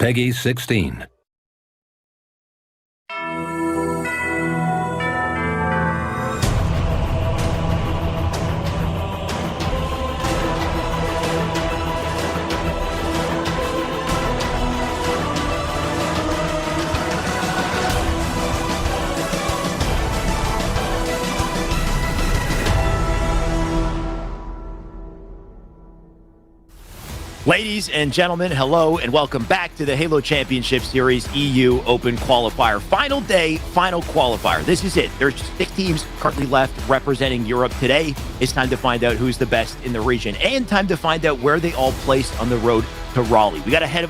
Peggy 16. Ladies and gentlemen, hello and welcome back to the Halo Championship Series EU Open Qualifier. Final day, final qualifier. This is it. There's 6 teams currently left representing Europe today. It's time to find out who's the best in the region and time to find out where they all place on the road to Raleigh. We got a hell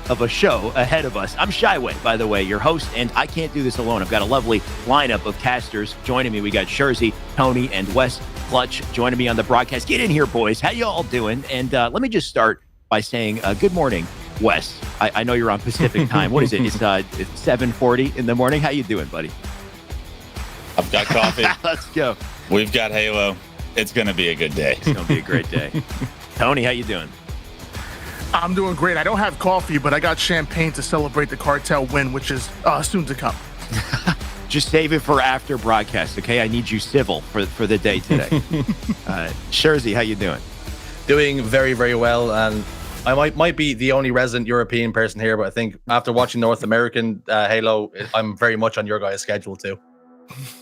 of a show ahead of us. I'm Shyway, by the way, your host, and I can't do this alone. I've got a lovely lineup of casters joining me. We got Sherzy, Tony, and Wes Clutch joining me on the broadcast. Get in here, boys. How you all doing? And let me just start by saying good morning, Wes. I know you're on Pacific time. What is it? It's 7:40 in the morning. How you doing, buddy? I've got coffee. Let's go. We've got Halo. It's going to be a good day. It's going to be a great day. Tony, how you doing? I'm doing great. I don't have coffee, but I got champagne to celebrate the cartel win, which is soon to come. Just save it for after broadcast, okay? I need you civil for the day today. Sherzy, how you doing? Doing very, very well. And I might be the only resident European person here, but I think after watching North American Halo, I'm very much on your guys' schedule too.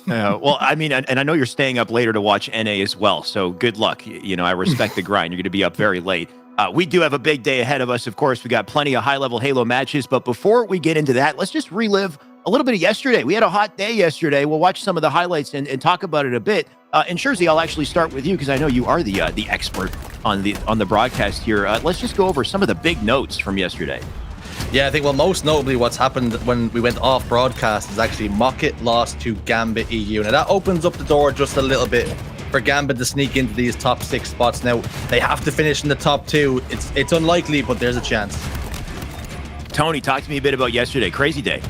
Well, I mean, and I know you're staying up later to watch NA as well, so good luck. You know, I respect the grind. You're going to be up very late. We do have a big day ahead of us. Of course, we got plenty of high-level Halo matches, but before we get into that, let's just relive a little bit of yesterday. We had a hot day yesterday. We'll watch some of the highlights and talk about it a bit. And Sherzy, I'll actually start with you because I know you are the expert on the broadcast here. Let's just go over some of the big notes from yesterday. Yeah, I think, well, most notably what's happened when we went off broadcast is actually Mocket lost to Gambit EU. Now, that opens up the door just a little bit for Gambit to sneak into these top 6 spots. Now, they have to finish in the top 2. It's unlikely, but there's a chance. Tony, talk to me a bit about yesterday. Crazy day.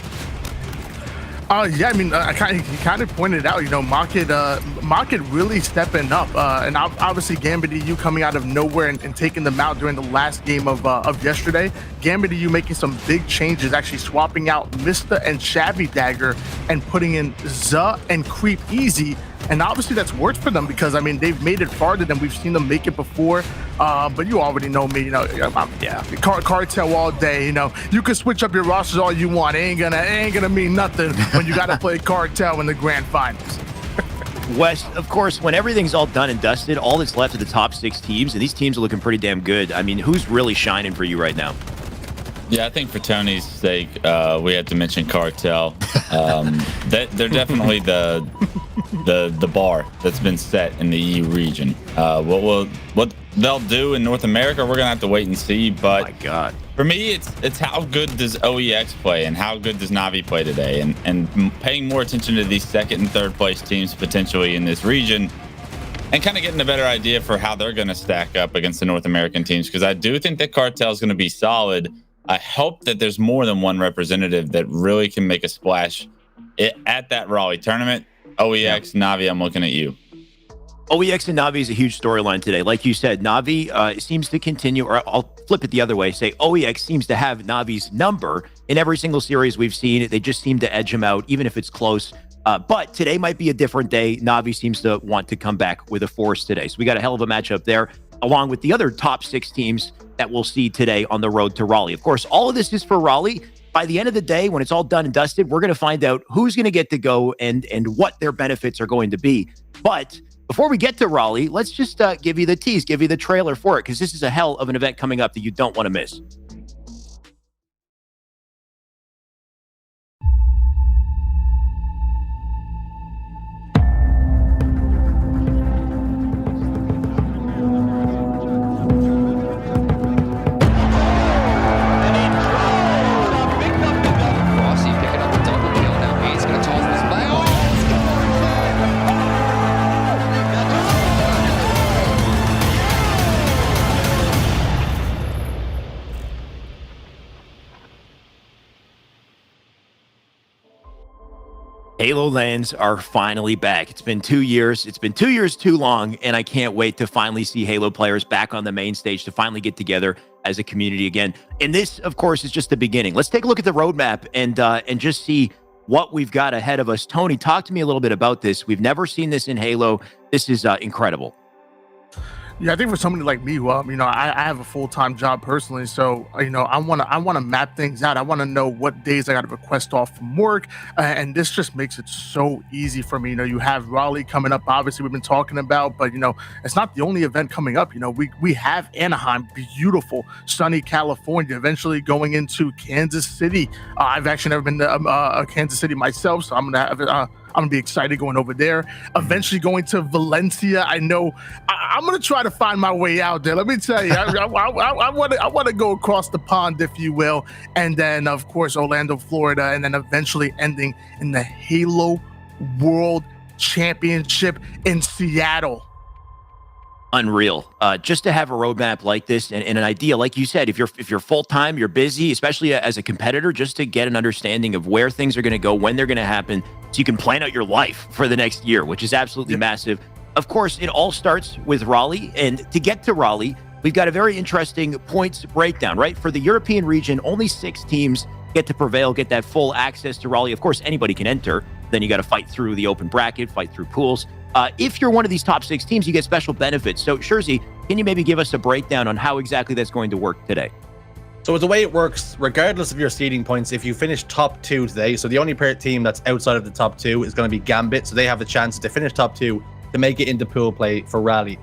Yeah, I mean, you kind of pointed out, you know, Mocket really stepping up, and obviously Gambit EU coming out of nowhere and taking them out during the last game of yesterday. Gambit EU making some big changes, actually swapping out Mista and Shabby Dagger and putting in Za and Creep Easy. And obviously that's worked for them because, I mean, they've made it farther than we've seen them make it before. But you already know me, you know, cartel all day, you know. You can switch up your rosters all you want. It ain't gonna mean nothing when you got to play cartel in the grand finals. Wes, of course, when everything's all done and dusted, all that's left are the top 6 teams, and these teams are looking pretty damn good. I mean, who's really shining for you right now? Yeah, I think for Tony's sake, we had to mention Cartel. They're definitely the bar that's been set in the EU region. What they'll do in North America, we're gonna have to wait and see. But oh my God, for me, it's how good does OEX play and how good does Navi play today, and paying more attention to these 2nd and 3rd place teams potentially in this region, and kind of getting a better idea for how they're going to stack up against the North American teams, because I do think that Cartel is going to be solid. I hope that there's more than one representative that really can make a splash at that Raleigh tournament. OEX, Navi, I'm looking at you. OEX and Navi is a huge storyline today. Like you said, Navi seems to continue, or I'll flip it the other way, say OEX seems to have Navi's number in every single series we've seen. They just seem to edge him out, even if it's close. But today might be a different day. Navi seems to want to come back with a force today. So we got a hell of a matchup there, along with the other top 6 teams that we'll see today on the road to Raleigh. Of course, all of this is for Raleigh. By the end of the day, when it's all done and dusted, we're going to find out who's going to get to go and what their benefits are going to be. But before we get to Raleigh, let's just give you the tease, give you the trailer for it, because this is a hell of an event coming up that you don't want to miss. Halo lands are finally back. It's been 2 years. It's been 2 years too long, and I can't wait to finally see Halo players back on the main stage, to finally get together as a community again. And this, of course, is just the beginning. Let's take a look at the roadmap and just see what we've got ahead of us. Tony, talk to me a little bit about this. We've never seen this in Halo. This is incredible. Yeah, I think for somebody like me, who, I have a full-time job personally, so I want to map things out. I want to know what days I got to request off from work, and this just makes it so easy for me. You have Raleigh coming up, obviously we've been talking about, but it's not the only event coming up. We have Anaheim, beautiful, sunny California, eventually going into Kansas City. I've actually never been to Kansas City myself, so I'm gonna be excited going over there. Eventually going to Valencia. I know I'm gonna try to find my way out there. Let me tell you, I want to go across the pond, if you will, and then of course Orlando, Florida, and then eventually ending in the Halo World Championship in Seattle. Unreal. Just to have a roadmap like this and an idea, like you said, if you're full-time, you're busy, especially as a competitor, just to get an understanding of where things are going to go, when they're going to happen, so you can plan out your life for the next year, which is absolutely massive. Of course, it all starts with Raleigh, and to get to Raleigh, we've got a very interesting points breakdown, right? For the European region, only 6 teams get to prevail, get that full access to Raleigh. Of course, anybody can enter. Then you got to fight through the open bracket, fight through pools. If you're one of these top 6 teams, you get special benefits. So, Shurzy, can you maybe give us a breakdown on how exactly that's going to work today? So the way it works, regardless of your seeding points, if you finish top 2 today, so the only team that's outside of the top 2 is going to be Gambit. So they have the chance to finish top 2 to make it into pool play for Raleigh.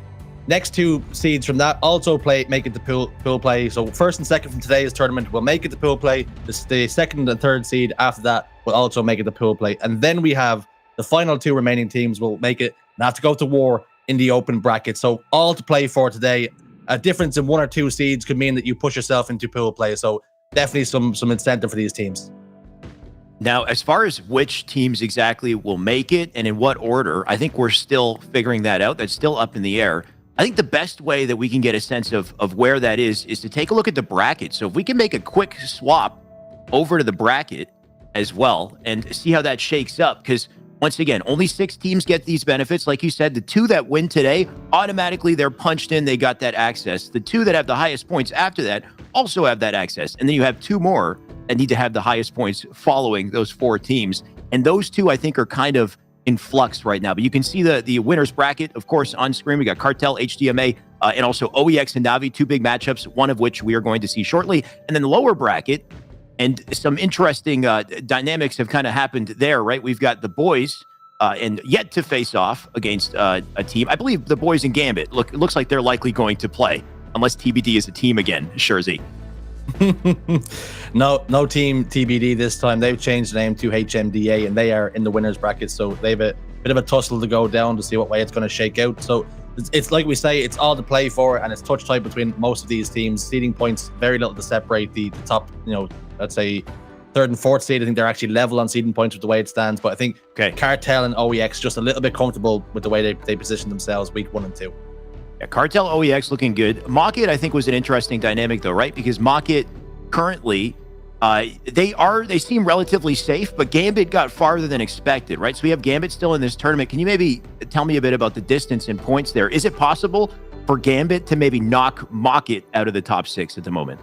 Next 2 seeds from that also make it to pool play. So first and second from today's tournament will make it to pool play. The second and third seed after that will also make it to pool play. And then we have the final 2 remaining teams will make it and have to go to war in the open bracket. So all to play for today. A difference in 1 or 2 seeds could mean that you push yourself into pool play. So definitely some incentive for these teams. Now, as far as which teams exactly will make it and in what order, I think we're still figuring that out. That's still up in the air. I think the best way that we can get a sense of where that is to take a look at the bracket. So if we can make a quick swap over to the bracket as well and see how that shakes up, because once again, only 6 teams get these benefits. Like you said, the 2 that win today, automatically they're punched in, they got that access. The 2 that have the highest points after that also have that access. And then you have 2 more that need to have the highest points following those 4 teams. And those 2, I think, are kind of in flux right now. But you can see the winners bracket, of course, on screen. We got Cartel, HDMA, and also OEX and Navi, 2 big matchups, one of which we are going to see shortly. And then the lower bracket, and some interesting dynamics have kind of happened there, right? We've got the boys and yet to face off against a team. I believe the boys in Gambit looks like they're likely going to play, unless TBD is a team again, Shurzy. No team TBD this time. They've changed the name to HMDA, and they are in the winners bracket. So they have a bit of a tussle to go down to see what way it's going to shake out. So it's like we say, it's all to play for, and it's touch tight between most of these teams. Seeding points, very little to separate the top, let's say 3rd and 4th seed. I think they're actually level on seeding points with the way it stands. But I think Cartel and OEX just a little bit comfortable with the way they position themselves week 1 and 2. Yeah, Cartel OEX looking good. Mockit, I think, was an interesting dynamic though, right? Because Mockit currently, they seem relatively safe, but Gambit got farther than expected, right? So we have Gambit still in this tournament. Can you maybe tell me a bit about the distance and points there? Is it possible for Gambit to maybe knock Mockit out of the top 6 at the moment?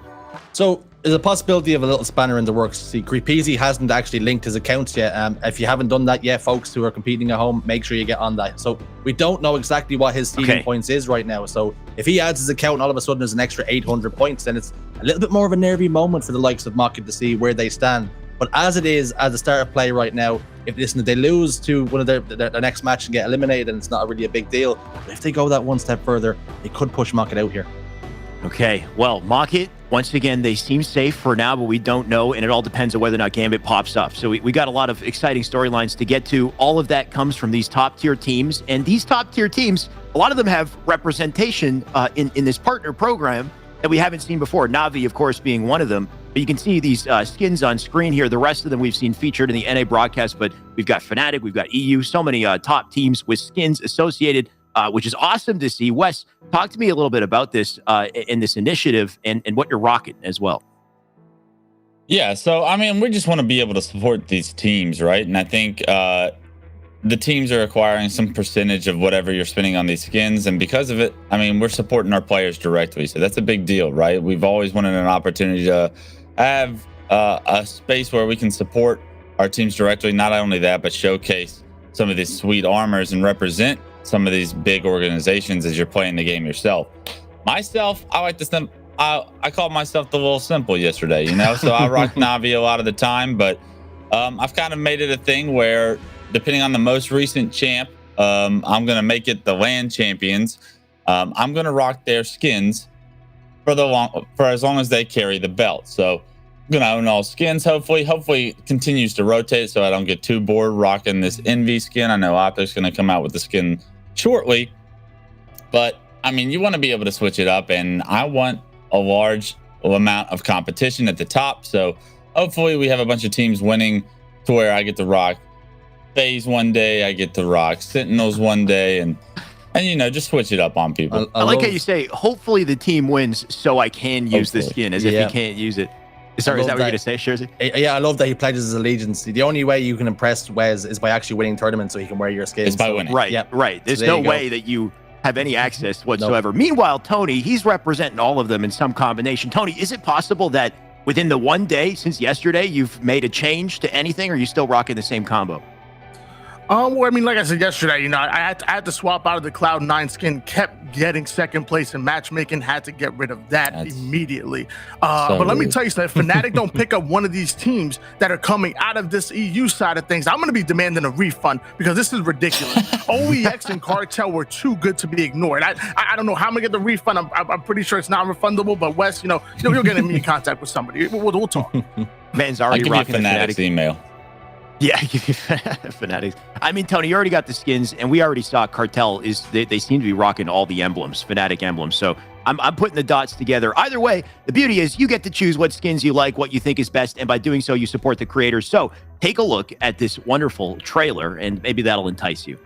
So there's a possibility of a little spanner in the works. See, Creepeasy hasn't actually linked his accounts yet. If you haven't done that yet, folks who are competing at home, make sure you get on that. So we don't know exactly what his seeding points is right now. So if he adds his account and all of a sudden there's an extra 800 points, then it's a little bit more of a nervy moment for the likes of Mockit to see where they stand. But as it is, as the start of play right now, if they lose to one of their next match and get eliminated, and it's not really a big deal. But if they go that one step further, they could push Mockit out here. Okay, well, Mockit, once again, they seem safe for now, but we don't know, and it all depends on whether or not Gambit pops up. So we got a lot of exciting storylines to get to. All of that comes from these top-tier teams, and these top-tier teams, a lot of them have representation in this partner program that we haven't seen before. Navi, of course, being one of them. But you can see these skins on screen here. The rest of them we've seen featured in the NA broadcast, but we've got Fnatic, we've got EU, so many top teams with skins associated, which is awesome to see. Wes, talk to me a little bit about this in this initiative and what you're rocking as well. Yeah, so I mean, we just want to be able to support these teams, right? And I think the teams are acquiring some percentage of whatever you're spending on these skins, and because of it, I mean, we're supporting our players directly, so that's a big deal, right? We've always wanted an opportunity to have a space where we can support our teams directly. Not only that, but showcase some of these sweet armors and represent some of these big organizations as you're playing the game yourself. Myself, I like to I called myself the little simple yesterday, you know, so I rock Navi a lot of the time, but I've kind of made it a thing where, depending on the most recent champ, I'm going to make it the land champions. I'm going to rock their skins for as long as they carry the belt. So I'm going to own all skins, hopefully it continues to rotate so I don't get too bored rocking this Envy skin. I know Optic's going to come out with the skin shortly, but I mean, you want to be able to switch it up, and I want a large amount of competition at the top. So hopefully we have a bunch of teams winning to where I get to rock Phase one day, I get to rock Sentinels one day, and you know, just switch it up on people. I like how you say, hopefully the team wins so I can use the skin, as if he can't use it. Sorry, is that what you're going to say, Sherzy? Yeah, I love that he pledges his allegiance. The only way you can impress Wes is by actually winning tournaments so he can wear your skin. It's by winning. Right, Yep. right. There's no way that you have any access whatsoever. Meanwhile, Tony, he's representing all of them in some combination. Tony, is it possible that within the one day since yesterday, you've made a change to anything, or are you still rocking the same combo? Well, I mean, like I said yesterday, you know, I had to swap out of the Cloud9 skin, kept getting second place in matchmaking, had to get rid of that immediately. But let me tell you something, if Fnatic don't pick up one of these teams that are coming out of this EU side of things, I'm going to be demanding a refund because this is ridiculous. OEX and Cartel were too good to be ignored. I don't know how I'm going to get the refund. I'm pretty sure it's not refundable, but Wes, you'll get me in contact with somebody. We'll talk. Man's already rocking Fnatic's email. Yeah, Fanatics. I mean, Tony, you already got the skins, and we already saw Cartel they seem to be rocking all the emblems, Fnatic emblems. So I'm putting the dots together. Either way, the beauty is you get to choose what skins you like, what you think is best, and by doing so, you support the creators. So take a look at this wonderful trailer, and maybe that'll entice you.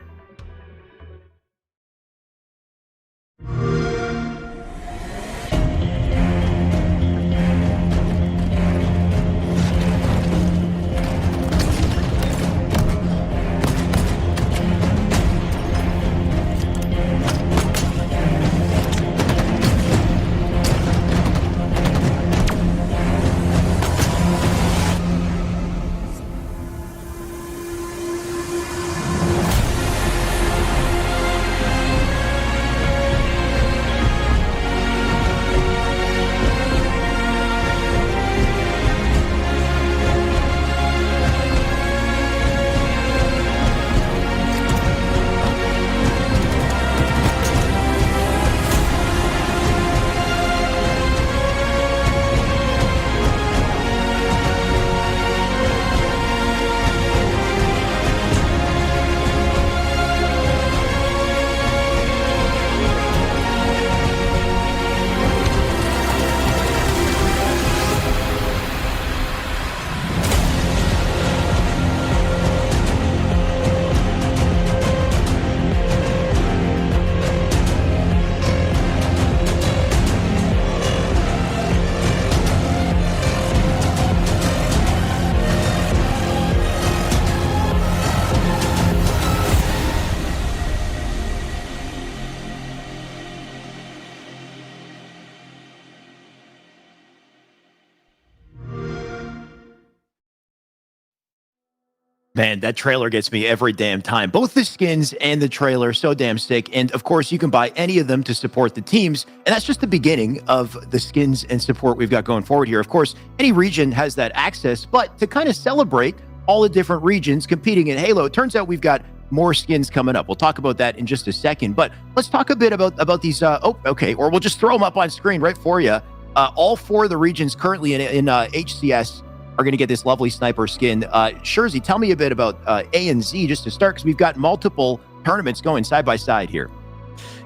Man, that trailer gets me every damn time. Both the skins and the trailer, so damn sick. And of course, you can buy any of them to support the teams. And that's just the beginning of the skins and support we've got going forward here. Of course, any region has that access, but to kind of celebrate all the different regions competing in Halo, it turns out we've got more skins coming up. We'll talk about that in just a second. But let's talk a bit about these. Or we'll just throw them up on screen right for you. All four of the regions currently in HCS are going to get this lovely sniper skin. Sherzy, tell me a bit about A and Z just to start, because we've got multiple tournaments going side by side here.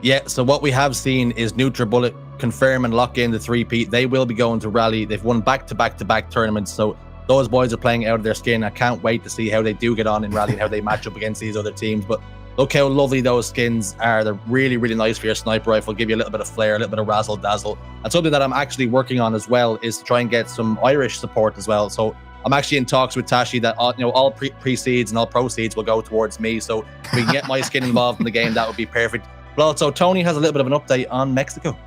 Yeah, so what we have seen is NutriBullet confirm and lock in the three-peat. They will be going to Raleigh. They've won back-to-back tournaments, so those boys are playing out of their skin. I can't wait to see how they do get on in Raleigh and how they match up against these other teams. But Look how lovely those skins are. They're really, really nice for your sniper rifle, give you a little bit of flair, a little bit of razzle dazzle. And something that I'm actually working on as well is to try and get some Irish support as well. So I'm actually in talks with Tashi that all pre-seeds and all proceeds will go towards me. So if we can get my skin involved in the game, that would be perfect. But also, Tony has a little bit of an update on Mexico.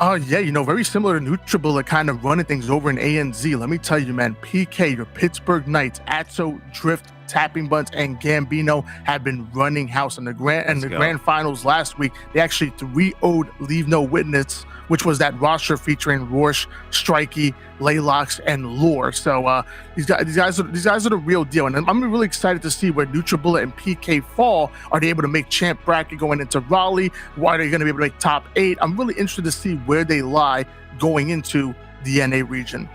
Yeah, very similar to Nutribullet kind of running things over in ANZ. Let me tell you, man, PK, your Pittsburgh Knights, Atso, Drift, Tapping Buns, and Gambino have been running house in the grand finals last week. They actually 3-0'd Leave No Witness, which was that roster featuring Rorsch, Strikey, Laylox, and Lore. So these guys are the real deal, and I'm really excited to see where Nutribullet and PK fall. Are they able to make champ bracket going into Raleigh? Why are they going to be able to make top 8? I'm really interested to see where they lie going into the NA region.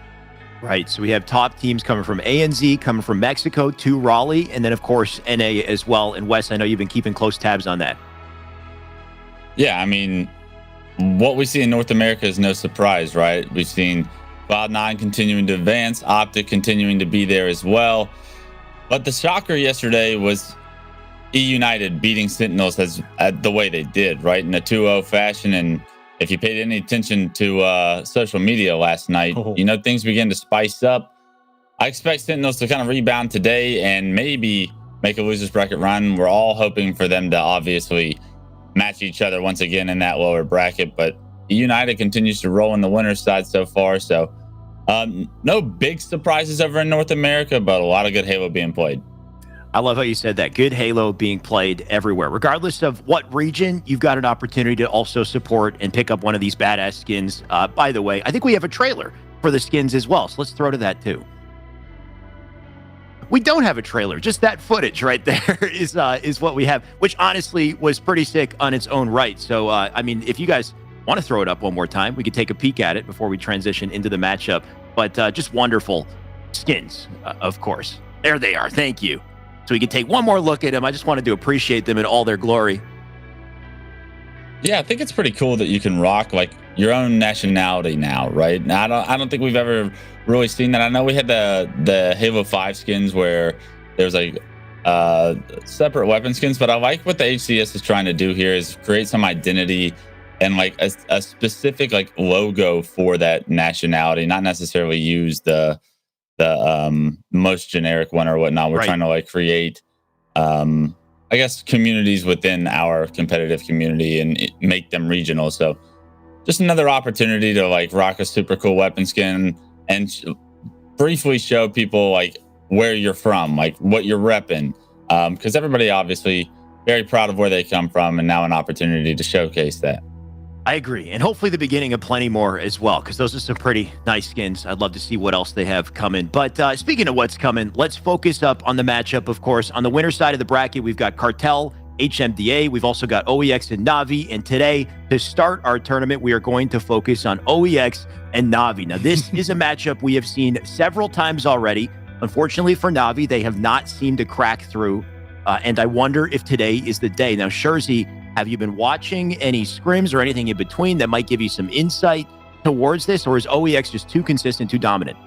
Right, so we have top teams coming from ANZ, coming from Mexico to Raleigh, and then of course NA as well. And Wes, I know you've been keeping close tabs on that. Yeah, I mean, what we see in North America is no surprise, right? We've seen Cloud9 continuing to advance, Optic continuing to be there as well. But the shocker yesterday was E United beating Sentinels the way they did, right? In a 2-0 fashion. And if you paid any attention to social media last night, things began to spice up. I expect Sentinels to kind of rebound today and maybe make a losers bracket run. We're all hoping for them to obviously match each other once again in that lower bracket, but United continues to roll in the winner's side so far. So no big surprises over in North America, but a lot of good Halo being played. I love how you said that. Good Halo being played everywhere. Regardless of what region, you've got an opportunity to also support and pick up one of these badass skins. By the way, I think we have a trailer for the skins as well, so let's throw to that too. We don't have a trailer, just that footage right there is what we have, which honestly was pretty sick on its own right. So, I mean, if you guys want to throw it up one more time, we could take a peek at it before we transition into the matchup. But just wonderful skins, of course. There they are. Thank you. So we can take one more look at them. I just wanted to appreciate them in all their glory. Yeah, I think it's pretty cool that you can rock like your own nationality now, right? Now, I don't think we've ever really seen that. I know we had the Halo 5 skins where there's like separate weapon skins, but I like what the HCS is trying to do here is create some identity and like a specific like logo for that nationality, not necessarily use the most generic one or whatnot. We're trying to like create I guess communities within our competitive community and make them regional. So just another opportunity to like rock a super cool weapon skin and briefly show people like where you're from, like what you're repping. Because everybody obviously very proud of where they come from, and now an opportunity to showcase that. I agree. And hopefully the beginning of plenty more as well, because those are some pretty nice skins. I'd love to see what else they have coming. But speaking of what's coming, let's focus up on the matchup, of course. On the winner side of the bracket, we've got Cartel, HMDA. We've also got OEX and Navi. And today, to start our tournament, we are going to focus on OEX and Navi. Now, this is a matchup we have seen several times already. Unfortunately for Navi, they have not seemed to crack through. And I wonder if today is the day. Now, Shurzy, have you been watching any scrims or anything in between that might give you some insight towards this? Or is OEX just too consistent, too dominant?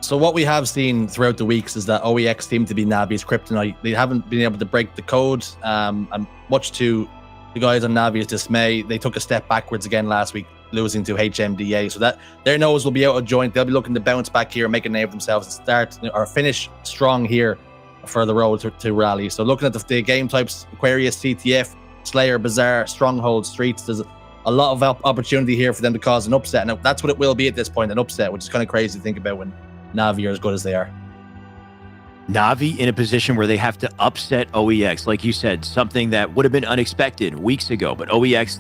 So what we have seen throughout the weeks is that OEX seem to be Navi's kryptonite. They haven't been able to break the code. And much to the guys on Navi's dismay, they took a step backwards again last week, losing to HMDA. So that their nose will be out of joint. They'll be looking to bounce back here, make a name of themselves, and start or finish strong here for the road to Raleigh. So looking at the game types, Aquarius, CTF, Slayer, Bazaar, Stronghold, Streets, there's a lot of opportunity here for them to cause an upset. Now, that's what it will be at this point, an upset, which is kind of crazy to think about when Navi are as good as they are. Navi in a position where they have to upset OEX, like you said, something that would have been unexpected weeks ago. But OEX,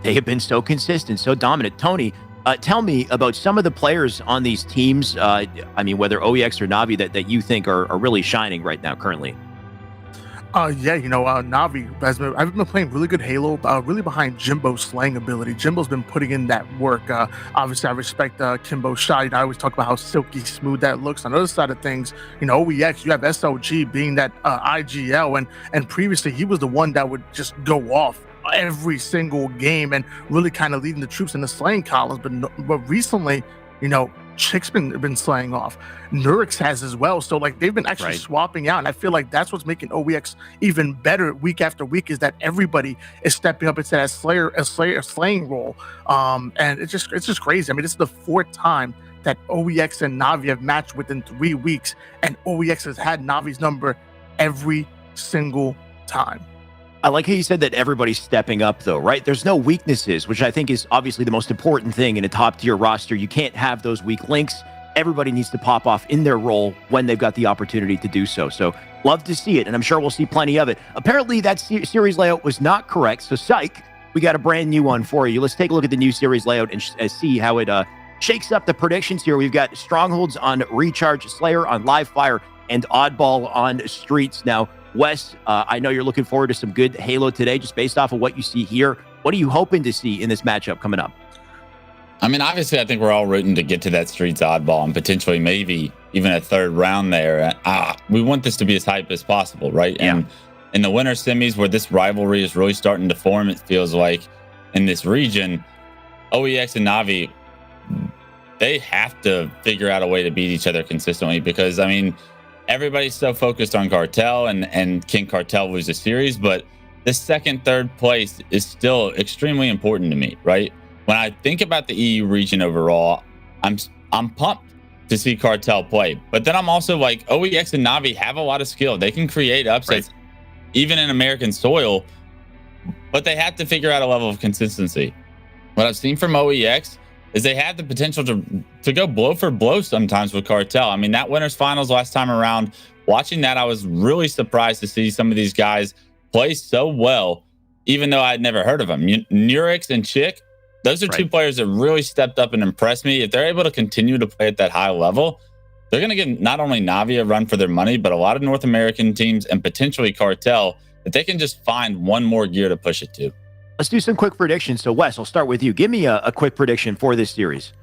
they have been so consistent, so dominant. Tony, tell me about some of the players on these teams. I mean, whether OEX or Navi that you think are really shining right now currently. Navi, I've been playing really good Halo, really behind Jimbo's slaying ability. Jimbo's been putting in that work. Obviously, I respect Kimbo's shot. I always talk about how silky smooth that looks. On the other side of things, OEX, you have SLG being that IGL, and previously he was the one that would just go off every single game and really kind of leading the troops in the slaying columns. But recently, Chick's been slaying off. Nurix has as well. So like they've been actually swapping out, and I feel like that's what's making OEX even better week after week, is that everybody is stepping up into that slaying role. And it's just crazy. I mean, this is the 4th time that OEX and Na'Vi have matched within 3 weeks, and OEX has had Na'Vi's number every single time. I like how you said that everybody's stepping up, though, right? There's no weaknesses, which I think is obviously the most important thing in a top-tier roster. You can't have those weak links. Everybody needs to pop off in their role when they've got the opportunity to do so. So love to see it, and I'm sure we'll see plenty of it. Apparently, that series layout was not correct, so psych, we got a brand new one for you. Let's take a look at the new series layout and see how it shakes up the predictions here. We've got Strongholds on Recharge, Slayer on Live Fire, and Oddball on Streets. Now, Wes, I know you're looking forward to some good Halo today, just based off of what you see here. What are you hoping to see in this matchup coming up? I mean, obviously, I think we're all rooting to get to that Streets Oddball and potentially maybe even a 3rd round there. We want this to be as hype as possible, right? Yeah. And in the winter semis, where this rivalry is really starting to form, it feels like in this region, OEX and Na'Vi, they have to figure out a way to beat each other consistently, because, I mean, everybody's so focused on Cartel and can Cartel lose a series, but the 2nd, 3rd place is still extremely important to me, right? When I think about the EU region overall, I'm pumped to see Cartel play, but then I'm also like, OEX and Na'Vi have a lot of skill. They can create upsets even in American soil, but they have to figure out a level of consistency. What I've seen from OEX is they have the potential to go blow for blow sometimes with Cartel. I mean, that winners finals last time around, watching that, I was really surprised to see some of these guys play so well, even though I'd never heard of them. Nurix and Chick, those are 2 players that really stepped up and impressed me. If they're able to continue to play at that high level, they're going to give not only Na'Vi a run for their money, but a lot of North American teams and potentially Cartel, that they can just find one more gear to push it to. Let's do some quick predictions. So, Wes, I'll start with you. Give me a quick prediction for this series.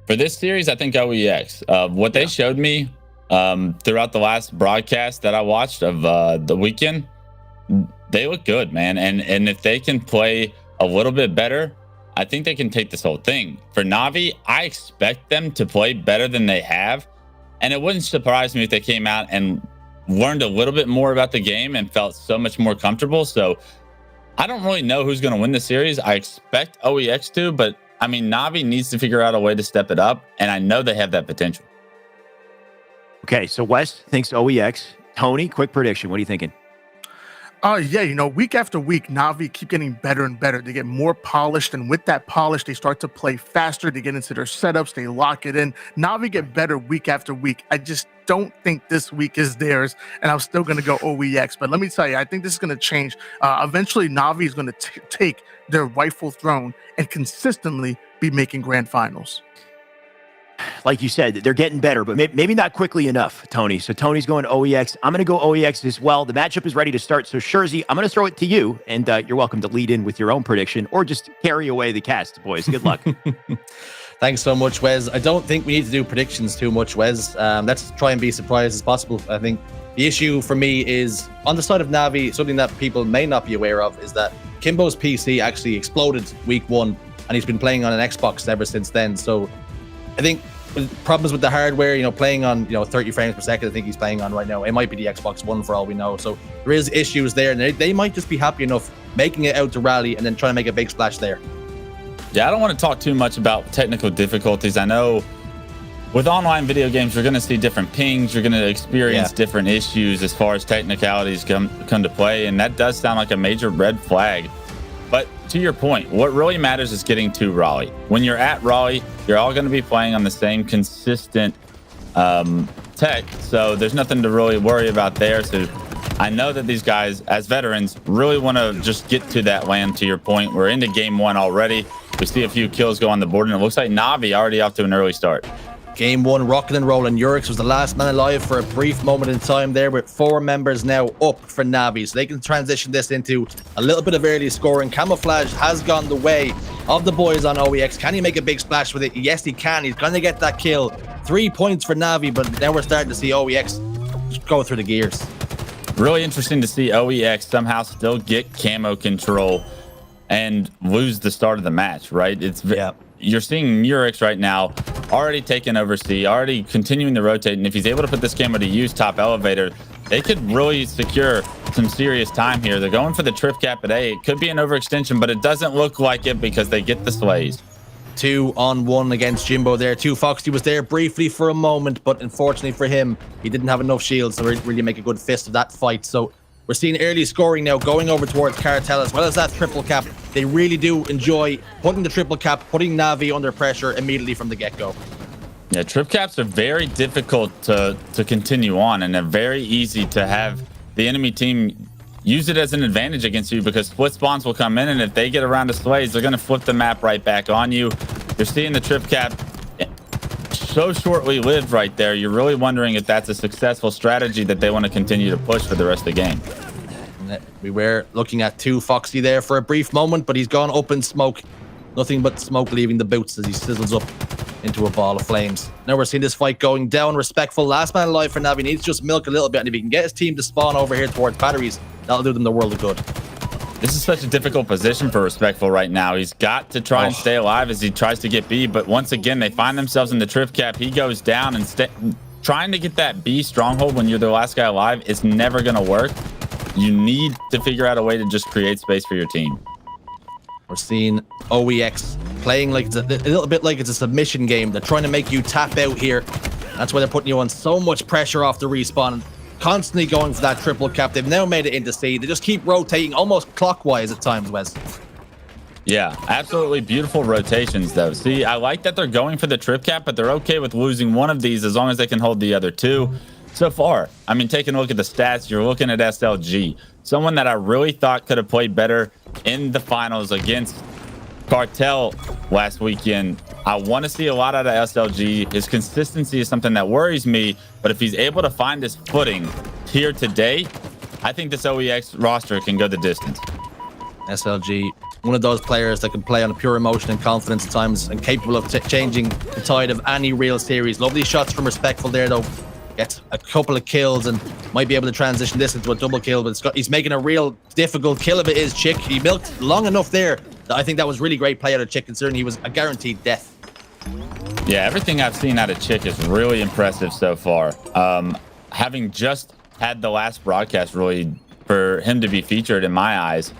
For this series, I think OEX. What they showed me throughout the last broadcast that I watched of the weekend, they look good, man. And if they can play a little bit better, I think they can take this whole thing. For Na'Vi, I expect them to play better than they have. And it wouldn't surprise me if they came out and learned a little bit more about the game and felt so much more comfortable. So I don't really know who's going to win the series. I expect OEX to, but I mean, Na'Vi needs to figure out a way to step it up, and I know they have that potential. Okay, so Wes thinks OEX. Tony, quick prediction. What are you thinking? Yeah, week after week, Na'Vi keep getting better and better. They get more polished, and with that polish, they start to play faster. They get into their setups. They lock it in. Na'Vi get better week after week. I just don't think this week is theirs, and I'm still going to go OEX. But let me tell you, I think this is going to change. Eventually, Na'Vi is going to take their rightful throne and consistently be making grand finals. Like you said, they're getting better, but maybe not quickly enough, Tony. So Tony's going OEX. I'm going to go OEX as well. The matchup is ready to start. So Shurzy, I'm going to throw it to you, and you're welcome to lead in with your own prediction or just carry away the cast, boys. Good luck. Thanks so much, Wes. I don't think we need to do predictions too much, Wes. Let's try and be surprised as possible. I think the issue for me is, on the side of Na'Vi, something that people may not be aware of is that Kimbo's PC actually exploded week 1, and he's been playing on an Xbox ever since then. So I think problems with the hardware, playing on 30 frames per second, I think he's playing on right now. It might be the Xbox One for all we know. So there is issues there, and they might just be happy enough making it out to Raleigh and then trying to make a big splash there. Yeah, I don't want to talk too much about technical difficulties. I know with online video games, you're going to see different pings. You're going to experience different issues as far as technicalities come to play, and that does sound like a major red flag. But to your point, what really matters is getting to Raleigh. When you're at Raleigh, you're all going to be playing on the same consistent tech, so there's nothing to really worry about there. So I know that these guys, as veterans, really want to just get to that land. To your point, we're into game 1 already. We see a few kills go on the board, and it looks like Na'Vi already off to an early start. Game 1, rocking and rolling. Urix was the last man alive for a brief moment in time there, with 4 members now up for Na'Vi, so they can transition this into a little bit of early scoring. Camouflage has gone the way of the boys on OEX. Can he make a big splash with it? Yes, he can. He's going to get that kill. 3 points for Na'Vi, but now we're starting to see OEX go through the gears. Really interesting to see OEX somehow still get camo control and lose the start of the match, right? You're seeing Urix right now already taking over C, already continuing to rotate. And if he's able to put this camera to use top elevator, they could really secure some serious time here. They're going for the trip cap at A. It could be an overextension, but it doesn't look like it because they get the sways. 2-on-1 against Jimbo there. 2Foxy was there briefly for a moment, but unfortunately for him, he didn't have enough shields to really make a good fist of that fight. So we're seeing early scoring now going over towards Cartel as well as that triple cap. They really do enjoy putting the triple cap, putting Navi under pressure immediately from the get-go. Yeah, trip caps are very difficult to continue on, and they're very easy to have the enemy team use it as an advantage against you because split spawns will come in, and if they get around to sways, they're going to flip the map right back on you. You're seeing the trip cap so shortly lived right there. You're really wondering if that's a successful strategy that they want to continue to push for the rest of the game. We were looking at 2Foxy there for a brief moment, but he's gone up in smoke. Nothing but smoke leaving the boots as he sizzles up into a ball of flames. Now we're seeing this fight going down. Respectful. Last man alive for Navi. Needs to just milk a little bit, and if he can get his team to spawn over here towards batteries, that'll do them the world of good. This is such a difficult position for Respectful right now. He's got to try and stay alive as he tries to get B, but once again, they find themselves in the trip cap. He goes down, and trying to get that B stronghold when you're the last guy alive is never going to work. You need to figure out a way to just create space for your team. We're seeing OEX playing like it's a little bit like it's a submission game. They're trying to make you tap out here. That's why they're putting you on so much pressure off the respawn. Constantly going for that triple cap. They've now made it into C. They just keep rotating almost clockwise at times, Wes. Yeah, absolutely beautiful rotations, though. See, I like that they're going for the trip cap, but they're okay with losing one of these as long as they can hold the other two. So far, I mean, taking a look at the stats, you're looking at SLG, someone that I really thought could have played better in the finals against Cartel last weekend. I want to see a lot out of SLG. His consistency is something that worries me, but if he's able to find his footing here today, I think this OEX roster can go the distance. SLG, one of those players that can play on a pure emotion and confidence at times and capable of changing the tide of any real series. Lovely shots from Respectful there, though. Gets a couple of kills and might be able to transition this into a double kill, but he's making a real difficult kill of it is Chick. He milked long enough there that I think that was really great play out of Chick, considering he was a guaranteed death. Yeah, everything I've seen out of Chick is really impressive so far. Having just had the last broadcast really for him to be featured in my eyes,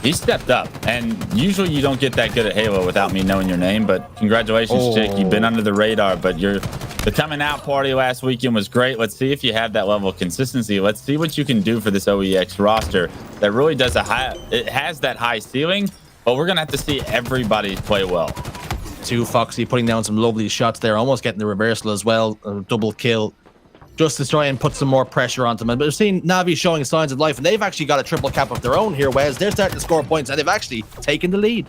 he stepped up, and usually you don't get that good at Halo without me knowing your name, but congratulations, Chick. You've been under the radar, but the coming out party last weekend was great. Let's see if you have that level of consistency. Let's see what you can do for this OEX roster that really does it has that high ceiling, but we're going to have to see everybody play well. 2Foxy putting down some lovely shots there, almost getting the reversal as well, a double kill, just to try and put some more pressure onto them. But we've seen Navi showing signs of life, and they've actually got a triple cap of their own here, Wes. They're starting to score points, and they've actually taken the lead.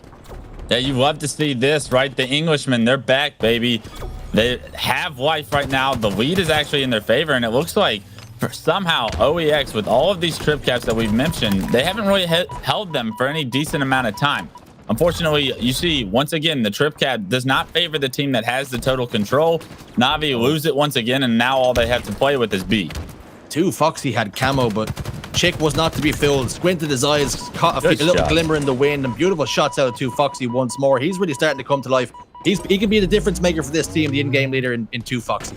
Yeah, you love to see this, right? The Englishmen, they're back, baby. They have life right now. The lead is actually in their favor, and it looks like somehow OEX, with all of these trip caps that we've mentioned, they haven't really held them for any decent amount of time. Unfortunately, you see, once again, the trip cap does not favor the team that has the total control. Navi lose it once again, and now all they have to play with is B. 2Foxy had camo, but Chick was not to be fooled. Squinted his eyes, caught a little glimmer in the wind, and beautiful shots out of 2Foxy once more. He's really starting to come to life. He can be the difference maker for this team, the in-game leader in 2Foxy.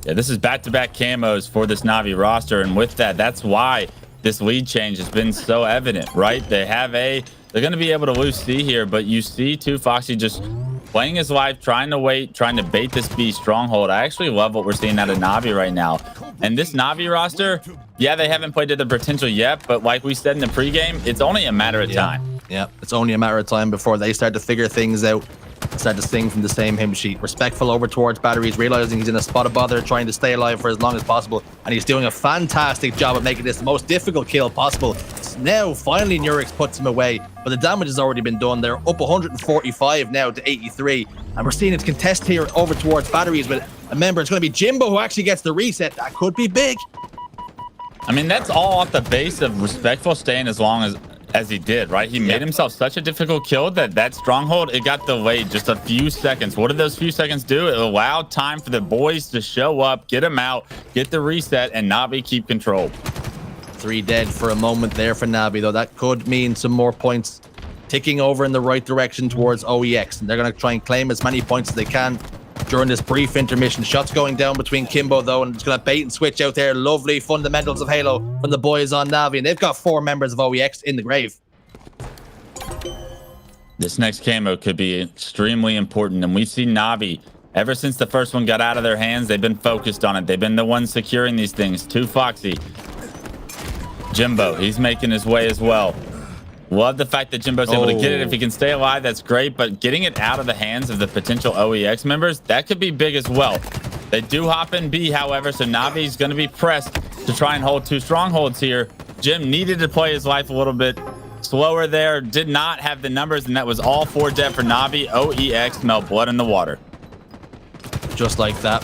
Yeah, this is back-to-back camos for this Navi roster, and with that, that's why this lead change has been so evident, right? They're going to be able to lose C here, but you see 2Foxy just playing his life, trying to wait, trying to bait this B stronghold. I actually love what we're seeing out of Navi right now. And this Navi roster, yeah, they haven't played to their potential yet, but like we said in the pregame, it's only a matter of time. Yeah, it's only a matter of time before they start to figure things out, start to sing from the same hymn sheet. Respectful over towards batteries, realizing he's in a spot of bother, trying to stay alive for as long as possible, and he's doing a fantastic job of making this the most difficult kill possible. Now, finally, Nurix puts him away, but the damage has already been done. They're up 145 now to 83, and we're seeing it contest here over towards batteries with a member. It's going to be Jimbo who actually gets the reset. That could be big. I mean, that's all off the base of Respectful staying as long as he did, right? He made himself such a difficult kill that stronghold, it got delayed just a few seconds. What did those few seconds do? It allowed time for the boys to show up, get him out, get the reset, and Navi keep control. 3 dead for a moment there for Navi, though. That could mean some more points ticking over in the right direction towards OEX, and they're going to try and claim as many points as they can. during this brief intermission. Shots going down between Kimbo, though, and it's going to bait and switch out there. Lovely fundamentals of Halo from the boys on Na'Vi, and they've got 4 members of OEX in the grave. This next camo could be extremely important, and we've seen Na'Vi, ever since the first one got out of their hands, they've been focused on it. They've been the ones securing these things. 2 Foxy. Jimbo, he's making his way as well. Love the fact that Jimbo's able to get it. If he can stay alive, that's great, but getting it out of the hands of the potential OEX members, that could be big as well. They do hop in B, however, so Na'Vi's going to be pressed to try and hold 2 strongholds here. Jim needed to play his life a little bit slower there, did not have the numbers, and that was all 4 dead for Na'Vi. OEX smell blood in the water. Just like that,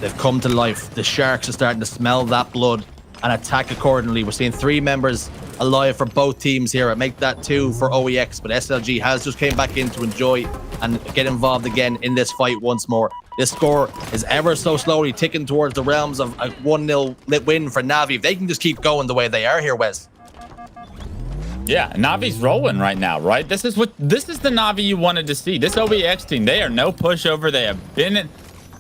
they've come to life. The Sharks are starting to smell that blood and attack accordingly. We're seeing 3 members alive for both teams here. I make that 2 for OEX, but SLG has just came back in to enjoy and get involved again in this fight once more. This score is ever so slowly ticking towards the realms of a 1-0 win for Na'Vi. If they can just keep going the way they are here, Wes. Yeah, Navi's rolling right now, right? This is the Na'Vi you wanted to see. This OEX team, they are no pushover. They have been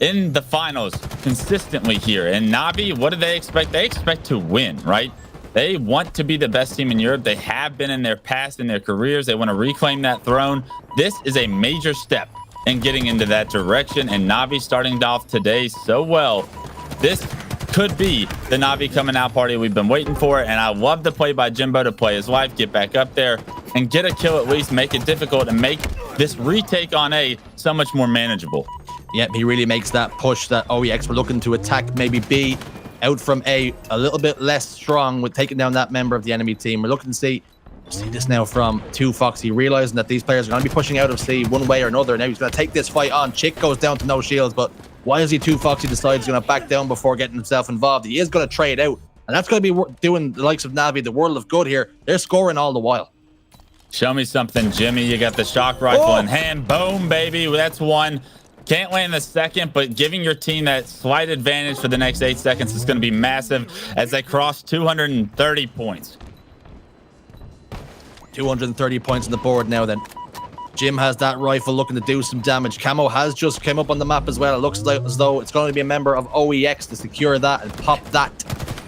in the finals consistently here. And Na'Vi, what do they expect? They expect to win, right? They want to be the best team in Europe. They have been in their past, in their careers. They want to reclaim that throne. This is a major step in getting into that direction. And Na'Vi starting off today so well. This could be the Na'Vi coming out party we've been waiting for. And I love the play by Jimbo to play his life, get back up there, and get a kill at least, make it difficult, and make this retake on A so much more manageable. Yep, he really makes that push that OEX were looking to attack maybe B out from A little bit less strong with taking down that member of the enemy team. We're looking to see this now from 2 Foxy, realizing that these players are going to be pushing out of C one way or another. Now he's going to take this fight on. Chick goes down to no shields, but wisely 2 Foxy decides he's going to back down before getting himself involved. He is going to trade out, and that's going to be doing the likes of Na'Vi the world of good here. They're scoring all the while. Show me something, Jimmy. You got the shock rifle in hand. Boom, baby. That's 1. Can't land the second, but giving your team that slight advantage for the next 8 seconds is going to be massive as they cross 230 points. 230 points on the board now then. Jim has that rifle looking to do some damage. Camo has just came up on the map as well. It looks like as though it's going to be a member of OEX to secure that and pop that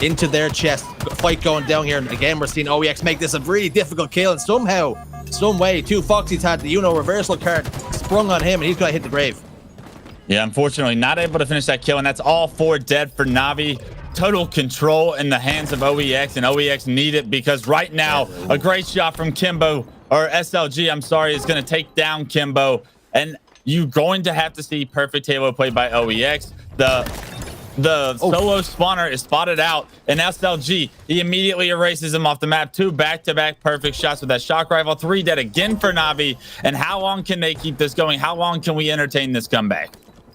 into their chest. Fight going down here. And again, we're seeing OEX make this a really difficult kill. And somehow, some way, 2 Foxy's had the reversal card sprung on him, and he's going to hit the grave. Yeah, unfortunately, not able to finish that kill, and that's all 4 dead for Na'Vi. Total control in the hands of OEX, and OEX need it because right now, a great shot from Kimbo, or SLG, I'm sorry, is going to take down Kimbo, and you're going to have to see perfect Halo play by OEX. The solo spawner is spotted out, and SLG, he immediately erases him off the map. 2 back-to-back perfect shots with that shock rifle. 3 dead again for Na'Vi, and how long can they keep this going? How long can we entertain this comeback?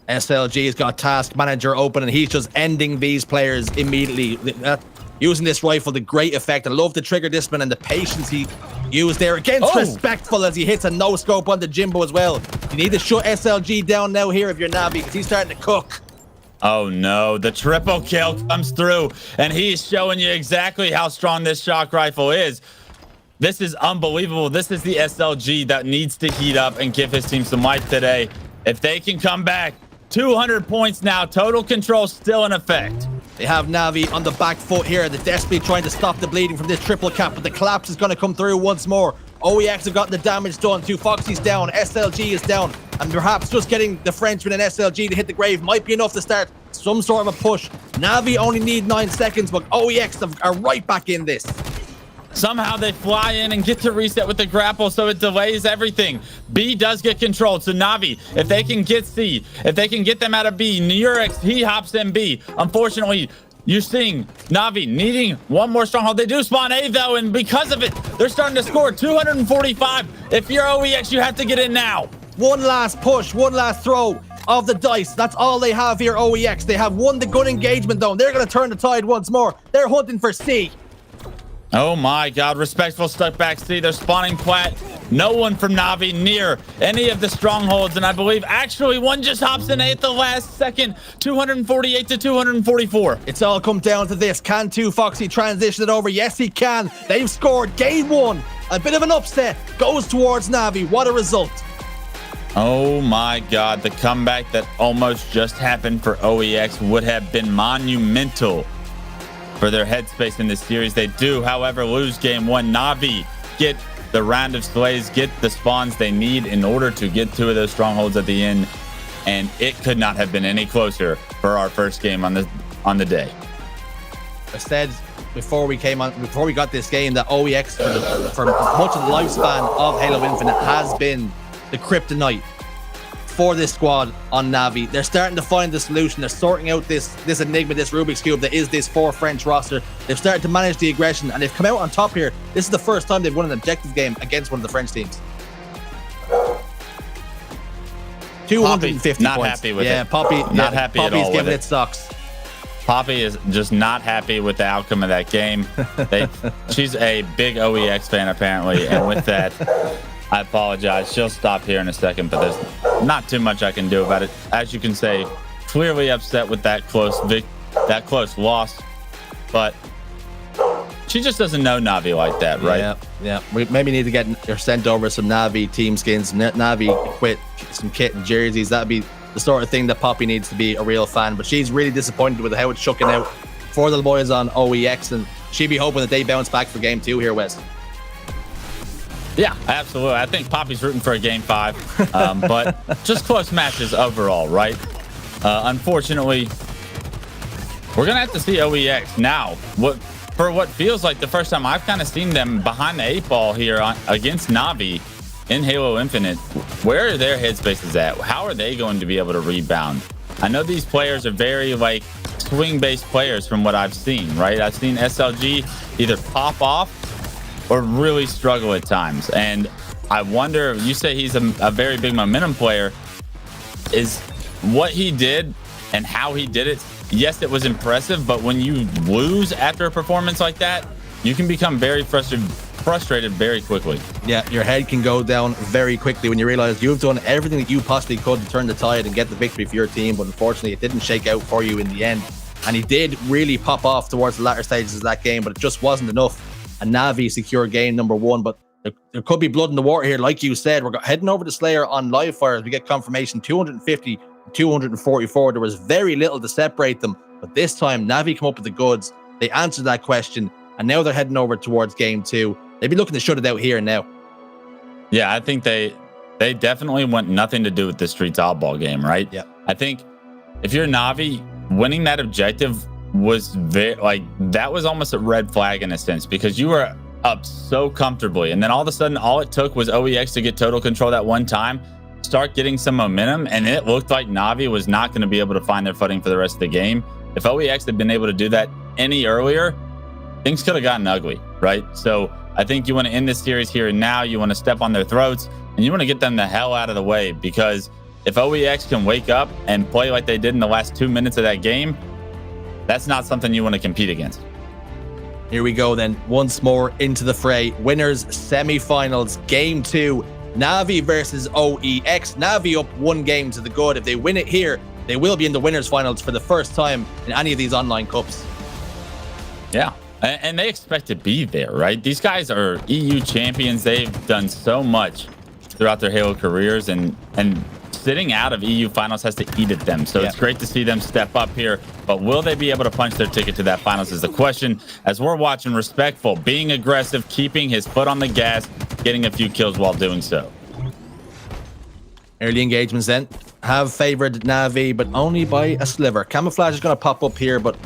SLG's got task manager open, and he's just ending these players immediately. Using this rifle to great effect. I love the trigger discipline and the patience he used there. Against respectful as he hits a no-scope onto Jimbo as well. You need to shut SLG down now here if you're Na'Vi, because he's starting to cook. Oh no, the triple kill comes through, and he's showing you exactly how strong this shock rifle is. This is unbelievable. This is the SLG that needs to heat up and give his team some life today. If they can come back, 200 points now, total control still in effect. They have Na'Vi on the back foot here. They're desperately trying to stop the bleeding from this triple cap, but the collapse is going to come through once more. OEX have gotten the damage done. 2 Foxy's down. SLG is down. And perhaps just getting the Frenchman and SLG to hit the grave might be enough to start some sort of a push. Na'Vi only need 9 seconds, but OEX are right back in this. Somehow they fly in and get to reset with the grapple, so it delays everything. B does get controlled, so Na'Vi, if they can get C, if they can get them out of B, Nurex, he hops in B. Unfortunately, you're seeing Na'Vi needing one more stronghold. They do spawn A, though, and because of it, they're starting to score 245. If you're OEX, you have to get in now. One last push, one last throw of the dice. That's all they have here, OEX. They have won the gun engagement, though, and they're going to turn the tide once more. They're hunting for C. Oh my God, respectful stuck back C. They're spawning plat. No one from Na'Vi near any of the strongholds, and I believe actually one just hops in at the last second. 248 to 244. It's all come down to this. Can 2 Foxy transition it over? Yes, he can. They've scored game 1. A bit of an upset goes towards Na'Vi. What a result. Oh my God, the comeback that almost just happened for OEX would have been monumental for their headspace in this series. They do, however, lose game one. Na'Vi get the round of slays, get the spawns they need in order to get 2 of those strongholds at the end, and it could not have been any closer for our first game on the day. I said before we got this game that OEX for much of the lifespan of Halo Infinite has been the kryptonite for this squad on Na'Vi. They're starting to find the solution. They're sorting out this enigma, this Rubik's Cube that is this 4 French roster. They've started to manage the aggression, and they've come out on top here. This is the first time they've won an objective game against one of the French teams. 250 not points. Happy with it. Poppy, not happy at all Poppy's giving with it socks. Poppy is just not happy with the outcome of that game. She's a big OEX fan, apparently. And with that, I apologize. She'll stop here in a second, but there's not too much I can do about it. As you can say, clearly upset with that close loss. But she just doesn't know Na'Vi like that, right? Yeah. We maybe need to get her sent over some Na'Vi team skins, Na'Vi quit, some kit and jerseys. That'd be the sort of thing that Poppy needs to be a real fan. But she's really disappointed with how it's shucking out for the boys on OEX, and she'd be hoping that they bounce back for game 2 here, Wes. Yeah, absolutely. I think Poppy's rooting for a game 5, but just close matches overall, right? Unfortunately, we're gonna have to see OEX now. What feels like the first time I've kind of seen them behind the 8 ball here against Na'Vi in Halo Infinite. Where are their headspaces at? How are they going to be able to rebound? I know these players are very like swing-based players from what I've seen, right? I've seen SLG either pop off or really struggle at times. And I wonder, you say he's a very big momentum player. Is what he did and how he did it, yes, it was impressive, but when you lose after a performance like that, you can become very frustrated very quickly. Yeah, your head can go down very quickly when you realize you've done everything that you possibly could to turn the tide and get the victory for your team, but unfortunately it didn't shake out for you in the end. And he did really pop off towards the latter stages of that game, but it just wasn't enough. And Na'Vi secure game number 1, but there could be blood in the water here. Like you said, we're heading over to Slayer on live fire as we get confirmation 250 244. There was very little to separate them, but this time Na'Vi come up with the goods. They answered that question, and now they're heading over towards game 2. They'd be looking to shut it out here now. Yeah, I think they definitely want nothing to do with the Streets Oddball game, right? Yeah. I think if you're Na'Vi, winning that objective was that was almost a red flag in a sense, because you were up so comfortably, and then all of a sudden all it took was OEX to get total control that one time, start getting some momentum, and it looked like Na'Vi was not going to be able to find their footing for the rest of the game. If OEX had been able to do that any earlier, things could have gotten ugly, right? So I think you want to end this series here and now. You want to step on their throats, and you want to get them the hell out of the way, because if OEX can wake up and play like they did in the last 2 minutes of that game, that's not something you want to compete against. Here we go then, once more into the fray. Winners semi-finals, game 2, Na'Vi versus OEX. Na'Vi up 1 game to the good. If they win it here, they will be in the winners finals for the first time in any of these online cups. Yeah, and they expect to be there, right? These guys are EU champions. They've done so much throughout their Halo careers, and sitting out of EU finals has to eat at them. So It's great to see them step up here, but will they be able to punch their ticket to that finals is the question. As we're watching, Respectful being aggressive, keeping his foot on the gas, getting a few kills while doing so. Early engagements then have favored Na'Vi, but only by a sliver. Camouflage is going to pop up here, but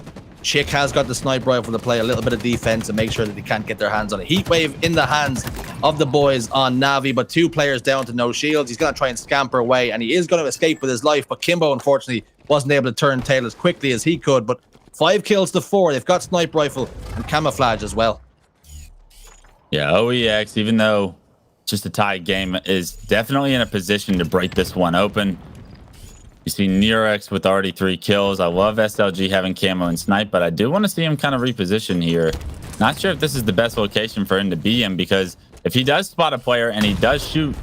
Chick has got the sniper rifle to play a little bit of defense and make sure that they can't get their hands on a heat wave in the hands of the boys on Na'Vi, but 2 players down to no shields. He's going to try and scamper away, and he is going to escape with his life, but Kimbo unfortunately wasn't able to turn tail as quickly as he could. But 5 kills to 4. They've got sniper rifle and camouflage as well. Yeah, OEX, even though it's just a tied game, is definitely in a position to break this one open. You see Nerex with already 3 kills. I love SLG having camo and snipe, but I do want to see him kind of reposition here. Not sure if this is the best location for him to be in, because if he does spot a player and he does shoot,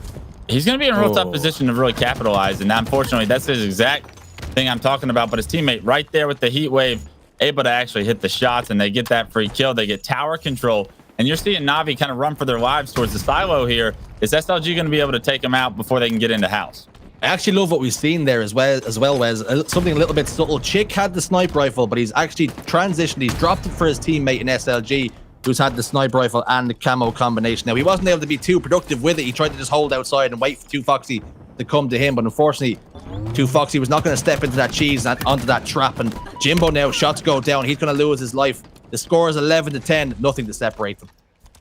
he's going to be in a real tough position to really capitalize. And unfortunately, that's his exact thing I'm talking about. But his teammate right there with the heat wave, able to actually hit the shots, and they get that free kill. They get tower control. And you're seeing Na'Vi kind of run for their lives towards the silo here. Is SLG going to be able to take them out before they can get into house? I actually love what we've seen there as well, Wes. Something a little bit subtle. Chick had the sniper rifle, but he's actually transitioned. He's dropped it for his teammate in SLG, who's had the sniper rifle and the camo combination. Now, he wasn't able to be too productive with it. He tried to just hold outside and wait for 2Foxy to come to him, but unfortunately, 2Foxy was not going to step into that cheese and onto that trap. And Jimbo now, shots go down. He's going to lose his life. The score is 11-10, nothing to separate them.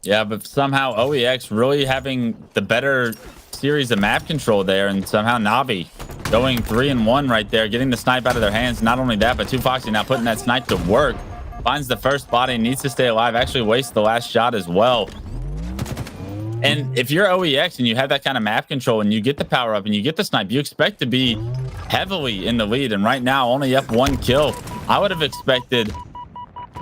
Yeah, but somehow OEX really having the better series of map control there, and somehow Na'Vi going 3-1 right there, getting the snipe out of their hands. Not only that, but 2Foxy now putting that snipe to work. Finds the first body, needs to stay alive, actually wastes the last shot as well. And if you're OEX and you have that kind of map control and you get the power up and you get the snipe, you expect to be heavily in the lead. And right now, only up 1 kill. I would have expected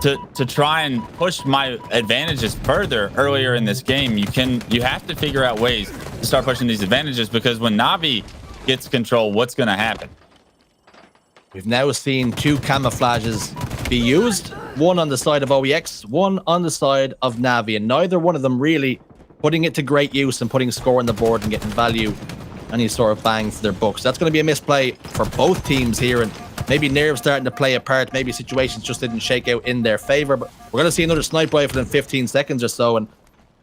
to try and push my advantages further earlier in this game. You have to figure out ways to start pushing these advantages, because when Na'Vi gets control, what's going to happen? We've now seen 2 camouflages be used, one on the side of OEX, one on the side of Na'Vi, and neither one of them really putting it to great use and putting score on the board and getting value, any sort of bang for their bucks. That's going to be a misplay for both teams here, and maybe nerves starting to play a part. Maybe situations just didn't shake out in their favor, but we're going to see another sniper rifle in 15 seconds or so, and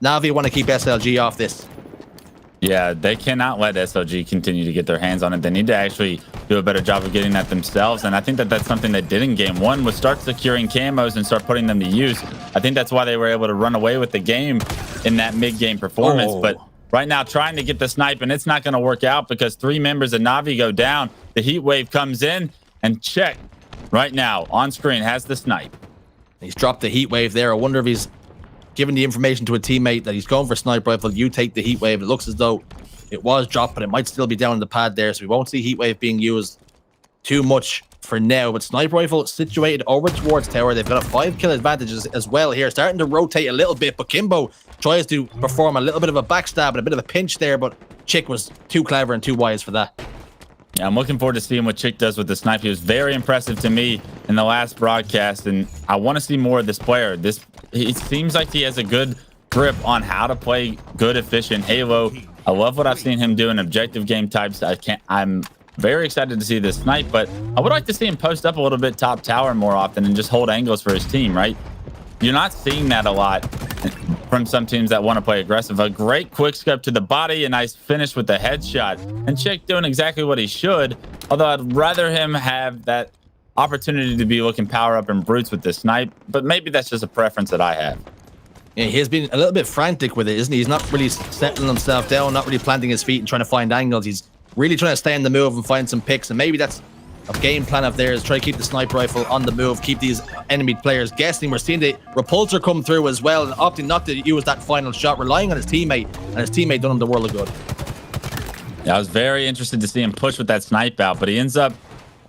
Na'Vi want to keep SLG off this. Yeah, they cannot let SLG continue to get their hands on it. They need to actually do a better job of getting that themselves. And I think that that's something they did in game 1, was start securing camos and start putting them to use. I think that's why they were able to run away with the game in that mid-game performance. But right now, trying to get the snipe, and it's not going to work out because 3 members of Na'Vi go down. The heat wave comes in, and Check right now on screen has the snipe. He's dropped the heat wave there. I wonder if he's giving the information to a teammate that he's going for sniper rifle. You take the heat wave. It looks as though it was dropped, but it might still be down in the pad there, so we won't see heat wave being used too much for now. But sniper rifle situated over towards tower. They've got a 5-kill advantage as well here, starting to rotate a little bit, but Kimbo tries to perform a little bit of a backstab and a bit of a pinch there, but Chick was too clever and too wise for that. Yeah, I'm looking forward to seeing what Chick does with the snipe. He was very impressive to me in the last broadcast, and I want to see more of this player. It seems like he has a good grip on how to play good, efficient Halo. I love what I've seen him do in objective game types. I'm very excited to see this snipe, but I would like to see him post up a little bit top tower more often and just hold angles for his team, right? You're not seeing that a lot from some teams that want to play aggressive. A great quick scope to the body, a nice finish with the headshot, and Chick doing exactly what he should, although I'd rather him have that opportunity to be looking power up and brutes with the snipe, but maybe that's just a preference that I have. Yeah, he's been a little bit frantic with it, isn't he? He's not really settling himself down, not really planting his feet and trying to find angles. He's really trying to stay in the move and find some picks, and maybe that's a game plan of theirs. Try to keep the sniper rifle on the move, keep these enemy players guessing. We're seeing the repulsor come through as well, and opting not to use that final shot, relying on his teammate, and his teammate done him the world of good. Yeah, I was very interested to see him push with that snipe out, but he ends up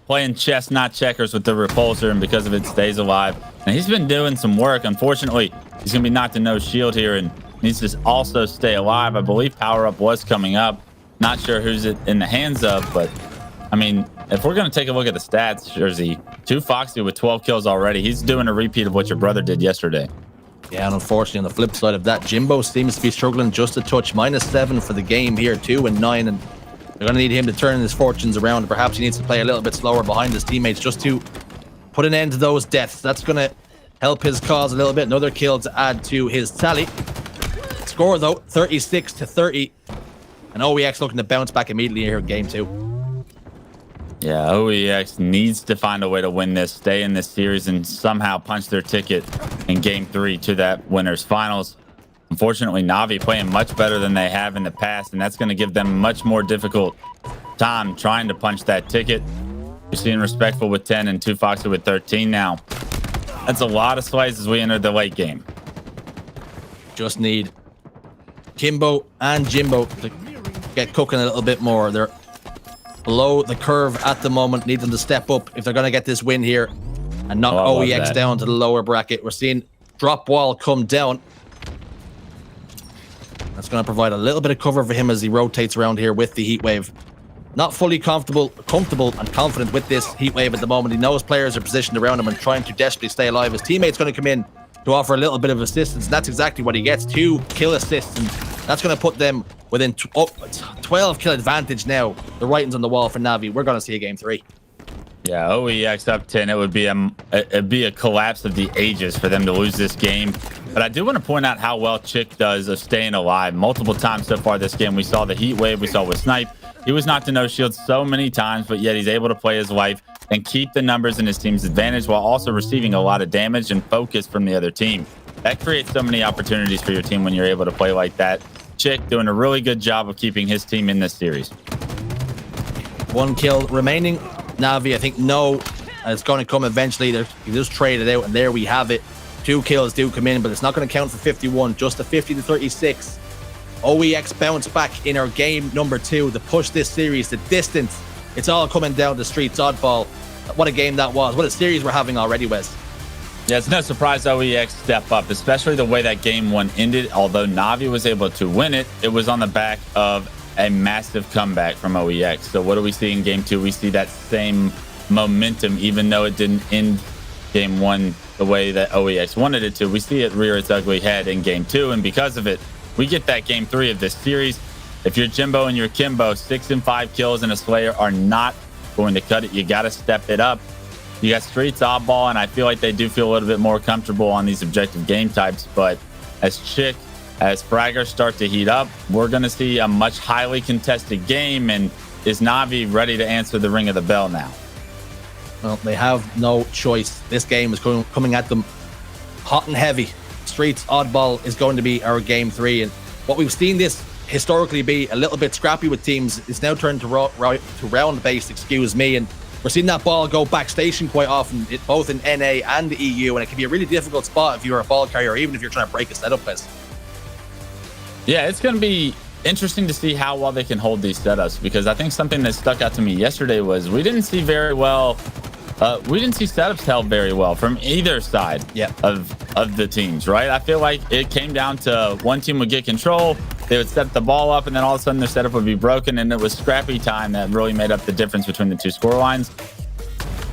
playing chess, not checkers, with the repulsor, and because of it, stays alive. And he's been doing some work. Unfortunately, he's going to be knocked to no shield here and needs to also stay alive. I believe power up was coming up. Not sure who's it in the hands of, but I mean, if we're going to take a look at the stats, Jersey, 2Foxy with 12 kills already. He's doing a repeat of what your brother did yesterday. Yeah, and unfortunately, on the flip side of that, Jimbo seems to be struggling just a touch. -7 for the game here, 2-9, and they're going to need him to turn his fortunes around. Perhaps he needs to play a little bit slower behind his teammates just to put an end to those deaths. That's going to help his cause a little bit. Another kill to add to his tally. Score, though, 36-30. And OEX looking to bounce back immediately here in game 2. Yeah, OEX needs to find a way to win this, stay in this series, and somehow punch their ticket in game 3 to that winners finals. Unfortunately, Na'Vi playing much better than they have in the past, and that's going to give them much more difficult time trying to punch that ticket. You're seeing Respectful with 10 and 2Foxy with 13 now. That's a lot of slices as we enter the late game. Just need Kimbo and Jimbo to get cooking a little bit more. They're below the curve at the moment. Need them to step up if they're going to get this win here and knock OEX down to the lower bracket. We're seeing drop wall come down. That's going to provide a little bit of cover for him as he rotates around here with the heat wave. Not fully comfortable and confident with this heat wave at the moment. He knows players are positioned around him and trying to desperately stay alive. His teammate's going to come in to offer a little bit of assistance, and that's exactly what he gets. 2 kill assists and That's going to put them within 12 kill advantage now. The writing's on the wall for Na'Vi. We're going to see a game 3. Yeah, OEX up 10. It would be a collapse of the ages for them to lose this game. But I do want to point out how well Chick does of staying alive. Multiple times so far this game, we saw the heat wave, we saw with Snipe. He was knocked to no shield so many times, but yet he's able to play his life and keep the numbers in his team's advantage while also receiving a lot of damage and focus from the other team. That creates so many opportunities for your team when you're able to play like that. Chick doing a really good job of keeping his team in this series. 1 kill remaining. Na'Vi, I think, no, it's going to come eventually. You just trade it out, and there we have it. 2 kills do come in, but it's not going to count for 51, just a 50-36. OEX bounce back in our game number 2 to push this series. The distance, it's all coming down the streets. Oddball, what a game that was. What a series we're having already, Wes. Yeah, it's no surprise OEX step up, especially the way that game 1 ended. Although Na'Vi was able to win it, it was on the back of a massive comeback from OEX. So what do we see in game 2? We see that same momentum, even though it didn't end game 1 the way that OEX wanted it to. We see it rear its ugly head in game 2, and because of it, we get that game 3 of this series. If you're Jimbo and you're Kimbo, 6 and 5 kills and a Slayer are not going to cut it. You got to step it up. You got Streets, Oddball, and I feel like they do feel a little bit more comfortable on these objective game types. But as Chick, as Fraggers start to heat up, we're going to see a much highly contested game. And is Na'Vi ready to answer the ring of the bell now? Well, they have no choice. This game is coming at them hot and heavy. Streets, Oddball is going to be our game 3. And what we've seen this historically be a little bit scrappy with teams is now turned to round-based, excuse me. And we're seeing that ball go back station quite often, both in NA and the EU. And it can be a really difficult spot if you're a ball carrier, or even if you're trying to break a setup, Wes. Yeah, it's going to be interesting to see how well they can hold these setups, because I think something that stuck out to me yesterday was we didn't see setups held very well from either side of the teams, right? I feel like it came down to one team would get control, they would set the ball up, and then all of a sudden their setup would be broken, and it was scrappy time that really made up the difference between the two score lines.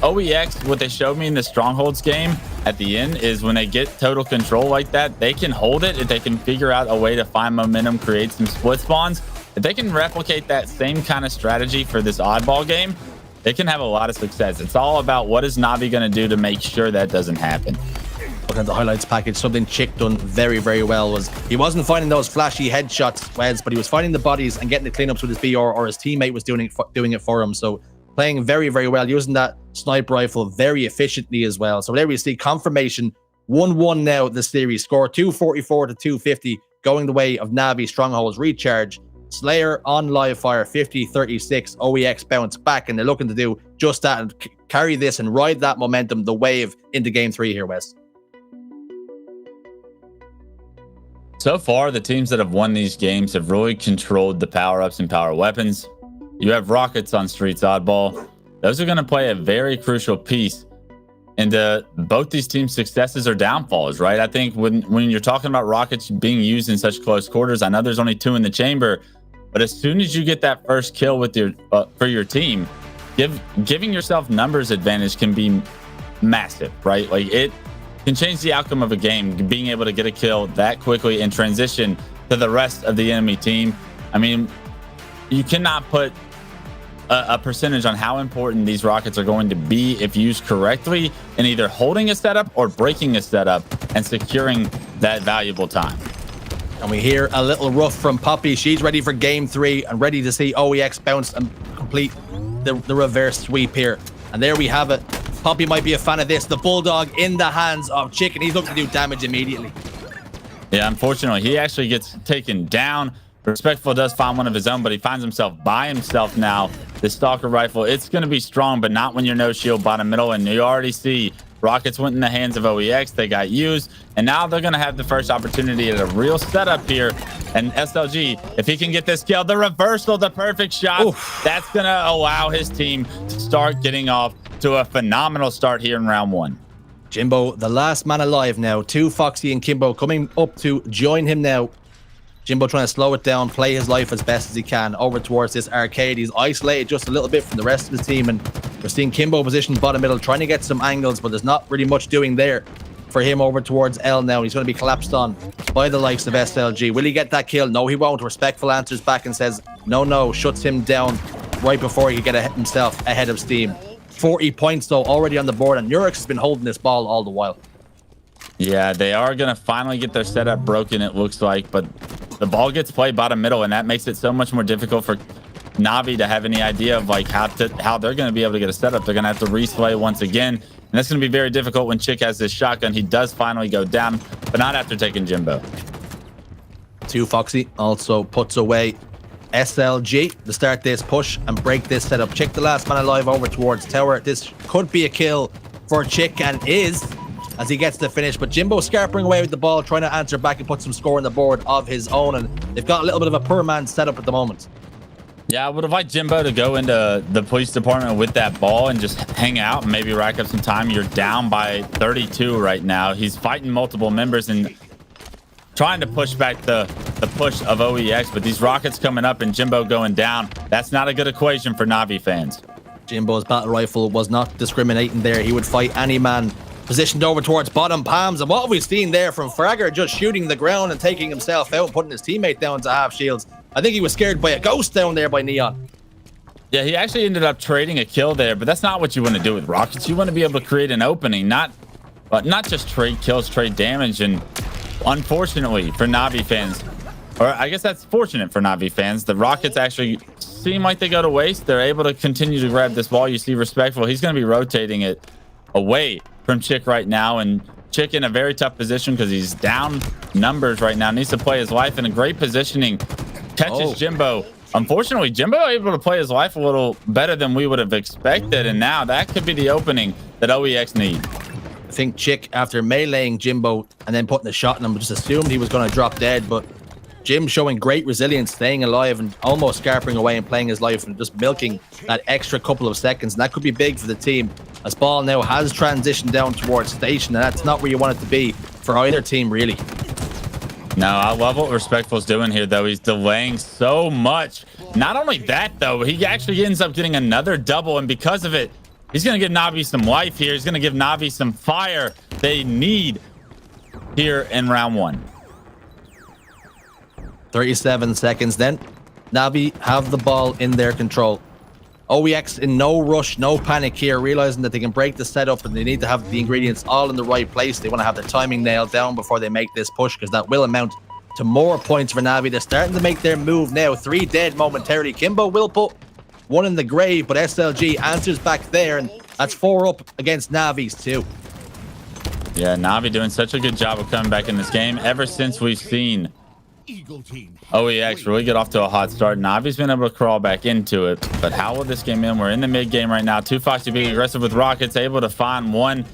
OEX, what they showed me in the Strongholds game at the end is when they get total control like that, they can hold it if they can figure out a way to find momentum, create some split spawns. If they can replicate that same kind of strategy for this Oddball game, they can have a lot of success. It's all about what is Na'Vi going to do to make sure that doesn't happen. Looking at the highlights package, something Chick done very, very well was he wasn't finding those flashy headshots, Wes, but he was finding the bodies and getting the cleanups with his BR, or his teammate was doing it for him. So playing very, very well, using that sniper rifle very efficiently as well. So there we see confirmation. 1-1 now the series. Score 244 to 250, going the way of Na'Vi. Strongholds recharge. Slayer on live fire, 50-36. OEX bounce back, and they're looking to do just that and carry this and ride that momentum, the wave, into game 3 here, Wes. So far, the teams that have won these games have really controlled the power-ups and power weapons. You have rockets on Streets, Oddball. Those are going to play a very crucial piece into both these teams' successes or downfalls, right? I think when you're talking about rockets being used in such close quarters, I know there's only 2 in the chamber, but as soon as you get that first kill with your for your team, giving yourself numbers advantage can be massive, right? Like, it can change the outcome of a game, being able to get a kill that quickly and transition to the rest of the enemy team. I mean, you cannot put a percentage on how important these rockets are going to be if used correctly in either holding a setup or breaking a setup and securing that valuable time. And we hear a little rough from Poppy. She's ready for game 3 and ready to see OEX bounce and complete the reverse sweep here. And there we have it. Poppy might be a fan of this. The Bulldog in the hands of Chicken. He's looking to do damage immediately. Yeah, unfortunately, he actually gets taken down. Respectful does find one of his own, but he finds himself by himself now. The Stalker rifle, it's going to be strong, but not when you're no shield bottom middle. And you already see rockets went in the hands of OEX. They got used, and now they're going to have the first opportunity at a real setup here. And SLG, if he can get this kill, the reversal, the perfect shot, that's going to allow his team to start getting off to a phenomenal start here in round 1. Jimbo, the last man alive now. 2 Foxy and Kimbo coming up to join him now. Jimbo trying to slow it down, play his life as best as he can over towards this arcade. He's isolated just a little bit from the rest of the team, and we're seeing Kimbo positioned bottom middle, trying to get some angles, but there's not really much doing there for him over towards L now. He's going to be collapsed on by the likes of SLG. Will he get that kill? No, he won't. Respectful answers back and says, no, shuts him down right before he can get himself ahead of steam. 40 points, though, already on the board, and Nurex has been holding this ball all the while. Yeah, they are going to finally get their setup broken, it looks like, but the ball gets played bottom middle, and that makes it so much more difficult for Navi to have any idea of like how they're going to be able to get a setup. They're going to have to replay once again, and that's going to be very difficult when Chick has this shotgun. He does finally go down, but not after taking Jimbo. 2Foxy also puts away SLG to start this push and break this setup. Chick, the last man alive, over towards tower. This could be a kill for Chick, and is, as he gets the finish, but Jimbo scarpering away with the ball, trying to answer back and put some score on the board of his own, and they've got a little bit of a per man setup at the moment. Yeah, I would have liked Jimbo to go into the police department with that ball and just hang out and maybe rack up some time. You're down by 32 right now. He's fighting multiple members and trying to push back the push of OEX, but these rockets coming up and Jimbo going down, that's not a good equation for Navi fans. Jimbo's battle rifle was not discriminating there. He would fight any man positioned over towards bottom palms, and what have we seen there from Fragger, just shooting the ground and taking himself out and putting his teammate down to half shields. I think he was scared by a ghost down there by Neon. Yeah, he actually ended up trading a kill there, but that's not what you want to do with rockets. You want to be able to create an opening, not just trade kills, trade damage. And unfortunately for Navi fans, or I guess that's fortunate for Navi fans, the rockets actually seem like they go to waste. They're able to continue to grab this ball. You see Respectful, he's going to be rotating it away from Chick right now, and Chick in a very tough position because he's down numbers right now, needs to play his life in a great positioning. Catches Jimbo. Unfortunately, Jimbo able to play his life a little better than we would have expected, and now that could be the opening that OEX need. I think Chick, after meleeing Jimbo and then putting a shot in him, just assumed he was going to drop dead, but Jim showing great resilience, staying alive and almost scarpering away and playing his life and just milking that extra couple of seconds, and that could be big for the team, as ball now has transitioned down towards station, and that's not where you want it to be for either team, really. No, I love what Respectful's doing here, though. He's delaying so much. Not only that, though, he actually ends up getting another double, and because of it, he's going to give Navi some life here. He's going to give Navi some fire they need here in round one. 37 seconds then. Navi have the ball in their control. OEX in no rush, no panic here, realizing that they can break the setup and they need to have the ingredients all in the right place. They want to have their timing nailed down before they make this push, because that will amount to more points for Navi. They're starting to make their move now. 3 dead momentarily. Kimbo will put 1 in the grave, but SLG answers back there, and that's 4 up against Navi's 2. Yeah, Navi doing such a good job of coming back in this game ever since we've seen OEX really get off to a hot start. Navi's been able to crawl back into it, but how will this game end? We're in the mid game right now. 2Foxy being aggressive with rockets, able to find one,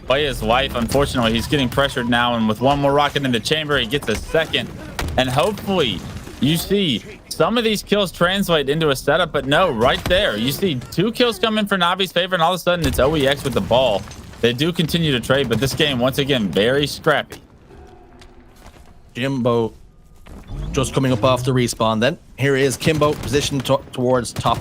play his life. Unfortunately, he's getting pressured now, and with one more rocket in the chamber, he gets a second. And hopefully, you see some of these kills translate into a setup, but no, right there, you see 2 kills come in for Navi's favor, and all of a sudden, it's OEX with the ball. They do continue to trade, but this game, once again, very scrappy. Jimbo just coming up off the respawn then. Here is Kimbo, positioned towards top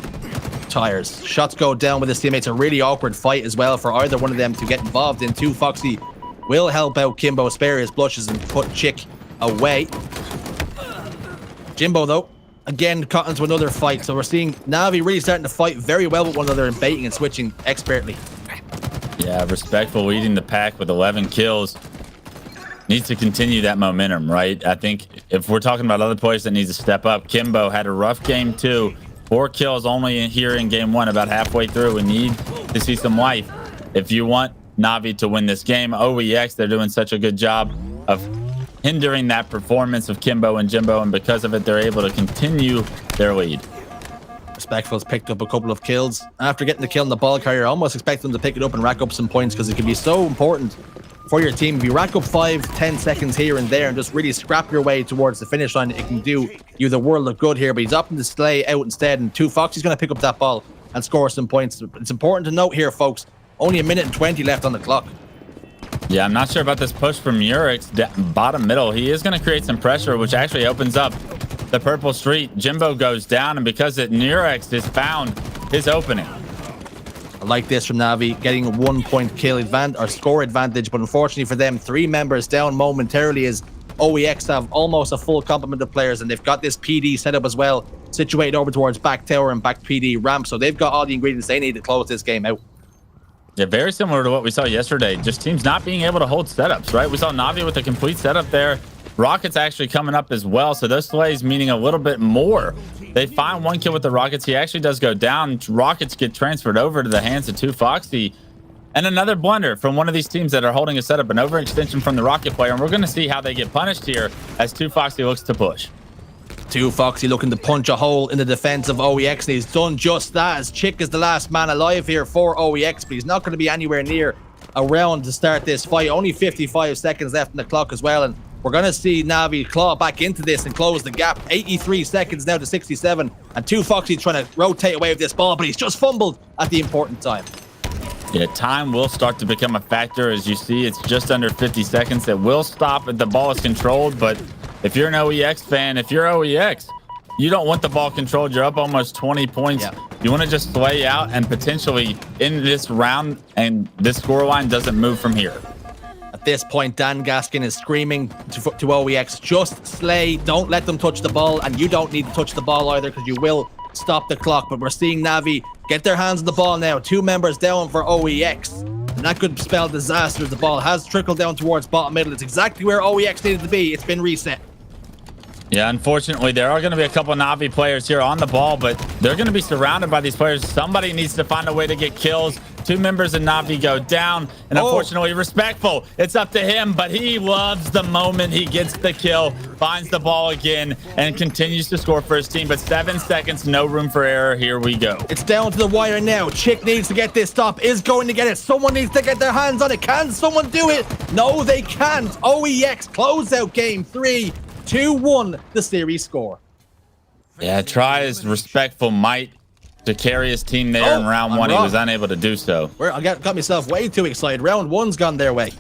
tires. Shots go down with his teammates. A really awkward fight as well for either one of them to get involved in. 2Foxy will help out Kimbo, spare his blushes and put Chick away. Jimbo, though, again caught into another fight. So we're seeing Navi really starting to fight very well with one another and baiting and switching expertly. Yeah, Respectful leading the pack with 11 kills. Needs to continue that momentum, right? I think if we're talking about other players that need to step up, Kimbo had a rough game too. 4 kills only here in game 1, about halfway through. We need to see some life if you want Navi to win this game. OEX, they're doing such a good job of hindering that performance of Kimbo and Jimbo, and because of it, they're able to continue their lead. Respectful's picked up a couple of kills. After getting the kill in the ball carrier, I almost expect them to pick it up and rack up some points, because it can be so important for your team. If you rack up 5-10 seconds here and there and just really scrap your way towards the finish line, it can do you the world of good here. But he's opting to stay out instead, and 2Foxy's going to pick up that ball and score some points. It's important to note here, folks, only 1 minute and 20 left on the clock. Yeah, I'm not sure about this push from Murex bottom middle. He is going to create some pressure, which actually opens up the purple street. Jimbo goes down, and because Murex has found his opening. A like this from Navi, getting a 1 point kill advantage or score advantage, but unfortunately for them, 3 members down momentarily as OEX have almost a full complement of players, and they've got this PD set up as well, situated over towards back tower and back PD ramp, so they've got all the ingredients they need to close this game out. Yeah, very similar to what we saw yesterday. Just teams not being able to hold setups, right? We saw Navi with a complete setup there. Rockets actually coming up as well, so those slays meaning a little bit more. They find 1 kill with the Rockets. He actually does go down. Rockets get transferred over to the hands of 2Foxy. And another blunder from one of these teams that are holding a setup, an overextension from the Rocket player, and we're going to see how they get punished here as 2Foxy looks to push. 2Foxy looking to punch a hole in the defense of OEX, and he's done just that, as Chick is the last man alive here for OEX, but he's not going to be anywhere near a round to start this fight. Only 55 seconds left in the clock as well, and we're going to see Navi claw back into this and close the gap. 83 seconds now to 67, and 2Foxy trying to rotate away with this ball, but he's just fumbled at the important time. Yeah, time will start to become a factor. As you see, it's just under 50 seconds. It will stop if the ball is controlled, but if you're an OEX fan, if you're OEX, you don't want the ball controlled. You're up almost 20 points. Yeah. You want to just slay out and potentially end this round, and this scoreline doesn't move from here. At this point, Dan Gaskin is screaming to OEX, just slay, don't let them touch the ball, and you don't need to touch the ball either because you will stop the clock. But we're seeing Navi get their hands on the ball now. 2 members down for OEX, and that could spell disaster. The ball has trickled down towards bottom middle. It's exactly where OEX needed to be. It's been reset. Yeah, unfortunately, there are going to be a couple Navi players here on the ball, but they're going to be surrounded by these players. Somebody needs to find a way to get kills. 2 members of Navi go down, and unfortunately, Respectful, it's up to him, but he loves the moment he gets the kill, finds the ball again, and continues to score for his team. But 7 seconds, no room for error. Here we go. It's down to the wire now. Chick needs to get this stop, is going to get it. Someone needs to get their hands on it. Can someone do it? No, they can't. OEX closeout game 3. 2-1 the series score. Yeah, tries Respectful might to carry his team there in round 1. He was unable to do so. I got myself way too excited. Round 1's gone their way.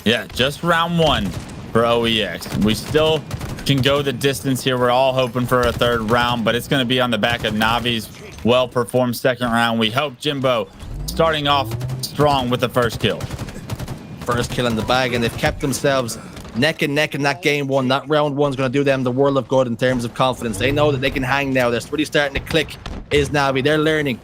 Yeah, just round 1 for OEX. We still can go the distance here. We're all hoping for a 3rd round, but it's going to be on the back of Navi's well-performed 2nd round. We hope Jimbo starting off strong with the 1st kill. First kill in the bag, and they've kept themselves neck and neck in that game 1. That round 1's going to do them the world of good in terms of confidence. They know that they can hang now. They're really starting to click. Is Navi. They're learning.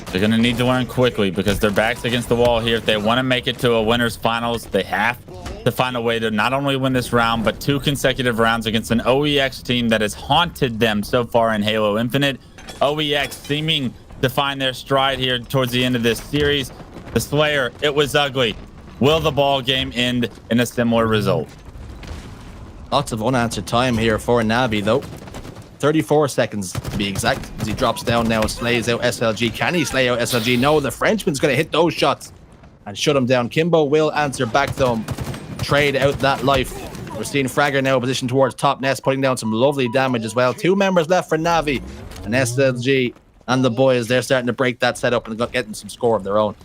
They're going to need to learn quickly because their back's against the wall here. If they want to make it to a winner's finals, they have to find a way to not only win this round, but 2 consecutive rounds against an OEX team that has haunted them so far in Halo Infinite. OEX seeming to find their stride here towards the end of this series. The Slayer, it was ugly. Will the ball game end in a similar result? Lots of unanswered time here for Navi, though. 34 seconds to be exact, as he drops down now and slays out SLG. Can he slay out SLG? No, the Frenchman's going to hit those shots and shut him down. Kimbo will answer back, though. Trade out that life. We're seeing Fragger now positioned towards top nest, putting down some lovely damage as well. 2 members left for Navi, and SLG and the boys, they're starting to break that setup and getting some score of their own.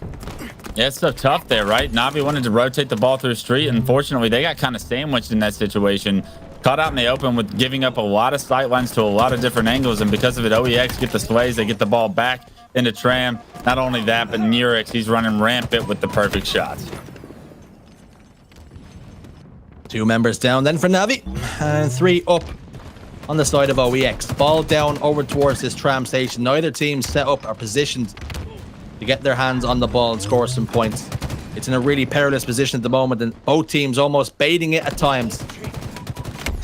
Yeah, it's so tough there, right? Navi wanted to rotate the ball through the street. Unfortunately, they got kind of sandwiched in that situation. Caught out in the open with giving up a lot of sight lines to a lot of different angles. And because of it, OEX get the slays. They get the ball back into Tram. Not only that, but Neurix, he's running rampant with the perfect shots. 2 members down then for Navi. And 3 up on the side of OEX. Ball down over towards this Tram station. Neither team set up or positioned to get their hands on the ball and score some points. It's in a really perilous position at the moment, and both teams almost baiting it at times.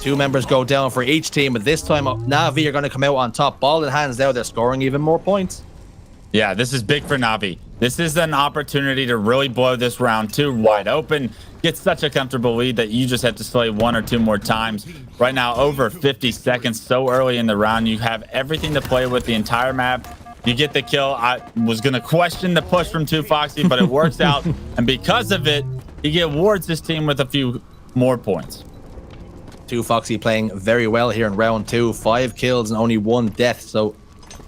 2 members go down for each team, but this time Navi are going to come out on top. Ball in hands now, they're scoring even more points. Yeah, this is big for Navi. This is an opportunity to really blow this round 2 wide open. Get such a comfortable lead that you just have to slay 1 or 2 more times. Right now, over 50 seconds so early in the round. You have everything to play with, the entire map. You get the kill. I was going to question the push from 2Foxy, but it works out. And because of it, he awards his team with a few more points. 2Foxy playing very well here in round 2. 5 kills and only 1 death. So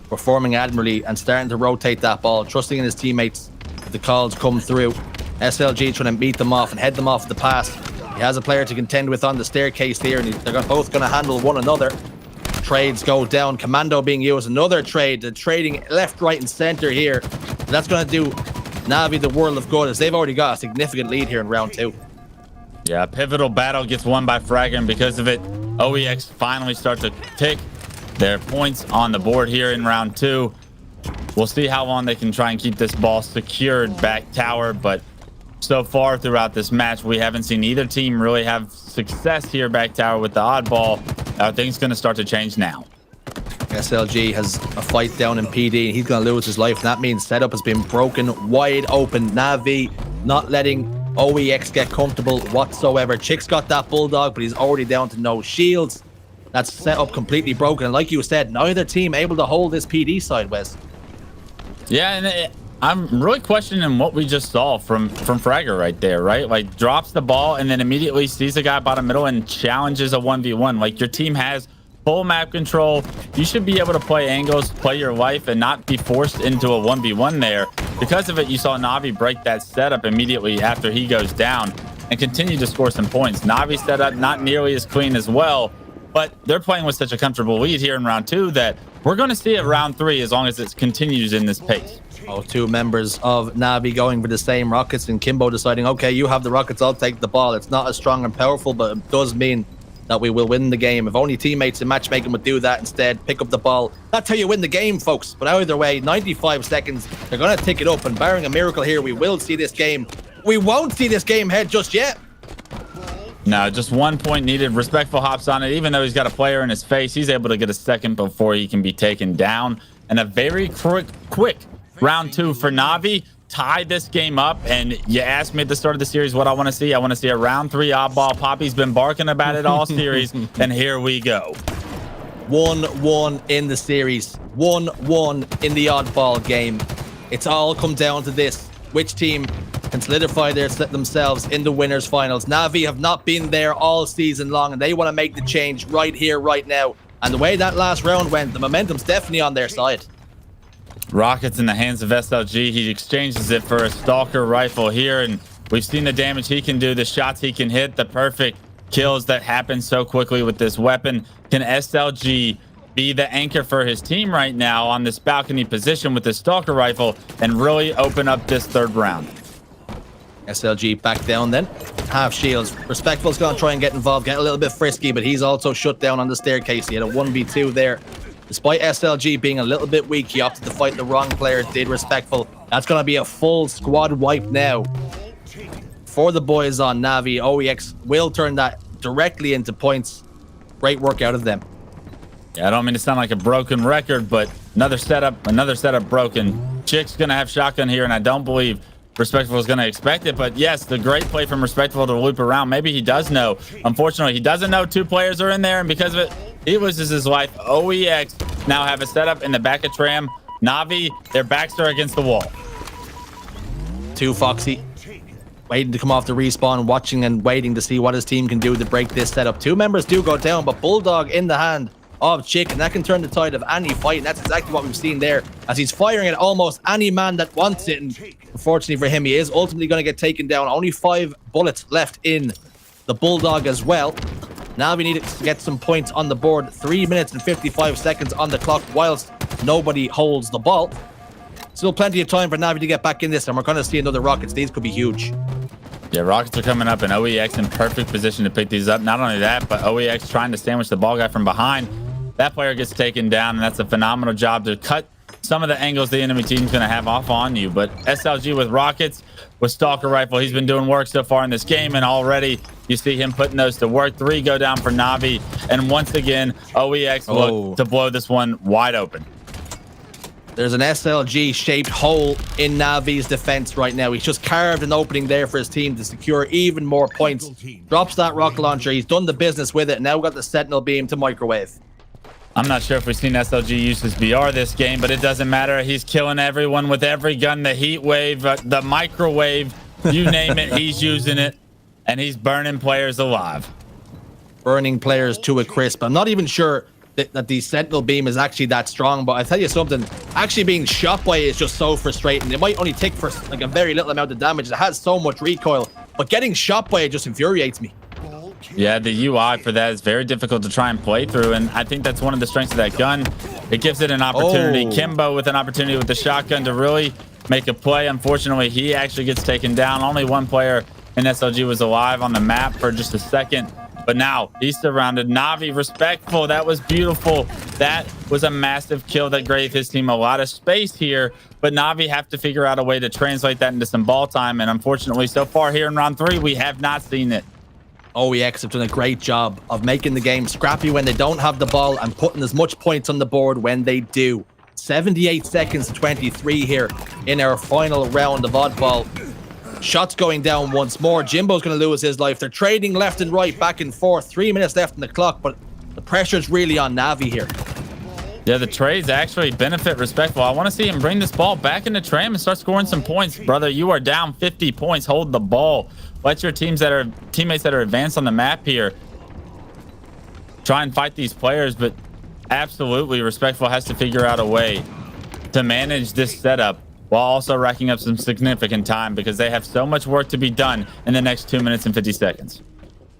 performing admirably and starting to rotate that ball, trusting in his teammates if the calls come through. SLG trying to beat them off and head them off the pass. He has a player to contend with on the staircase here, and they're both going to handle one another. Trades go down. Commando being used. Another trade. The trading left, right, and center here. That's going to do Na'Vi the world of good, as they've already got a significant lead here in round 2. Yeah, pivotal battle gets won by Fragger, and because of it, OEX finally start to tick their points on the board here in round 2. We'll see how long they can try and keep this ball secured back tower, but so far throughout this match, we haven't seen either team really have success here back tower with the oddball. Things going to start to change now. SLG has a fight down in PD, and he's going to lose his life. And that means setup has been broken wide open. Na'Vi not letting OEX get comfortable whatsoever. Chick's got that bulldog, but he's already down to no shields. That's set up completely broken. And like you said, neither team able to hold this PD side, Wes. Yeah, and I'm really questioning what we just saw from Fragger right there, right? Like, drops the ball and then immediately sees a guy bottom middle and challenges a 1v1. Like, your team has full map control. You should be able to play angles, play your life, and not be forced into a 1v1 there. Because of it, you saw Na'Vi break that setup immediately after he goes down and continue to score some points. Na'Vi setup not nearly as clean as well, but they're playing with such a comfortable lead here in round 2 that we're going to see it round 3 as long as it continues in this pace. Oh, 2 members of Na'Vi going for the same rockets, and Kimbo deciding, okay, you have the rockets, I'll take the ball. It's not as strong and powerful, but it does mean that we will win the game. If only teammates in matchmaking would do that instead, pick up the ball. That's how you win the game, folks. But either way, 95 seconds, they're going to tick it up, and barring a miracle here, we will see this game. We won't see this game head just yet. No, just 1 point needed. Respectful hops on it. Even though he's got a player in his face, he's able to get a second before he can be taken down. And a very quick round 2 for Na'Vi. Tie this game up, and you asked me at the start of the series what I want to see. I want to see a round 3 oddball. Poppy's been barking about it all series, and here we go. 1-1 in the series, 1-1 in the oddball game. It's all come down to this: which team can solidify themselves in the winners finals. Na'Vi have not been there all season long, and they want to make the change right here, right now. And the way that last round went, the momentum's definitely on their side. Rockets in the hands of SLG. He exchanges it for a Stalker rifle here, and we've seen the damage he can do, the shots he can hit, the perfect kills that happen so quickly with this weapon. Can SLG be the anchor for his team right now on this balcony position with the Stalker rifle and really open up this 3rd round? SLG back down then. Half shields. Respectful's going to try and get involved, get a little bit frisky, but he's also shut down on the staircase. He had a 1v2 there. Despite SLG being a little bit weak, he opted to fight the wrong player, did Respectful. That's going to be a full squad wipe now for the boys on Na'Vi. OEX will turn that directly into points. Great work out of them. Yeah, I don't mean to sound like a broken record, but another setup broken. Chick's going to have shotgun here, and I don't believe Respectful is going to expect it. But yes, the great play from Respectful to loop around. Maybe he does know. Unfortunately, he doesn't know 2 players are in there, and because of it, he loses his life. OEX now have a setup in the back of Tram. Na'Vi, their backs are against the wall. 2 Foxy waiting to come off the respawn, watching and waiting to see what his team can do to break this setup. 2 members do go down, but Bulldog in the hand of Chick, and that can turn the tide of any fight, and that's exactly what we've seen there, as he's firing at almost any man that wants it. And unfortunately for him, he is ultimately going to get taken down. Only 5 bullets left in the Bulldog as well. Now we need to get some points on the board. 3 minutes and 55 seconds on the clock whilst nobody holds the ball. Still plenty of time for Na'Vi to get back in this, and we're going to see another Rockets. These could be huge. Yeah, Rockets are coming up, and OEX in perfect position to pick these up. Not only that, but OEX trying to sandwich the ball guy from behind. That player gets taken down, and that's a phenomenal job to cut some of the angles the enemy team's going to have off on you. But SLG with Rockets, with Stalker rifle, he's been doing work so far in this game, and already you see him putting those to work. 3 go down for Na'Vi, and once again, OEX look to blow this one wide open. There's an SLG-shaped hole in Na'Vi's defense right now. He's just carved an opening there for his team to secure even more points. Drops that rocket launcher. He's done the business with it. Now we've got the Sentinel beam to microwave. I'm not sure if we've seen SLG use his BR this game, but it doesn't matter. He's killing everyone with every gun, the heat wave, the microwave, you name it, he's using it, and he's burning players alive. Burning players to a crisp. I'm not even sure that the Sentinel beam is actually that strong, but I tell you something, actually being shot by it is just so frustrating. It might only take for like a very little amount of damage. It has so much recoil, but getting shot by it just infuriates me. Yeah, the UI for that is very difficult to try and play through, and I think that's one of the strengths of that gun. It gives it an opportunity. Kimbo with an opportunity with the shotgun to really make a play. Unfortunately, he actually gets taken down. Only one player in SLG was alive on the map for just a second, but now he's surrounded. Na'Vi respectful. That was beautiful. That was a massive kill that gave his team a lot of space here, but Na'Vi have to figure out a way to translate that into some ball time, and unfortunately, so far here in round 3, we have not seen it. OEX have done a great job of making the game scrappy when they don't have the ball and putting as much points on the board when they do. 78 seconds to 23 here in our final round of oddball. Shots going down once more. Jimbo's going to lose his life. They're trading left and right, back and forth. 3 minutes left on the clock, but the pressure's really on Na'Vi here. Yeah, the trades actually benefit Respectful. I want to see him bring this ball back into Tram and start scoring some points. Brother, you are down 50 points. Hold the ball. Let your teammates that are advanced on the map here try and fight these players, but absolutely Respectful has to figure out a way to manage this setup while also racking up some significant time, because they have so much work to be done in the next 2 minutes and 50 seconds.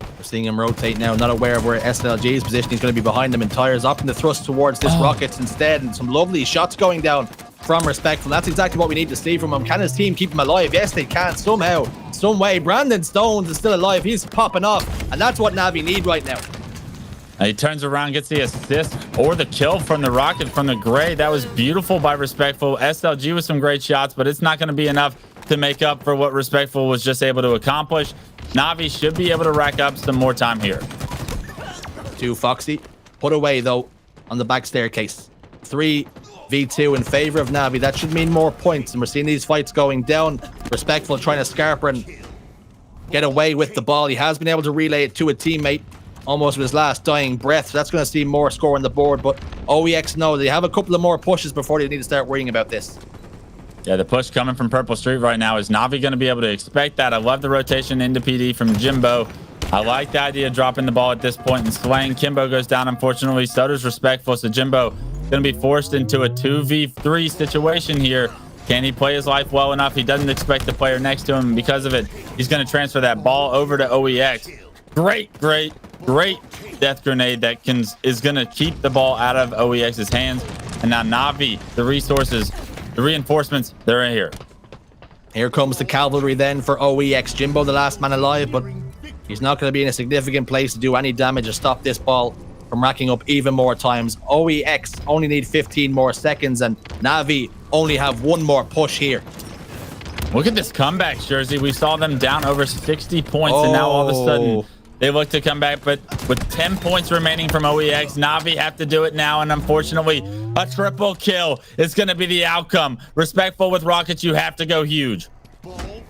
We're seeing him rotate now, not aware of where SLG's position is going to be behind them in tires, opting to thrust towards this Rockets instead, and some lovely shots going down from Respectful. That's exactly what we need to see from him. Can his team keep him alive? Yes, they can somehow, some way. Brandon Stones is still alive. He's popping off, and that's what Na'Vi need right now. He turns around, gets the assist or the kill from the Rocket from the Gray. That was beautiful by Respectful. SLG with some great shots, but it's not going to be enough to make up for what Respectful was just able to accomplish. Na'Vi should be able to rack up some more time here. 2 Foxy. Put away, though, on the back staircase. 3v2 in favor of Na'Vi. That should mean more points, and we're seeing these fights going down. Respectful trying to scarper and get away with the ball. He has been able to relay it to a teammate almost with his last dying breath. So that's going to see more score on the board, but OEX know they have a couple of more pushes before they need to start worrying about this. Yeah, the push coming from Purple Street right now. Is Na'Vi going to be able to expect that? I love the rotation into PD from Jimbo. I like the idea of dropping the ball at this point and slaying. Kimbo goes down, unfortunately. So does Respectful. So Jimbo going to be forced into a 2v3 situation here. Can he play his life well enough? He doesn't expect the player next to him, and because of it, he's going to transfer that ball over to OEX. Great death grenade that is going to keep the ball out of OEX's hands. And now Na'Vi, the resources, the reinforcements, they're in here. Here comes the cavalry then for OEX. Jimbo, the last man alive, but he's not going to be in a significant place to do any damage or stop this ball from racking up even more times. OEX only need 15 more seconds, and Na'Vi only have 1 more push here. Look at this comeback, Jersey. We saw them down over 60 points, and now all of a sudden they look to come back, but with 10 points remaining from OEX, Na'Vi have to do it now, and unfortunately, a triple kill is going to be the outcome. Respectful with Rockets, you have to go huge.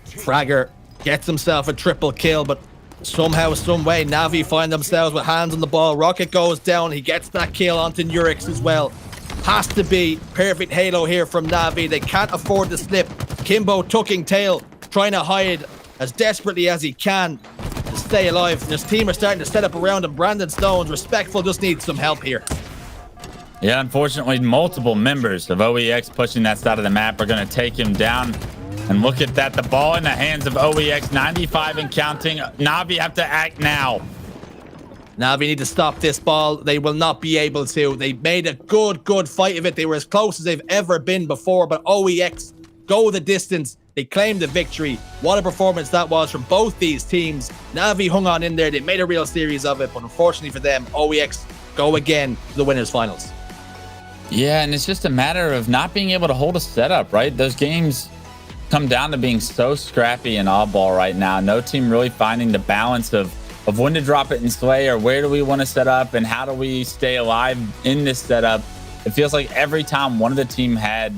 Fragger gets himself a triple kill, but somehow, some way, Na'Vi find themselves with hands on the ball. Rocket goes down. He gets that kill onto Nurix as well. Has to be perfect halo here from Na'Vi. They can't afford to slip. Kimbo tucking tail, trying to hide as desperately as he can to stay alive. This team are starting to set up around him. Brandon Stones, Respectful, just needs some help here. Yeah, unfortunately, multiple members of OEX pushing that side of the map are going to take him down. And look at that, the ball in the hands of OEX, 95 and counting. Na'Vi have to act now. Na'Vi need to stop this ball. They will not be able to. They made a good fight of it. They were as close as they've ever been before, but OEX go the distance. They claimed the victory. What a performance that was from both these teams. Na'Vi hung on in there. They made a real series of it, but unfortunately for them, OEX go again to the winners finals. Yeah, and it's just a matter of not being able to hold a setup, right? Those games come down to being so scrappy and oddball right now. No team really finding the balance of when to drop it and slay, or where do we want to set up and how do we stay alive in this setup. It feels like every time one of the team had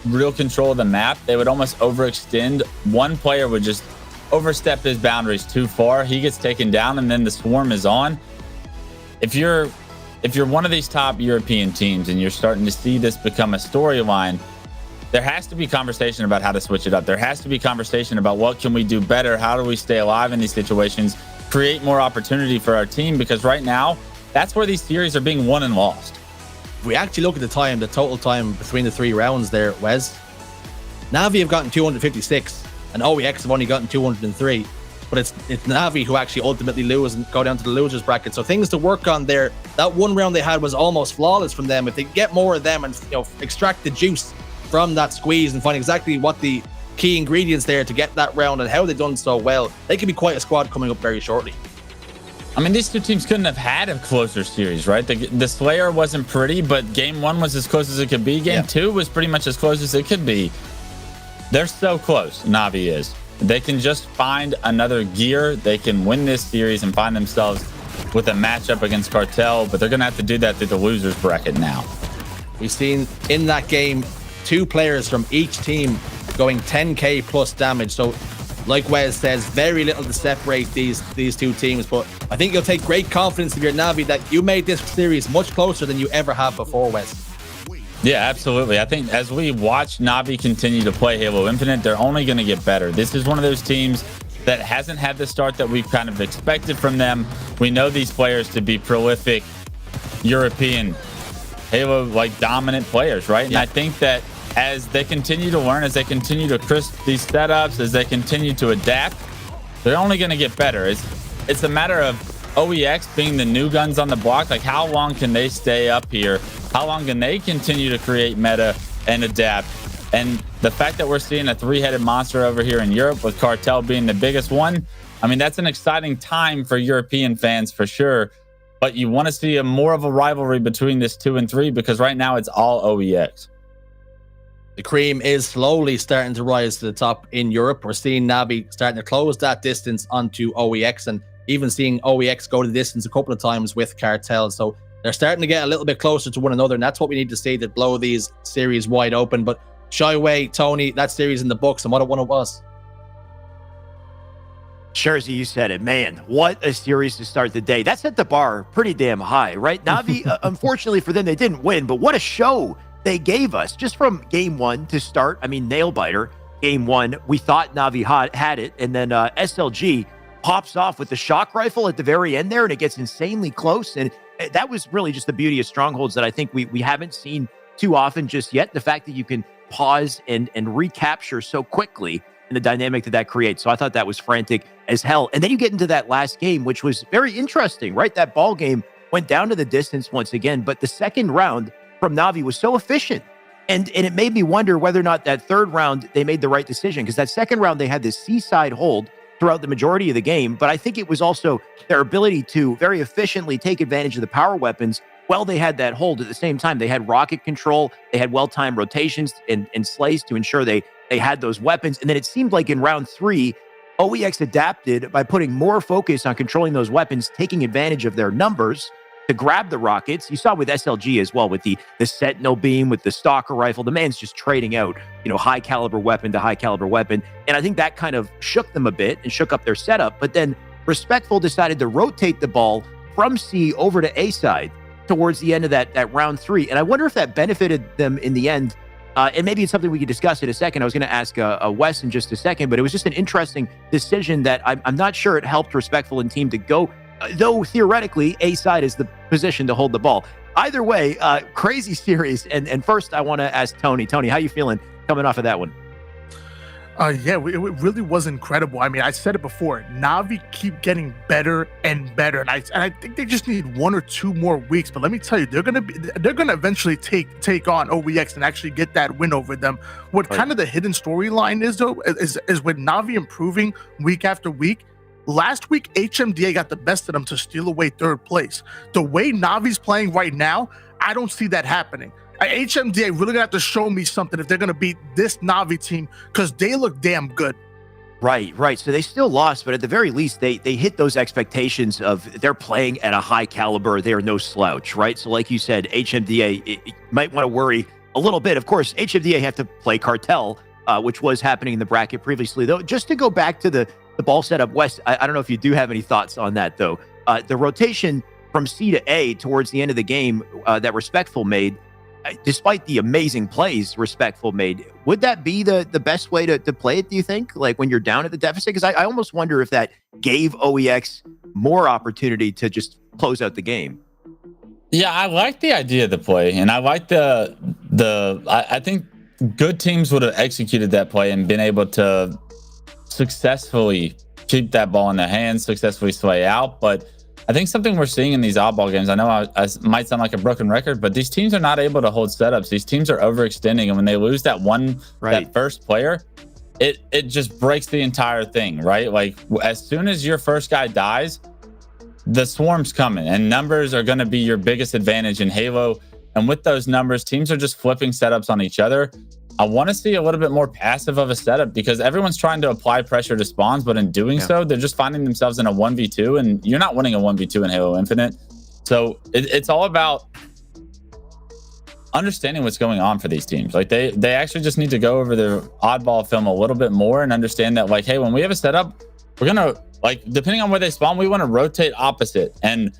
real control of the map, they would almost overextend. One player would just overstep his boundaries too far. He gets taken down, and then the swarm is on. If you're one of these top European teams and you're starting to see this become a storyline, there has to be conversation about how to switch it up. There has to be conversation about what can we do better? How do we stay alive in these situations? Create more opportunity for our team, because right now, that's where these series are being won and lost. If we actually look at the total time between the 3 rounds there, Wes, Na'Vi have gotten 256 and OEX have only gotten 203. but it's Navi who actually ultimately lose and go down to the losers bracket. So things to work on there. That one round they had was almost flawless from them. If they get more of them and extract the juice from that squeeze and find exactly what the key ingredients there to get that round and how they've done so well, they could be quite a squad coming up very shortly. I mean, these two teams couldn't have had a closer series, right? The Slayer wasn't pretty, but game one was as close as it could be. Game two was pretty much as close as it could be. They're so close, Navi is. They can just find another gear. They can win this series and find themselves with a matchup against Cartel, but they're going to have to do that through the losers bracket now. We've seen in that game 2 players from each team going 10k plus damage. So like Wes says, very little to separate these two teams, but I think you'll take great confidence in your Navi that you made this series much closer than you ever have before, Wes. Yeah, absolutely. I think as we watch Navi continue to play Halo Infinite, they're only going to get better. This is one of those teams that hasn't had the start that we've kind of expected from them. We know these players to be prolific European Halo dominant players, right? And I think that as they continue to learn, as they continue to crisp these setups, as they continue to adapt, they're only going to get better. It's a matter of OEX being the new guns on the block. Like, how long can they stay up here? How long can they continue to create meta and adapt? And the fact that we're seeing a 3-headed monster over here in Europe with Cartel being the biggest one, I mean, that's an exciting time for European fans for sure. But you want to see more of a rivalry between this 2 and 3 because right now it's all OEX. The cream is slowly starting to rise to the top in Europe. We're seeing Navi starting to close that distance onto OEX and even seeing OEX go the distance a couple of times with Cartel. So they're starting to get a little bit closer to one another, and that's what we need to see to blow these series wide open. But Shyway, Tony, that series in the books and what a one it was. Jersey, you said it, man. What a series to start the day. That set the bar pretty damn high, right? Navi, unfortunately for them, they didn't win, but what a show they gave us just from game one to start. I mean, nail biter. Game one, we thought Navi had it, and then SLG pops off with the shock rifle at the very end there, and it gets insanely close. And that was really just the beauty of Strongholds that I think we haven't seen too often just yet. The fact that you can pause and recapture so quickly and the dynamic that creates. So I thought that was frantic as hell. And then you get into that last game, which was very interesting, right? That ball game went down to the distance once again, but the second round from Navi was so efficient. And it made me wonder whether or not that third round, they made the right decision, because that second round, they had this seaside hold throughout the majority of the game. But I think it was also their ability to very efficiently take advantage of the power weapons while they had that hold. At the same time, they had rocket control, they had well-timed rotations and slays to ensure they had those weapons. And then it seemed like in round 3, OEX adapted by putting more focus on controlling those weapons, taking advantage of their numbers to grab the rockets. You saw with SLG as well, with the Sentinel beam, with the Stalker rifle. The man's just trading out, high caliber weapon to high caliber weapon. And I think that kind of shook them a bit and shook up their setup. But then Respectful decided to rotate the ball from C over to A side towards the end of that round 3. And I wonder if that benefited them in the end. And maybe it's something we could discuss in a second. I was going to ask Wes in just a second, but it was just an interesting decision that I'm not sure it helped Respectful and team to go, though theoretically A side is the position to hold the ball. Either way, crazy series. And first I want to ask Tony. Tony, how you feeling coming off of that one? Yeah, it really was incredible. I mean, I said it before, Navi keep getting better and better, and I think they just need 1 or 2 more weeks. But let me tell you, they're gonna eventually take on OEX and actually get that win over them. What kind of the hidden storyline is though is with Navi improving week after week. Last week, HMDA got the best of them to steal away 3rd place. The way Navi's playing right now, I don't see that happening. HMDA really gonna have to show me something if they're gonna beat this Navi team, because they look damn good. Right. So they still lost, but at the very least, they hit those expectations of they're playing at a high caliber. They are no slouch, right? So like you said, HMDA it might want to worry a little bit. Of course, HMDA have to play Cartel, which was happening in the bracket previously. Though, just to go back to the ball setup, Wes, I don't know if you do have any thoughts on that, though. The rotation from C to A towards the end of the game that Respectful made, despite the amazing plays Respectful made, would that be the best way to play it, do you think? Like when you're down at the deficit? Because I almost wonder if that gave OEX more opportunity to just close out the game. Yeah, I like the idea of the play, and I like I think good teams would have executed that play and been able to successfully keep that ball in their hands, successfully sway out. But I think something we're seeing in these oddball games, I know I might sound like a broken record, but these teams are not able to hold setups. These teams are overextending, and when they lose that that first player, it just breaks the entire thing, right? Like as soon as your first guy dies, the swarm's coming, and numbers are going to be your biggest advantage in Halo. And with those numbers, teams are just flipping setups on each other. I want to see a little bit more passive of a setup because everyone's trying to apply pressure to spawns, but in doing so, they're just finding themselves in a 1v2, and you're not winning a 1v2 in Halo Infinite. So it's all about understanding what's going on for these teams. Like they actually just need to go over their oddball film a little bit more and understand that, like, hey, when we have a setup, we're going to, like, depending on where they spawn, we want to rotate opposite. And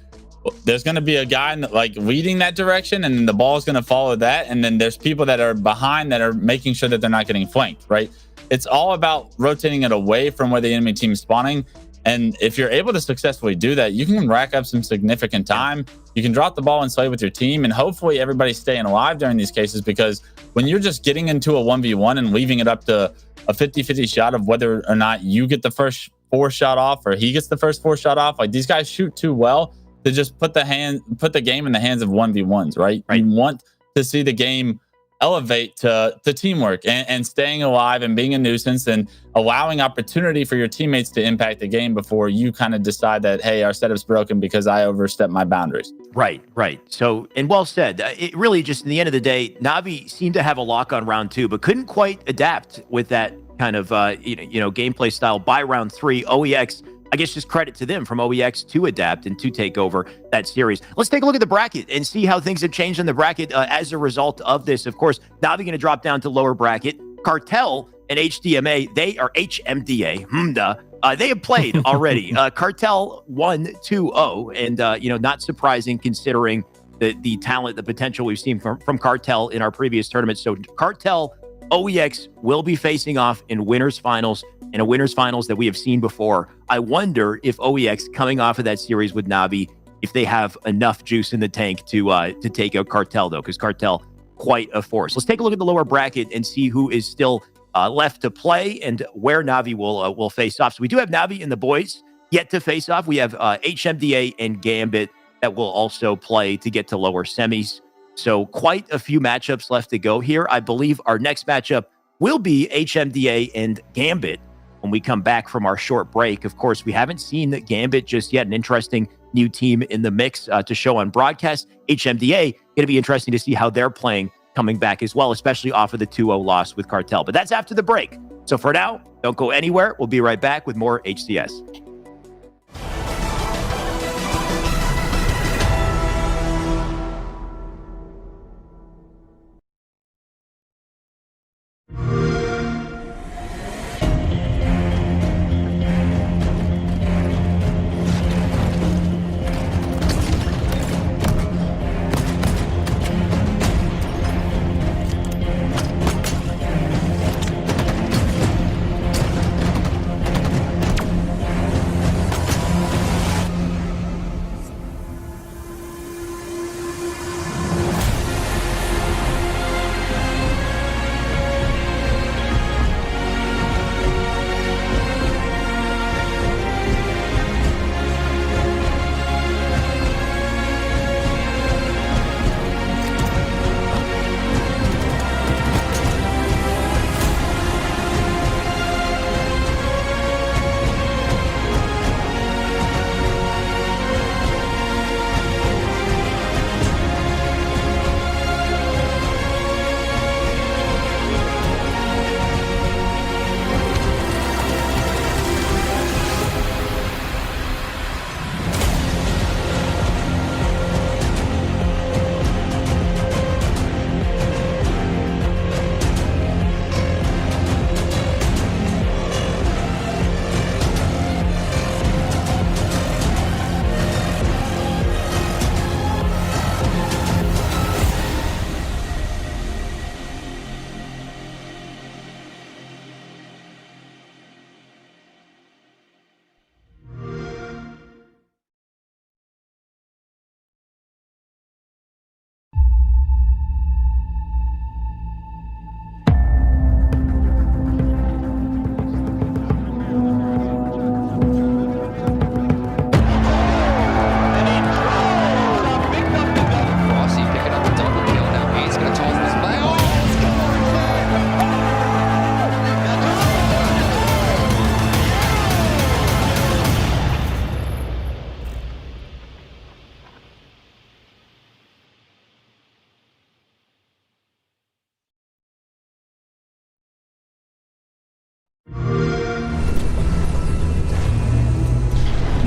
there's going to be a guy like leading that direction, and then the ball is going to follow that. And then there's people that are behind that are making sure that they're not getting flanked, right? It's all about rotating it away from where the enemy team is spawning. And if you're able to successfully do that, you can rack up some significant time. You can drop the ball and slay with your team, and hopefully everybody's staying alive during these cases, because when you're just getting into a 1v1 and leaving it up to a 50-50 shot of whether or not you get the first 4 shot off or he gets the first 4 shot off, like, these guys shoot too well to just put the game in the hands of 1v1s, right? You want to see the game elevate to teamwork and staying alive and being a nuisance and allowing opportunity for your teammates to impact the game before you kind of decide that, hey, our setup's broken because I overstepped my boundaries. Right. So, and well said. It really just, in the end of the day, Navi seemed to have a lock on round 2, but couldn't quite adapt with that kind of gameplay style by round 3. OEX, I guess just credit to them from OEX to adapt and to take over that series. Let's take a look at the bracket and see how things have changed in the bracket as a result of this. Of course, Navi going to drop down to lower bracket. Cartel and HDMA, they are HMDA. They have played already. Cartel 1-2-0, and not surprising considering the talent, the potential we've seen from Cartel in our previous tournaments. So Cartel, OEX will be facing off in winners finals, in a winners finals that we have seen before. I wonder if OEX, coming off of that series with Navi, if they have enough juice in the tank to take out Cartel, though, because Cartel, quite a force. Let's take a look at the lower bracket and see who is still left to play and where Navi will face off. So we do have Navi and the boys yet to face off. We have HMDA and Gambit that will also play to get to lower semis. So quite a few matchups left to go here. I believe our next matchup will be HMDA and Gambit when we come back from our short break. Of course, we haven't seen Gambit just yet. An interesting new team in the mix to show on broadcast. HMDA, going to be interesting to see how they're playing coming back as well, especially off of the 2-0 loss with Cartel. But that's after the break. So for now, don't go anywhere. We'll be right back with more HCS.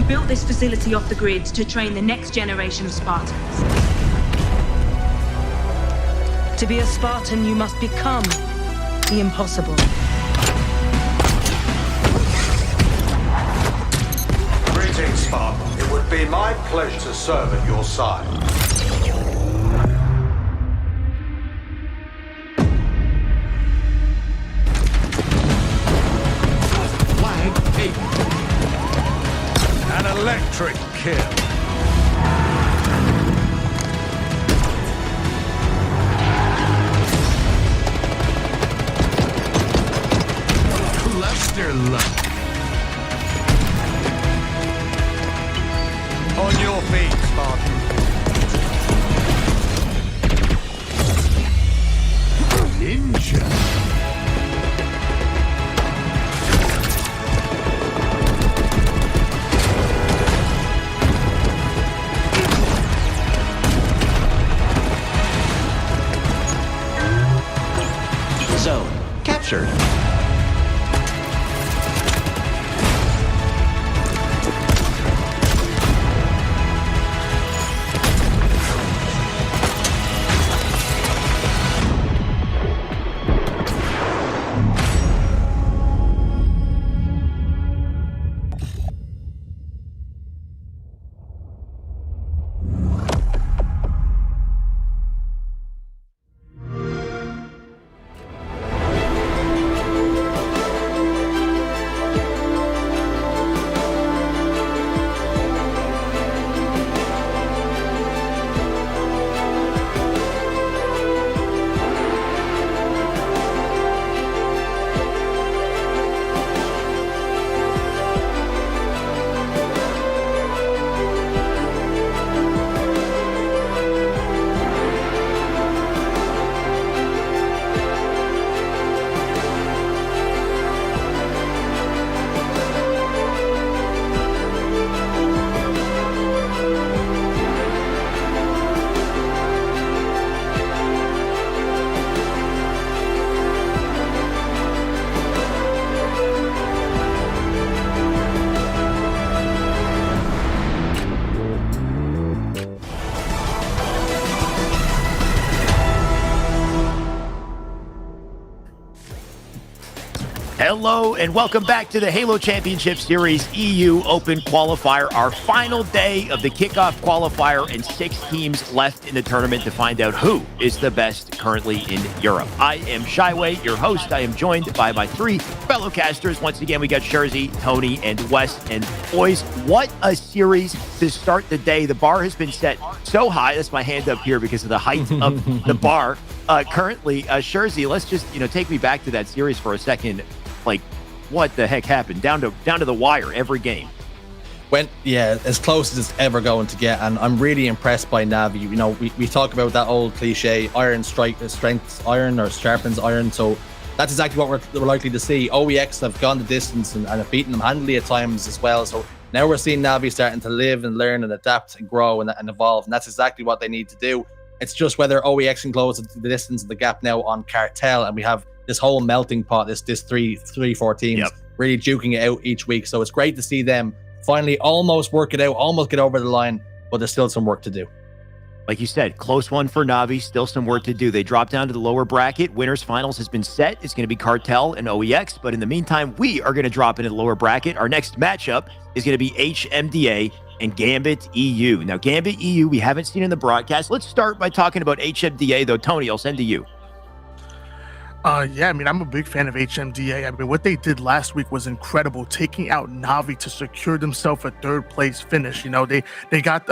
built this facility off the grid to train the next generation of Spartans. To be a Spartan, you must become the impossible. Greetings, Spartan. It would be my pleasure to serve at your side. Flag taken. An electric kill. Cluster luck. On your feet, Spartan. Ninja. Zone captured. Hello and welcome back to the Halo Championship Series EU Open Qualifier, our final day of the Kickoff Qualifier, and 6 teams left in the tournament to find out who is the best currently in Europe. I am Shyway, your host. I am joined by my 3 fellow casters. Once again, we got Sherzy, Tony, and Wes. And boys, what a series to start the day. The bar has been set so high. That's my hand up here because of the height of the bar. Currently, Sherzy, let's just take me back to that series for a second. Like, what the heck happened? Down to the wire every game. Went, yeah, as close as it's ever going to get, and I'm really impressed by Navi. We talk about that old cliche, iron strengths iron or sharpens iron, so that's exactly what we're likely to see. OEX have gone the distance and have beaten them handily at times as well, so now we're seeing Navi starting to live and learn and adapt and grow and evolve, and that's exactly what they need to do. It's just whether OEX can close the distance and the gap now on Cartel, and we have this whole melting pot, this 3-4 teams really duking it out each week. So it's great to see them finally almost work it out, almost get over the line, but there's still some work to do. Like you said, close one for Navi, still some work to do. They dropped down to the lower bracket. Winners finals has been set. It's going to be Cartel and OEX, but in the meantime, we are going to drop into the lower bracket. Our next matchup is going to be HMDA and Gambit EU. Now, Gambit EU, we haven't seen in the broadcast. Let's start by talking about HMDA, though. Tony, I'll send to you. Yeah, I mean, I'm a big fan of HMDA. I mean, what they did last week was incredible, taking out Navi to secure themselves a 3rd place finish. They got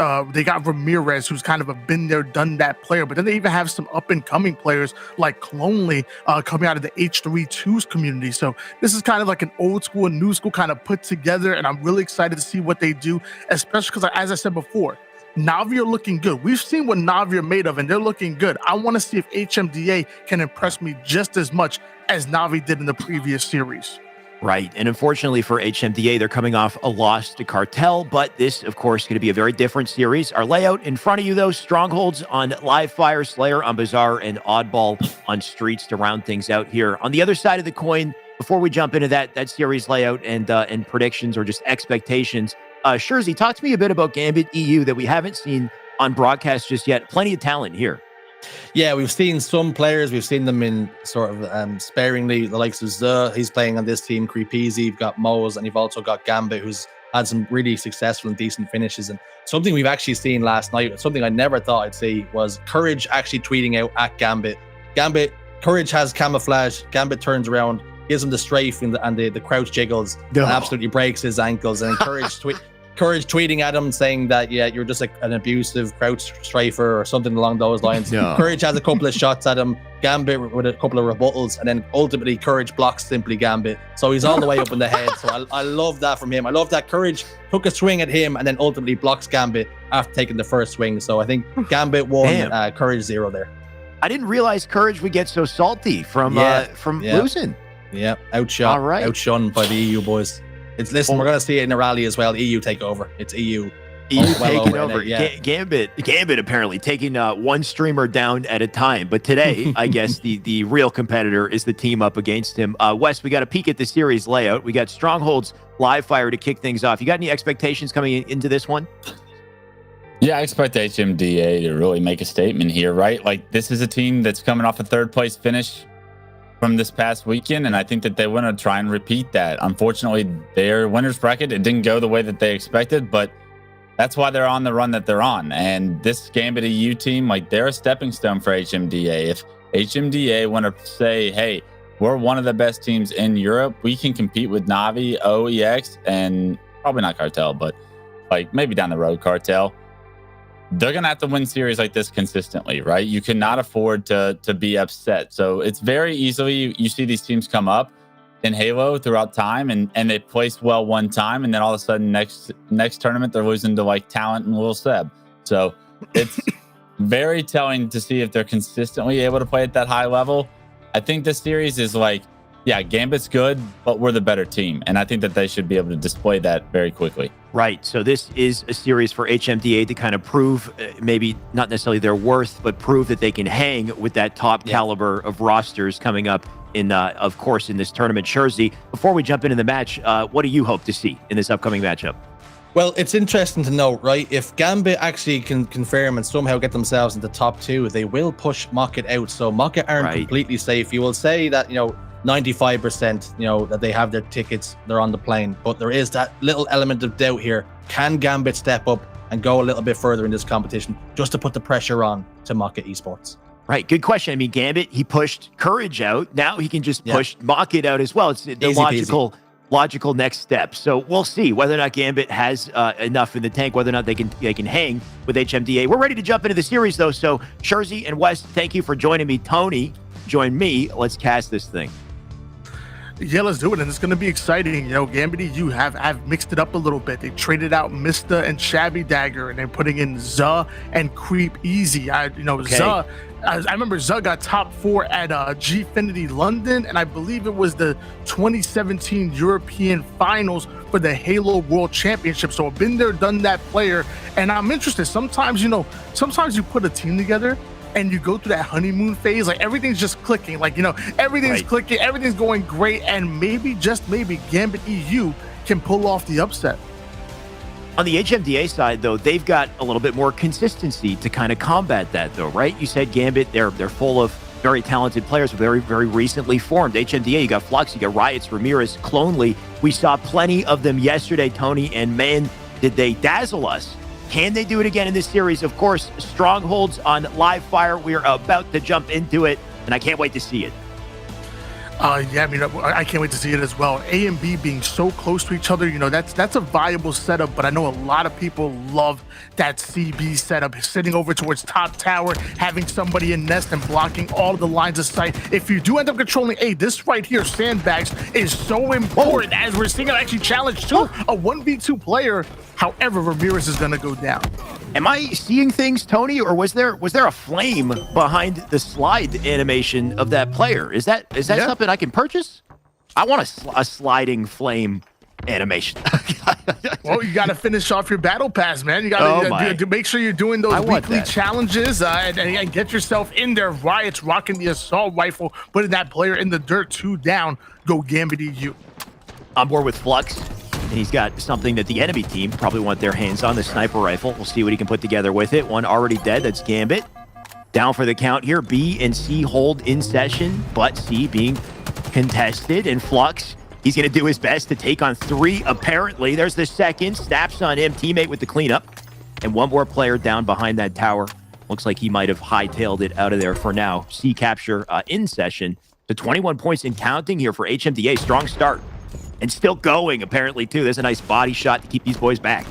Ramirez, who's kind of a been there, done that player, but then they even have some up and coming players like Clonely coming out of the H32's community. So this is kind of like an old school and new school kind of put together, and I'm really excited to see what they do, especially because, as I said before, Navi are looking good. We've seen what Navi are made of, and they're looking good. I want to see if HMDA can impress me just as much as Navi did in the previous series. Right, and unfortunately for HMDA, they're coming off a loss to Cartel, but this, of course, is going to be a very different series. Our layout in front of you, though, Strongholds on Live Fire, Slayer on Bazaar, and Oddball on Streets to round things out here. On the other side of the coin, before we jump into that series layout and predictions or just expectations, Shurzy, talk to me a bit about Gambit EU that we haven't seen on broadcast just yet. Plenty of talent here. Yeah, we've seen some players. We've seen them in sort of sparingly. The likes of Zuh, he's playing on this team. Creepeasy, you've got Moz, and you've also got Gambit, who's had some really successful and decent finishes. And something we've actually seen last night, something I never thought I'd see, was Courage actually tweeting out at Gambit. Courage has camouflage. Gambit turns around, gives him the strafe and the crouch jiggles, and absolutely breaks his ankles. And Courage tweeting at him saying that, yeah, you're just an abusive crouch strafer or something along those lines. No. Courage has a couple of shots at him, Gambit with a couple of rebuttals, and then ultimately Courage blocks simply Gambit. So he's all the way up in the head. So I love that from him. I love that Courage took a swing at him and then ultimately blocks Gambit after taking the first swing. So I think Gambit won, Courage 0 there. I didn't realize Courage would get so salty from losing. Yeah, outshot, all right. outshone by the EU boys. Listen, we're going to see it in the rally as well. EU take over. It's EU. Taking over. Gambit apparently taking one streamer down at a time. But today, I guess the real competitor is the team up against him. Wes, we got a peek at the series layout. We got Stronghold's live fire to kick things off. You got any expectations coming into this one? Yeah, I expect HMDA to really make a statement here, right? Like, this is a team that's coming off a third place finish from this past weekend, and I think that they want to try and repeat that. Unfortunately, their winners bracket, it didn't go the way that they expected, but that's why they're on the run that they're on. And this Gambit EU team, like, they're a stepping stone for HMDA. If HMDA want to say, hey, we're one of the best teams in Europe, we can compete with Navi, OEX, and probably not Cartel, but like maybe down the road Cartel, they're going to have to win series like this consistently, right? You cannot afford to be upset. So it's very easily, you see these teams come up in Halo throughout time and they place well one time. And then all of a sudden next tournament, they're losing to like Talent and Lil Seb. So it's very telling to see if they're consistently able to play at that high level. I think this series is like, yeah, Gambit's good, but we're the better team. And I think that they should be able to display that very quickly. Right. So this is a series for HMDA to kind of prove, maybe not necessarily their worth, but prove that they can hang with that top caliber of rosters coming up in, of course, in this tournament. Shurzy, before we jump into the match, what do you hope to see in this upcoming matchup? Well, it's interesting to note, right? If Gambit actually can confirm and somehow get themselves into top 2, they will push Mocket out. So Mocket aren't completely safe. You will say that, 95%, that they have their tickets, they're on the plane. But there is that little element of doubt here. Can Gambit step up and go a little bit further in this competition just to put the pressure on to Mocket Esports? Right. Good question. I mean, Gambit, he pushed Courage out. Now he can just push Mocket out as well. It's the logical next step. So we'll see whether or not Gambit has enough in the tank, whether or not they can hang with HMDA. We're ready to jump into the series, though. So Shurzy and Wes, thank you for joining me. Tony, join me. Let's cast this thing. Yeah, let's do it, and it's going to be exciting. Gambit EU have mixed it up a little bit. They traded out Mista and Shabby Dagger, and they're putting in Zuh and Creep Easy. Zuh, I remember Zuh got top 4 at Gfinity London, and I believe it was the 2017 European Finals for the Halo World Championship. So I've been there, done that player, and I'm interested. Sometimes you put a team together, and you go through that honeymoon phase, like everything's just clicking, everything's clicking, everything's going great, and maybe, just maybe, Gambit EU can pull off the upset. On the HMDA side, though, they've got a little bit more consistency to kind of combat that, though, right? You said Gambit, they're full of very talented players, very, very recently formed. HMDA, you got Flux, you got Riots, Ramirez, Clonely. We saw plenty of them yesterday, Tony, and man, did they dazzle us. Can they do it again in this series? Of course, Strongholds on live fire. We are about to jump into it, and I can't wait to see it. I can't wait to see it as well. A and B being so close to each other, that's a viable setup, but I know a lot of people love that CB setup, sitting over towards top tower, having somebody in nest and blocking all of the lines of sight. If you do end up controlling A, this right here, sandbags, is so important, as we're seeing it actually challenge to a 1v2 player. However, Ramirez is going to go down. Am I seeing things, Tony, or was there a flame behind the slide animation of that player? Is that something I can purchase? I want a sliding flame animation. Well, you got to finish off your battle pass, man. You got to make sure you're doing those weekly challenges and get yourself in there. Riots rocking the assault rifle, putting that player in the dirt, 2 down. Go Gambit EU. On board with Flux. And he's got something that the enemy team probably want their hands on, the sniper rifle. We'll see what he can put together with it. One already dead, that's Gambit. Down for the count here. B and C hold in session, but C being contested. And Flux, he's going to do his best to take on 3, apparently. There's the second. Snaps on him. Teammate with the cleanup. And one more player down behind that tower. Looks like he might have hightailed it out of there for now. C capture in session. So 21 points and counting here for HMDA. Strong start. And still going, apparently, too. There's a nice body shot to keep these boys back.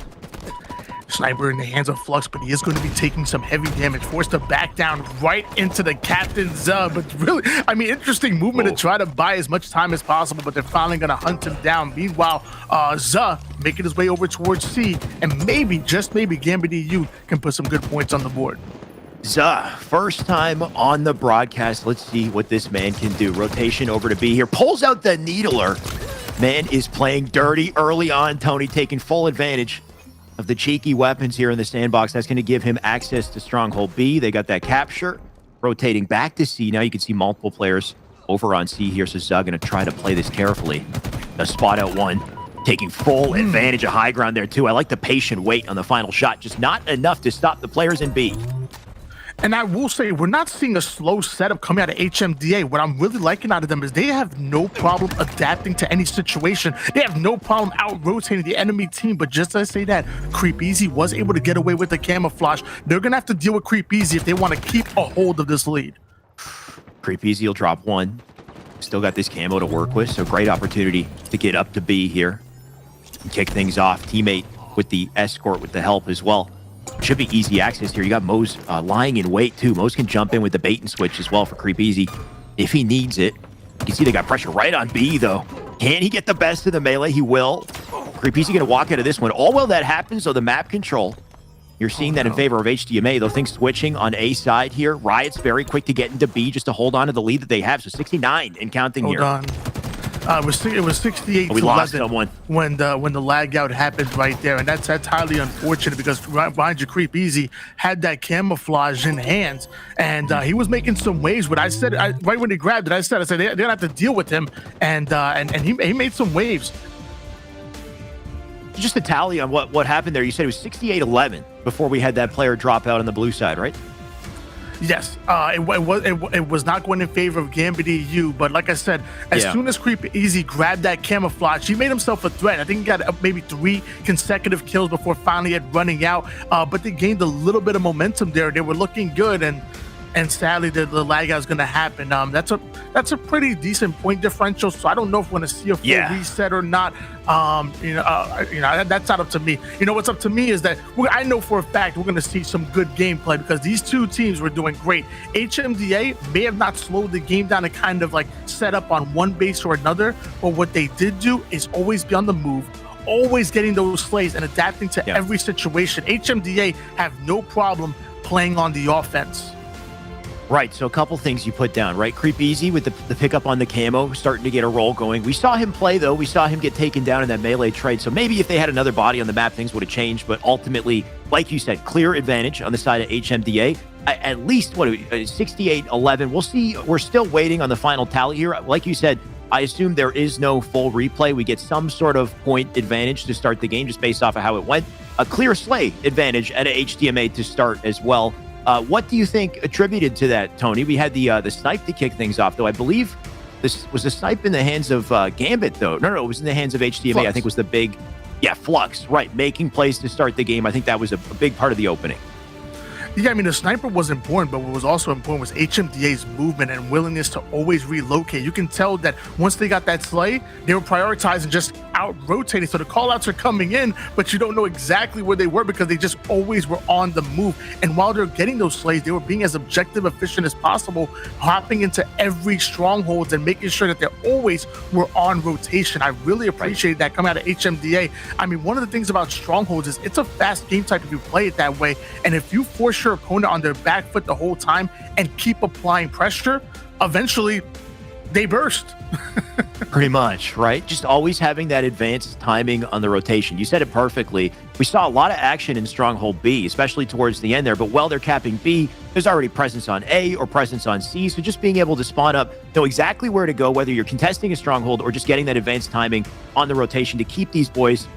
Sniper in the hands of Flux, but he is going to be taking some heavy damage, forced to back down right into the captain's but really, I mean, interesting movement to try to buy as much time as possible, but they're finally going to hunt him down. Meanwhile, Zuh making his way over towards C, and maybe, just maybe, Gambit EU can put some good points on the board. Zuh, first time on the broadcast. Let's see what this man can do. Rotation over to B here. Pulls out the Needler. Man is playing dirty early on. Tony taking full advantage of the cheeky weapons here in the sandbox. That's going to give him access to Stronghold B. They got that capture. Rotating back to C. Now you can see multiple players over on C here. So Zuh going to try to play this carefully. The spot out one. Taking full advantage of high ground there, too. I like the patient wait on the final shot. Just not enough to stop the players in B. And I will say, we're not seeing a slow setup coming out of HMDA. What I'm really liking out of them is they have no problem adapting to any situation. They have no problem out-rotating the enemy team. But just as I say that, Creep Easy was able to get away with the camouflage. They're going to have to deal with Creep Easy if they want to keep a hold of this lead. Creep Easy will drop one. Still got this camo to work with, so great opportunity to get up to B here. And kick things off. Teammate with the escort with the help as well. Should be easy access here. You got Mose lying in wait, too. Mose can jump in with the bait and switch as well for Creep Easy if he needs it. You can see they got pressure right on B, though. Can he get the best of the melee? He will. Creep Easy going to walk out of this one. All while that happens, though, the map control. You're seeing that in favor of HDMA, though. Things switching on A side here. Riot's very quick to get into B just to hold on to the lead that they have. So 69 and counting here. Hold on. It was 68 we to lost 11 someone when the lag out happened right there, and that's highly unfortunate because behind you, Creep Easy had that camouflage in hands, and he was making some waves. But I said right when he grabbed it, I said they're gonna have to deal with him, and he made some waves. Just a tally on what happened there. You said it was 68-11 before we had that player drop out on the blue side, right? Yes, it was not going in favor of Gambit EU, but like I said, as soon as Creep Easy grabbed that camouflage, he made himself a threat. I think he got maybe 3 consecutive kills before finally running out, but they gained a little bit of momentum there. They were looking good, and sadly the lag out is going to happen. That's a pretty decent point differential, so I don't know if we're going to see a full reset or not. That's not up to me. You know what's up to me is that I know for a fact we're going to see some good gameplay because these two teams were doing great. HMDA may have not slowed the game down and kind of like set up on one base or another, but what they did do is always be on the move, always getting those slays and adapting to every situation. HMDA have no problem playing on the offense. Right, so a couple things you put down, right? Creep Easy with the pickup on the camo, starting to get a roll going. We saw him play, though. We saw him get taken down in that melee trade. So maybe if they had another body on the map, things would have changed. But ultimately, like you said, clear advantage on the side of HMDA. At least, 68-11. We'll see. We're still waiting on the final tally here. Like you said, I assume there is no full replay. We get some sort of point advantage to start the game just based off of how it went. A clear slay advantage at a HDMA to start as well. What do you think attributed to that, Tony? We had the snipe to kick things off, though. I believe this was a snipe in the hands of Gambit, though. No, it was in the hands of HDMA. Flux. I think was the big, Flux, right, making plays to start the game. I think that was a big part of the opening. Yeah, I mean, the sniper was important, but what was also important was HMDA's movement and willingness to always relocate. You can tell that once they got that slay, they were prioritizing just out-rotating. So the call-outs are coming in, but you don't know exactly where they were because they just always were on the move. And while they're getting those slays, they were being as objective, efficient as possible, hopping into every strongholds and making sure that they always were on rotation. I really appreciated that coming out of HMDA. I mean, one of the things about strongholds is it's a fast game type if you play it that way. And if you force your opponent on their back foot the whole time and keep applying pressure, eventually they burst. Pretty much, right? Just always having that advanced timing on the rotation. You said it perfectly. we saw a lot of action in Stronghold B, especially towards the end there. But while they're capping B, there's already presence on A or presence on C. So just being able to spawn up, know exactly where to go, whether you're contesting a Stronghold or just getting that advanced timing on the rotation to keep these boys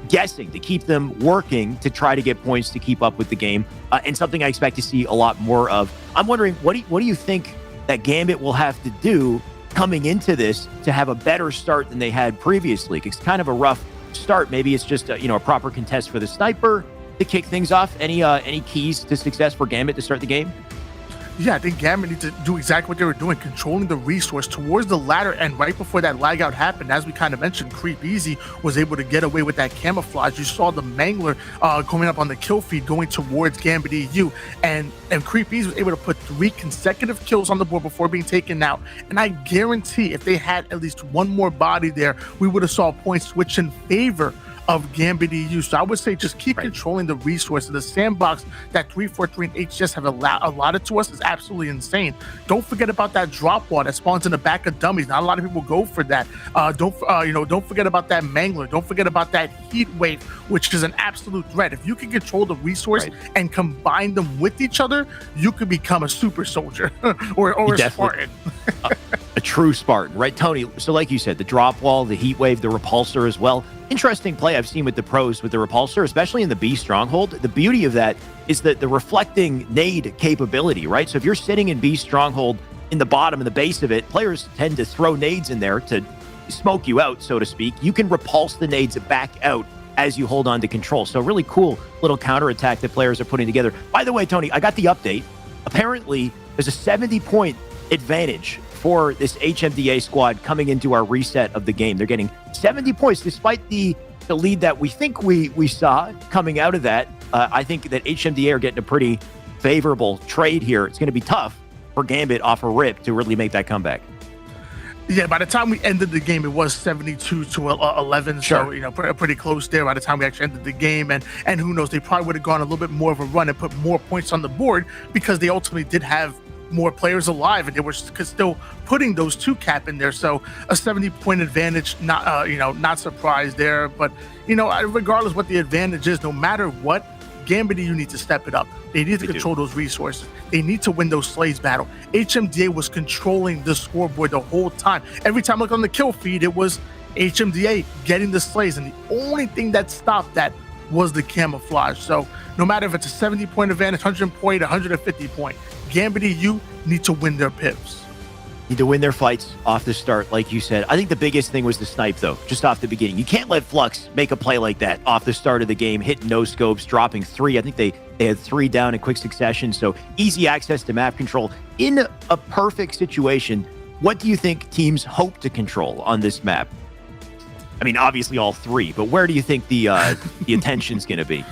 guessing, to keep them working to try to get points to keep up with the game, and something I expect to see a lot more of. I'm wondering, what do you think that Gambit will have to do coming into this to have a better start than they had previously? It's kind of a rough start. Maybe it's just a proper contest for the sniper to kick things off. Any keys to success for Gambit to start the game? Yeah, I think Gambit needs to do exactly what they were doing, controlling the resource towards the latter end. Right before that lag out happened, as we kind of mentioned, Creep Easy was able to get away with that camouflage. You saw the Mangler coming up on the kill feed going towards Gambit EU, and Creep Easy was able to put 3 consecutive kills on the board before being taken out. And I guarantee if they had at least one more body there, we would have saw points switch in favor of Gambit EU. So I would say just keep controlling the resources. The sandbox that 343 and HCS have allotted to us is absolutely insane. Don't forget about that drop wall that spawns in the back of dummies. Not a lot of people go for that. Don't forget about that Mangler. Don't forget about that heat wave, which is an absolute threat. If you can control the resource and combine them with each other, you could become a super soldier or a Spartan. A true Spartan, right, Tony? So like you said, the drop wall, the heat wave, the repulsor as well. Interesting play I've seen with the pros with the repulsor, especially in the B stronghold. The beauty of that is that the reflecting nade capability, right? So if you're sitting in B stronghold in the bottom and the base of it, players tend to throw nades in there to smoke you out, so to speak. You can repulse the nades back out as you hold on to control. So really cool little counterattack that players are putting together. By the way, Tony, I got the update. Apparently, there's a 70-point advantage for this HMDA squad coming into our reset of the game. They're getting 70 points despite the lead that we think we saw coming out of that. I think that HMDA are getting a pretty favorable trade here. It's going to be tough for Gambit off a rip to really make that comeback. Yeah, by the time we ended the game, it was 72 to 11. Sure. So, pretty close there by the time we actually ended the game. And who knows, they probably would have gone a little bit more of a run and put more points on the board because they ultimately did have more players alive, and they were still putting those 2 cap in there. So a 70-point advantage, not surprised there. But regardless what the advantage is, no matter what, Gambit, you need to step it up. They need to control those resources. They need to win those slays battle. HMDA was controlling the scoreboard the whole time. Every time I looked on the kill feed, it was HMDA getting the slays, and the only thing that stopped that was the camouflage. So no matter if it's a 70-point advantage, 100-point, 150-point, Gambit EU need to win their pips. Need to win their fights off the start, like you said. I think the biggest thing was the snipe, though, just off the beginning. You can't let Flux make a play like that off the start of the game, hitting no scopes, dropping 3. I think they had 3 down in quick succession, so easy access to map control. In a perfect situation, what do you think teams hope to control on this map? I mean, obviously all 3, but where do you think the attention's going to be?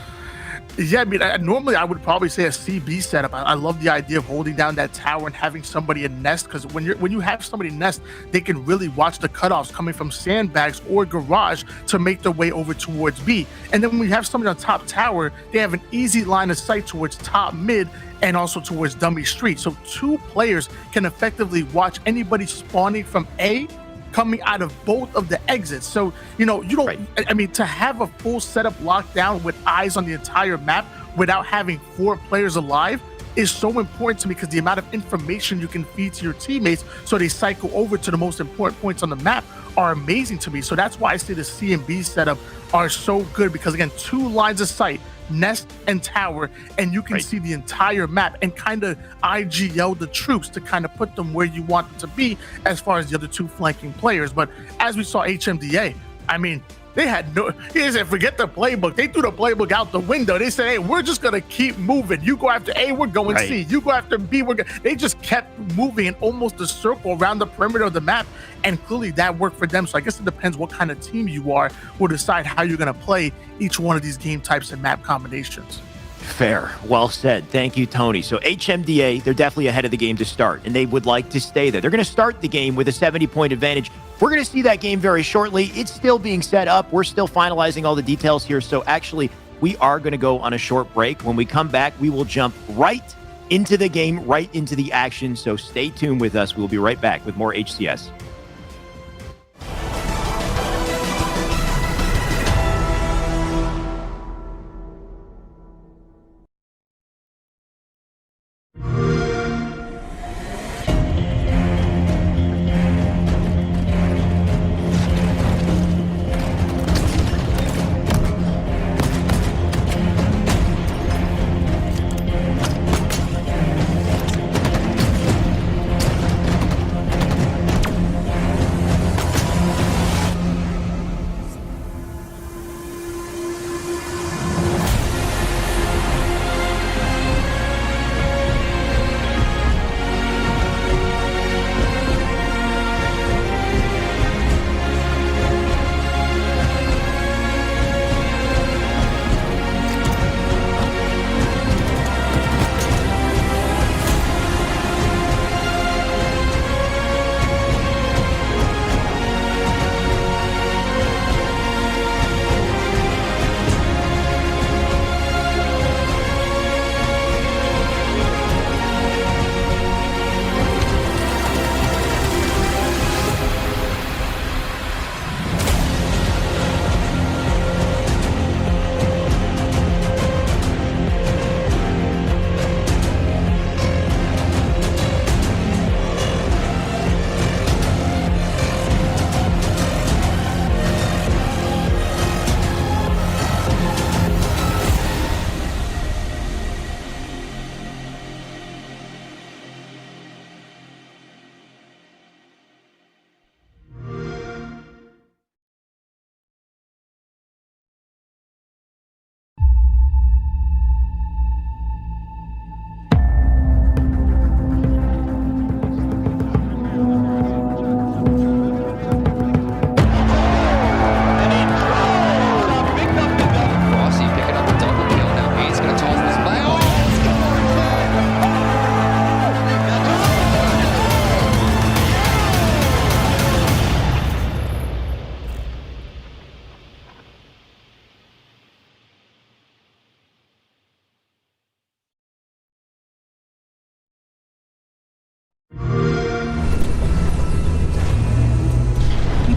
Yeah, I mean, normally I would probably say a CB setup. I love the idea of holding down that tower and having somebody in nest, because when you have somebody in nest, they can really watch the cutoffs coming from sandbags or garage to make their way over towards B. And then when we have somebody on top tower, they have an easy line of sight towards top mid and also towards dummy street. So 2 players can effectively watch anybody spawning from A coming out of both of the exits. So, you don't, I mean, to have a full setup locked down with eyes on the entire map without having 4 players alive is so important to me, because the amount of information you can feed to your teammates so they cycle over to the most important points on the map are amazing to me. So that's why I say the C and B setup are so good, because again, 2 lines of sight, nest and tower, and you can see the entire map and kind of IGL the troops to kind of put them where you want them to be as far as the other 2 flanking players. But as we saw HMDA, I mean, they said, forget the playbook. They threw the playbook out the window. They said, hey, we're just going to keep moving. You go after A, we're going C. You go after B, they just kept moving in almost a circle around the perimeter of the map. And clearly that worked for them. So I guess it depends what kind of team you are will decide how you're going to play each one of these game types and map combinations. Fair. Well said. Thank you, Tony. So HMDA, they're definitely ahead of the game to start, and they would like to stay there. They're going to start the game with a 70-point advantage. We're going to see that game very shortly. It's still being set up. We're still finalizing all the details here. So actually, we are going to go on a short break. When we come back, we will jump right into the game, right into the action. So stay tuned with us. We'll be right back with more HCS.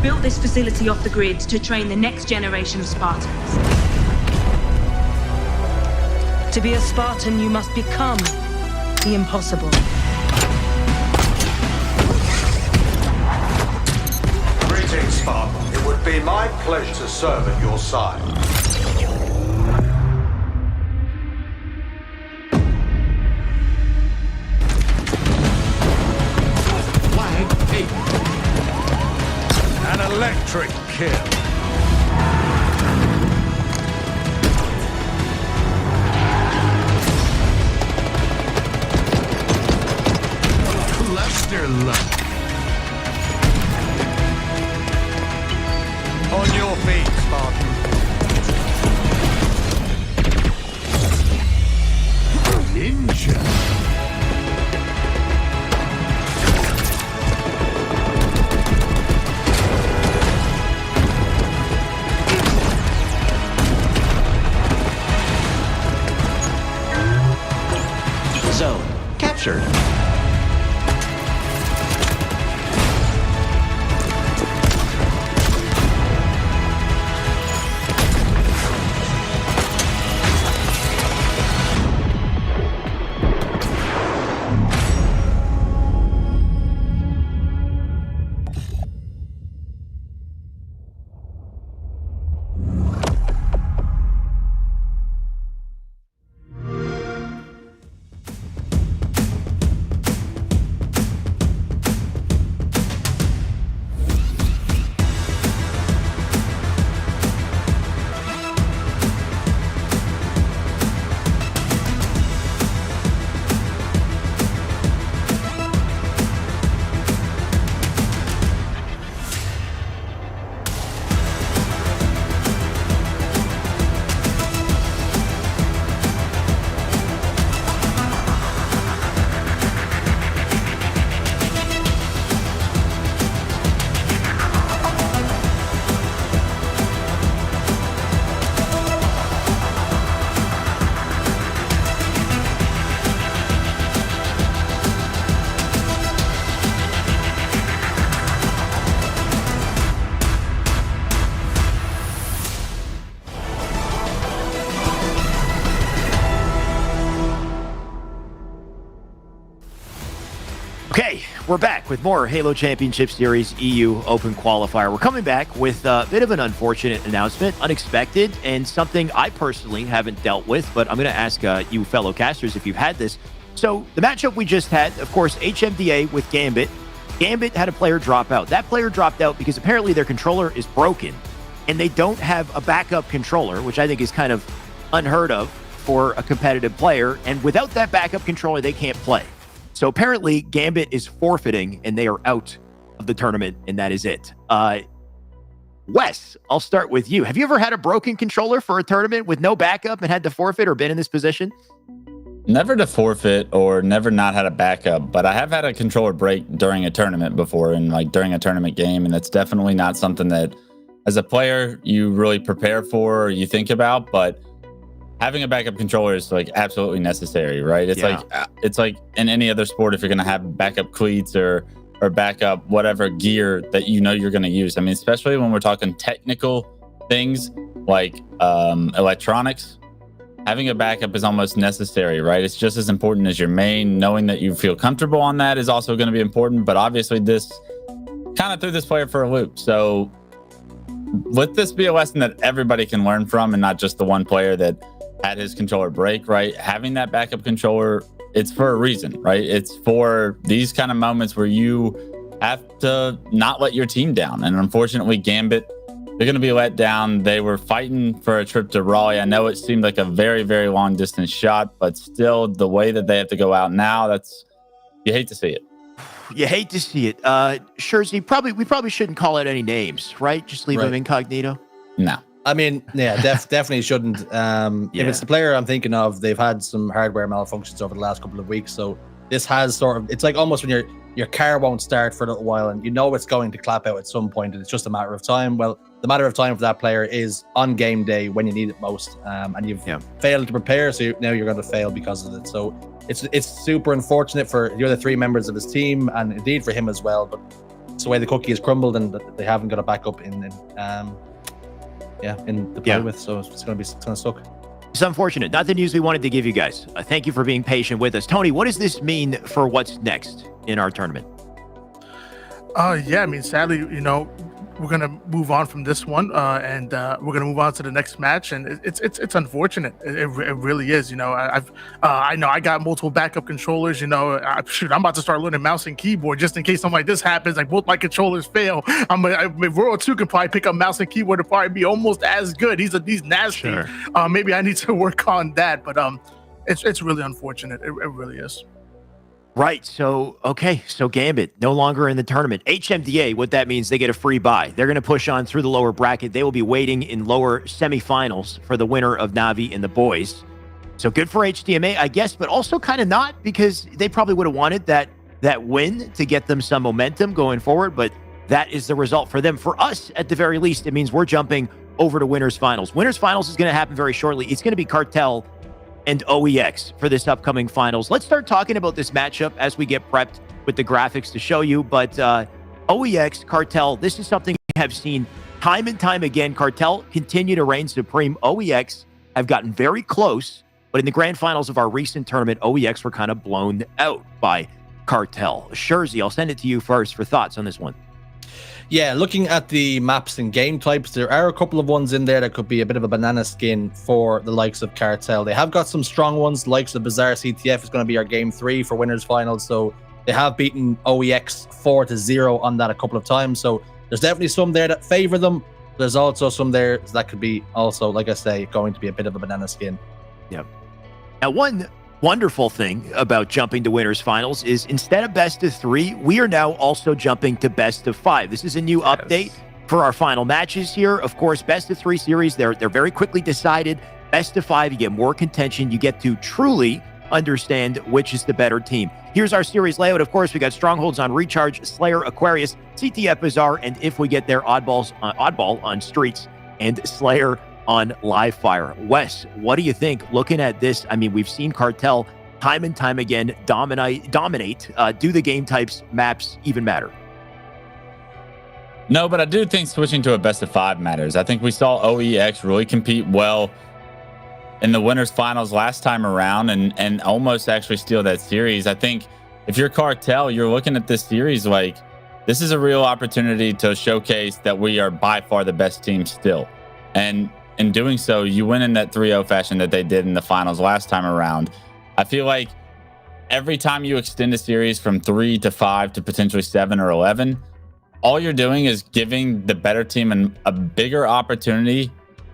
built this facility off the grid to train the next generation of Spartans. To be a Spartan, you must become the impossible. Greetings, Spartan. It would be my pleasure to serve at your side. Flag 8. An electric kill. Cluster lunge. On your feet, Spartan. Ninja. Zone captured. Okay, we're back with more Halo Championship Series EU Open Qualifier. We're coming back with a bit of an unfortunate announcement, unexpected, and something I personally haven't dealt with, but I'm going to ask you fellow casters if you've had this. So the matchup we just had, of course, HMDA with Gambit. Gambit had a player drop out. That player dropped out because apparently their controller is broken, and they don't have a backup controller, which I think is kind of unheard of for a competitive player. And without that backup controller, they can't play. So apparently Gambit is forfeiting and they are out of the tournament, and that is it. Wes, I'll start with you. Have you ever had a broken controller for a tournament with no backup and had to forfeit or been in this position? Never to forfeit or never not had a backup, but I have had a controller break during a tournament before, and like during a tournament game, and that's definitely not something that as a player you really prepare for or you think about, but having a backup controller is like absolutely necessary, right? It's like in any other sport, if you're going to have backup cleats or backup whatever gear that you know you're going to use. I mean, especially when we're talking technical things like electronics, having a backup is almost necessary, right? It's just as important as your main. Knowing that you feel comfortable on that is also going to be important, but obviously this kind of threw this player for a loop. So let this be a lesson that everybody can learn from and not just the one player that had his controller break, right? Having that backup controller, it's for a reason, right? It's for these kind of moments where you have to not let your team down. And unfortunately, Gambit, they're going to be let down. They were fighting for a trip to Raleigh. I know it seemed like a very, very long distance shot, but still the way that they have to go out now, you hate to see it. You hate to see it. Schurzy, we probably shouldn't call out any names, right? Just leave them incognito. No. I mean, yeah, definitely shouldn't. If it's the player I'm thinking of, they've had some hardware malfunctions over the last couple of weeks. So this has it's like almost when your car won't start for a little while and you know it's going to clap out at some point and it's just a matter of time. Well, the matter of time for that player is on game day when you need it most. And you've failed to prepare, so now you're going to fail because of it. So it's super unfortunate for the other three members of his team and indeed for him as well. But it's the way the cookie has crumbled, and that they haven't got a backup in the play with. So it's going to suck. It's unfortunate. Not the news we wanted to give you guys. Thank you for being patient with us. Tony, what does this mean for what's next in our tournament? Yeah, I mean, sadly, you know, we're gonna move on from this one, and we're gonna move on to the next match, and it's unfortunate. It really is. You know, I know I got multiple backup controllers. You know, I'm about to start learning mouse and keyboard just in case something like this happens. Like both my controllers fail. Royal 2 can probably pick up mouse and keyboard and probably be almost as good. He's nasty. Sure. Maybe I need to work on that, but it's really unfortunate. It really is. Right. So Gambit no longer in the tournament. HMDA, what that means, they get a free bye. They're going to push on through the lower bracket. They will be waiting in lower semifinals for the winner of Na'Vi and the boys. So good for HDMA, I guess, but also kind of not, because they probably would have wanted that win to get them some momentum going forward. But that is the result for them. For us, at the very least, it means we're jumping over to winners finals. Winners finals is going to happen very shortly. It's going to be Cartel and OEX for this upcoming finals. Let's start talking about this matchup as we get prepped with the graphics to show you. But OEX, Cartel, this is something we have seen time and time again. Cartel continue to reign supreme. OEX have gotten very close, but in the grand finals of our recent tournament, OEX were kind of blown out by Cartel. Shurzy, I'll send it to you first for thoughts on this one. Yeah, looking at the maps and game types, there are a couple of ones in there that could be a bit of a banana skin for the likes of Cartel. They have got some strong ones, the likes of Bizarre CTF is going to be our game 3 for winners finals. So they have beaten OEX 4-0 on that a couple of times. So there's definitely some there that favor them. There's also some there that could be also, like I say, going to be a bit of a banana skin. Yeah. Now, one wonderful thing about jumping to winners finals is instead of best of 3, we are now also jumping to best of 5. This is a new update for our final matches here. Of course, best of 3 series, they're very quickly decided. Best of 5, you get more contention. You get to truly understand which is the better team. Here's our series layout. Of course, we got Strongholds on Recharge, Slayer, Aquarius, CTF Bazaar, and if we get there, Oddball on Streets, and Slayer on Live Fire. Wes, what do you think looking at this? I mean, we've seen Cartel time and time again dominate. Do the game types, maps even matter? No, but I do think switching to a best of 5 matters. I think we saw OEX really compete well in the winners finals last time around and almost actually steal that series. I think if you're Cartel, you're looking at this series like this is a real opportunity to showcase that we are by far the best team still. And in doing so, you win in that 3-0 fashion that they did in the finals last time around. I feel like every time you extend a series from 3 to 5 to potentially 7 or 11, all you're doing is giving the better team a bigger opportunity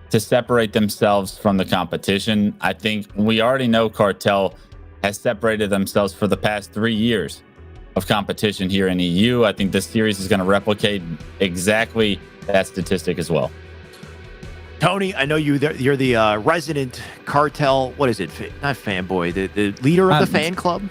to separate themselves from the competition. I think we already know Cartel has separated themselves for the past 3 years of competition here in EU. I think this series is going to replicate exactly that statistic as well. Tony, I know you're the resident Cartel, what is it? Not fanboy, the leader of the fan club.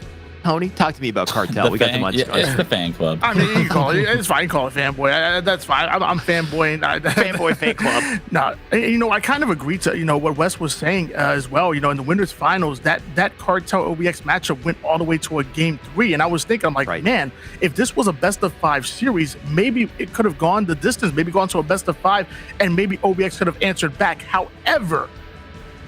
Tony, talk to me about Cartel. We got them on. It's the fan club. I mean, you can call it. It's fine. You call it fanboy. That's fine. I'm fanboying. Fanboy fan club. No, you know, I kind of agree to what Wes was saying as well. You know, in the winners finals, that Cartel OBX matchup went all the way to a game 3, and I was thinking, I'm like, man, if this was a best of 5 series, maybe it could have gone the distance, maybe gone to a best of 5, and maybe OBX could have answered back. However,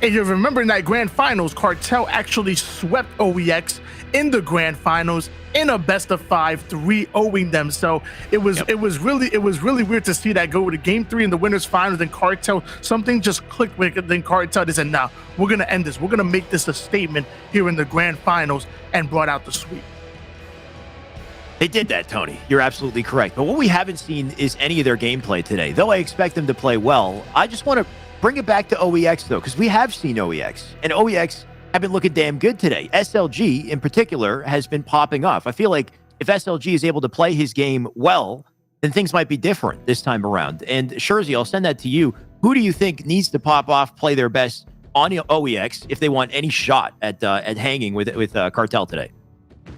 if you remember in that grand finals, Cartel actually swept OEX in the grand finals in a best of 5, 3-0ing them. So it was really weird to see that go to game 3 in the winners finals. Then Cartel, something just clicked with it. Then Cartel, they said, nah, we're gonna end this. We're gonna make this a statement here in the grand finals, and brought out the sweep. They did that, Tony. You're absolutely correct. But what we haven't seen is any of their gameplay today. Though I expect them to play well, I just want to bring it back to OEX, though, because we have seen OEX, and OEX have been looking damn good today. SLG, in particular, has been popping off. I feel like if SLG is able to play his game well, then things might be different this time around. And Shurzy, I'll send that to you. Who do you think needs to pop off, play their best on OEX if they want any shot at hanging with Cartel today?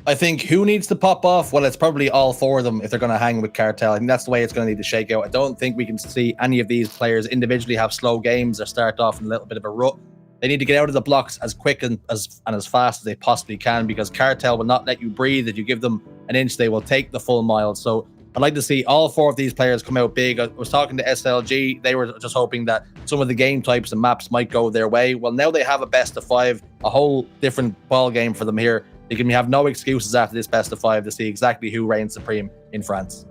I think who needs to pop off? Well, it's probably all 4 of them if they're going to hang with Cartel. I think that's the way it's going to need to shake out. I don't think we can see any of these players individually have slow games or start off in a little bit of a rut. They need to get out of the blocks as quick and as fast as they possibly can, because Cartel will not let you breathe. If you give them an inch, they will take the full mile. So I'd like to see all 4 of these players come out big. I was talking to SLG. They were just hoping that some of the game types and maps might go their way. Well, now they have a best of 5, a whole different ball game for them here. They can have no excuses after this best of 5 to see exactly who reigns supreme in France.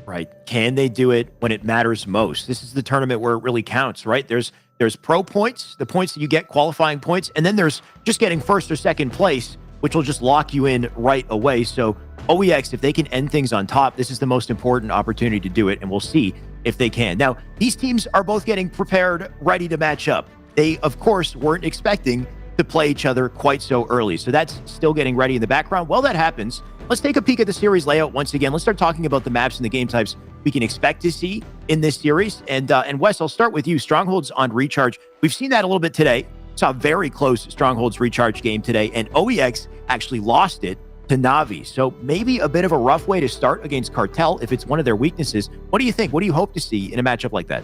Right. Can they do it when it matters most? This is the tournament where it really counts, right? There's pro points, the points that you get, qualifying points, and then there's just getting first or second place, which will just lock you in right away. So OEX, if they can end things on top, this is the most important opportunity to do it, and we'll see if they can. Now, these teams are both getting prepared, ready to match up. They, of course, weren't expecting to play each other quite so early. So that's still getting ready in the background. While that happens, let's take a peek at the series layout once again. Let's start talking about the maps and the game types we can expect to see in this series. And Wes, I'll start with you. Strongholds on Recharge. We've seen that a little bit today. Saw a very close Strongholds Recharge game today, and OEX actually lost it to Na'Vi. So maybe a bit of a rough way to start against Cartel if it's one of their weaknesses. What do you think? What do you hope to see in a matchup like that?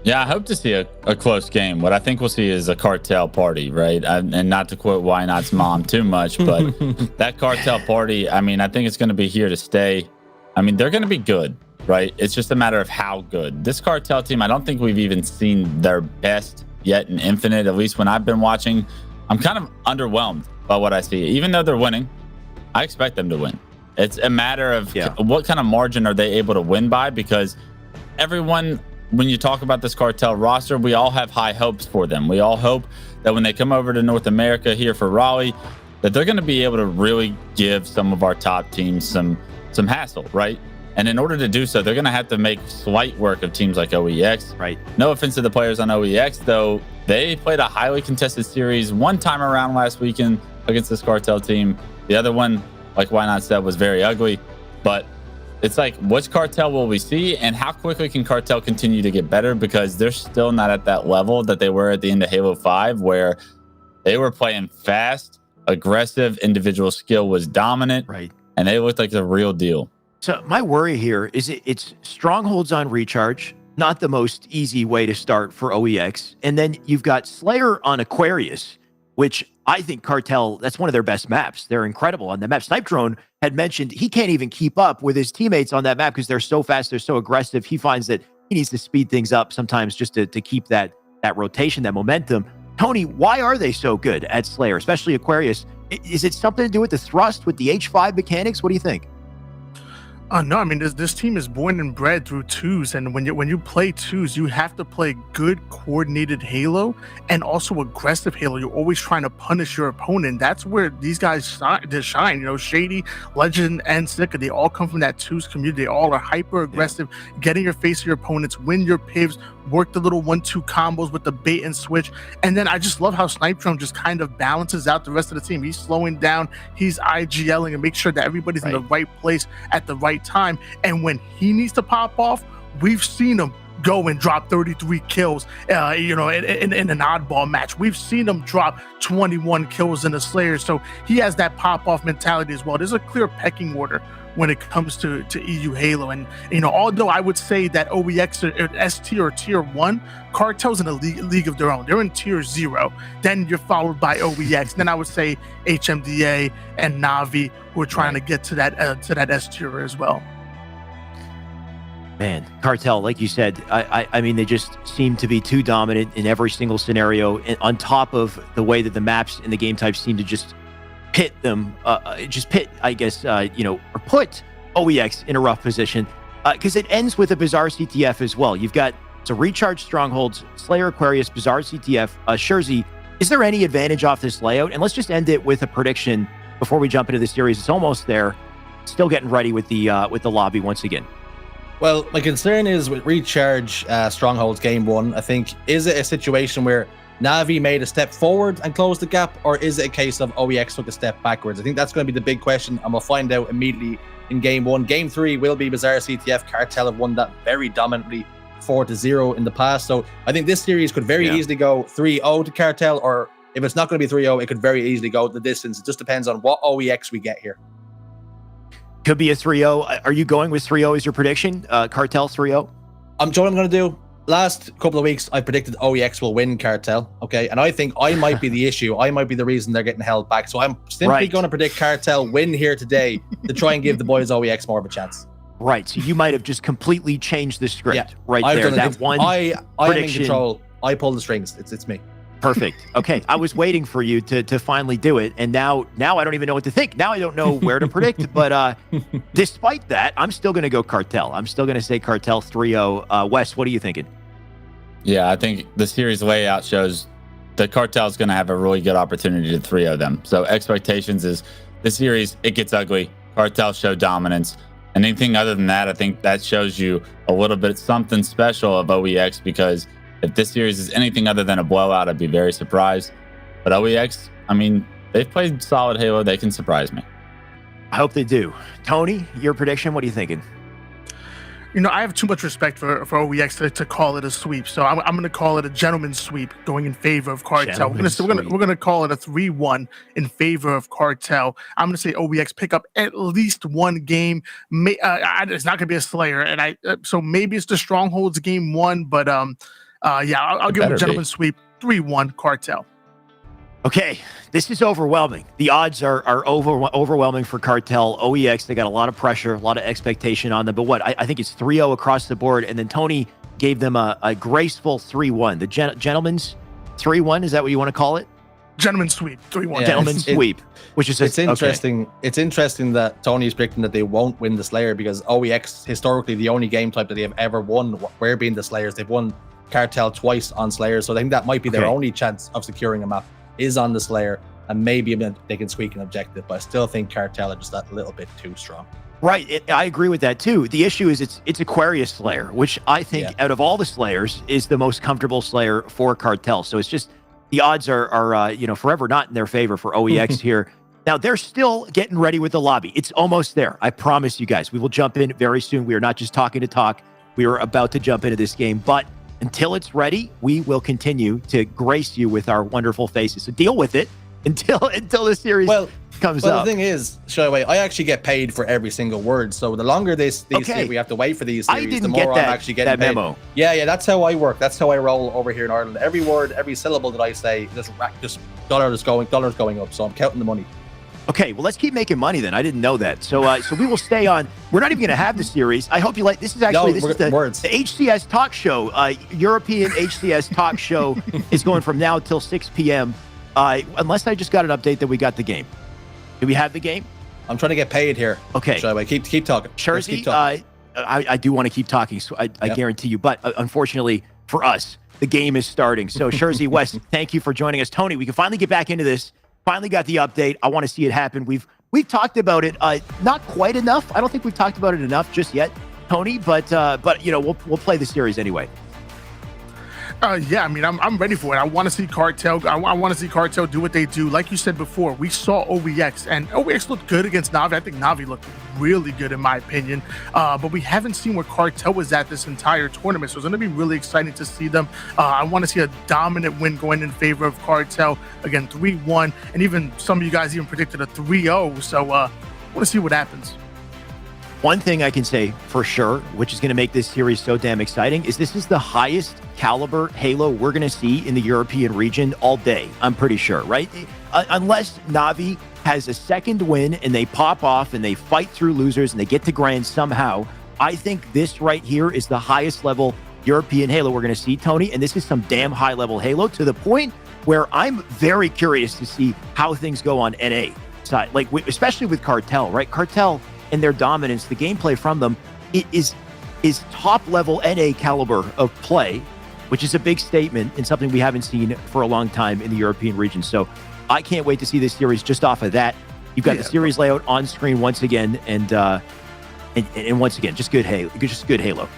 Yeah, I hope to see a close game. What I think we'll see is a Cartel party, right? And not to quote Why Not's mom too much, but that Cartel party, I mean, I think it's going to be here to stay. I mean, they're going to be good, right? It's just a matter of how good. This Cartel team, I don't think we've even seen their best yet in Infinite, at least when I've been watching. I'm kind of underwhelmed by what I see. Even though they're winning, I expect them to win. It's a matter of what kind of margin are they able to win by, because everyone, when you talk about this Cartel roster, we all have high hopes for them. We all hope that when they come over to North America here for Raleigh, that they're going to be able to really give some of our top teams some hassle, right? And in order to do so, they're going to have to make slight work of teams like OEX. Right. No offense to the players on OEX, though. They played a highly contested series one time around last weekend against this Cartel team. The other one, like Why Not said, was very ugly. But it's like, which Cartel will we see, and how quickly can Cartel continue to get better? Because they're still not at that level that they were at the end of Halo 5, where they were playing fast, aggressive, individual skill was dominant, right? And they looked like the real deal. So my worry here is it's Strongholds on Recharge, not the most easy way to start for OEX. And then you've got Slayer on Aquarius, which I think Cartel, that's one of their best maps. They're incredible on the map. Snipe Drone had mentioned he can't even keep up with his teammates on that map because they're so fast, they're so aggressive. He finds that he needs to speed things up sometimes just to keep that rotation, that momentum. Tony, why are they so good at Slayer, especially Aquarius? Is it something to do with the thrust, with the H5 mechanics? What do you think? No, I mean, this team is born and bred through twos, and when you play twos, you have to play good coordinated Halo and also aggressive Halo. You're always trying to punish your opponent. That's where these guys shine. You know, Shady, Legend, and Sika, they all come from that twos community. They all are hyper aggressive, get in your face of your opponents, win your pives, work the little 1-2 combos with the bait and switch. And then I just love how Snipe Drone just kind of balances out the rest of the team. He's slowing down, he's IGLing, and make sure that everybody's in the right place at the right time. And when he needs to pop off, we've seen him go and drop 33 kills in an oddball match. We've seen him drop 21 kills in a Slayer. So he has that pop-off mentality as well. There's a clear pecking order when it comes to EU Halo. And, although I would say that OEX are ST or tier 1, Cartel's in a league of their own. They're in tier 0. Then you're followed by OEX. Then I would say HMDA and Na'Vi, who are trying to get to that S tier as well. Man, Cartel, like you said, I mean, they just seem to be too dominant in every single scenario. And on top of the way that the maps and the game types seem to just pit them, or put OEX in a rough position, because it ends with a Bizarre CTF as well. You've got Recharge Strongholds, Slayer Aquarius, Bizarre CTF. Shurzy, is there any advantage off this layout? And let's just end it with a prediction before we jump into the series. It's almost there. Still getting ready with the lobby once again. Well, my concern is with Recharge Strongholds Game 1, I think, is it a situation where Na'Vi made a step forward and closed the gap, or is it a case of OEX took a step backwards? I think that's going to be the big question, and we'll find out immediately in Game 1. Game 3 will be Bizarre CTF. Cartel have won that very dominantly 4-0 in the past. So I think this series could very easily go 3-0 to Cartel, or if it's not going to be 3-0, it could very easily go the distance. It just depends on what OEX we get here. Could be a 3-0. Are you going with 3-0 as your prediction? Cartel 3-0? Do you know what I'm going to do? Last couple of weeks, I predicted OEX will win Cartel, okay? And I think I might be the issue. I might be the reason they're getting held back. So I'm simply going to predict Cartel win here today to try and give the boys OEX more of a chance. Right. So you might have just completely changed the script right I've there. done That it. one I am in prediction. control. I pull the strings. It's me. Perfect. Okay. I was waiting for you to finally do it. And now I don't even know what to think. Now I don't know where to predict. But despite that, I'm still going to go Cartel. I'm still going to say Cartel 3-0. Wes, what are you thinking? Yeah, I think the series layout shows the Cartel is going to have a really good opportunity to 3-0 them. So expectations is the series, it gets ugly. Cartel show dominance. Anything other than that, I think that shows you a little bit something special of OEX, because if this series is anything other than a blowout, I'd be very surprised. But OEX, I mean, they've played solid Halo. They can surprise me. I hope they do. Tony, your prediction, what are you thinking? You know, I have too much respect for OEX to call it a sweep, so I'm going to call it a gentleman's sweep going in favor of Cartel. We're going to call it a 3-1 in favor of Cartel. I'm going to say OEX pick up at least one game. It's not going to be a Slayer, and so maybe it's the Strongholds game 1, but I'll give them a gentleman's sweep, 3-1 Cartel. Okay, this is overwhelming. The odds are overwhelming for Cartel. OEX, they got a lot of pressure, a lot of expectation on them. But what? I think it's 3-0 across the board. And then Tony gave them a graceful 3-1. The gentleman's 3-1, is that what you want to call it? Gentleman's sweep, 3-1. Yeah, gentleman's sweep, which is it's interesting. Okay. It's interesting that Tony's predicting that they won't win the Slayer, because OEX, historically, the only game type that they have ever won, where being the Slayers, they've won Cartel twice on Slayers. So I think that might be their only chance of securing a map is on the Slayer, and maybe they can squeak an objective, but I still think Cartel are just that little bit too strong. Right, I agree with that too. The issue is it's Aquarius Slayer, which I think out of all the Slayers is the most comfortable Slayer for Cartel. So it's just the odds are forever not in their favor for OEX here. Now they're still getting ready with the lobby. It's almost there. I promise you guys. We will jump in very soon. We are not just talking to talk. We are about to jump into this game, but until it's ready, we will continue to grace you with our wonderful faces. So deal with it until the series comes up. The thing is, Shyway, I actually get paid for every single word. So the longer we have to wait for these series, the more I'm actually getting paid. Memo. Yeah, that's how I work. That's how I roll over here in Ireland. Every word, every syllable that I say, just dollars going up. So I'm counting the money. Okay, well, let's keep making money then. I didn't know that. So we will stay on. We're not even going to have the series. I hope you like. This is actually the HCS talk show. European HCS talk show is going from now till 6 p.m. Unless I just got an update that we got the game. Do we have the game? I'm trying to get paid here. Okay. Shall I keep talking? Jersey, I do want to keep talking, so I guarantee you. But unfortunately for us, the game is starting. So Jersey West, thank you for joining us. Tony, we can finally get back into this. Finally got the update. I want to see it happen. We've talked about it, not quite enough. I don't think we've talked about it enough just yet, Tony. But we'll play the series anyway. I mean, I'm ready for it. I want to see Cartel. I want to see Cartel do what they do. Like you said before, we saw OEX, and OEX looked good against Na'Vi. I think Na'Vi looked really good, in my opinion. But we haven't seen where Cartel was at this entire tournament, so it's going to be really exciting to see them. I want to see a dominant win going in favor of Cartel. Again, 3-1, and even some of you guys even predicted a 3-0. So I want to see what happens. One thing I can say for sure, which is going to make this series so damn exciting, is this is the highest caliber Halo we're going to see in the European region all day. I'm pretty sure, right? Unless Na'Vi has a second win and they pop off and they fight through losers and they get to grand somehow, I think this right here is the highest level European Halo we're going to see, Tony. And this is some damn high level Halo, to the point where I'm very curious to see how things go on NA side, especially with Cartel, right? Cartel and their dominance, the gameplay from them is top level NA caliber of play, which is a big statement and something we haven't seen for a long time in the European region. So I can't wait to see this series just off of that. You've got the series layout on screen once again, and once again, just good Halo.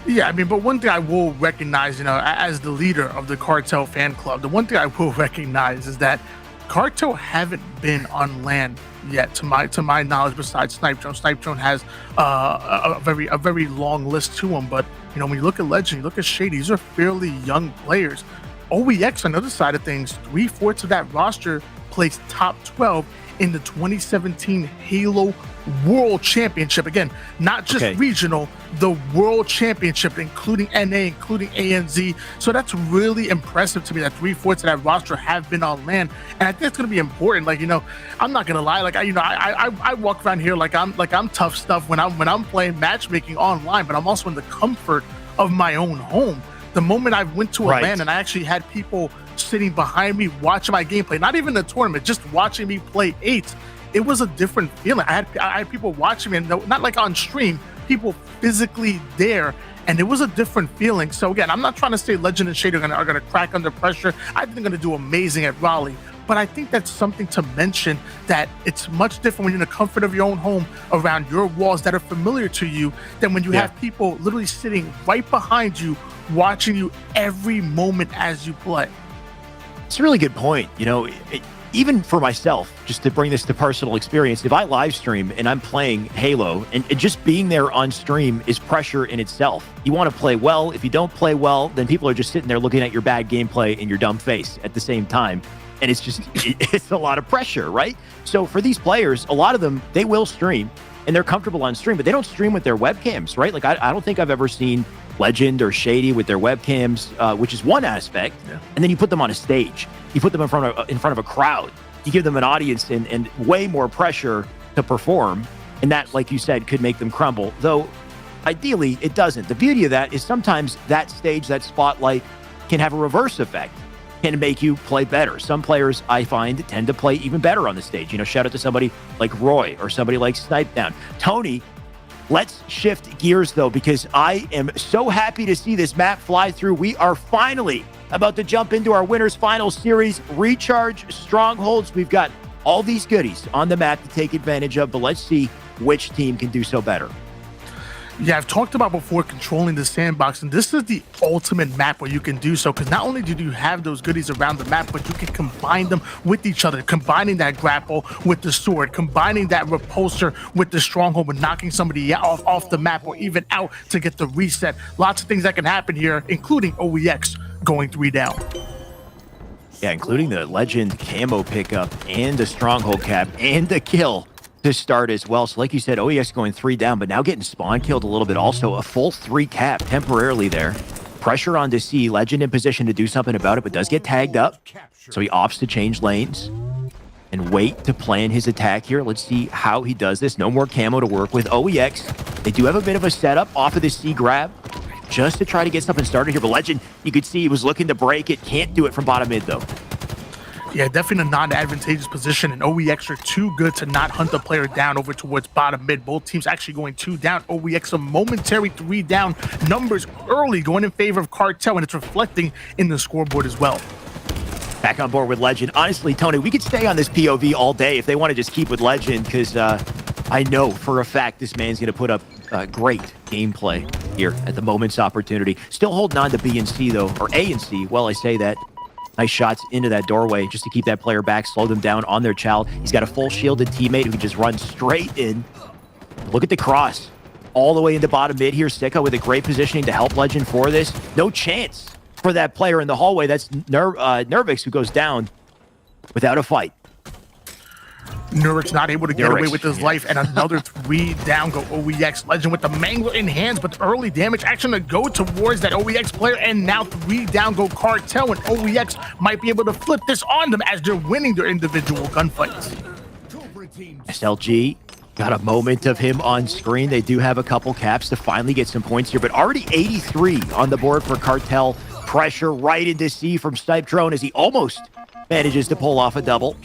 Yeah, I mean, but one thing I will recognize, as the leader of the Cartel fan club, the one thing I will recognize is that Cartel haven't been on LAN yet, to my knowledge, besides Snipe Drone. Snipe Drone has a very long list to them, but when you look at Legend, you look at Shady, these are fairly young players. OEX, on the other side of things, 3/4 of that roster placed top 12 in the 2017 Halo World Championship. Again, not just regional, the World Championship, including NA, including ANZ. So that's really impressive to me that 3/4 of that roster have been on LAN. And I think it's going to be important. Like, I'm not going to lie. Like, I walk around here like I'm tough stuff when I'm playing matchmaking online, but I'm also in the comfort of my own home. The moment I went to a LAN and I actually had people sitting behind me watching my gameplay, not even the tournament, just watching me play 8, it was a different feeling. I had people watching me, and not like on stream, people physically there, and it was a different feeling. So again, I'm not trying to say Legend and Shade are gonna crack under pressure. I think they're gonna do amazing at Raleigh, but I think that's something to mention, that it's much different when you're in the comfort of your own home around your walls that are familiar to you than when you have people literally sitting right behind you watching you every moment as you play. It's a really good point. Even for myself, just to bring this to personal experience, if I live stream and I'm playing Halo, and just being there on stream is pressure in itself. You want to play well. If you don't play well, then people are just sitting there looking at your bad gameplay and your dumb face at the same time. And it's a lot of pressure, right? So for these players, a lot of them, they will stream and they're comfortable on stream, but they don't stream with their webcams, right? Like, I don't think I've ever seen Legend or Shady with their webcams, which is one aspect. And then you put them on a stage. You put them in front of a crowd. You give them an audience and way more pressure to perform. And that, like you said, could make them crumble. Though, ideally, it doesn't. The beauty of that is sometimes that stage, that spotlight, can have a reverse effect, can make you play better. Some players, I find, tend to play even better on the stage. Shout out to somebody like Roy or somebody like Snipedown. Tony, let's shift gears, though, because I am so happy to see this map fly through. We are finally about to jump into our Winners Final Series Recharge Strongholds. We've got all these goodies on the map to take advantage of, but let's see which team can do so better. Yeah, I've talked about before controlling the sandbox, and this is the ultimate map where you can do so, because not only do you have those goodies around the map, but you can combine them with each other, combining that grapple with the sword, combining that repulsor with the stronghold, and knocking somebody off the map or even out to get the reset. Lots of things that can happen here, including OEX going 3 down. Yeah, including the Legend camo pickup and the stronghold cap and the kill to start as well. So like you said, OEX going 3 down, but now getting spawn killed a little bit. Also a full 3 cap temporarily there. Pressure on to see Legend in position to do something about it, but does get tagged up. So he opts to change lanes and wait to plan his attack here. Let's see how he does this. No more camo to work with. OEX, they do have a bit of a setup off of the C grab just to try to get something started here. But Legend, you could see he was looking to break it. Can't do it from bottom mid, though. Yeah, definitely a non-advantageous position, and OEX are too good to not hunt the player down over towards bottom mid. Both teams actually going 2 down. OEX a momentary 3 down. Numbers early going in favor of Cartel, and it's reflecting in the scoreboard as well. Back on board with Legend. Honestly, Tony, we could stay on this POV all day if they want to just keep with Legend, because I know for a fact this man's going to put up great gameplay here at the moment's opportunity. Still holding on to B and C, though, or A and C. Well, I say that. Nice shots into that doorway just to keep that player back, slow them down on their child. He's got a full shielded teammate who can just run straight in. Look at the cross. All the way into bottom mid here. Sicko with a great positioning to help Legend for this. No chance for that player in the hallway. That's Nervix who goes down without a fight. Nurik's not able to get away with his life, and another 3 down go OEX. Legend with the Mangler in hands, but the early damage action to go towards that OEX player, and now 3 down go Cartel, and OEX might be able to flip this on them as they're winning their individual gunfights. SLG got a moment of him on screen. They do have a couple caps to finally get some points here, but already 83 on the board for Cartel. Pressure right into C from Snipe Drone as he almost manages to pull off a double.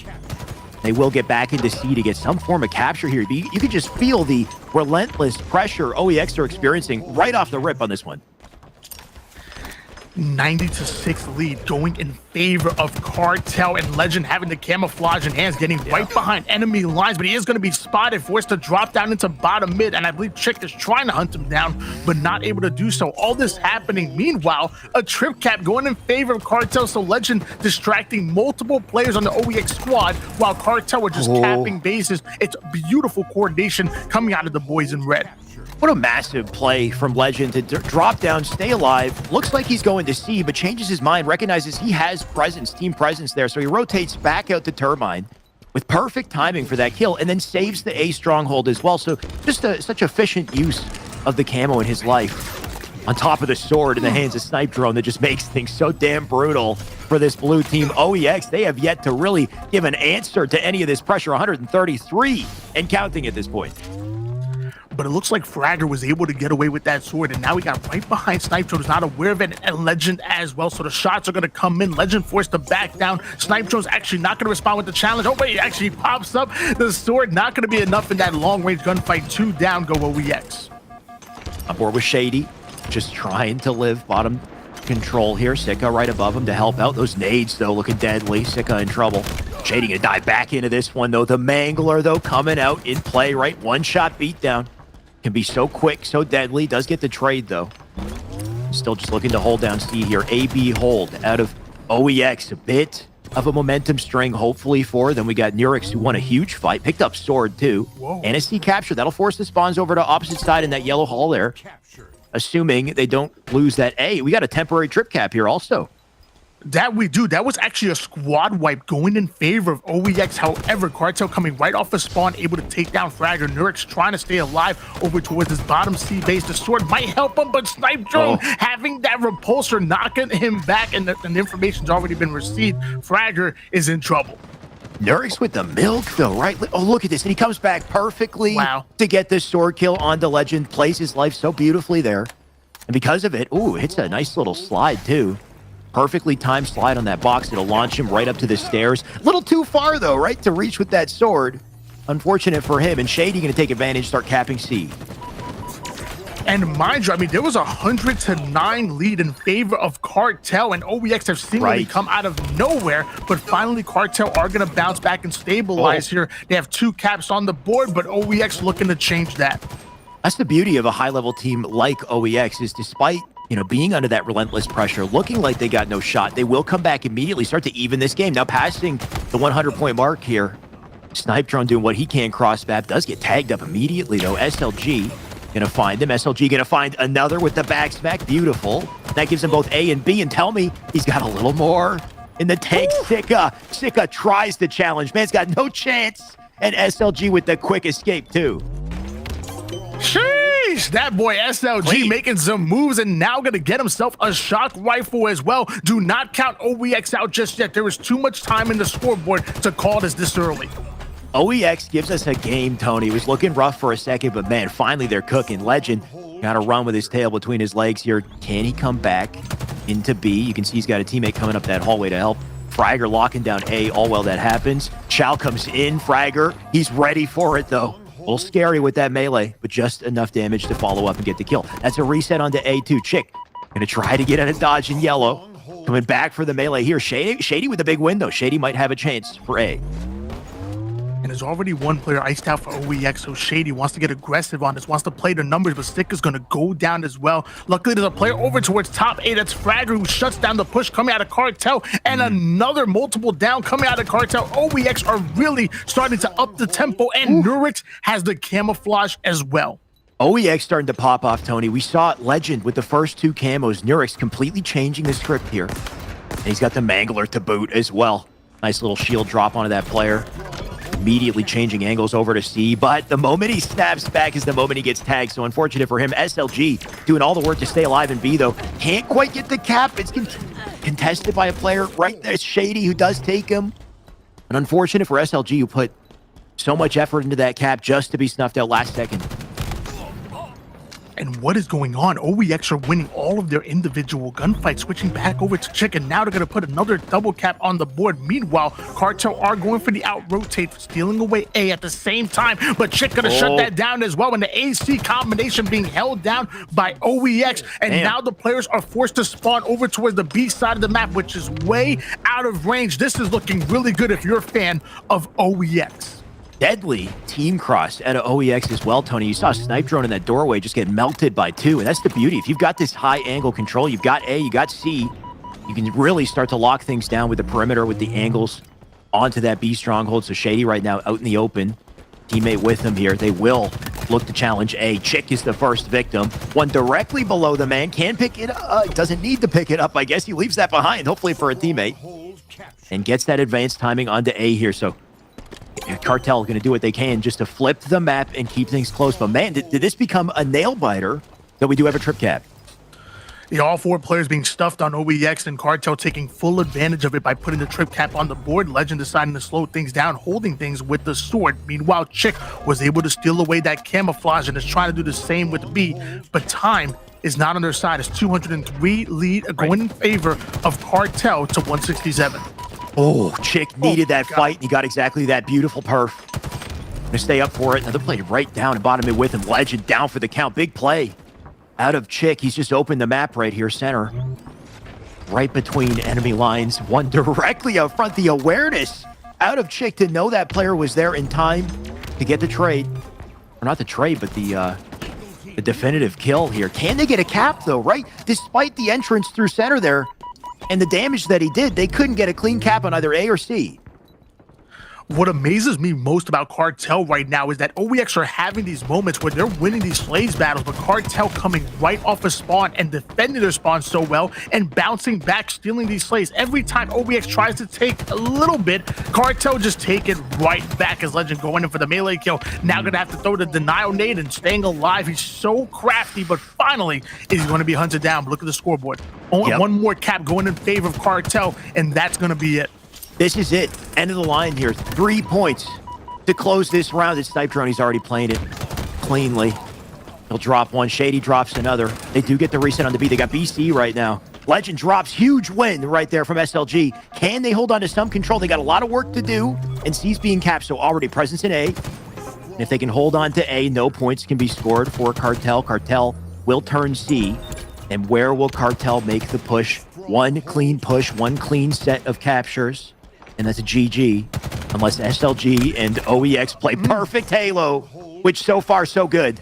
They will get back into C to get some form of capture here. You can just feel the relentless pressure OEX are experiencing right off the rip on this one. 90-6 lead going in favor of Cartel, and Legend having the camouflage in hands, getting right behind enemy lines, but he is going to be spotted, forced to drop down into bottom mid, and I believe Chick is trying to hunt him down, but not able to do so. All this happening. Meanwhile, a trip cap going in favor of Cartel, so Legend distracting multiple players on the OEX squad, while Cartel are just capping bases. It's beautiful coordination coming out of the boys in red. What a massive play from Legend to drop down, stay alive. Looks like he's going to C, but changes his mind, recognizes he has presence, team presence there. So he rotates back out to Turbine with perfect timing for that kill, and then saves the A stronghold as well. So just such efficient use of the camo in his life. On top of the sword in the hands of Snipe Drone that just makes things so damn brutal for this blue team. OEX, they have yet to really give an answer to any of this pressure. 133 and counting at this point. But it looks like Fragger was able to get away with that sword, and now we got right behind Snipe Drone's not aware of it, and Legend as well. So the shots are going to come in. Legend forced to back down. Snipe Drone's actually not going to respond with the challenge. Oh, wait, it actually pops up. The sword not going to be enough in that long-range gunfight. 2 down go OEX. Aboard with Shady, just trying to live bottom control here. Sika right above him to help out. Those nades, though, looking deadly. Sika in trouble. Shady going to dive back into this one, though. The Mangler, though, coming out in play, right? One-shot beatdown. Can be so quick, so deadly. Does get the trade, though. Still just looking to hold down C here. AB hold out of OEX. A bit of a momentum string, hopefully, for them. We got Nurix, who won a huge fight. Picked up sword, too. Whoa. And a C capture. That'll force the spawns over to opposite side in that yellow hall there. Assuming they don't lose that A. We got a temporary trip cap here also. That we do. That was actually a squad wipe going in favor of OEX. However, Cartel coming right off the spawn, able to take down Fragger. Nurix trying to stay alive over towards his bottom C base. The sword might help him, but Snipe Drone having that repulsor knocking him back, and the information's already been received. Fragger is in trouble. Nurix with the milk, though, right? Oh, look at this. And he comes back perfectly to get this sword kill on the Legend. Plays his life so beautifully there. And because of it, ooh, hits a nice little slide, too. Perfectly timed slide on that box. It'll launch him right up to the stairs. A little too far, though, right, to reach with that sword. Unfortunate for him. And Shady going to take advantage, start capping C. And mind you, I mean, there was a 100-9 lead in favor of Cartel, and OEX have seemingly come out of nowhere, but finally Cartel are going to bounce back and stabilize here. They have 2 caps on the board, but OEX looking to change that. That's the beauty of a high-level team like OEX, is despite, you know, being under that relentless pressure, looking like they got no shot, they will come back immediately, start to even this game. Now passing the 100-point mark here. Snipe Drone doing what he can cross map, does get tagged up immediately, though. SLG gonna find him. SLG gonna find another with the back smack. Beautiful. That gives them both A and B, and tell me he's got a little more in the tank. Sika tries to challenge. Man's got no chance. And SLG with the quick escape, too. Sheesh, that boy SLG making some moves and now gonna get himself a shock rifle as well. Do not count OEX out just yet. There is too much time in the scoreboard to call this early. OEX gives us a game, Tony. It was looking rough for a second, but man, finally they're cooking. Legend got to run with his tail between his legs here. Can he come back into B? You can see he's got a teammate coming up that hallway to help. Fragger locking down A, all while that happens. Chow comes in, Fragger. He's ready for it, though. A little scary with that melee, but just enough damage to follow up and get the kill. That's a reset onto A2. Chick going to try to get out of dodge in yellow. Coming back for the melee here. Shady with a big win, though. Shady might have a chance for A. And there's already one player iced out for OEX, so Shady wants to get aggressive on this, wants to play the numbers, but Stick is going to go down as well. Luckily, there's a player over towards top A. That's Fragger, who shuts down the push coming out of Cartel, and another multiple down coming out of Cartel. OEX are really starting to up the tempo, and Nurix has the camouflage as well. OEX starting to pop off, Tony. We saw Legend with the first 2 camos. Nurix completely changing the script here. And he's got the Mangler to boot as well. Nice little shield drop onto that player. Immediately changing angles over to C, but the moment he snaps back is the moment he gets tagged. So unfortunate for him. SLG doing all the work to stay alive in B, though. Can't quite get the cap. It's contested by a player right there. It's Shady, who does take him. And unfortunate for SLG, who put so much effort into that cap just to be snuffed out last second. And what is going on? OEX are winning all of their individual gunfights, switching back over to Chicken. Now they're going to put another double cap on the board. Meanwhile, Cartel are going for the out-rotate, stealing away A at the same time. But Chick going to shut that down as well. And the AC combination being held down by OEX. And now the players are forced to spawn over towards the B side of the map, which is way out of range. This is looking really good if you're a fan of OEX. Deadly team cross out of OEX as well, Tony. You saw Snipe Drone in that doorway just get melted by 2, and that's the beauty. If you've got this high angle control, you've got A, you got C, you can really start to lock things down with the perimeter, with the angles onto that B stronghold. So Shady right now out in the open. Teammate with him here. They will look to challenge A. Chick is the first victim. One directly below the man. Can pick it up. Doesn't need to pick it up. I guess he leaves that behind, hopefully for a teammate. And gets that advanced timing onto A here. So Cartel going to do what they can just to flip the map and keep things close. But man, did this become a nail biter that we do have a trip cap? Yeah, all 4 players being stuffed on OEX and Cartel taking full advantage of it by putting the trip cap on the board. Legend deciding to slow things down, holding things with the sword. Meanwhile, Chick was able to steal away that camouflage and is trying to do the same with B. But time is not on their side. It's 203 lead going in favor of Cartel to 167. Oh, Chick needed that fight, and he got exactly that beautiful perf. Gonna stay up for it. Another play right down and bottom mid with him. Legend down for the count. Big play out of Chick. He's just opened the map right here, center. Right between enemy lines. One directly out front. The awareness out of Chick to know that player was there in time to get the trade. Or not the trade, but the definitive kill here. Can they get a cap, though, right? Despite the entrance through center there and the damage that he did, they couldn't get a clean cap on either A or C. What amazes me most about Cartel right now is that OEX are having these moments where they're winning these slaves battles, but Cartel coming right off a spawn and defending their spawn so well and bouncing back, stealing these slaves. Every time OEX tries to take a little bit, Cartel just take it right back as Legend going in for the melee kill. Now gonna have to throw the denial nade and staying alive. He's so crafty, but finally is going to be hunted down. Look at the scoreboard. Only one more cap going in favor of Cartel, and that's gonna be it. This is it. End of the line here. 3 points to close this round. It's Snipe Drone. He's already playing it cleanly. He'll drop one. Shady drops another. They do get the reset on the B. They got BC right now. Legend drops. Huge win right there from SLG. Can they hold on to some control? They got a lot of work to do. And C's being capped, so already presence in A. And if they can hold on to A, no points can be scored for Cartel. Cartel will turn C. And where will Cartel make the push? One clean push, one clean set of captures. And that's a GG, unless SLG and OEX play perfect Halo, which so far so good.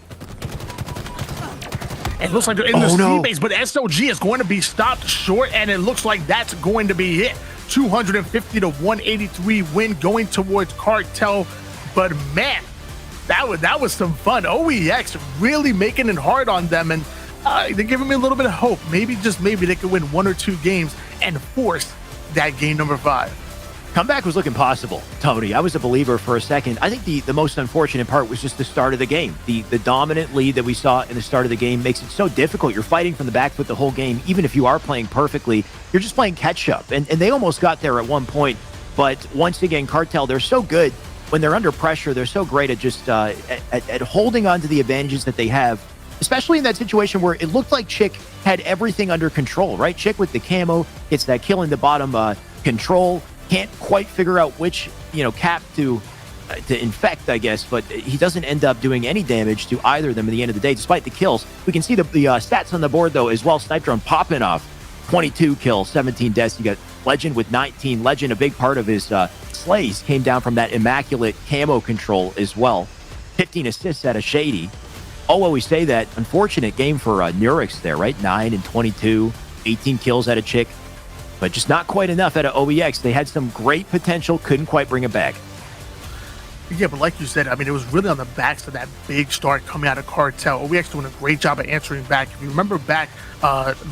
It looks like they're in the C base, but SLG is going to be stopped short, and it looks like that's going to be it. 250 to 183 win going towards Cartel. But man, that was some fun. OEX really making it hard on them, and they're giving me a little bit of hope. Maybe, just maybe, they could win 1 or 2 games and force that game number 5. Comeback was looking possible, Tony. I was a believer for a second. I think the most unfortunate part was just the start of the game. The dominant lead that we saw in the start of the game makes it so difficult. You're fighting from the back foot the whole game. Even if you are playing perfectly, you're just playing catch-up. And they almost got there at one point. But once again, Cartel, they're so good. When they're under pressure, they're so great at just at holding on to the advantages that they have, especially in that situation where it looked like Chick had everything under control, right? Chick with the camo gets that kill in the bottom control. Can't quite figure out which, cap to infect, I guess, but he doesn't end up doing any damage to either of them at the end of the day, despite the kills. We can see the stats on the board, though, as well. Snipe Drone popping off. 22 kills, 17 deaths. You got Legend with 19. Legend, a big part of his slays came down from that immaculate camo control as well. 15 assists out of Shady. I'll always say that unfortunate game for Nurix there, right? 9 and 22, 18 kills out of Chick. But just not quite enough out of OEX. They had some great potential, couldn't quite bring it back. Yeah, but like you said, I mean, it was really on the backs of that big start coming out of Cartel. OEX doing a great job of answering back. If you remember back,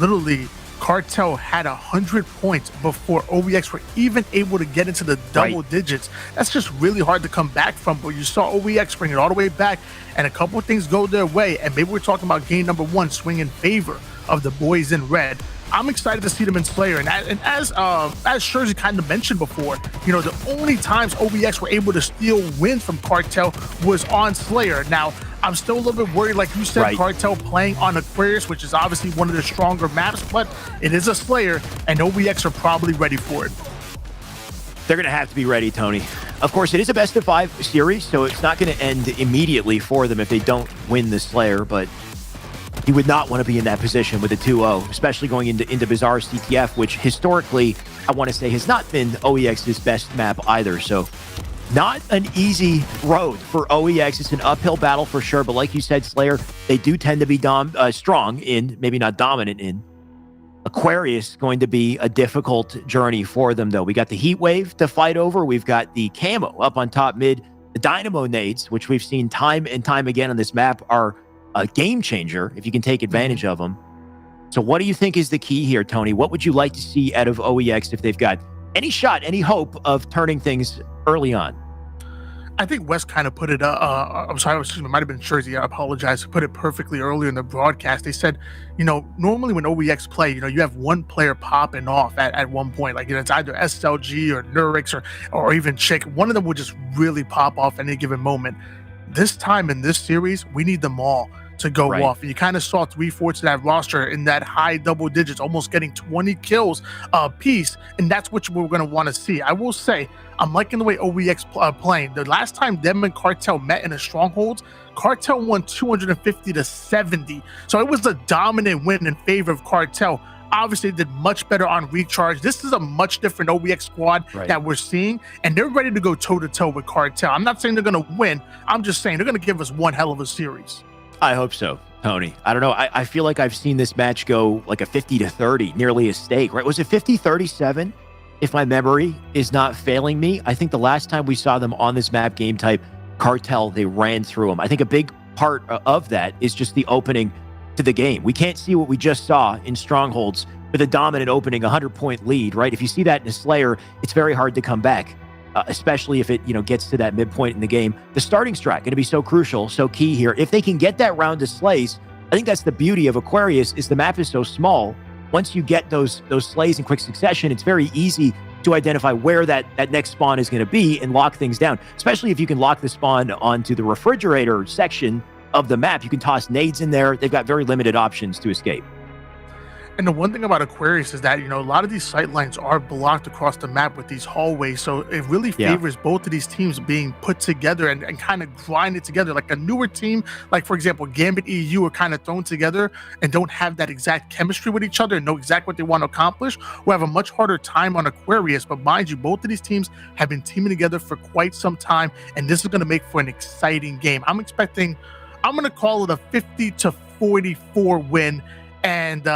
literally, Cartel had 100 points before OEX were even able to get into the double digits. That's just really hard to come back from. But you saw OEX bring it all the way back, and a couple of things go their way. And maybe we're talking about game number 1 swing in favor of the boys in red. I'm excited to see them in Slayer, and as Shurzy kind of mentioned before, the only times OEX were able to steal wins from Cartel was on Slayer. Now, I'm still a little bit worried, like you said, Cartel playing on Aquarius, which is obviously one of the stronger maps, but it is a Slayer, and OEX are probably ready for it. They're going to have to be ready, Tony. Of course, it is a best-of-5 series, so it's not going to end immediately for them if they don't win the Slayer, but you would not want to be in that position with a 2-0, especially going into Bizarre CTF, which historically, I want to say, has not been OEX's best map either. So not an easy road for OEX. It's an uphill battle for sure. But like you said, Slayer, they do tend to be strong in, maybe not dominant in. Aquarius going to be a difficult journey for them, though. We got the heat wave to fight over. We've got the camo up on top mid. The Dynamo nades, which we've seen time and time again on this map, are a game changer if you can take advantage of them. So what do you think is the key here, Tony? What would you like to see out of OEX if they've got any shot, any hope of turning things early on? I think Wes kind of put it, I'm sorry, it might have been Jersey, I apologize, put it perfectly earlier in the broadcast. They said, normally when OEX play, you have one player popping off at one point. Like, it's either SLG or Nurix or even Chick. One of them would just really pop off at any given moment. This time in this series, we need them all to go off. And you kind of saw 3/4 of that roster in that high double digits, almost getting 20 kills a piece. And that's what we're going to want to see. I will say, I'm liking the way OEX playing. The last time them and Cartel met in the strongholds, Cartel won 250-70. So it was a dominant win in favor of Cartel. Obviously, they did much better on recharge. This is a much different OEX squad that we're seeing, and they're ready to go toe-to-toe with Cartel. I'm not saying they're going to win. I'm just saying they're going to give us one hell of a series. I hope so, Tony. I don't know. I feel like I've seen this match go like a 50-30, nearly a stake, right? Was it 50-37? If my memory is not failing me, I think the last time we saw them on this map game type, Cartel, they ran through them. I think a big part of that is just the opening to the game. We can't see what we just saw in Strongholds with a dominant opening, 100-point lead, right? If you see that in a Slayer, it's very hard to come back, especially if it gets to that midpoint in the game. The starting strat going to be so crucial, so key here. If they can get that round to slays, I think that's the beauty of Aquarius, is the map is so small. Once you get those slays in quick succession, it's very easy to identify where that next spawn is going to be and lock things down, especially if you can lock the spawn onto the refrigerator section of the map. You can toss nades in there. They've got very limited options to escape. And the one thing about Aquarius is that, a lot of these sight lines are blocked across the map with these hallways. So it really favors both of these teams being put together and kind of grinded together. Like a newer team, like, for example, Gambit EU are kind of thrown together and don't have that exact chemistry with each other and know exactly what they want to accomplish. We have a much harder time on Aquarius. But mind you, both of these teams have been teaming together for quite some time. And this is going to make for an exciting game. I'm going to call it a 50-44 win. And,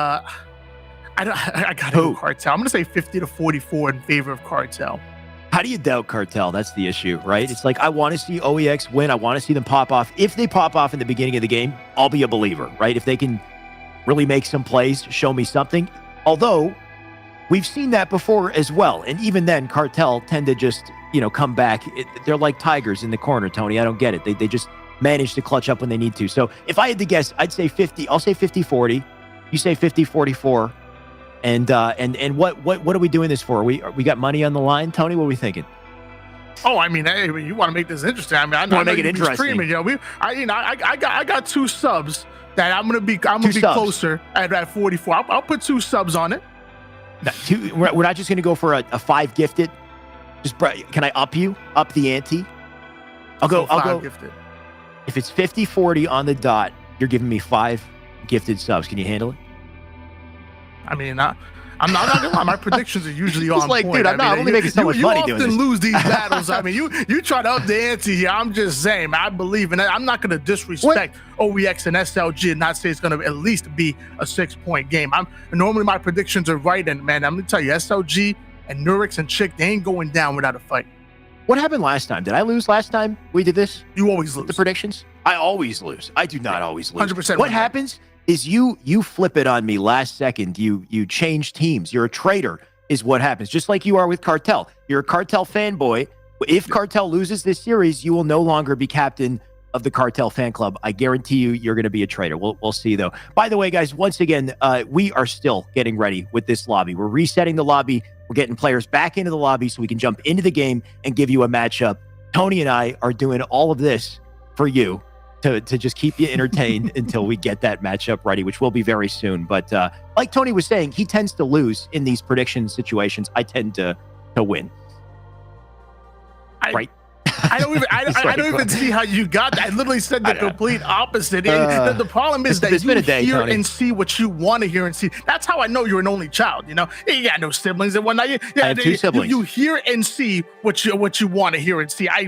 I got to go Cartel. I'm going to say 50-44 in favor of Cartel. How do you doubt Cartel? That's the issue, right? It's like, I want to see OEX win. I want to see them pop off. If they pop off in the beginning of the game, I'll be a believer, right? If they can really make some plays, show me something. Although, we've seen that before as well. And even then, Cartel tend to just, come back. They're like tigers in the corner, Tony. I don't get it. They just manage to clutch up when they need to. So if I had to guess, I'd say 50. I'll say 50-40. You say 50-44. And what are we doing this for? We got money on the line, Tony? What are we thinking? Oh, I mean, hey, you want to make this interesting. I mean, I want to make it interesting. I got 2 subs that I'm gonna be closer at 44. I'll put 2 subs on it. No, we're not just gonna go for a 5 gifted. Can I up the ante? I'll go gifted. If it's 50-40 on the dot, you're giving me 5 gifted subs. Can you handle it? I mean, I'm not gonna lie. My predictions are usually on like, point. Dude, I'm only making so much money doing this. You often lose these battles. I mean, you try to up the ante here. I'm just saying, I believe in it. I'm not gonna disrespect OEX and SLG and not say it's gonna at least be a 6-point game. Normally my predictions are right, and man, I'm gonna tell you, SLG and Nurix and Chick, they ain't going down without a fight. What happened last time? Did I lose last time we did this? You always lose. The predictions? I always lose. I do not always lose. 100%. What happens is you flip it on me last second. You change teams. You're a traitor is what happens. Just like you are with Cartel. You're a Cartel fanboy. If Cartel loses this series, you will no longer be captain of the Cartel fan club. I guarantee you're going to be a traitor. We'll see, though. By the way, guys, once again, we are still getting ready with this lobby. We're resetting the lobby. We're getting players back into the lobby so we can jump into the game and give you a matchup. Tony and I are doing all of this for you to just keep you entertained until we get that matchup ready, which will be very soon. But like Tony was saying, he tends to lose in these prediction situations. I tend to win. Right? I don't even see how you got that. I literally said the complete opposite. The problem is that you hear Tony. And see what you want to hear and see. That's how I know you're an only child. You got no siblings and whatnot. I have 2 siblings. You hear and see what you want to hear and see. I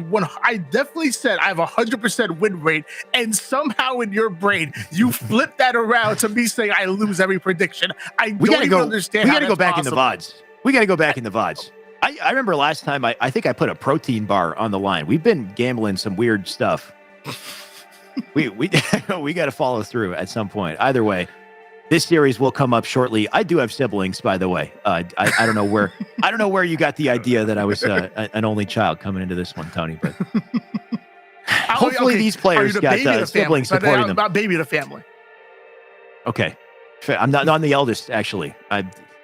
definitely said I have 100% win rate, and somehow in your brain you flip that around to me saying I lose every prediction. I don't even understand. We got to go back in the VODs. We got to go back in the VODs. I remember last time I think I put a protein bar on the line. We've been gambling some weird stuff. we got to follow through at some point. Either way, this series will come up shortly. I do have siblings, by the way. I don't know where you got the idea that I was an only child coming into this one, Tony. But hopefully these players got siblings supporting them. About baby to family. Okay, I'm not the eldest actually.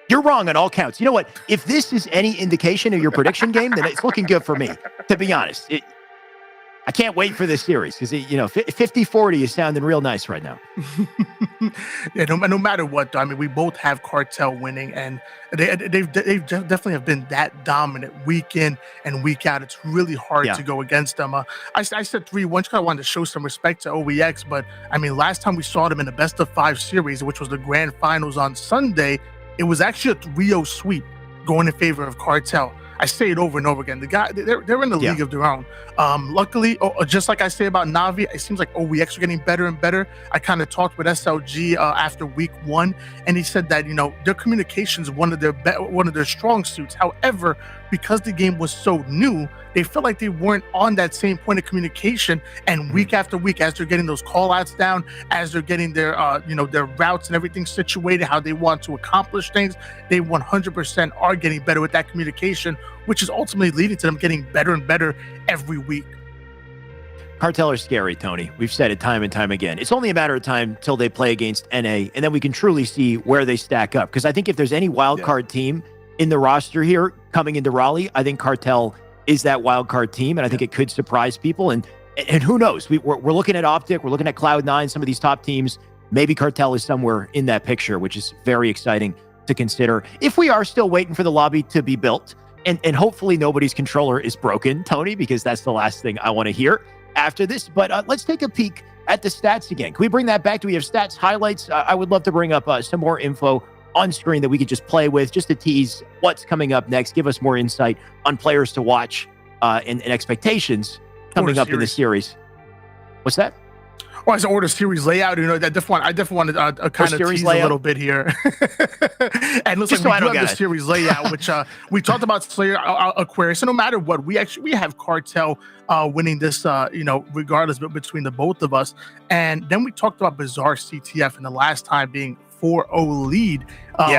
You're wrong on all counts. You know what? If this is any indication of your prediction game, then it's looking good for me. To be honest, I can't wait for this series because 50-40 is sounding real nice right now. Yeah, no matter what, though, I mean, we both have Cartel winning, and they've definitely have been that dominant week in and week out. It's really hard to go against them. I said 3-1. Just kind of wanted to show some respect to OEX, but I mean, last time we saw them in the best of 5 series, which was the grand finals on Sunday, it was actually a 3-0 sweep going in favor of Cartel. I say it over and over again. They're in the league of their own. Luckily, just like I say about Navi, it seems like OEX are getting better and better. I kind of talked with SLG after week 1, and he said that their communication is one of their strong suits. However, because the game was so new, they felt like they weren't on that same point of communication. And week after week, as they're getting those call outs down, as they're getting their their routes and everything situated, how they want to accomplish things, they 100% are getting better with that communication, which is ultimately leading to them getting better and better every week. Cartel are scary, Tony. We've said it time and time again. It's only a matter of time till they play against NA, and then we can truly see where they stack up. Because I think if there's any wild card team in the roster here coming into Raleigh, I think Cartel is that wild card team, and I think it could surprise people. And who knows? We're looking at Optic, we're looking at Cloud9, some of these top teams. Maybe Cartel is somewhere in that picture, which is very exciting to consider. If we are still waiting for the lobby to be built, and hopefully nobody's controller is broken, Tony, because that's the last thing I want to hear after this. But let's take a peek at the stats again. Can we bring that back? Do we have stats highlights? I would love to bring up some more info on screen that we could just play with, just to tease what's coming up next, give us more insight on players to watch and expectations coming up in the series. What's that? Well, as an order series layout, I definitely wanted to kind of tease layout a little bit here. And looks like we do have the series layout, which we talked about Slayer Aquarius. So no matter what, we have Cartel winning this, regardless between the both of us. And then we talked about Bizarre CTF, and the last time being 4-0 lead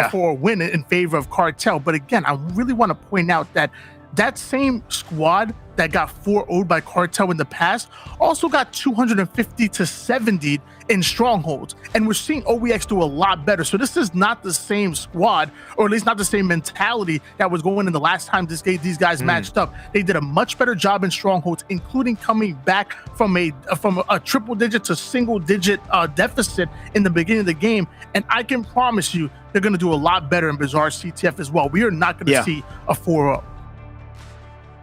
for a win in favor of Cartel. But again, I really want to point out that same squad that got 4-0'd by Cartel in the past also got 250 to 70 in strongholds. And we're seeing OEX do a lot better. So this is not the same squad, or at least not the same mentality that was going in the last time these guys matched up. They did a much better job in strongholds, including coming back from a triple digit to single digit deficit in the beginning of the game. And I can promise you they're going to do a lot better in Bizarre CTF as well. We are not going to see a 4-0.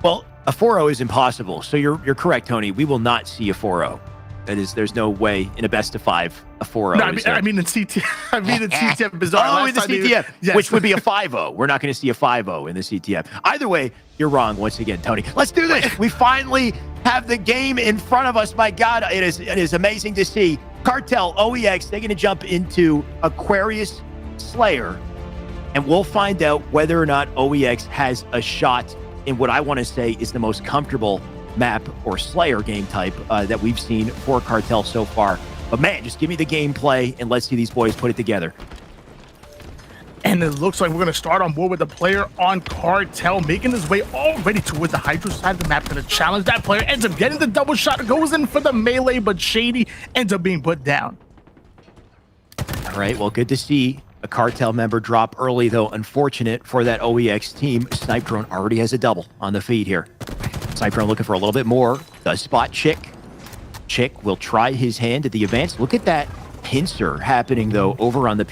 Well, a 4-0 is impossible. So you're correct, Tony. We will not see a 4-0. There's no way in a best of 5 a 4-0. No, I mean in CTF Bizarre. Oh, in the CTF, yes. Which would be a 5-0. We're not going to see a 5-0 in the CTF. Either way, you're wrong once again, Tony. Let's do this. We finally have the game in front of us. My God, it is amazing to see. Cartel, OEX, they're going to jump into Aquarius Slayer, and we'll find out whether or not OEX has a shot in what I want to say is the most comfortable map or Slayer game type that we've seen for Cartel so far. But man, just give me the gameplay and let's see these boys put it together. And it looks like we're going to start on board with the player on Cartel, making his way already towards the Hydro side of the map. Going to challenge that player, ends up getting the double shot, goes in for the melee, but Shady ends up being put down. All right, well, good to see a Cartel member drop early, though. Unfortunate for that OEX team. Snipe Drone already has a double on the feed here. Snipe Drone looking for a little bit more. Does spot Chick. Chick will try his hand at the advance. Look at that pincer happening, though, over on the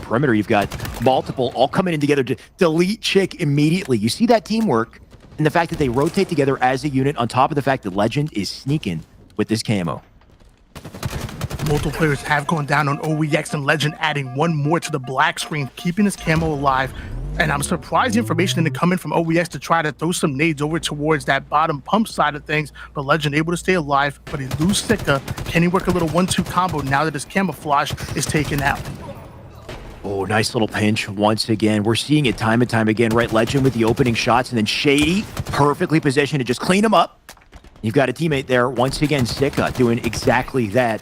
perimeter. You've got multiple all coming in together to delete Chick immediately. You see that teamwork and the fact that they rotate together as a unit, on top of the fact that Legend is sneaking with this camo. Multiple players have gone down on OEX, and Legend adding one more to the black screen, keeping his camo alive. And I'm surprised the information didn't come in from OEX to try to throw some nades over towards that bottom pump side of things. But Legend able to stay alive, but he loses Sika. Can he work a little 1-2 combo now that his camouflage is taken out? Oh, nice little pinch once again. We're seeing it time and time again, right? Legend with the opening shots, and then Shady perfectly positioned to just clean him up. You've got a teammate there. Once again, Sika doing exactly that.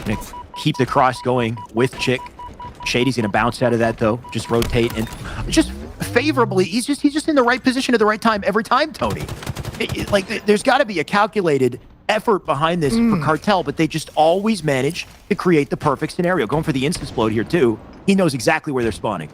Gonna keep the cross going with Chick. Shady's gonna bounce out of that though. Just rotate and just favorably. He's just in the right position at the right time every time, Tony. There's got to be a calculated effort behind this for Cartel, but they just always manage to create the perfect scenario. Going for the insta-explode here too. He knows exactly where they're spawning.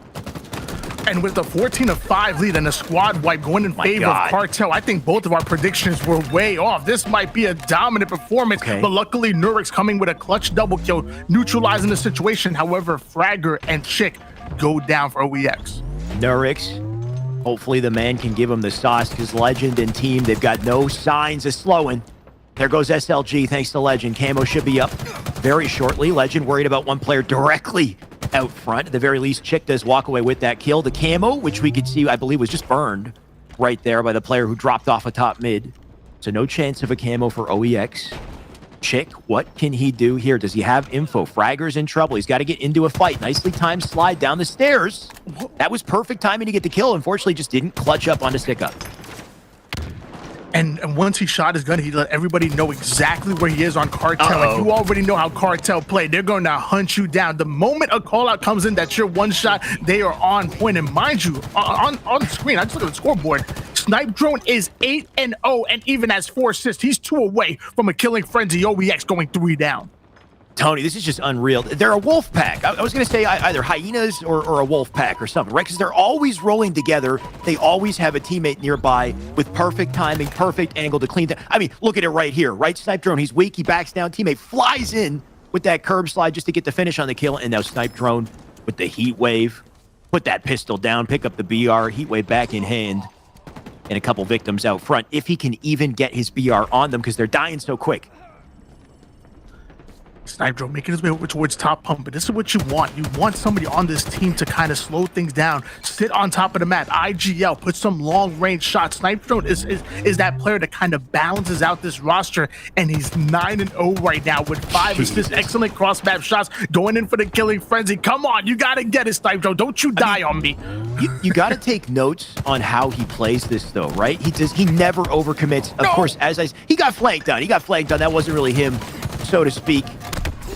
And with the 14-5 lead and a squad wipe going in favor of Cartel, I think both of our predictions were way off. This might be a dominant performance, but luckily Nurix coming with a clutch double kill, neutralizing the situation. However, Fragger and Chick go down for OEX. Nurix, hopefully the man can give him the sauce, because Legend and team, they've got no signs of slowing. There goes SLG, thanks to Legend. Camo should be up very shortly. Legend worried about one player directly out front. At the very least, Chick does walk away with that kill. The camo, which we could see, I believe, was just burned right there by the player who dropped off a top mid. So no chance of a camo for OEX. Chick, what can he do here? Does he have info? Fragger's in trouble. He's got to get into a fight. Nicely timed slide down the stairs. That was perfect timing to get the kill. Unfortunately, just didn't clutch up on a stick up. And once he shot his gun, he let everybody know exactly where he is on Cartel. Like, you already know how Cartel play. They're going to hunt you down. The moment a call out comes in that you're one shot, they are on point. And mind you, on the screen, I just look at the scoreboard. Snipe Drone is 8-0 and even has 4 assists. He's 2 away from a killing frenzy. OEX going 3 down. Tony, this is just unreal. They're a wolf pack. I was going to say either hyenas or a wolf pack or something, right? Because they're always rolling together. They always have a teammate nearby with perfect timing, perfect angle to clean. I mean, look at it right here, right? Snipe Drone, he's weak. He backs down. Teammate flies in with that curb slide just to get the finish on the kill. And now Snipe Drone with the heat wave. Put that pistol down, pick up the BR, heat wave back in hand. And a couple victims out front, if he can even get his BR on them, because they're dying so quick. Snipe Drone making his way over towards top pump, but this is what you want. You want somebody on this team to kind of slow things down, sit on top of the map, IGL, put some long-range shots. Snipe Drone is that player that kind of balances out this roster, and he's 9-0 right now with 5 assists, excellent cross-map shots, going in for the killing frenzy. Come on, you got to get it, Snipe Drone. Don't you die on me. You got to take notes on how he plays this, though, right? He never overcommits. Of course, he got flanked on. That wasn't really him, so to speak.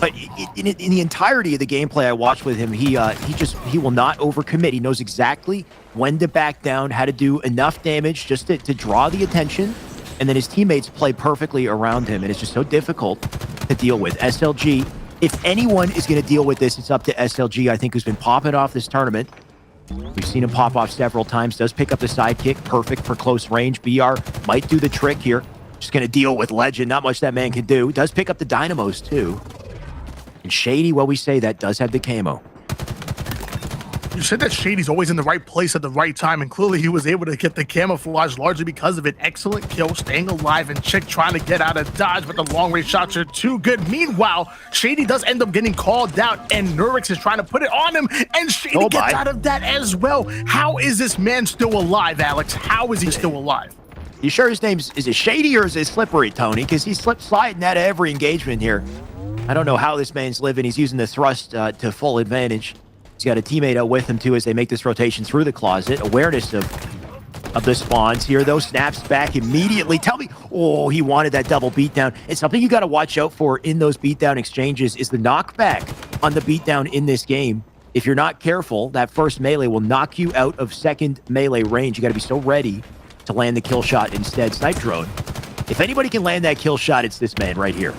But in the entirety of the gameplay I watched with him, he will not overcommit. He knows exactly when to back down, how to do enough damage just to draw the attention, and then his teammates play perfectly around him, and it's just so difficult to deal with. SLG, if anyone is going to deal with this, it's up to SLG, I think, who's been popping off this tournament. We've seen him pop off several times, does pick up the sidekick, perfect for close range. BR might do the trick here. Just going to deal with Legend, not much that man can do. Does pick up the dynamos, too. And Shady, well, we say that, does have the camo. You said that Shady's always in the right place at the right time, and clearly he was able to get the camouflage largely because of it. Excellent kill, staying alive, and Chick trying to get out of dodge, but the long-range shots are too good. Meanwhile, Shady does end up getting called out, and Nurix is trying to put it on him, and Shady gets out of that as well. How is this man still alive, Alex? How is he still alive? You sure his name's, is it Shady or is it Slippery, Tony? Because he's sliding out of every engagement here. I don't know how this man's living. He's using the thrust to full advantage. He's got a teammate out with him, too, as they make this rotation through the closet. Awareness of the spawns here, though. Snaps back immediately. Tell me, oh, he wanted that double beatdown. It's something you got to watch out for in those beatdown exchanges is the knockback on the beatdown in this game. If you're not careful, that first melee will knock you out of second melee range. You got to be so ready to land the kill shot instead. Snipe Drone. If anybody can land that kill shot, it's this man right here.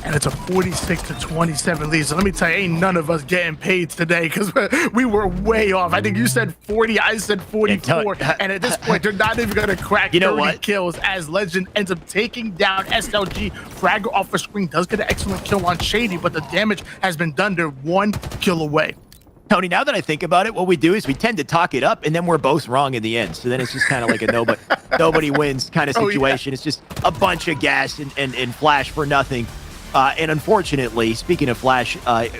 And it's a 46-27 lead. So let me tell you, ain't none of us getting paid today because we were way off. I think you said 40, I said 44. And at this point, they're not even going to crack 30 kills as Legend ends up taking down SLG. Fragger off the screen does get an excellent kill on Shady, but the damage has been done. They're 1 kill away. Tony, now that I think about it, what we do is we tend to talk it up, and then we're both wrong in the end. So then it's just kind of like a nobody wins kind of situation. It's just a bunch of gas and flash for nothing. And unfortunately, speaking of flash,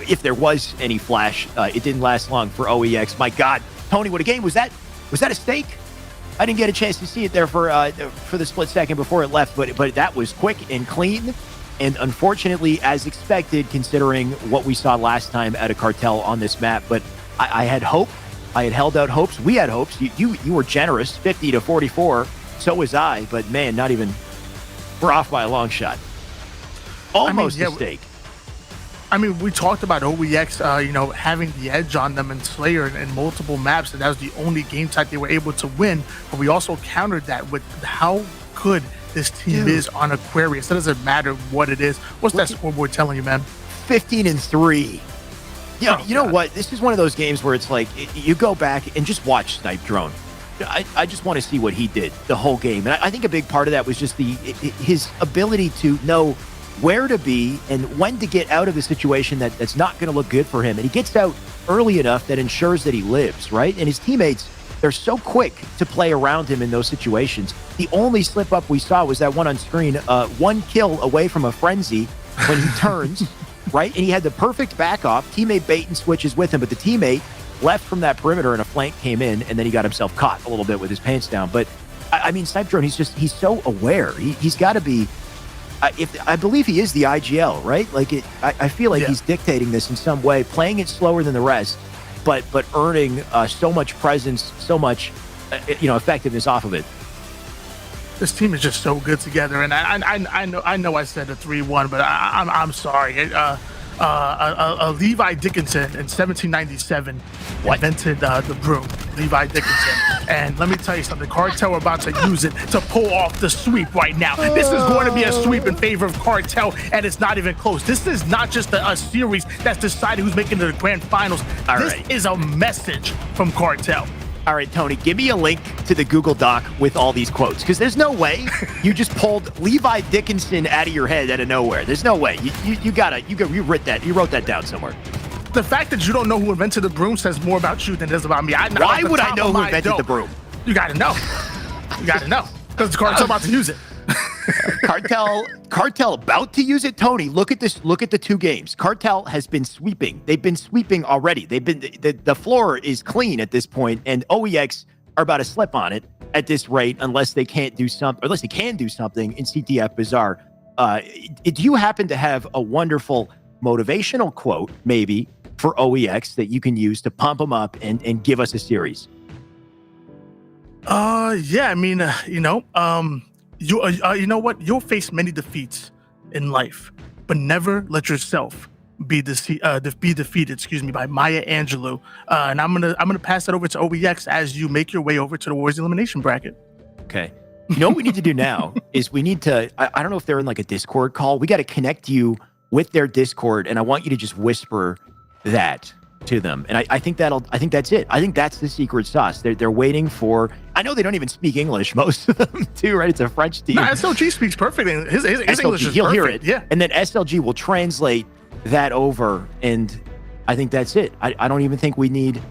if there was any flash, it didn't last long for OEX. My God, Tony, what a game was that? Was that a stake? I didn't get a chance to see it there for the split second before it left, but that was quick and clean. And unfortunately, as expected, considering what we saw last time at a Cartel on this map, but I had hope. I had held out hopes. We had hopes. You were generous, 50 to 44. So was I, but man, not even. We're off by a long shot. Almost a mistake. I mean, we talked about OEX, having the edge on them and Slayer in multiple maps, and that was the only game type they were able to win. But we also countered that with how good this team is on Aquarius. It doesn't matter what it is. What's that scoreboard telling you, man? 15-3. Yeah, you know what? This is one of those games where it's like you go back and just watch Snipe Drone. I just want to see what he did the whole game, and I think a big part of that was just his ability to know where to be and when to get out of a situation that's not going to look good for him. And he gets out early enough that ensures that he lives, right? And his teammates, they're so quick to play around him in those situations. The only slip up we saw was that one on screen, 1 kill away from a frenzy when he turns, right? And he had the perfect back off. Teammate bait and switches with him, but the teammate left from that perimeter and a flank came in, and then he got himself caught a little bit with his pants down. But I mean, Snipe Drone, he's so aware. He's got to be, I believe he is the IGL, right? Like I feel like he's dictating this in some way, playing it slower than the rest, but earning so much presence, so much effectiveness off of it. This team is just so good together, and I know I said a 3-1, but I'm sorry. Levi Dickinson in 1797 invented the broom, Levi Dickinson. And let me tell you something, Cartel are about to use it to pull off the sweep right now. This is going to be a sweep in favor of Cartel, and it's not even close. This is not just a series that's deciding who's making the grand finals. This is a message from Cartel. All right, Tony, give me a link to the Google Doc with all these quotes, because there's no way you just pulled Levi Dickinson out of your head out of nowhere. There's no way. You wrote that down somewhere. The fact that you don't know who invented the broom says more about you than it does about me. Why would I know who invented the broom? You got to know. You got to know, because the Cartel about to use it. Cartel about to use it. Tony, look at this. Look at the 2 games. Cartel has been sweeping. They've been sweeping already. The floor is clean at this point, and OEX are about to slip on it at this rate unless they can't do something, unless they can do something in CTF Bazaar. Do you happen to have a wonderful motivational quote maybe for OEX that you can use to pump them up and give us a series? Yeah, I mean, you know what? You'll face many defeats in life, but never let yourself be defeated. By Maya Angelou. And I'm gonna pass that over to OEX as you make your way over to the Warriors elimination bracket. Okay. You know what we need to do now is we need to. I don't know if they're in like a Discord call. We got to connect you with their Discord, and I want you to just whisper that to them. And I think that's it. I think that's the secret sauce. They're waiting for. I know they don't even speak English, most of them too, right? It's a French team. No, SLG speaks perfect. His SLG, English is he'll perfect. hear it. Yeah. And then SLG will translate that over, and I think that's it. I don't even think we need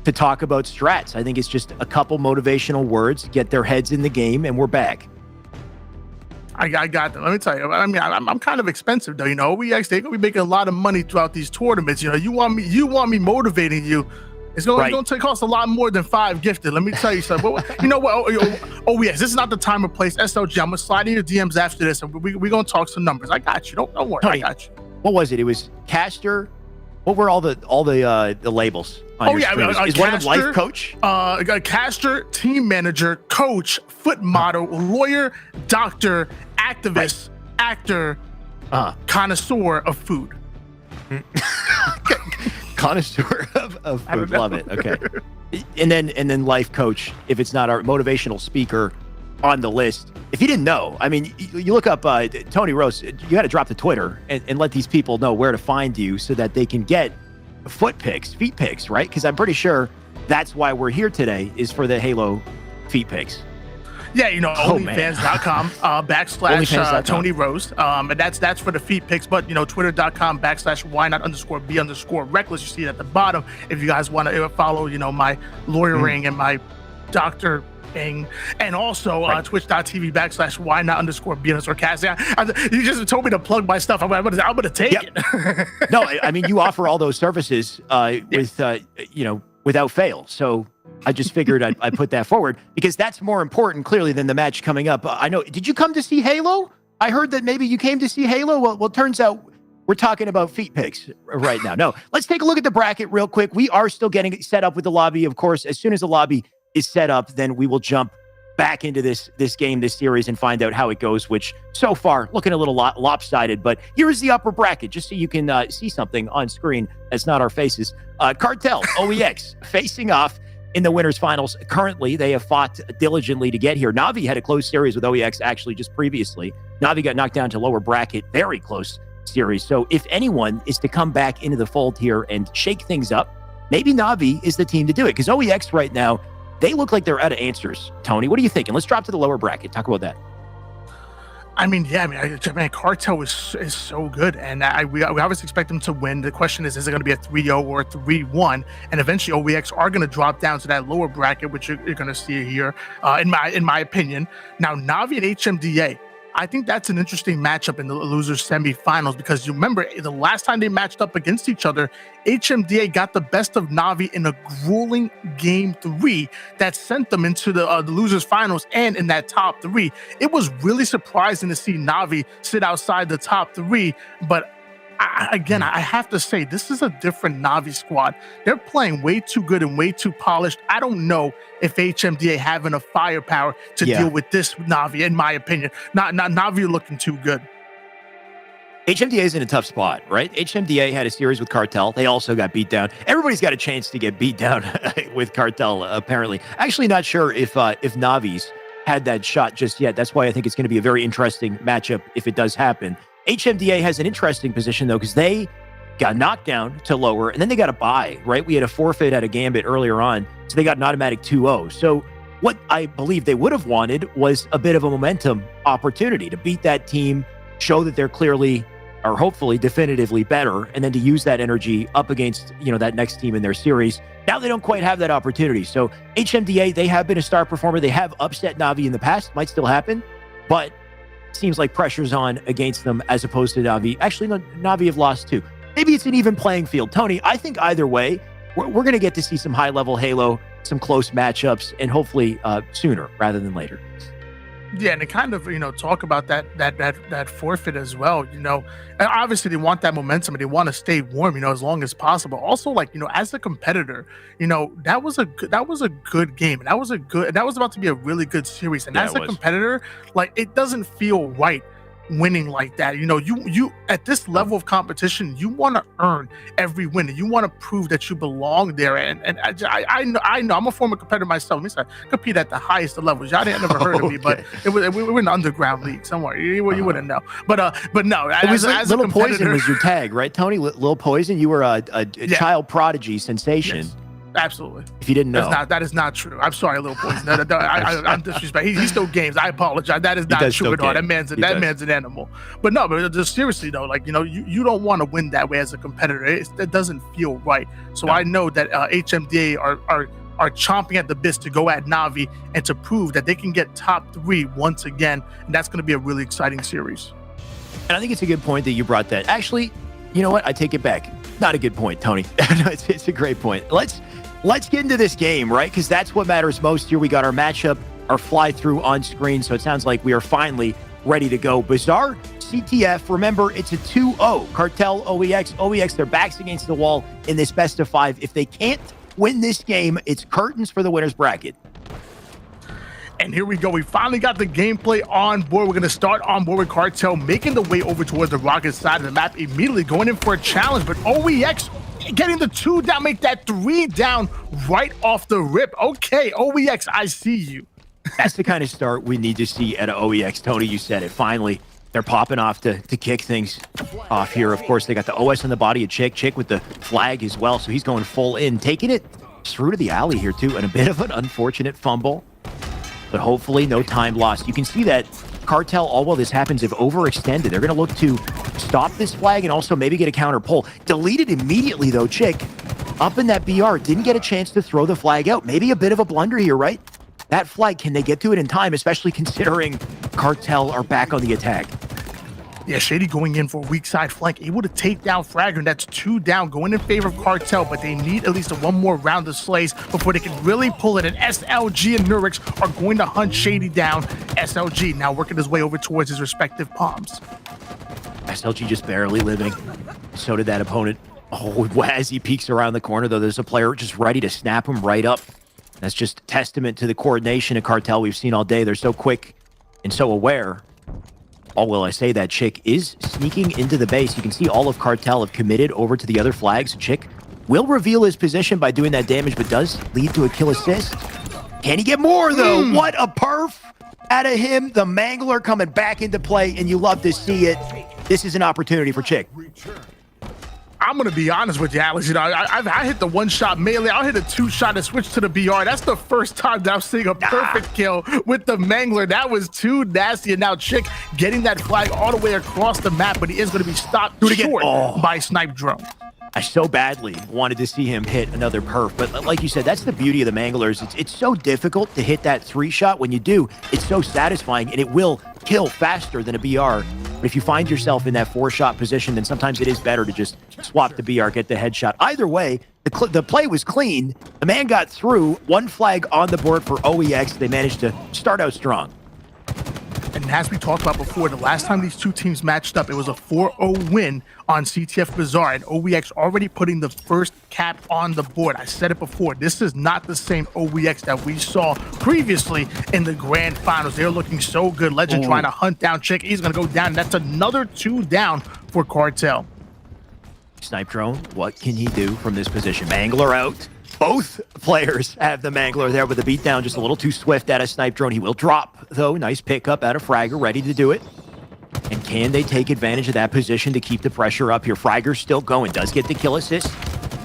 to talk about strats. I think it's just a couple motivational words, get their heads in the game, and we're back. I got them. Let me tell you. I mean, I'm kind of expensive though. You know, they're gonna be making a lot of money throughout these tournaments. You know, you want me motivating you. It's going to cost a lot more than 5 gifted. Let me tell you something. But you know what? Oh yes, this is not the time or place. SLG, I'm gonna slide in your DMs after this, and we're gonna talk some numbers. I got you. Don't worry. Tony, I got you. What was it? It was Caster. What were all the labels on your screen? Is one of them life coach? Caster, team manager, coach, foot model, lawyer, doctor, activist, actor, connoisseur of food. Connoisseur of food. Love it. Okay. And then life coach, if it's not our motivational speaker on the list. If you didn't know, I mean, you look up Tony Rose, you got to drop the Twitter and let these people know where to find you so that they can get feet pics, right? Because I'm pretty sure that's why we're here today, is for the Halo feet pics. Yeah, you know, onlyfans.com / Tony Rose. And that's for the feed pics, but you know, twitter.com / /whynot_be_reckless. You see it at the bottom if you guys want to follow, you know, my lawyering and my doctor thing. And also twitch.tv / /whynot_be_casting. You just told me to plug my stuff. I'm gonna take it. No, I mean, you offer all those services with without fail. So I just figured I'd put that forward because that's more important clearly than the match coming up. I know. Did you come to see Halo? I heard that maybe you came to see Halo. Well, turns out we're talking about feet pics right now. No, let's take a look at the bracket real quick. We are still getting set up with the lobby. Of course, as soon as the lobby is set up, then we will jump back into this game, this series, and find out how it goes, which so far looking a little lopsided. But here's the upper bracket, just so you can see something on screen that's not our faces. Cartel, OEX, facing off in the winners finals. Currently, they have fought diligently to get here. Na'Vi had a close series with OEX actually just previously. Na'Vi got knocked down to lower bracket, very close series. So if anyone is to come back into the fold here and shake things up, maybe Na'Vi is the team to do it, because OEX right now, they look like they're out of answers. Tony, what are you thinking? Let's drop to the lower bracket. Talk about that. I mean, Cartel is so good, and we obviously expect them to win. The question is it going to be a 3-0 or a 3-1? And eventually, OEX are going to drop down to that lower bracket, which you're going to see here, in my opinion. Now, Na'Vi and HMDA, I think that's an interesting matchup in the losers semifinals, because you remember the last time they matched up against each other, HMDA got the best of Na'Vi in a grueling game 3 that sent them into the losers finals and in that top 3. It was really surprising to see Na'Vi sit outside the top 3, but I have to say, this is a different Na'Vi squad. They're playing way too good and way too polished. I don't know if HMDA have enough firepower to deal with this Na'Vi, in my opinion. Na'Vi looking too good. HMDA is in a tough spot, right? HMDA had a series with Cartel. They also got beat down. Everybody's got a chance to get beat down with Cartel, apparently. Actually not sure if Na'Vi's had that shot just yet. That's why I think it's going to be a very interesting matchup if it does happen. HMDA has an interesting position, though, because they got knocked down to lower, and then they got a bye, right? We had a forfeit at a Gambit earlier on, so they got an automatic 2-0. So what I believe they would have wanted was a bit of a momentum opportunity to beat that team, show that they're clearly, or hopefully definitively better, and then to use that energy up against, that next team in their series. Now they don't quite have that opportunity. So HMDA, they have been a star performer. They have upset Na'Vi in the past. Might still happen, but seems like pressure's on against them as opposed to Na'Vi. Actually, no, Na'Vi have lost too. Maybe it's an even playing field. Tony, I think either way, we're going to get to see some high-level Halo, some close matchups, and hopefully sooner rather than later. Yeah, and to kind of, talk about that forfeit as well, and obviously they want that momentum and they want to stay warm, as long as possible. Also, as a competitor, that was a good game, and that was about to be a really good series. And as a competitor, it doesn't feel right winning like that. You at this level of competition, you want to earn every win, and you want to prove that you belong there. And I know I'm a former competitor myself. I compete at the highest of levels. Y'all didn't never heard of me, but we were in the underground league somewhere. You wouldn't know. But no, it was as Little Poison was your tag, right, Tony? Little Poison, you were a child prodigy sensation. Yes. Absolutely. If you didn't know, that is not true. I'm sorry, Little Poison. I'm disrespect. He still games. I apologize. That is not true at all. That man's an animal. But no, but just seriously though, you don't want to win that way as a competitor. That doesn't feel right. So I know that HMDA are chomping at the bits to go at Na'Vi and to prove that they can get top 3 once again, and that's going to be a really exciting series. And I think it's a good point that you brought that. Actually, you know what? I take it back. Not a good point, Tony. It's a great point. Let's get into this game, right? Because that's what matters most here. We got our matchup, our fly-through on screen, so it sounds like we are finally ready to go. Bizarre CTF, remember, it's a 2-0. Cartel, OEX, their backs against the wall in this best of 5. If they can't win this game, it's curtains for the winner's bracket. And here we go. We finally got the gameplay on board. We're going to start on board with Cartel, making the way over towards the Rocket side of the map, immediately going in for a challenge. But OEX getting the 2 down, make that 3 down right off the rip. Okay, OEX, I see you. That's the kind of start we need to see at OEX. Tony, you said it. Finally, they're popping off to kick things off here. Of course, they got the OS on the body of Chick with the flag as well. So he's going full in, taking it through to the alley here too. And a bit of an unfortunate fumble, but hopefully no time lost. You can see that Cartel, all while this happens, have overextended. They're going to look to stop this flag and also maybe get a counter pull. Deleted immediately, though. Chick up in that BR, didn't get a chance to throw the flag out. Maybe a bit of a blunder here, right? That flag, can they get to it in time, especially considering Cartel are back on the attack? Yeah, Shady going in for a weak side flank, able to take down Fragger, and that's 2 down, going in favor of Cartel, but they need at least one more round of slays before they can really pull it, and SLG and Nurix are going to hunt Shady down. SLG now working his way over towards his respective palms. SLG just barely living. So did that opponent. Oh, as he peeks around the corner, though, there's a player just ready to snap him right up. That's just a testament to the coordination of Cartel we've seen all day. They're so quick and so aware. Oh, will I say that Chick is sneaking into the base. You can see all of Cartel have committed over to the other flags. Chick will reveal his position by doing that damage, but does lead to a kill assist. Can he get more, though? What a perf out of him. The Mangler coming back into play, and you love to see it. This is an opportunity for Chick. I'm going to be honest with you, Alex. You know, I hit the 1-shot melee. I'll hit a 2-shot and switch to the BR. That's the first time that I'm seeing a perfect kill with the Mangler. That was too nasty. And now Chick getting that flag all the way across the map, but he is going to be stopped short by Snipe Drone. I so badly wanted to see him hit another perf, but like you said, that's the beauty of the Manglers. It's so difficult to hit that 3-shot. When you do, it's so satisfying, and it will kill faster than a BR. But if you find yourself in that 4-shot position, then sometimes it is better to just swap the BR, get the headshot. Either way, the play was clean. The man got through. 1 flag on the board for OEX. They managed to start out strong. And as we talked about before, the last time these two teams matched up, it was a 4-0 win on CTF Bazaar, and OEX already putting the first cap on the board. I said it before, this is not the same OEX that we saw previously in the grand finals. They're looking so good. Legend trying to hunt down Chick. He's going to go down. That's another 2 down for Cartel. Snipe Drone, what can he do from this position? Mangler out. Both players have the Mangler there, but the beatdown just a little too swift out of Snipe Drone. He will drop, though. Nice pickup out of Fragger, ready to do it. And can they take advantage of that position to keep the pressure up here? Fragger's still going, does get the kill assist.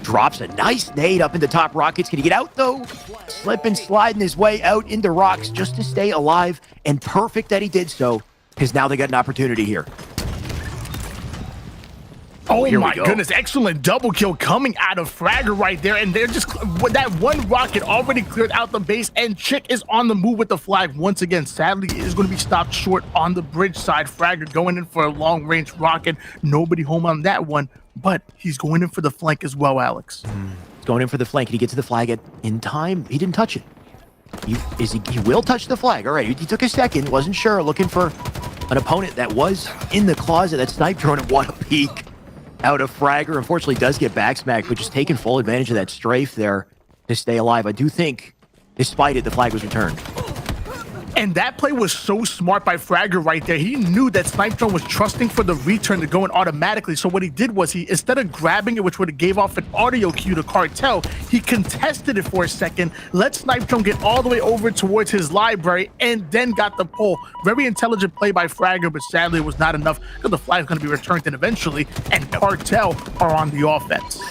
Drops a nice nade up into top rockets. Can he get out, though? Slip and sliding his way out into rocks just to stay alive. And perfect that he did so, because now they got an opportunity here. Oh my goodness, excellent double kill coming out of Fragger right there. And they're just, that 1 rocket already cleared out the base, and Chick is on the move with the flag once again. Sadly, it is going to be stopped short on the bridge side. Fragger going in for a long range rocket. Nobody home on that one, but he's going in for the flank as well, Alex. He's going in for the flank. Did he get to the flag in time? He didn't touch it. He will touch the flag. All right, he took a second, wasn't sure, looking for an opponent that was in the closet. That Snipe Drone, and what a peek out of Fragger. Unfortunately, does get back smacked, but just taking full advantage of that strafe there to stay alive. I do think, despite it, the flag was returned. And that play was so smart by Fragger right there. He knew that Snipe Drone was trusting for the return to go in automatically. So what he did was instead of grabbing it, which would have gave off an audio cue to Cartel, he contested it for a second, let Snipe Drone get all the way over towards his library, and then got the pull. Very intelligent play by Fragger, but sadly it was not enough because the flag is going to be returned in eventually, and Cartel are on the offense.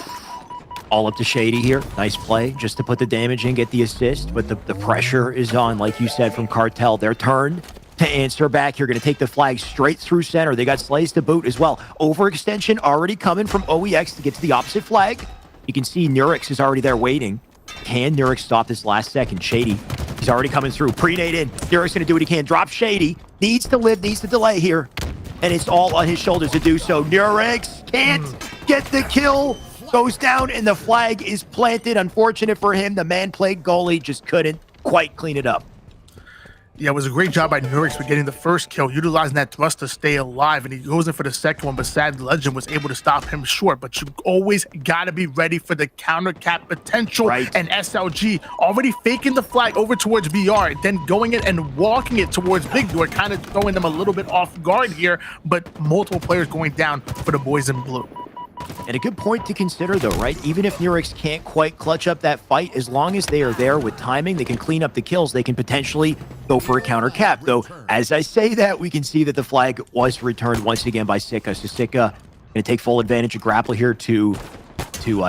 All up to Shady here. Nice play just to put the damage in, get the assist, but the pressure is on, like you said, from Cartel. Their turn to answer back. You're going to take the flag straight through center. They got slays to boot as well. Overextension already coming from OEX to get to the opposite flag. You can see Nurix is already there waiting. Can Nurix stop this last second? Shady, he's already coming through. Pre-nade in. Nurix going to do what he can. Drop Shady. Needs to live, needs to delay here. And it's all on his shoulders to do so. Nurix can't get the kill. Goes down, and the flag is planted. Unfortunate for him. The man-played goalie just couldn't quite clean it up. Yeah, it was a great job by Nurix for getting the first kill, utilizing that thrust to stay alive, and he goes in for the second one, but sadly, Legend was able to stop him short. But you always got to be ready for the counter cap potential, and SLG already faking the flag over towards BR, then going in and walking it towards Big Door, kind of throwing them a little bit off guard here, but multiple players going down for the boys in blue. And a good point to consider, though, right? Even if Nurix can't quite clutch up that fight, as long as they are there with timing, they can clean up the kills. They can potentially go for a counter cap. Though, as I say that, we can see that the flag was returned once again by Sika. So Sika going to take full advantage of grapple here to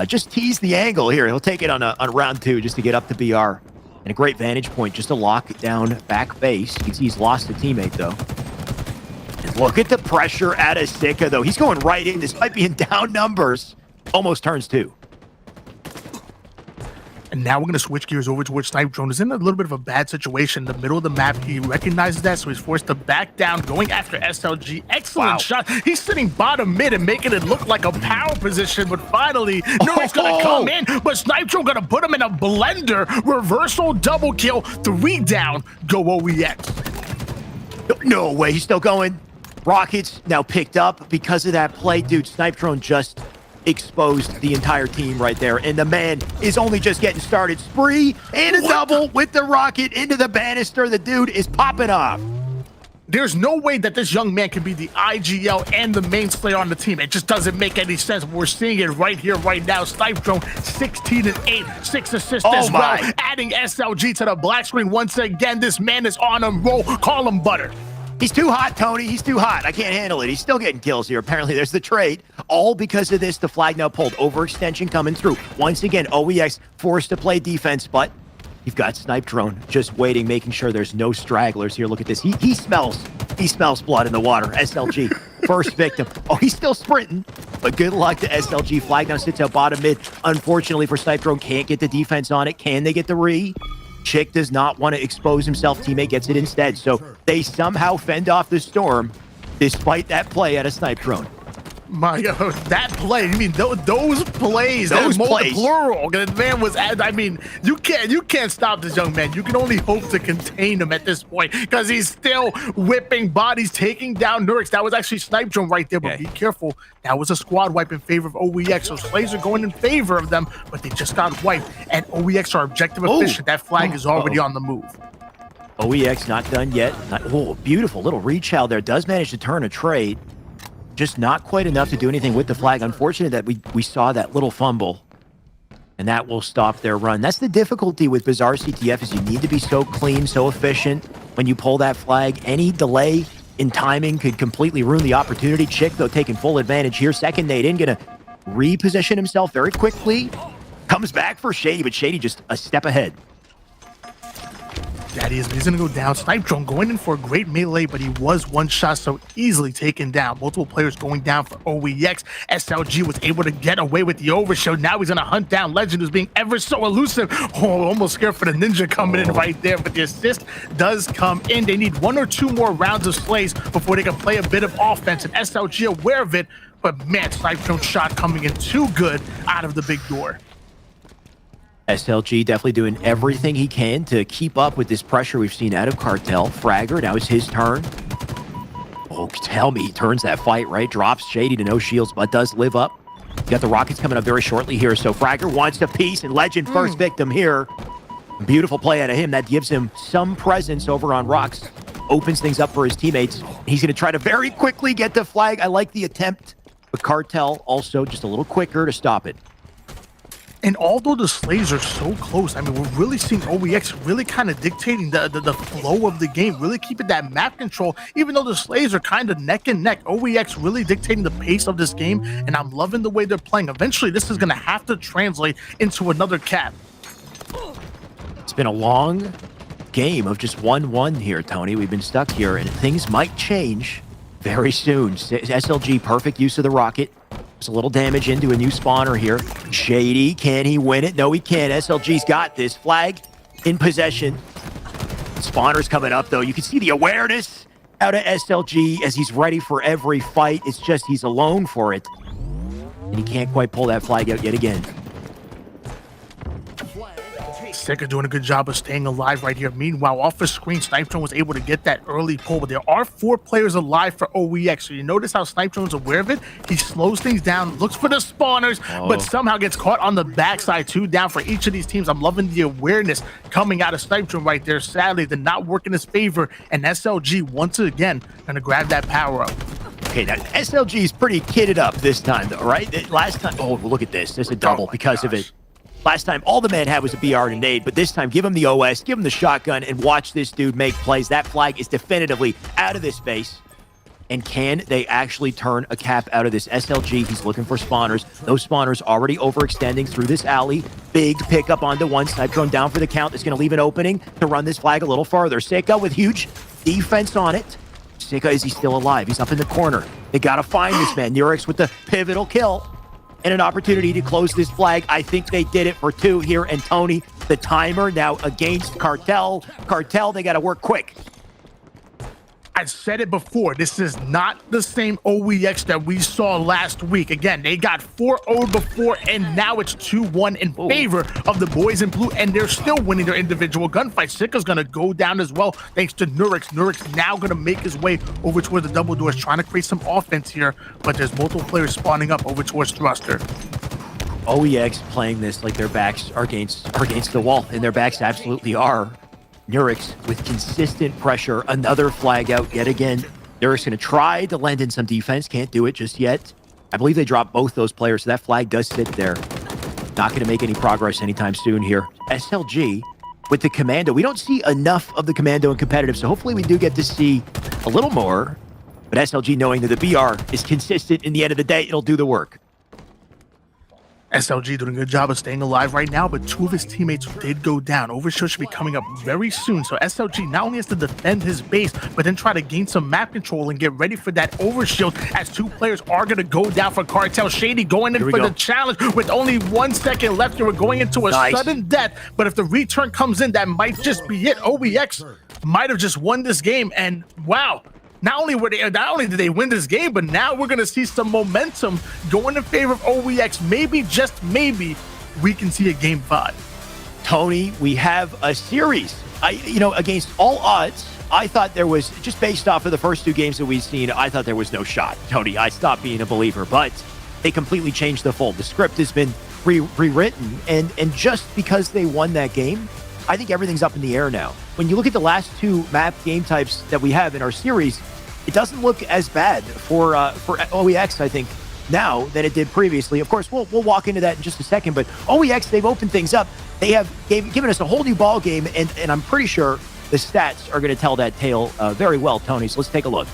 just tease the angle here. He'll take it on round 2 just to get up to BR. And a great vantage point just to lock it down back base. You can see he's lost a teammate, though. Look at the pressure out of Sika, though. He's going right in, despite being down numbers. Almost turns 2. And now we're going to switch gears over towards Snipe Drone. Is in a little bit of a bad situation in the middle of the map. He recognizes that, so he's forced to back down, going after SLG. Excellent shot. He's sitting bottom mid and making it look like a power position, but finally, Nurek's going to come in, but Snipe Drone going to put him in a blender. Reversal, double kill, 3 down. Go OEX. No way, he's still going. Rockets now picked up because of that play. Dude, Snipe Drone just exposed the entire team right there, and the man is only just getting started. Spree and a double with the rocket into the banister. The dude is popping off. There's no way that this young man can be the IGL and the main player on the team. It just doesn't make any sense. We're seeing it right here, right now. Snipe Drone, 16 and 8, 6 assists as well. Adding SLG to the black screen once again. This man is on a roll. Call him butter. He's too hot, Tony. He's too hot. I can't handle it. He's still getting kills here. Apparently, there's the trade. All because of this, the flag now pulled. Overextension coming through. Once again, OEX forced to play defense, but you've got Snipe Drone just waiting, making sure there's no stragglers here. Look at this. He smells blood in the water. SLG, first victim. Oh, he's still sprinting, but good luck to SLG. Flag now sits out bottom mid. Unfortunately for Snipe Drone, can't get the defense on it. Can they get the re? Chick does not want to expose himself. Teammate gets it instead. So they somehow fend off the storm despite that play at a Snipe Drone. My God, that play, I mean, those plays, plural. The man was, I mean, you can't stop this young man. You can only hope to contain him at this point because he's still whipping bodies, taking down Nurix. That was actually Snipe Drone right there, but be careful. That was a squad wipe in favor of OEX. So Slays are going in favor of them, but they just got wiped. And OEX are objective efficient. That flag is already on the move. OEX not done yet. Beautiful little reach out there. Does manage to turn a trade. Just not quite enough to do anything with the flag. Unfortunate that we saw that little fumble, and that will stop their run. That's the difficulty with Bizarre CTF is you need to be so clean, so efficient when you pull that flag. Any delay in timing could completely ruin the opportunity. Chick, though, taking full advantage here. Second nade in, gonna reposition himself very quickly. Comes back for Shady, but Shady just a step ahead. He's going to go down. Snipe Drone going in for a great melee, but he was one shot so easily taken down. Multiple players going down for OEX. SLG was able to get away with the overshow. Now he's going to hunt down Legend, who's being ever so elusive. Oh, almost scared for the ninja coming in right there, but the assist does come in. They need 1 or 2 more rounds of Slays before they can play a bit of offense, and SLG aware of it, but man, Snipe Drone shot coming in too good out of the big door. SLG definitely doing everything he can to keep up with this pressure we've seen out of Cartel. Fragger, now it's his turn. Oh, tell me he turns that fight, right? Drops Shady to no shields, but does live up. You got the Rockets coming up very shortly here, so Fragger wants a piece, and Legend first victim here. Beautiful play out of him. That gives him some presence over on Rocks. Opens things up for his teammates. He's going to try to very quickly get the flag. I like the attempt, but Cartel also just a little quicker to stop it. And although the Slays are so close, I mean, we're really seeing OEX really kind of dictating the flow of the game, really keeping that map control, even though the Slays are kind of neck and neck. OEX really dictating the pace of this game, and I'm loving the way they're playing. Eventually, this is going to have to translate into another cap. It's been a long game of just 1-1 here, Tony. We've been stuck here, and things might change very soon. SLG, perfect use of the rocket. There's a little damage into a new spawner here. Shady, can he win it? No, he can't. SLG's got this. Flag in possession. Spawner's coming up, though. You can see the awareness out of SLG as he's ready for every fight. It's just he's alone for it. And he can't quite pull that flag out yet again. Sika doing a good job of staying alive right here. Meanwhile, off the screen, Snipe Drone was able to get that early pull, but there are 4 players alive for OEX. So you notice how Snipe Drone's aware of it. He slows things down, looks for the spawners, but somehow gets caught on the backside. 2 down for each of these teams. I'm loving the awareness coming out of Snipe Drone right there. Sadly, did not work in his favor, and SLG once again gonna grab that power up. Okay, now SLG is pretty kitted up this time, though, right? Last time, oh, look at this. There's a double because of it. Last time, all the man had was a BR and a nade, but this time, give him the OS, give him the shotgun, and watch this dude make plays. That flag is definitively out of this base. And can they actually turn a cap out of this? SLG, he's looking for spawners. Those spawners already overextending through this alley. Big pickup onto one. Snipe Drone down for the count. It's going to leave an opening to run this flag a little farther. Sika with huge defense on it. Sika, is he still alive? He's up in the corner. They got to find this man. Nurix with the pivotal kill. and an opportunity to close this flag. I think they did it for 2 here. And Tony, the timer now against Cartel. Cartel, they got to work quick. I said it before, this is not the same OEX that we saw last week. Again, they got 4-0 before, and now it's 2-1 in favor of the boys in blue, and they're still winning their individual gunfights. Sika's gonna go down as well, thanks to Nurix. Nurix now gonna make his way over towards the double doors, trying to create some offense here, but there's multiple players spawning up over towards Thruster. OEX playing this like their backs are against the wall, and their backs absolutely are. Nurix with consistent pressure, another flag out yet again. Nurix going to try to lend in some defense, can't do it just yet. I believe they dropped both those players, so that flag does sit there. Not going to make any progress anytime soon here. SLG with the Commando. We don't see enough of the Commando in competitive, so hopefully we do get to see a little more. But SLG, knowing that the BR is consistent in the end of the day, it'll do the work. SLG doing a good job of staying alive right now, but 2 of his teammates did go down. Overshield should be coming up very soon, so SLG not only has to defend his base, but then try to gain some map control and get ready for that overshield, as 2 players are going to go down for Cartel. Shady going in for the challenge with only 1 second left here. We're going into a sudden death, but if the return comes in, that might just be it. OEX might have just won this game, and wow. Not only did they win this game, but now we're going to see some momentum going in favor of OEX. Maybe, just maybe, we can see a game 5. Tony, we have a series. Against all odds, I thought there was, just based off of the first 2 games that we've seen, I thought there was no shot. Tony, I stopped being a believer, but they completely changed the fold. The script has been rewritten, and just because they won that game, I think everything's up in the air now. When you look at the last 2 map game types that we have in our series, it doesn't look as bad for OEX, I think, now than it did previously. Of course, we'll walk into that in just a second, but OEX, they've opened things up. They have given us a whole new ball game, and I'm pretty sure the stats are going to tell that tale very well, Tony. So let's take a look.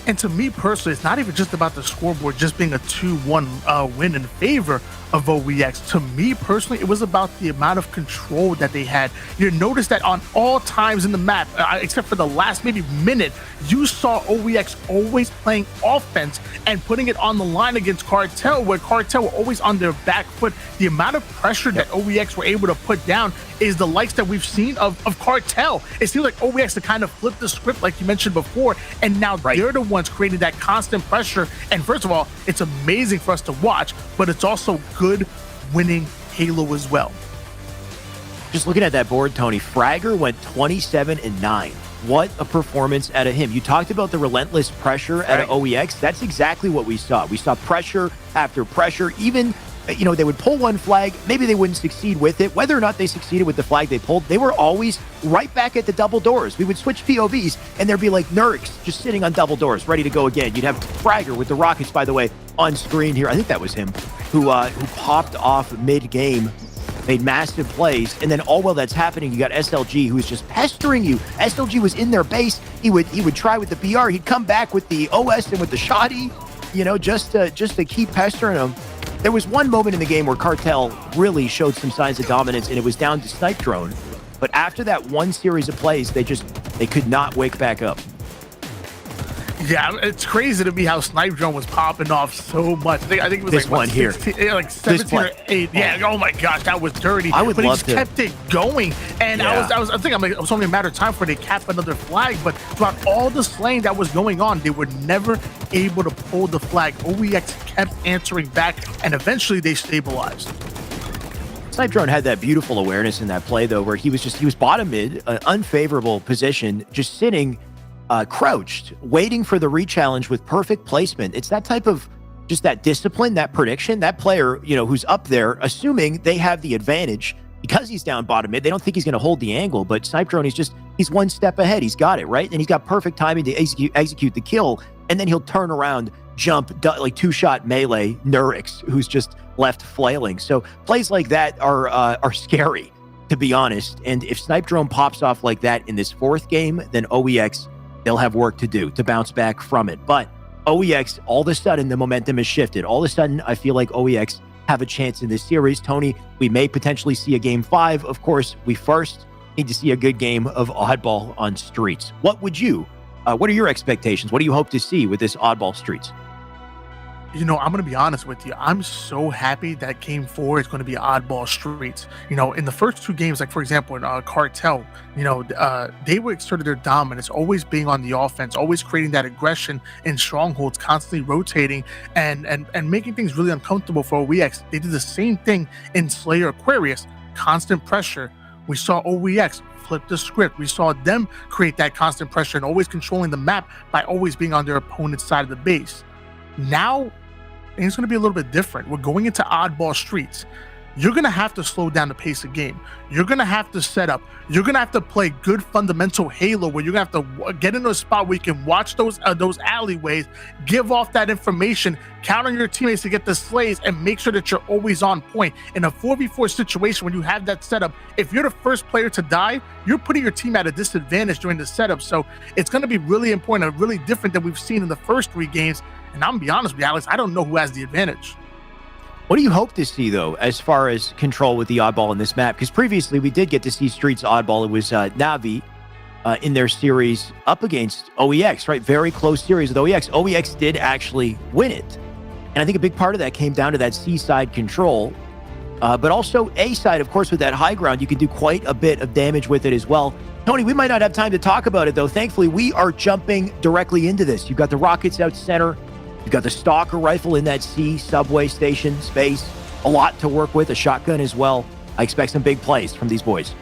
And to me personally, it's not even just about the scoreboard just being a 2-1 win in favor of OEX. To me personally, it was about the amount of control that they had. You notice that on all times in the map, except for the last maybe minute, you saw OEX always playing offense and putting it on the line against Cartel, where Cartel were always on their back foot. The amount of pressure that OEX were able to put down is the likes that we've seen of Cartel. It seems like OEX to kind of flip the script like you mentioned before, and now they're the ones creating that constant pressure. And first of all, it's amazing for us to watch, but it's also good winning Halo as well. Just looking at that board, Tony, Fragger went 27-9. What a performance out of him. You talked about the relentless pressure out of OEX. That's exactly what we saw. We saw pressure after pressure. Even, they would pull one flag. Maybe they wouldn't succeed with it. Whether or not they succeeded with the flag they pulled, they were always right back at the double doors. We would switch POVs, and there'd be like Nurix just sitting on double doors, ready to go again. You'd have Fragger with the rockets, by the way, on screen here. I think that was him who popped off mid-game, made massive plays, and then all while that's happening, you got SLG who is just pestering you. SLG was in their base. He would try with the BR. He'd come back with the OS and with the shoddy, just to keep pestering them. There was one moment in the game where Cartel really showed some signs of dominance, and it was down to Snipe Drone. But after that one series of plays, they could not wake back up. Yeah, it's crazy to me how Snipe Drone was popping off so much. I think it was this like one 16, here, like 17 or 8. Yeah, oh my gosh, that was dirty. I would but love he just kept it going, and I think it was only a matter of time before they cap another flag. But throughout all the slaying that was going on, they were never able to pull the flag. OEX kept answering back, and eventually they stabilized. Snipe Drone had that beautiful awareness in that play, though, where he was bottom mid, an unfavorable position, just sitting crouched, waiting for the re-challenge with perfect placement. It's that type of, just that discipline, that prediction, that player, who's up there, assuming they have the advantage because he's down bottom mid. They don't think he's going to hold the angle, but Snipe Drone, he's one step ahead. He's got it, right? And he's got perfect timing to execute the kill, and then he'll turn around, jump, like 2-shot melee Nurix, who's just left flailing. So plays like that are scary, to be honest. And if Snipe Drone pops off like that in this 4th game, then OEX, they'll have work to do to bounce back from it. But OEX, all of a sudden, the momentum has shifted. All of a sudden, I feel like OEX have a chance in this series. Tony, we may potentially see a game 5. Of course, we first need to see a good game of Oddball on Streets. What are your expectations? What do you hope to see with this Oddball Streets? You know, I'm going to be honest with you. I'm so happy that game 4 is going to be oddball streets. You know, in the first 2 games, like for example, in Cartel, you know, they were exerted their dominance, always being on the offense, always creating that aggression in strongholds, constantly rotating and making things really uncomfortable for OEX. They did the same thing in Slayer Aquarius, constant pressure. We saw OEX flip the script. We saw them create that constant pressure and always controlling the map by always being on their opponent's side of the base. Now, it's going to be a little bit different. We're going into oddball streets. You're going to have to slow down the pace of game. You're going to have to set up. You're going to have to play good fundamental Halo where you're going to have to get into a spot where you can watch those alleyways, give off that information, count on your teammates to get the slays, and make sure that you're always on point. In a 4v4 situation, when you have that setup, if you're the first player to die, you're putting your team at a disadvantage during the setup. So it's going to be really important and really different than we've seen in the first 3 games. And I'm going to be honest with you, Alex, I don't know who has the advantage. What do you hope to see, though, as far as control with the oddball in this map? Because previously we did get to see Streets oddball. It was Navi in their series up against OEX, right? Very close series with OEX. OEX did actually win it. And I think a big part of that came down to that C-side control. But also A-side, of course, with that high ground, you can do quite a bit of damage with it as well. Tony, we might not have time to talk about it, though. Thankfully, we are jumping directly into this. You've got the rockets out center. You've got the Stalker rifle in that C subway station space. A lot to work with, a shotgun as well. I expect some big plays from these boys.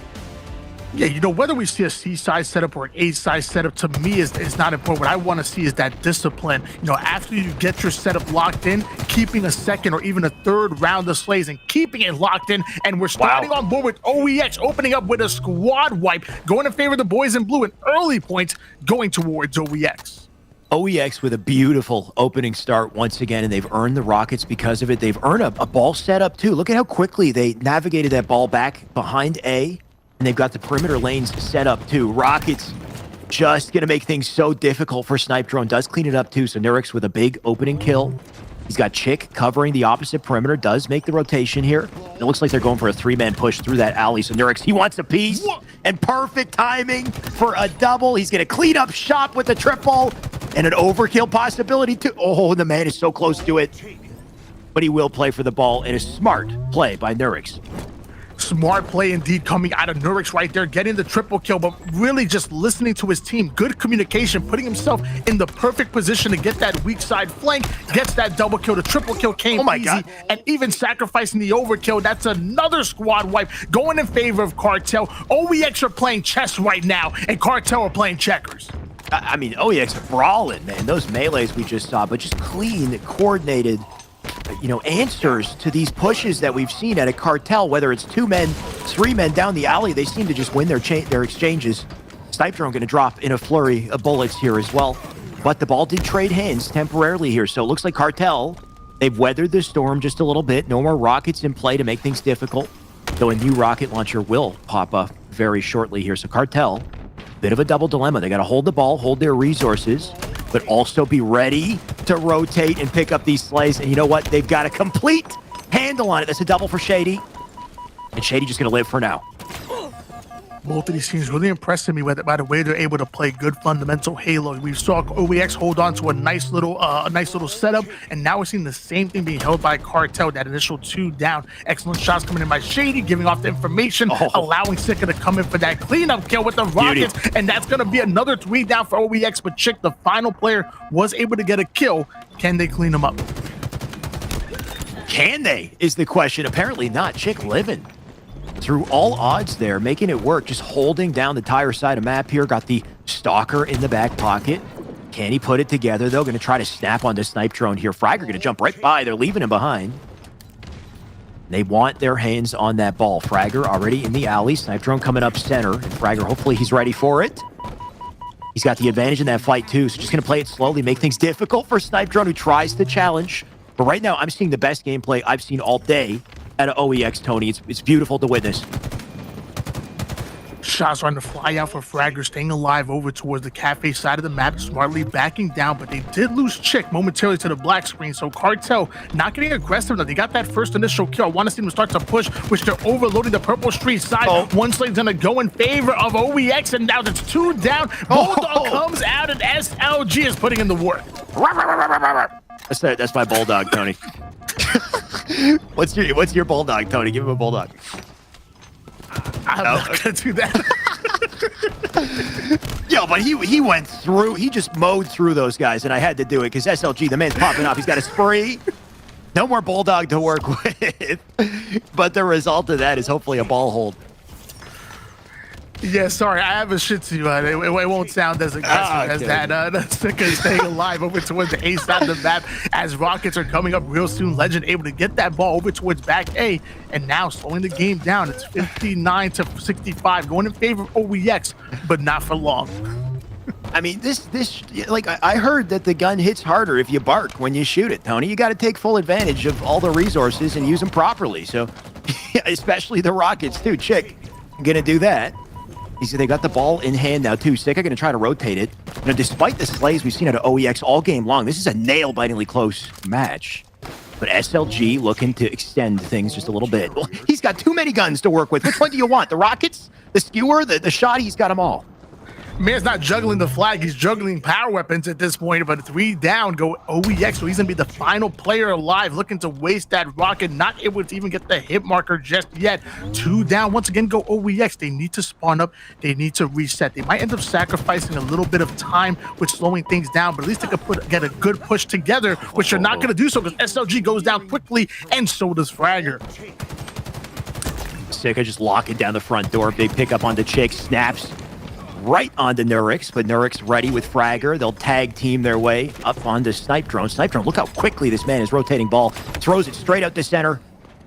Yeah, you know, whether we see a C-side setup or an A-side setup, to me is not important. What I want to see is that discipline. You know, after you get your setup locked in, keeping a second or even a third round of slays and keeping it locked in. And we're starting on board with OEX, opening up with a squad wipe, going in favor of the boys in blue, and early points going towards OEX. OEX with a beautiful opening start once again, and they've earned the rockets because of it. They've earned a ball setup too. Look at how quickly they navigated that ball back behind A, and they've got the perimeter lanes set up too. Rockets just going to make things so difficult for Snipe Drone. Does clean it up too, so Nurix with a big opening kill. He's got Chick covering the opposite perimeter, does make the rotation here. It looks like they're going for a 3-man push through that alley, so Nurix, he wants a piece, and perfect timing for a double. He's going to clean up shop with the triple. And an overkill possibility too. Oh, the man is so close to it. But he will play for the ball, and a smart play by Nurix. Smart play indeed coming out of Nurix right there, getting the triple kill, but really just listening to his team. Good communication, putting himself in the perfect position to get that weak side flank, gets that double kill. The triple kill came easy, and even sacrificing the overkill. That's another squad wipe going in favor of Cartel. OEX are playing chess right now, and Cartel are playing checkers. I mean, OEX are brawling, man. Those melees we just saw, but just clean, coordinated, you know, answers to these pushes that we've seen at a Cartel, whether it's 2 men, 3 men down the alley, they seem to just win their exchanges. Snipe Drone going to drop in a flurry of bullets here as well. But the ball did trade hands temporarily here, so it looks like Cartel, they've weathered the storm just a little bit. No more rockets in play to make things difficult, though a new rocket launcher will pop up very shortly here. So Cartel, bit of a double dilemma. They got to hold the ball, hold their resources, but also be ready to rotate and pick up these slays. And you know what? They've got a complete handle on it. That's a double for Shady. And Shady just going to live for now. Both of these teams really impressing me by the way they're able to play good fundamental Halo. We saw OEX hold on to a nice little setup, and now we're seeing the same thing being held by Cartel. That initial 2 down, excellent shots coming in by Shady, giving off the information, allowing Sika to come in for that cleanup kill with the rockets, and that's going to be another 3 down for OEX. But Chick, the final player, was able to get a kill. Can they clean him up? Can they is the question. Apparently not. Chick living through all odds there, making it work, just holding down the entire side of map here. Got the Stalker in the back pocket. Can he put it together, though? Going to try to snap onto Snipe Drone here. Fragger going to jump right by. They're leaving him behind. They want their hands on that ball. Fragger already in the alley. Snipe Drone coming up center. And Fragger, hopefully he's ready for it. He's got the advantage in that fight, too. So just going to play it slowly, make things difficult for Snipe Drone, who tries to challenge. But right now, I'm seeing the best gameplay I've seen all day out of OEX, Tony. It's beautiful to witness. Shots trying to fly out for Fragger, staying alive over towards the cafe side of the map, smartly backing down, but they did lose Chick momentarily to the black screen, so Cartel not getting aggressive enough. They got that first initial kill. I want to see them start to push, which they're overloading the purple street side. One slade's gonna go in favor of OEX, and now it's 2 down. Bulldog comes out, and SLG is putting in the work. That's my bulldog, Tony. What's your bulldog, Tony? Give him a bulldog. I'm not gonna do that. Yo, but he went through. He just mowed through those guys, and I had to do it because SLG, the man's popping off. He's got a spree. No more bulldog to work with. But the result of that is hopefully a ball hold. Yeah, sorry, I have a Shih Tzu. It won't sound as aggressive as that. That's because staying alive over towards the A side of the map as Rockets are coming up real soon. Legend able to get that ball over towards back A, and now slowing the game down. It's 59-65, going in favor of OEX, but not for long. I mean, this like I heard that the gun hits harder if you bark when you shoot it, Tony. You got to take full advantage of all the resources and use them properly. So, especially the Rockets too. Chick, gonna do that. They got the ball in hand now too. Sika gonna try to rotate it. You know, despite the slays we've seen out of OEX all game long, this is a nail-bitingly close match. But SLG looking to extend things just a little bit. Well, he's got too many guns to work with. Which one do you want? The Rockets, the skewer, the shot? He's got them all. Man's not juggling the flag, he's juggling power weapons at this point, but 3 down go OEX, so he's gonna be the final player alive, looking to waste that rocket, not able to even get the hit marker just yet. 2 down, once again go OEX. They need to spawn up, they need to reset. They might end up sacrificing a little bit of time with slowing things down, but at least they could get a good push together, which they're not gonna do so because SLG goes down quickly, and so does Fragger. Sika just locking down the front door. Big pickup onto Chick, snaps right onto Nurix, but Nurix ready with Fragger. They'll tag team their way up onto Snipe Drone. Snipe Drone, look how quickly this man is rotating ball. Throws it straight out to center.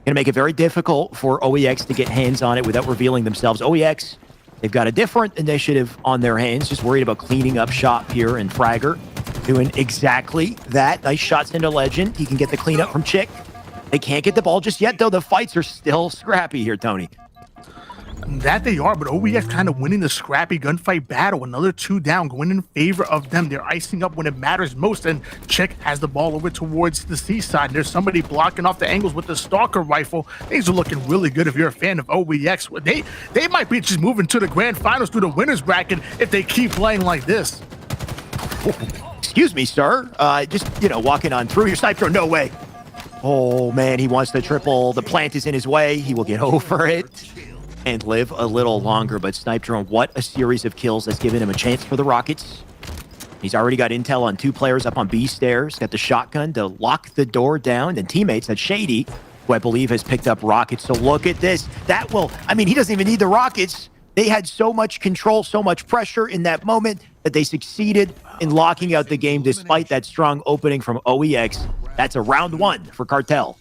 Gonna make it very difficult for OEX to get hands on it without revealing themselves. OEX, they've got a different initiative on their hands, just worried about cleaning up shop here, and Fragger doing exactly that. Nice shots into Legend. He can get the cleanup from Chick. They can't get the ball just yet, though. The fights are still scrappy here, Tony. That they are, but OEX kind of winning the scrappy gunfight battle. Another 2 down, going in favor of them. They're icing up when it matters most, and Chick has the ball over towards the C side. There's somebody blocking off the angles with the Stalker rifle. Things are looking really good if you're a fan of OEX. They might be just moving to the grand finals through the winners bracket if they keep playing like this. Excuse me, sir. Just, walking on through your sniper. No way. Oh, man, he wants the triple. The plant is in his way. He will get over it and live a little longer. But Snipe Drone, what a series of kills that's given him a chance for the Rockets. He's already got intel on 2 players up on B stairs, got the shotgun to lock the door down, and teammates at Shady, who I believe has picked up Rockets. So look at this. He doesn't even need the Rockets. They had so much control, so much pressure in that moment that they succeeded in locking out the game despite that strong opening from OEX. That's a round 1 for Cartel.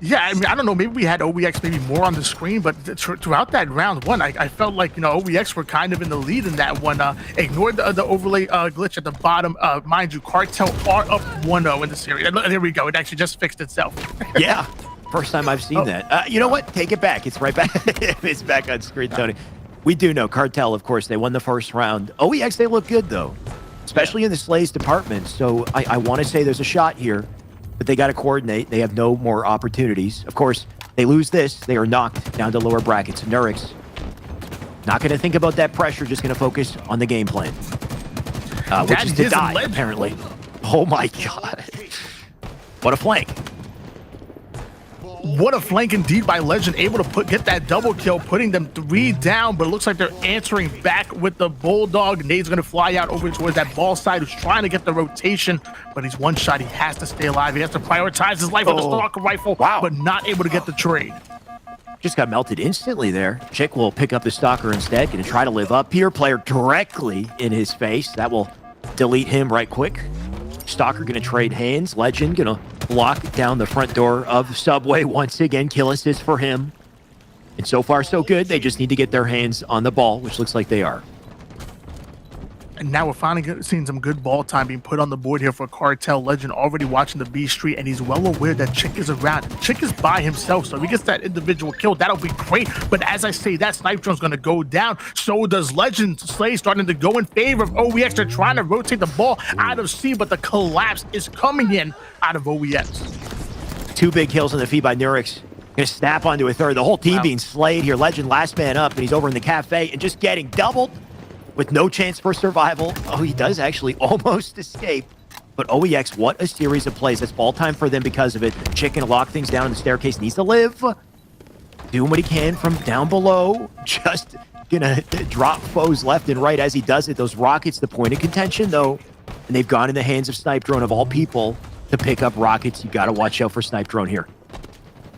Yeah, I don't know, maybe we had OEX maybe more on the screen, but throughout that round 1, I felt like, OEX were kind of in the lead in that one. Ignore the overlay glitch at the bottom. Mind you, Cartel are up 1-0 in the series. There we go. It actually just fixed itself. Yeah, first time I've seen that. You know what? Take it back. It's right back. It's back on screen, Tony. We do know Cartel, of course, they won the first round. OEX, they look good, though, especially in the Slays department. So I want to say there's a shot here. But they got to coordinate. They have no more opportunities. Of course, they lose this, they are knocked down to lower brackets. Nurix, not going to think about that pressure, just going to focus on the game plan. Which is to die, apparently. Oh my God. What a flank. What a flank indeed by Legend, able to get that double kill, putting them 3 down, but it looks like they're answering back with the Bulldog. Nade's going to fly out over towards that ball side, who's trying to get the rotation, but he's one shot. He has to stay alive. He has to prioritize his life with the Stalker rifle, but not able to get the trade. Just got melted instantly there. Chick will pick up the Stalker instead, going to try to live up here. Player directly in his face. That will delete him right quick. Stalker going to trade hands. Legend going to lock down the front door of Subway once again. Kill assist for him. And so far, so good. They just need to get their hands on the ball, which looks like they are. And now we're finally seeing some good ball time being put on the board here for Cartel. Legend already watching the B Street, and he's well aware that Chick is around. Chick is by himself, so if he gets that individual kill, that'll be great. But as I say, that Snipe Drone's going to go down. So does Legend. Slay starting to go in favor of OEX. They're trying to rotate the ball out of C, but the collapse is coming in out of OEX. 2 big kills on the feed by Nurix. Gonna snap onto a third. The whole team being slayed here. Legend last man up, and he's over in the cafe and just getting doubled with no chance for survival. Oh, he does actually almost escape. But OEX, what a series of plays. That's ball time for them because of it. Chicken lock things down in the staircase. Needs to live. Doing what he can from down below. Just gonna drop foes left and right as he does it. Those rockets, the point of contention, though. And they've gone in the hands of Snipe Drone, of all people, to pick up rockets. You got to watch out for Snipe Drone here.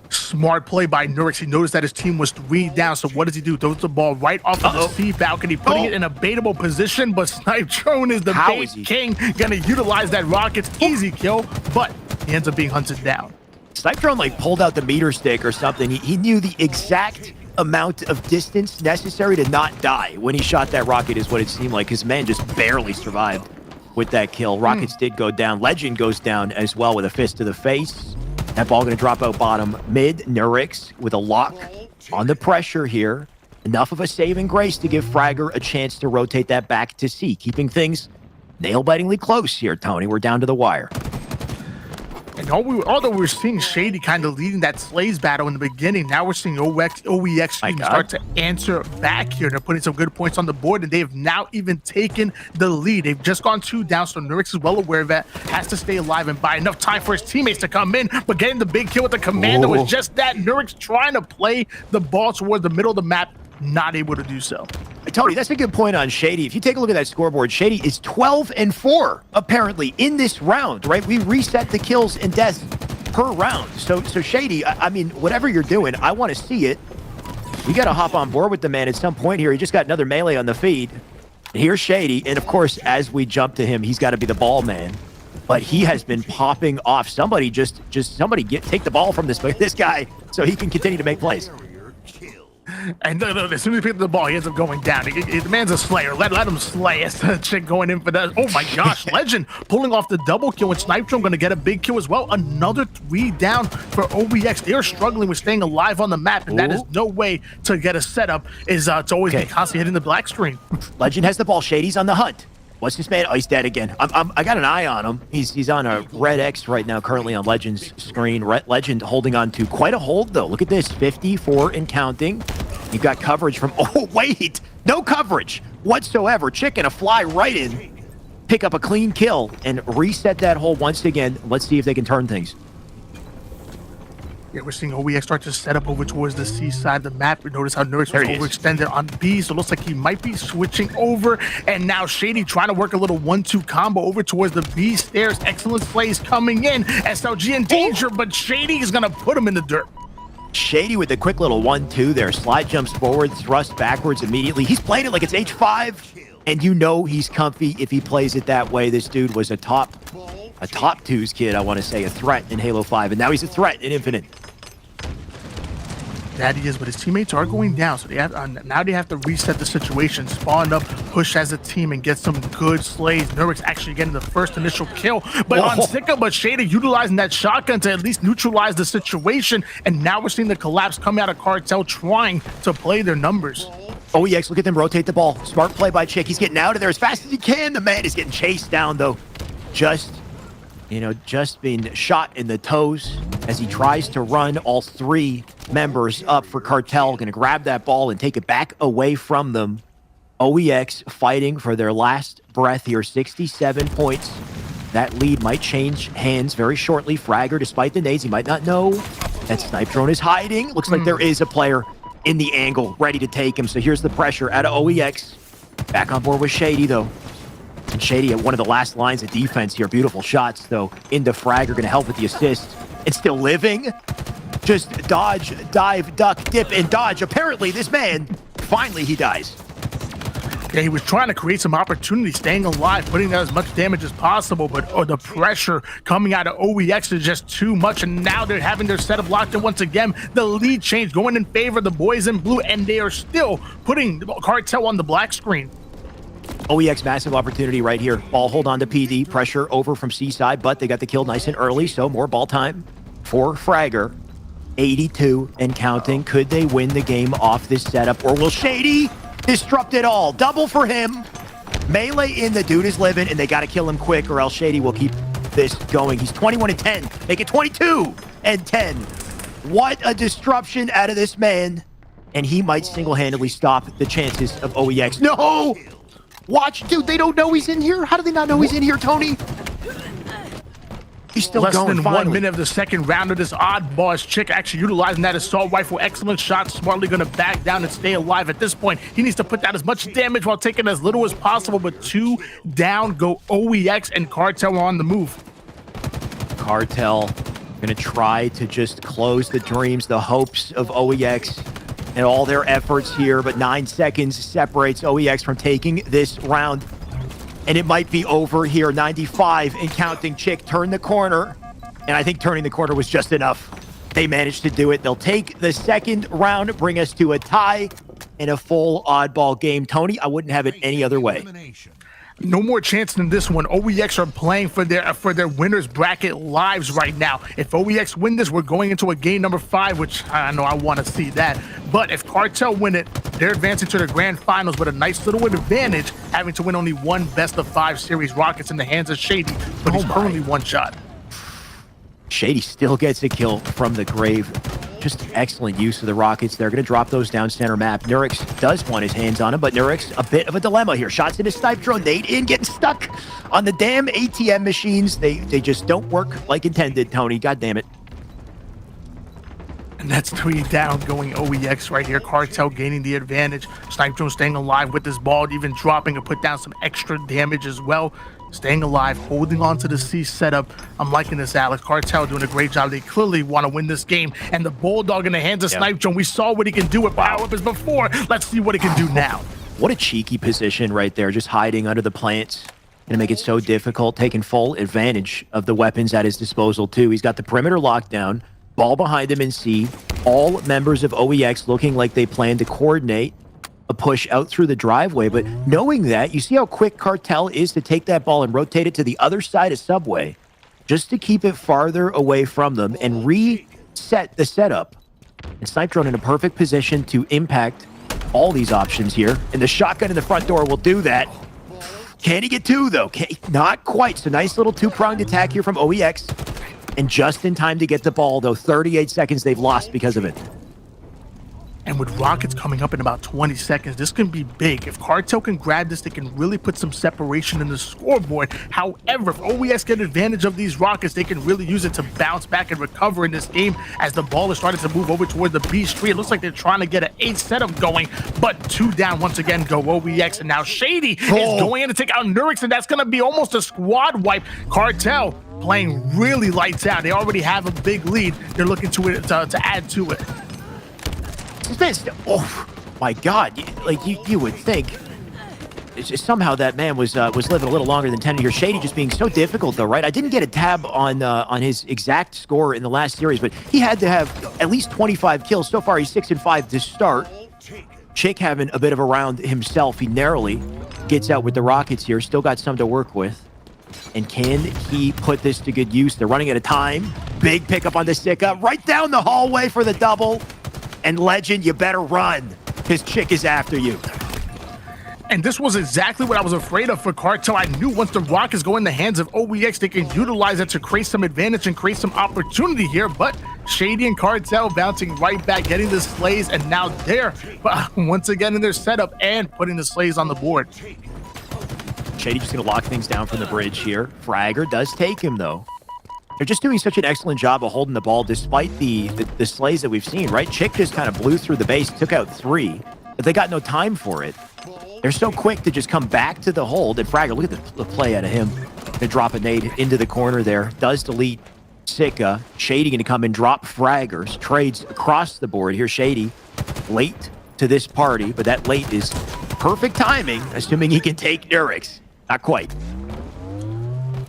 Smart play by Nurix. He noticed that his team was 3 down, so what does he do? Throws the ball right off of the C balcony, putting it in a baitable position, but Snipe Drone is the bait king, gonna utilize that rockets. Easy kill, but he ends up being hunted down. Snipe Drone like pulled out the meter stick or something. He knew the exact amount of distance necessary to not die when he shot that rocket, is what it seemed like. His man just barely survived with that kill. Rockets did go down. Legend goes down as well with a fist to the face. That ball going to drop out bottom mid. Nurix with a lock on the pressure here. Enough of a saving grace to give Fragger a chance to rotate that back to C, keeping things nail-bitingly close here, Tony. We're down to the wire. And although we're seeing Shady kind of leading that Slays battle in the beginning, now we're seeing OEX start to answer back here. They're putting some good points on the board, and they've now even taken the lead. They've just gone 2 down, so Nurix is well aware of that, has to stay alive and buy enough time for his teammates to come in, but getting the big kill with the Commando was just that. Nurix trying to play the ball towards the middle of the map, not able to do so. Tony, that's a good point on Shady. If you take a look at that scoreboard, Shady is 12-4 apparently in this round, right? We reset the kills and deaths per round. So Shady, I mean, whatever you're doing, I want to see it. We got to hop on board with the man at some point here. He just got another melee on the feed. Here's Shady, and of course, as we jump to him, he's got to be the ball man. But he has been popping off. Somebody somebody take the ball from this guy so he can continue to make plays. And as soon as he picks up the ball, he ends up going down. The man's a slayer. Let him slay. It's the chick going in for that. Oh my gosh, Legend pulling off the double kill, and Snipe Drone going to get a big kill as well. Another 3 down for OEX. They are struggling with staying alive on the map, and that is no way to get a setup. Is to always be constantly hitting the black screen. Legend has the ball. Shady's on the hunt. What's this man? Oh, he's dead again. I got an eye on him. He's on a red X right now, currently on Legend's screen. Legend holding on to quite a hold, though. Look at this, 54 and counting. You've got coverage from, oh, wait, no coverage whatsoever. Chicken, a fly right in, pick up a clean kill, and reset that hole once again. Let's see if they can turn things. Yeah, we're seeing OEX start to set up over towards the C side of the map. We notice how Nurix was overextended on B, so it looks like he might be switching over. And now Shady trying to work a little 1-2 combo over towards the B stairs. Excellent plays coming in. SLG in danger, but Shady is going to put him in the dirt. Shady with the quick little 1-2 there. Slide jumps forward, thrust backwards immediately. He's playing it like it's H5, and you know he's comfy if he plays it that way. This dude was a top twos kid, I want to say, a threat in Halo 5, and now he's a threat in Infinite. That he is, but his teammates are going down, so they have now they have to reset the situation, spawn up, push as a team, and get some good slays. Nurix actually getting the first initial kill, but on Sicka, but Shady utilizing that shotgun to at least neutralize the situation, and now we're seeing the collapse coming out of Cartel trying to play their numbers. OEX, look at them rotate the ball. Smart play by Chick. He's getting out of there as fast as he can. The man is getting chased down, though. Just being shot in the toes as he tries to run all 3 members up for Cartel. Going to grab that ball and take it back away from them. OEX fighting for their last breath here. 67 points. That lead might change hands very shortly. Fragger, despite the nades, he might not know that Snipe Drone is hiding. Looks like there is a player in the angle ready to take him. So here's the pressure out of OEX. Back on board with Shady, though. And Shady at one of the last lines of defense here. Beautiful shots, though, into Fragger. Going to help with the assist. And still living. Just dodge, dive, duck, dip, and dodge. Apparently, this man, finally he dies. Yeah, he was trying to create some opportunity, staying alive, putting out as much damage as possible, but the pressure coming out of OEX is just too much, and now they're having their setup locked in once again. The lead change going in favor of the boys in blue, and they are still putting Cartel on the black screen. OEX massive opportunity right here. Ball hold on to PD. Pressure over from C side, but they got the kill nice and early, so more ball time for Fragger. 82 and counting. Could they win the game off this setup, or will Shady disrupt it all? Double for him. Melee in, the dude is living, and they got to kill him quick, or else Shady will keep this going. He's 21 and 10. Make it 22 and 10. What a disruption out of this man. And he might single-handedly stop the chances of OEX. No! Watch, dude, they don't know he's in here? How do they not know he's in here, Tony? He's still Less going, than finally. 1 minute of the second round of this oddball. As Chick actually utilizing that assault rifle. Excellent shot. Smartly going to back down and stay alive. At this point, he needs to put down as much damage while taking as little as possible. But 2 down go OEX, and Cartel on the move. Cartel going to try to just close the dreams, the hopes of OEX and all their efforts here. But 9 seconds separates OEX from taking this round. And it might be over here. 95 and counting. Chick turned the corner. And I think turning the corner was just enough. They managed to do it. They'll take the second round, bring us to a tie in a full oddball game. Tony, I wouldn't have it any other way. No more chance than this one. OEX are playing for their winners bracket lives right now. If OEX win this, we're going into a game number 5, which I know I want to see that. But if Cartel win it, they're advancing to the grand finals with a nice little advantage, having to win only one best of 5 series. Rockets in the hands of Shady, but he's currently 1 shot. Shady still gets a kill from the grave. Just excellent use of the Rockets. They're going to drop those down center map. Nurix does want his hands on him, but Nurix, a bit of a dilemma here. Shots into snipe drone. Nade in, getting stuck on the damn ATM machines. They just don't work like intended, Tony. God damn it. And that's 3 down going OEX right here. Cartel gaining the advantage. Snipe drone staying alive with this ball, even dropping and put down some extra damage as well. Staying alive, holding on to the C setup. I'm liking this, Alex. Cartel doing a great job. They clearly want to win this game. And the Bulldog in the hands of Snipe drone. We saw what he can do with power-ups before. Let's see what he can do now. What a cheeky position right there, just hiding under the plants. Gonna make it so difficult, taking full advantage of the weapons at his disposal too. He's got the perimeter locked down, ball behind him in C. All members of OEX looking like they plan to coordinate a push out through the driveway, but knowing that, you see how quick Cartel is to take that ball and rotate it to the other side of Subway, just to keep it farther away from them and reset the setup. And Snipe Drone in a perfect position to impact all these options here, and the shotgun in the front door will do that. Can he get 2, though? Not quite. So nice little 2-pronged attack here from OEX, and just in time to get the ball, though. 38 seconds they've lost because of it. And with Rockets coming up in about 20 seconds, this can be big. If Cartel can grab this, they can really put some separation in the scoreboard. However, if OEX get advantage of these Rockets, they can really use it to bounce back and recover in this game as the ball is starting to move over toward the B street. It looks like they're trying to get an 8 setup going, but 2 down once again go OEX. And now Shady is going in to take out Nurix, and that's going to be almost a squad wipe. Cartel playing really lights out. They already have a big lead. They're looking to add to it. Oh my God! You would think it's just somehow that man was living a little longer than 10 here. Shady just being so difficult though, right? I didn't get a tab on his exact score in the last series, but he had to have at least 25 kills so far. He's 6-5 to start. Chick having a bit of a round himself. He narrowly gets out with the Rockets here. Still got some to work with. And can he put this to good use? They're running out of time. Big pickup on the Sika. Right down the hallway for the double. And Legend, you better run, because Chick is after you. And this was exactly what I was afraid of for Cartel. I knew once the Rockets go in the hands of OEX, they can utilize it to create some advantage and create some opportunity here. But Shady and Cartel bouncing right back, getting the slays, and now they're once again in their setup and putting the slays on the board. Shady just going to lock things down from the bridge here. Fragger does take him, though. They're just doing such an excellent job of holding the ball despite the slays that we've seen, right? Chick just kind of blew through the base, took out 3, but they got no time for it. They're so quick to just come back to the hold. And Fragger, look at the play out of him. Gonna drop a nade into the corner there. Does delete Sika. Shady gonna come and drop Fraggers. Trades across the board. Here Shady, late to this party, but that late is perfect timing, assuming he can take Nurix. Not quite.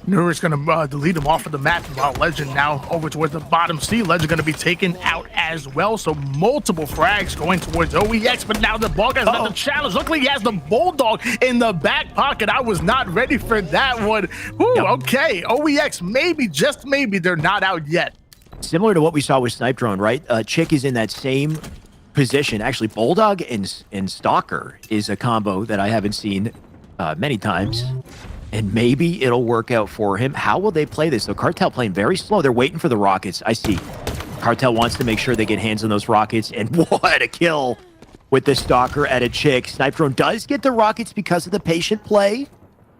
Nurix going to delete him off of the map, while Legend now over towards the bottom C. Legend going to be taken out as well. So multiple frags going towards OEX, but now the ball guy's got the challenge. Luckily, he has the Bulldog in the back pocket. I was not ready for that one. Whew, okay, OEX, maybe, just maybe, they're not out yet. Similar to what we saw with Snipe Drone, right? Chick is in that same position. Actually, Bulldog and Stalker is a combo that I haven't seen many times. And maybe it'll work out for him. How will they play this? So Cartel playing very slow. They're waiting for the Rockets. I see. Cartel wants to make sure they get hands on those Rockets. And what a kill with the Stalker at a Chick. Snipe Drone does get the Rockets because of the patient play.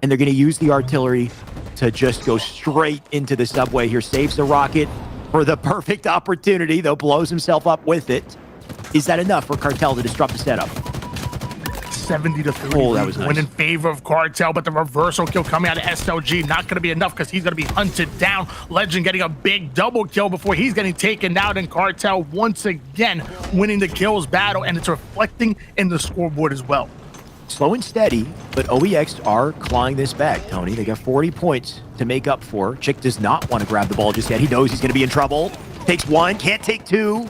And they're going to use the artillery to just go straight into the subway here. Saves the rocket for the perfect opportunity, though blows himself up with it. Is that enough for Cartel to disrupt the setup? 70-30 Oh, that was nice. win in favor of Cartel, but the reversal kill coming out of SLG not going to be enough because he's going to be hunted down. Legend getting a big double kill before he's getting taken out, and Cartel once again winning the kills battle, and it's reflecting in the scoreboard as well. Slow and steady, but OEX are clawing this back, Tony. They got 40 points to make up for. Chick does not want to grab the ball just yet. He knows he's going to be in trouble. Takes one, can't take two.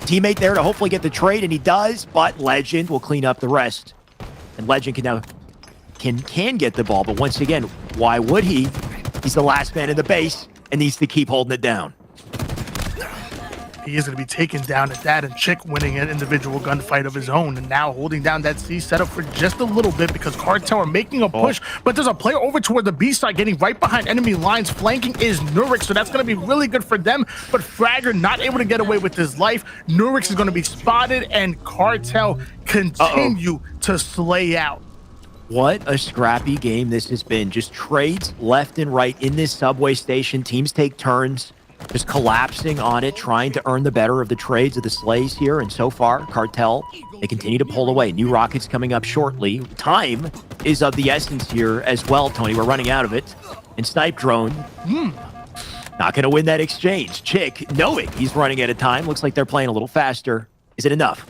Teammate there to hopefully get the trade, and he does, but Legend will clean up the rest. And Legend can now can get the ball, but once again, why would he? He's the last man in the base and needs to keep holding it down. He is going to be taken down at that, and Chick winning an individual gunfight of his own, and now holding down that C setup for just a little bit because Cartel are making a push, but there's a player over toward the B side getting right behind enemy lines. Flanking is Nurix, so that's going to be really good for them, but Fragger not able to get away with his life. Nurix is going to be spotted, and Cartel continue to slay out. What a scrappy game this has been. Just trades left and right in this subway station. Teams take turns just collapsing on it, trying to earn the better of the trades of the slays here. And so far, Cartel, they continue to pull away. New rockets coming up shortly. Time is of the essence here as well, Tony. We're running out of it. And Snipe Drone, not going to win that exchange. Chick, knowing he's running out of time, looks like they're playing a little faster. Is it enough?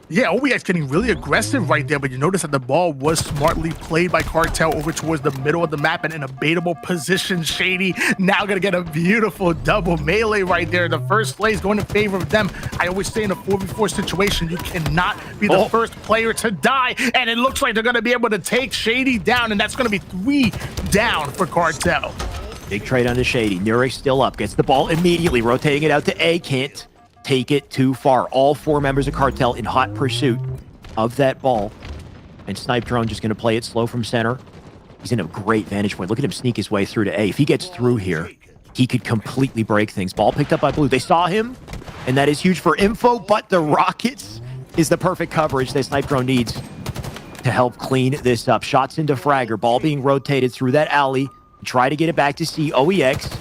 Yeah, OEX getting really aggressive right there, but you notice that the ball was smartly played by Cartel over towards the middle of the map and in a baitable position. Shady now gonna get a beautiful double melee right there. The first play is going in favor of them. I always say in a 4v4 situation, you cannot be the first player to die, and it looks like they're gonna be able to take Shady down, and that's gonna be 3 down for Cartel. Big trade onto Shady. Nurix still up, gets the ball immediately, rotating it out to A, can't take it too far. All 4 members of Cartel in hot pursuit of that ball. And Snipe Drone just going to play it slow from center. He's in a great vantage point. Look at him sneak his way through to A. If he gets through here, he could completely break things. Ball picked up by Blue. They saw him, and that is huge for info, but the Rockets is the perfect coverage that Snipe Drone needs to help clean this up. Shots into Fragger. Ball being rotated through that alley. Try to get it back to C. OEX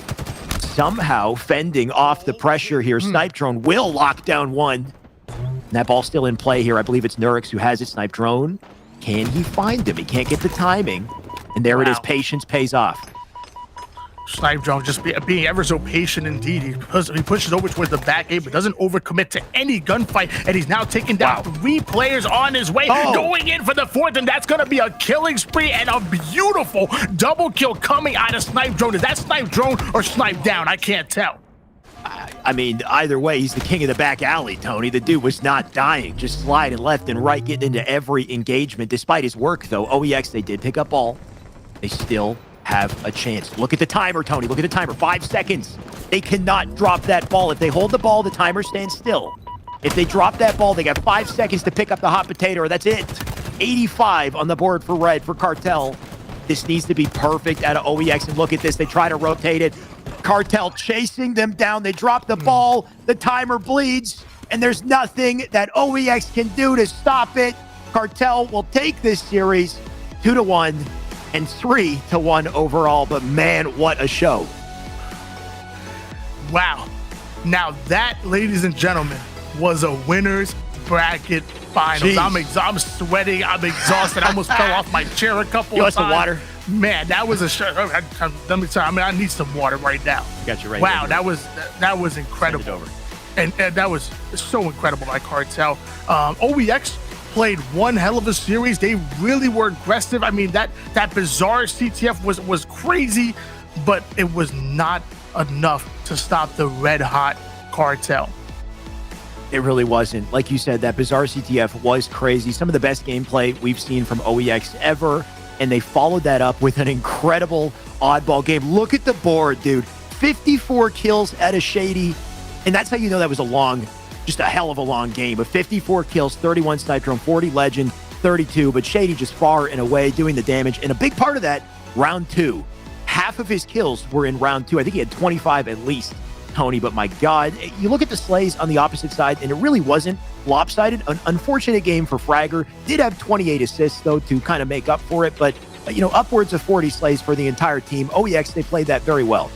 somehow fending off the pressure here. Snipe Drone will lock down one. And that ball's still in play here. I believe it's Nurix who has it. Snipe Drone. Can he find him? He can't get the timing. And there it is. Patience pays off. Snipe Drone just being ever so patient indeed. He pushes over towards the back A, but doesn't overcommit to any gunfight, and he's now taking down 3 players on his way, going in for the 4th, and that's going to be a killing spree and a beautiful double kill coming out of Snipe Drone. Is that Snipe Drone or Snipe Down? I can't tell. I mean, either way, he's the king of the back alley, Tony. The dude was not dying, just sliding left and right, getting into every engagement. Despite his work, though, OEX, they did pick up ball. They still have a chance. Look at the timer, Tony. Look at the timer. 5 seconds. They cannot drop that ball. If they hold the ball, the timer stands still. If they drop that ball, they got 5 seconds to pick up the hot potato, or that's it. 85 on the board for red for Cartel. This needs to be perfect out of OEX, and look at this. They try to rotate it. Cartel chasing them down. They drop the ball. The timer bleeds, and there's nothing that OEX can do to stop it. Cartel will take this series 2-1. And 3-1 overall, but man, what a show. Wow. Now that, ladies and gentlemen, was a winner's bracket finals. I'm sweating, I'm exhausted. I almost fell off my chair a couple of times. You want some water? Man, that was a show. Let me tell you, I need some water right now. Got you right. Wow, that was incredible. Send it over. And that was so incredible by Cartel. OEX played one hell of a series. They really were aggressive. I mean, that bizarre CTF was crazy, but it was not enough to stop the red-hot Cartel. It really wasn't. Like you said, that bizarre CTF was crazy. Some of the best gameplay we've seen from OEX ever, and they followed that up with an incredible oddball game. Look at the board, dude. 54 kills out of Shady, and that's how you know that was just a hell of a long game. But 54 kills, 31 Snipe Drone, 40 Legend, 32. But Shady just far and away doing the damage. And a big part of that, round 2. Half of his kills were in round 2. I think he had 25 at least, Tony. But my God, you look at the slays on the opposite side, and it really wasn't lopsided. An unfortunate game for Fragger. Did have 28 assists, though, to kind of make up for it. But upwards of 40 slays for the entire team. OEX, they played that very well.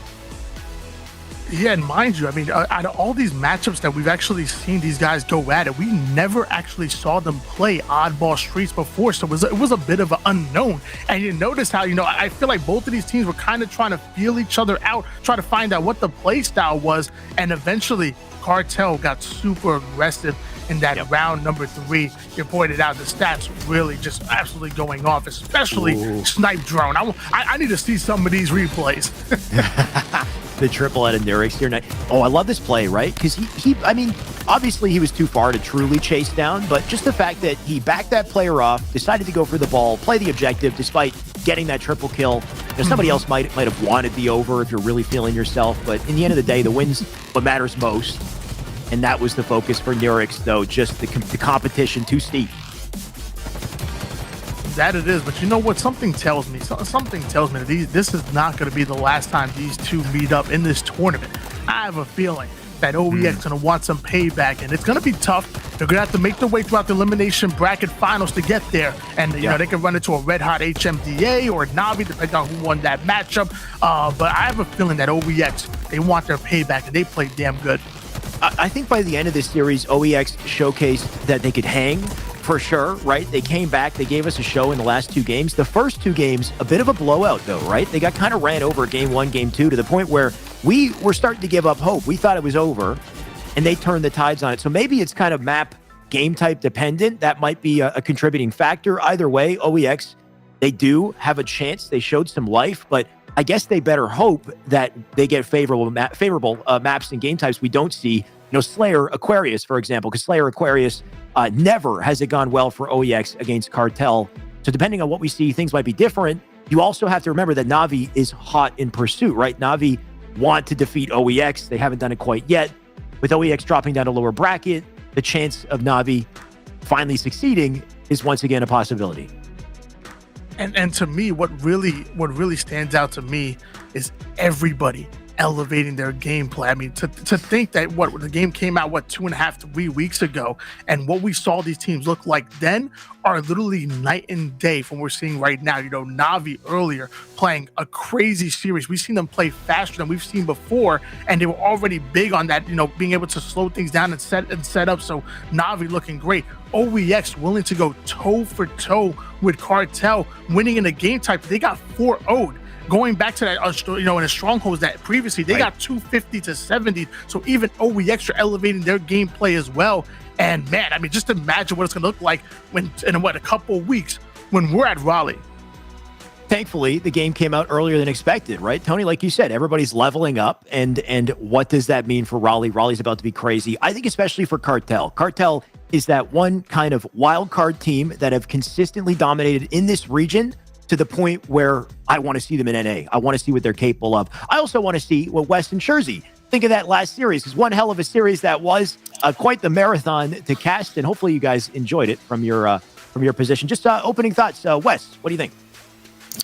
Yeah, and mind you, I mean, out of all these matchups that we've actually seen these guys go at it, we never actually saw them play oddball streets before, so it was a bit of an unknown. And you notice how, I feel like both of these teams were kind of trying to feel each other out, try to find out what the play style was, and eventually Cartel got super aggressive in that round number 3. You pointed out the stats really just absolutely going off, especially Snipe Drone. I need to see some of these replays. The triple at Endurix here. Oh, I love this play, right? Because he, I mean, obviously he was too far to truly chase down, but just the fact that he backed that player off, decided to go for the ball, play the objective despite getting that triple kill. Somebody else might have wanted the over if you're really feeling yourself, but in the end of the day, the win's what matters most. And that was the focus for Nurix, though, just the competition too steep. That it is, but you know what? Something tells me that this is not going to be the last time these two meet up in this tournament. I have a feeling that OEX going to want some payback, and it's going to be tough. They're going to have to make their way throughout the elimination bracket finals to get there, and you know they can run into a red-hot HMDA or Navi, depending on who won that matchup. But I have a feeling that OEX, they want their payback, and they play damn good. I think by the end of this series, OEX showcased that they could hang for sure, right? They came back. They gave us a show in the last 2 games. The first 2 games, a bit of a blowout, though, right? They got kind of ran over game 1, game 2 to the point where we were starting to give up hope. We thought it was over, and they turned the tides on it. So maybe it's kind of map game type dependent. That might be a contributing factor. Either way, OEX, they do have a chance. They showed some life, but I guess they better hope that they get favorable maps and game types we don't see. Slayer Aquarius, for example, because Slayer Aquarius never has it gone well for OEX against Cartel. So depending on what we see, things might be different. You also have to remember that Navi is hot in pursuit, right? Navi want to defeat OEX. They haven't done it quite yet. With OEX dropping down a lower bracket, the chance of Navi finally succeeding is once again a possibility. And to me, what really stands out to me is everybody elevating their gameplay. I mean, to think that the game came out 2.5, 3 weeks ago, and what we saw these teams look like then are literally night and day from what we're seeing right now. Navi earlier playing a crazy series. We've seen them play faster than we've seen before, and they were already big on that, being able to slow things down and set up. So Navi looking great. OEX willing to go toe for toe with Cartel, winning in a game type. They got 4-0'd. Going back to that, in the strongholds that previously, they got 250 to 70. So even OEX are elevating their gameplay as well. And man, I mean, just imagine what it's going to look like in a couple of weeks when we're at Raleigh. Thankfully, the game came out earlier than expected, right? Tony, like you said, everybody's leveling up. And what does that mean for Raleigh? Raleigh's about to be crazy. I think especially for Cartel. Cartel is that one kind of wild card team that have consistently dominated in this region, to the point where I want to see them in NA. I want to see what they're capable of. I also want to see what West and Jersey think of that last series, because one hell of a series that was, quite the marathon to cast, and hopefully you guys enjoyed it from your position. Just opening thoughts, Wes, what do you think?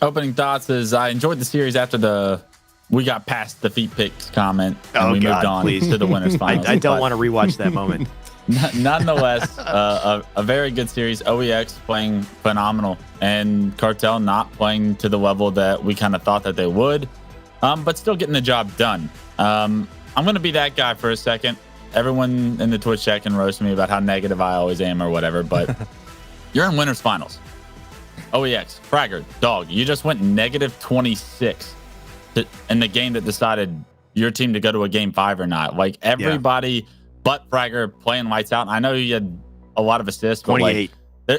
Opening thoughts is I enjoyed the series after we got past the feet picks comment and moved on to the winners finals. I don't want to rewatch that moment. Nonetheless, a very good series. OEX playing phenomenal, and Cartel not playing to the level that we kind of thought that they would, but still getting the job done. I'm going to be that guy for a second. Everyone in the Twitch chat can roast me about how negative I always am or whatever, but you're in winners finals. OEX, Fragger, dog, you just went -26 in the game that decided your team to go to a game 5 or not. Like everybody but Fragger playing lights out. I know you had a lot of assists, but 28.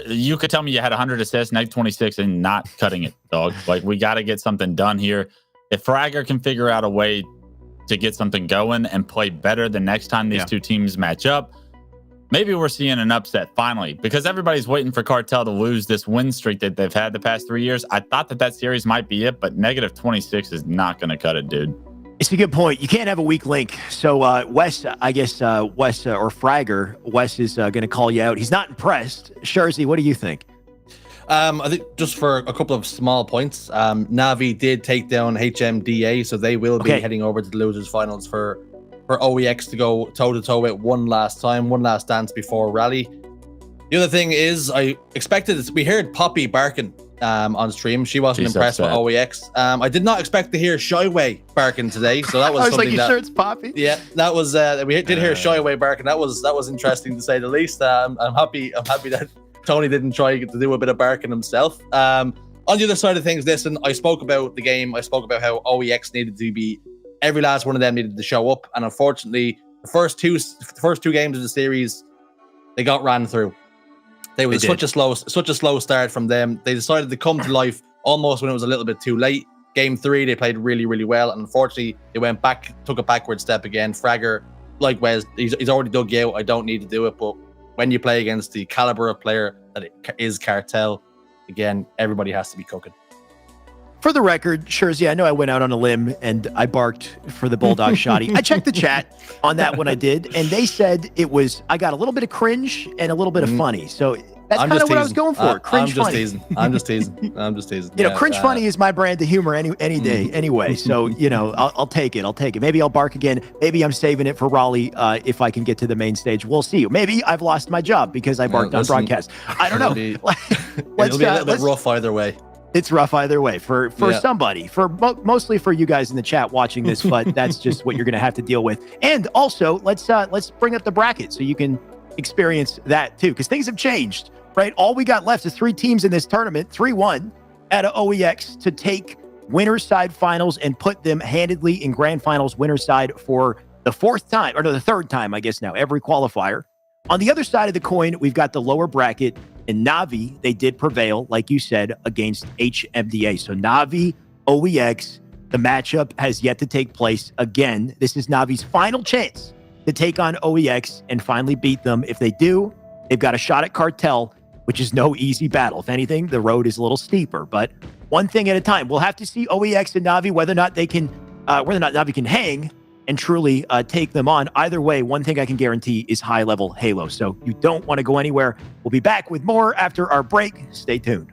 You could tell me you had 100 assists, -26, and not cutting it, dog. Like, we got to get something done here. If Fragger can figure out a way to get something going and play better the next time these two teams match up, maybe we're seeing an upset finally, because everybody's waiting for Cartel to lose this win streak that they've had the past 3 years. I thought that series might be it, but -26 is not going to cut it, dude. It's a good point. You can't have a weak link. So Wes, I guess Wes or Fragger, Wes is going to call you out. He's not impressed. Jersey, what do you think? I think just for a couple of small points, Navi did take down HMDA, so they will be heading over to the losers finals for OEX to go toe-to-toe with one last dance before Raleigh. The other thing is, I expected this. We heard Poppy barking on stream. She wasn't She's impressed upset. with OEX. I did not expect to hear Shyway barking today, so that was I was like, something "You that, sure it's Poppy?" yeah, that was we did hear Shyway barking. That was interesting to say the least. I'm happy that Tony didn't try to do a bit of barking himself. On the other side of things, listen, I spoke about the game. I spoke about how OEX needed to be, every last one of them needed to show up, and unfortunately, the first two games of the series, they got ran through. They was such a slow start from them. They decided to come to life almost when it was a little bit too late. Game 3, they played really, really well, and unfortunately, they went back, took a backward step again. Fragger, like Wes, he's already dug you out. I don't need to do it, but when you play against the caliber of player that it is Cartel, again, everybody has to be cooking. For the record, Shurzy, I know I went out on a limb and I barked for the Bulldog shotty. I checked the chat on that when I did, and they said I got a little bit of cringe and a little bit of funny. So that's kind of what I was going for. Cringe funny. I'm just teasing. I'm just teasing. You know, cringe funny is my brand of humor any day, anyway. So, you know, I'll take it. I'll take it. Maybe I'll bark again. Maybe I'm saving it for Raleigh if I can get to the main stage. We'll see. Maybe I've lost my job because I barked on broadcast. I don't know. It'll be a little bit rough either way. It's rough either way for somebody, mostly for you guys in the chat watching this, but that's just what you're going to have to deal with. And also, let's bring up the bracket so you can experience that too, because things have changed, right? All we got left is 3 teams in this tournament, 3-1 out of OEX to take winner's side finals and put them handedly in grand finals winner's side for the third time, I guess now, every qualifier. On the other side of the coin, we've got the lower bracket. And Na'Vi, they did prevail, like you said, against HMDA. So Na'Vi, OEX, the matchup has yet to take place. Again, this is Na'Vi's final chance to take on OEX and finally beat them. If they do, they've got a shot at Cartel, which is no easy battle. If anything, the road is a little steeper, but one thing at a time. We'll have to see OEX and Na'Vi, whether or not Na'Vi can hang and truly take them on. Either way, one thing I can guarantee is high-level Halo. So you don't want to go anywhere. We'll be back with more after our break. Stay tuned.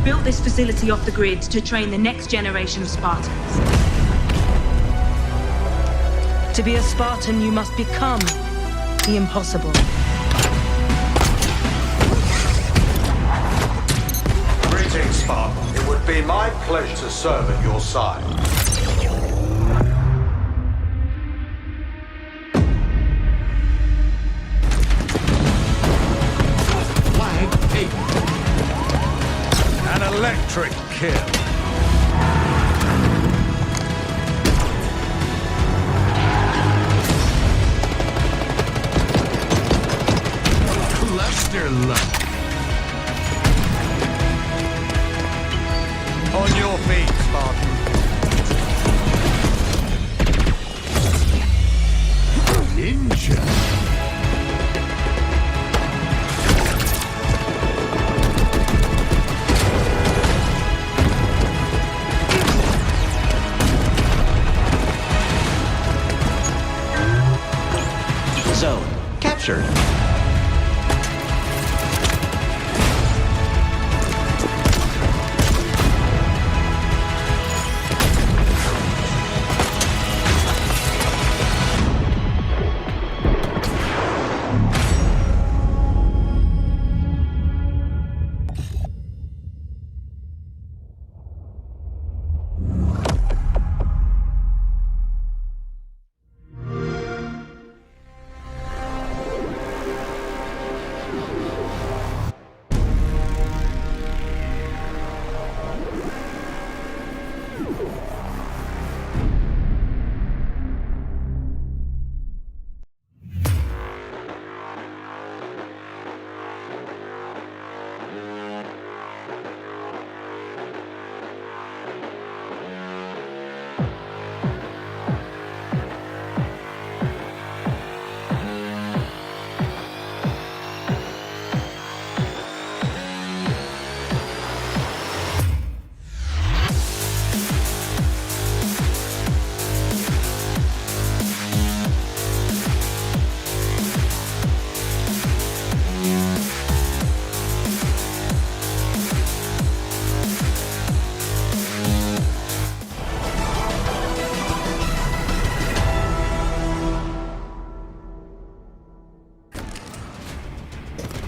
Built this facility off the grid to train the next generation of Spartans. To be a Spartan, you must become the impossible. Greetings, Spartan. It would be my pleasure to serve at your side. Flag taken. An electric kill. Cluster luck. On your feet, Spartan. Ninja. Zone captured.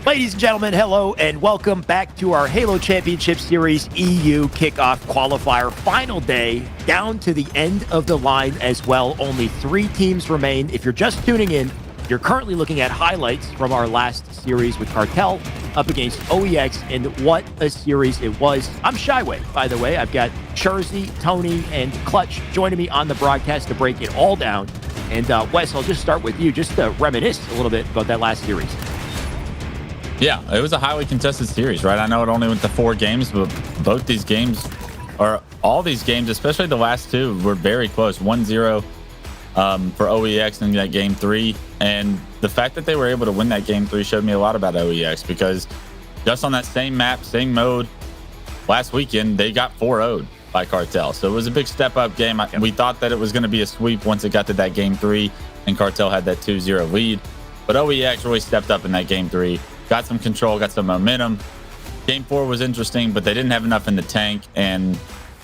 Ladies and gentlemen, hello and welcome back to our Halo Championship Series EU Kickoff Qualifier. Final day, down to the end of the line as well. Only 3 teams remain. If you're just tuning in, you're currently looking at highlights from our last series with Cartel up against OEX, and what a series it was. I'm Shyway, by the way. I've got Jersey, Tony, and Clutch joining me on the broadcast to break it all down. And Wes, I'll just start with you, just to reminisce a little bit about that last series. Yeah, it was a highly contested series, right? I know it only went to 4 games, but both these games, or all these games, especially the last 2, were very close. 1-0 for OEX in that game 3. And the fact that they were able to win that game 3 showed me a lot about OEX, because just on that same map, same mode, last weekend, they got 4-0'd by Cartel. So it was a big step-up game. We thought that it was going to be a sweep once it got to that game 3, and Cartel had that 2-0 lead. But OEX really stepped up in that game 3. Got some control, got some momentum. Game 4 was interesting, but they didn't have enough in the tank. And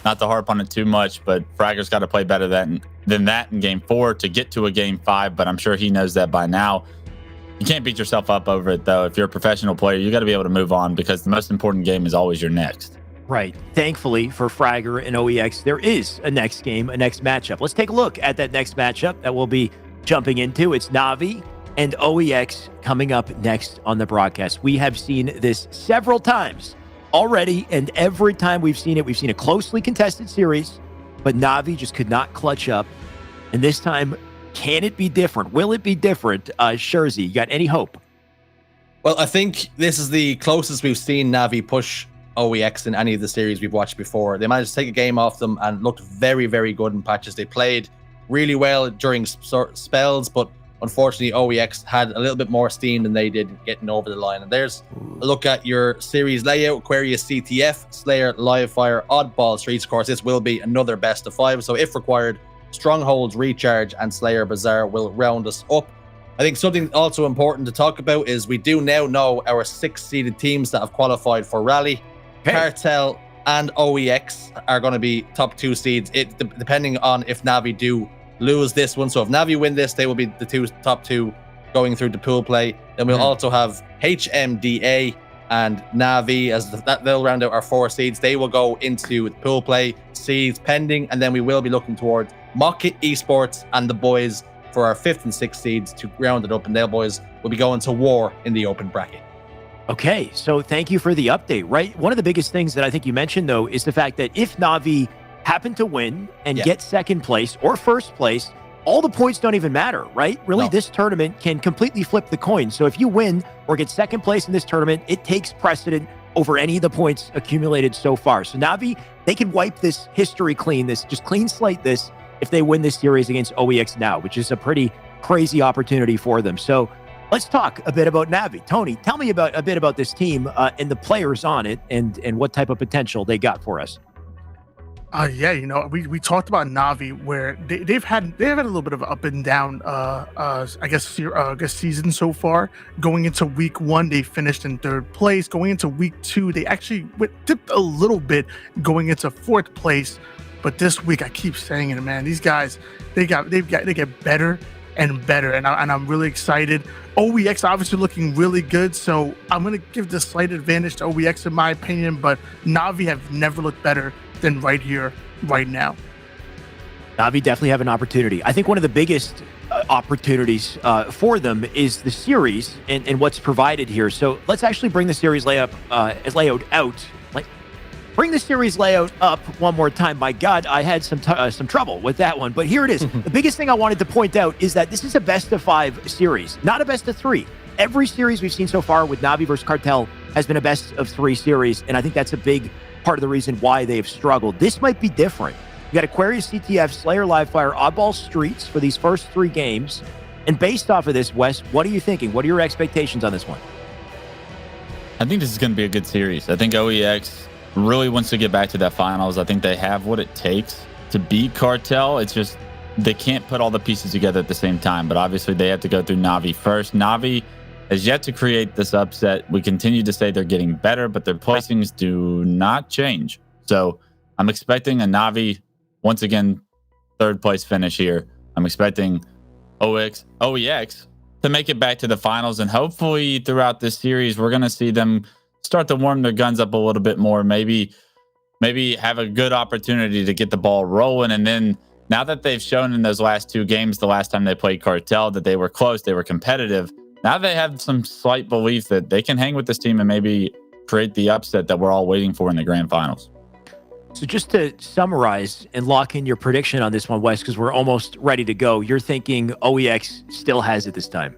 not to harp on it too much, but Fragger's got to play better than that in game 4 to get to a game 5. But I'm sure he knows that by now. You can't beat yourself up over it, though. If you're a professional player, you got to be able to move on, because the most important game is always your next. Right. Thankfully for Fragger and OEX, there is a next game, a next matchup. Let's take a look at that next matchup that we'll be jumping into. It's Navi and OEX coming up next on the broadcast. We have seen this several times already, and every time we've seen it, we've seen a closely contested series, but Navi just could not clutch up. And this time, can it be different? Will it be different? Jersey, you got any hope? Well, I think this is the closest we've seen Navi push OEX in any of the series we've watched before. They managed to take a game off them and looked very, very good in patches. They played really well during spells, but unfortunately, OEX had a little bit more steam than they did getting over the line. And there's a look at your series layout. Aquarius CTF, Slayer, Livefire, Oddball, Streets. Of course, this will be another best of 5. So if required, Strongholds, Recharge, and Slayer Bazaar will round us up. I think something also important to talk about is we do now know our 6-seeded teams that have qualified for Raleigh. Okay. Cartel and OEX are going to be top 2 seeds, depending on if Navi do lose this one. So if Navi win this, they will be the top 2 going through the pool play. Then we'll also have HMDA and Navi, as they'll round out our 4 seeds. They will go into pool play, seeds pending, and then we will be looking towards Mocket Esports and the boys for our 5th and 6th seeds to round it up, and their boys will be going to war in the open bracket. Okay, so thank you for the update, right? One of the biggest things that I think you mentioned, though, is the fact that if Navi happen to win and get 2nd place or 1st place, all the points don't even matter, right? Really, this tournament can completely flip the coin. So if you win or get 2nd place in this tournament, it takes precedent over any of the points accumulated so far. So Navi, they can wipe this history clean, just clean slate this if they win this series against OEX now, which is a pretty crazy opportunity for them. So let's talk a bit about Navi. Tony, tell me a bit about this team and the players on it and what type of potential they got for us. Yeah, you know, we talked about Navi, where they've had a little bit of up and down, I guess season so far. Going into week 1, they finished in 3rd place. Going into week 2, they actually dipped a little bit, going into 4th place. But this week, I keep saying it, man. These guys, they get better and better, and I'm really excited. OEX obviously looking really good, so I'm gonna give the slight advantage to OEX in my opinion. But Navi have never looked better than right here, right now. Navi definitely have an opportunity. I think one of the biggest opportunities for them is the series and what's provided here. So let's actually bring the series layout out. Bring the series layout up one more time. My God, I had some trouble with that one, but here it is. The biggest thing I wanted to point out is that this is a best of 5 series, not a best of 3. Every series we've seen so far with Navi versus Cartel has been a best of 3 series, and I think that's a big part of the reason why they've struggled. This might be different. You got Aquarius CTF, Slayer Livefire, Oddball Streets for these first 3 games. And based off of this, Wes, what are you thinking? What are your expectations on this one? I think this is going to be a good series. I think OEX really wants to get back to that finals. I think they have what it takes to beat Cartel. It's just they can't put all the pieces together at the same time. But obviously, they have to go through Navi first. Navi has yet to create this upset. We continue to say they're getting better, but their placings do not change. So I'm expecting a Navi, once again, 3rd place finish here. I'm expecting OEX to make it back to the finals. And hopefully throughout this series, we're going to see them start to warm their guns up a little bit more. Maybe have a good opportunity to get the ball rolling. And then now that they've shown in those last 2 games, the last time they played Cartel, that they were close, they were competitive. Now they have some slight belief that they can hang with this team and maybe create the upset that we're all waiting for in the grand finals. So just to summarize and lock in your prediction on this one, Wes, because we're almost ready to go, you're thinking OEX still has it this time?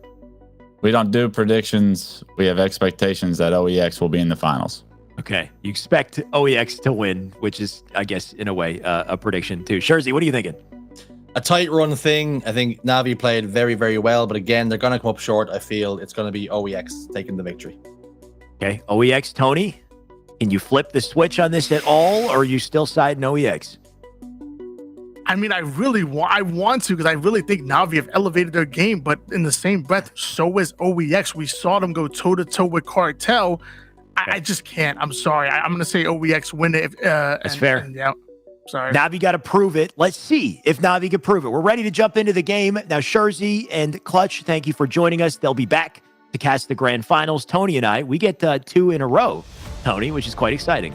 We don't do predictions. We have expectations that OEX will be in the finals. Okay. You expect OEX to win, which is, I guess, in a way, a prediction too. Shurzy, what are you thinking? A tight run thing. I think Navi played very, very well, but again, they're going to come up short. I feel it's going to be OEX taking the victory. Okay. OEX, Tony, can you flip the switch on this at all, or are you still siding OEX? I mean, I want to, because I really think Navi have elevated their game, but in the same breath, so is OEX. We saw them go toe-to-toe with Cartel. I just can't. I'm sorry. I'm going to say OEX win it. That's fair. Yeah. Sorry. Navi got to prove it. Let's see if Navi can prove it. We're ready to jump into the game. Now, Shurzy and Clutch, thank you for joining us. They'll be back to cast the grand finals. Tony and I, we get 2 in a row, Tony, which is quite exciting.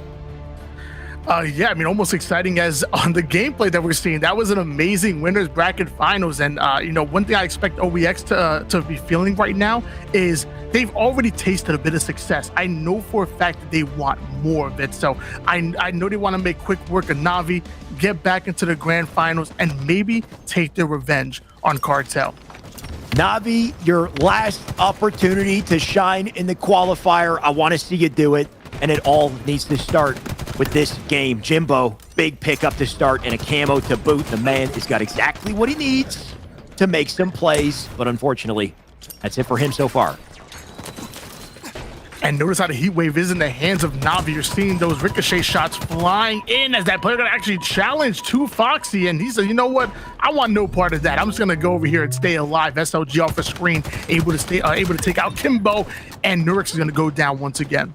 Yeah, I mean, almost exciting as on the gameplay that we're seeing. That was an amazing winners bracket finals. And, one thing I expect OEX to be feeling right now is they've already tasted a bit of success. I know for a fact that they want more of it. So I know they want to make quick work of Navi, get back into the grand finals, and maybe take their revenge on Cartel. Navi, your last opportunity to shine in the qualifier. I want to see you do it. And it all needs to start with this game. Jimbo, big pickup to start and a camo to boot. The man has got exactly what he needs to make some plays. But unfortunately, that's it for him so far. And notice how the heat wave is in the hands of Navi. You're seeing those ricochet shots flying in as that player gonna actually challenge to Foxy. And he said, you know what? I want no part of that. I'm just gonna go over here and stay alive. SLG off the screen, able to take out Kimbo. And Nurix is gonna go down once again.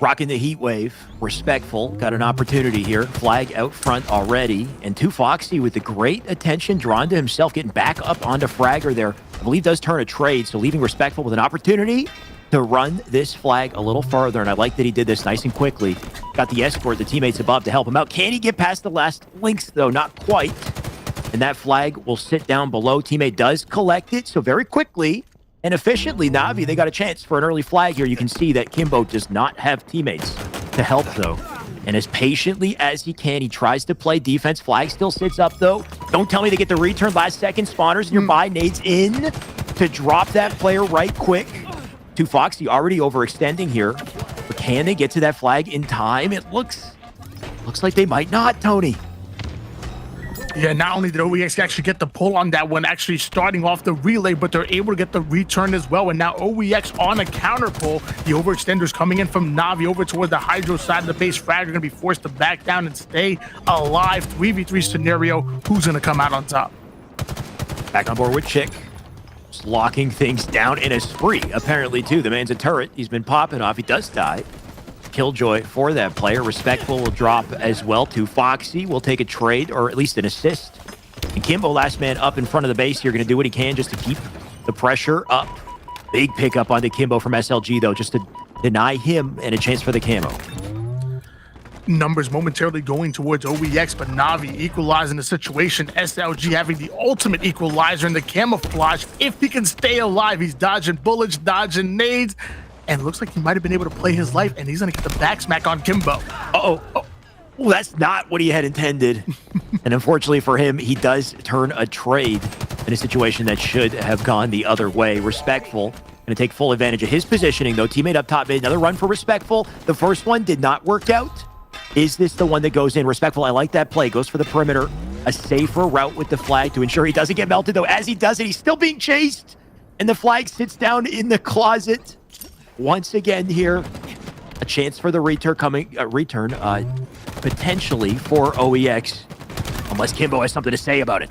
Rocking the heat wave, respectful, got an opportunity here. Flag out front already, and 2 Foxy with the great attention drawn to himself, getting back up onto Fragger there. I believe does turn a trade, so leaving respectful with an opportunity to run this flag a little farther, and I like that he did this nice and quickly. Got the escort, the teammates above to help him out. Can he get past the last links, though? Not quite. And that flag will sit down below. Teammate does collect it, so very quickly and efficiently, Na'Vi, they got a chance for an early flag here. You can see that Kimbo does not have teammates to help, though. And as patiently as he can, he tries to play defense. Flag still sits up, though. Don't tell me they get the return. Last second spawners nearby. Nades in to drop that player right quick. To Foxy already overextending here. But can they get to that flag in time? It looks like they might not, Tony. Yeah, not only did OEX actually get the pull on that one, actually starting off the relay, but they're able to get the return as well. And now OEX on a counter pull. The overextenders coming in from Na'Vi over toward the Hydro side of the base. Frag are going to be forced to back down and stay alive. 3v3 scenario. Who's going to come out on top? Back on board with Chick. Just locking things down in a spree, apparently, too. The man's a turret. He's been popping off. He does die. Killjoy for that player. Respectful will drop as well to Foxy. Will take a trade, or at least an assist. And Kimbo, last man up in front of the base here, going to do what he can just to keep the pressure up. Big pickup onto Kimbo from SLG, though, just to deny him and a chance for the camo. Numbers momentarily going towards OEX, but Na'Vi equalizing the situation. SLG having the ultimate equalizer in the camouflage. If he can stay alive, he's dodging bullets, dodging nades. And looks like he might have been able to play his life, and he's going to get the back smack on Kimbo. Uh-oh. Oh, that's not what he had intended. And unfortunately for him, he does turn a trade in a situation that should have gone the other way. Respectful going to take full advantage of his positioning, though. Teammate up top mid. Another run for Respectful. The first one did not work out. Is this the one that goes in? Respectful, I like that play. Goes for the perimeter. A safer route with the flag to ensure he doesn't get melted, though. As he does it, he's still being chased. And the flag sits down in the closet. Once again here, a chance for the return potentially for OEX, unless Kimbo has something to say about it.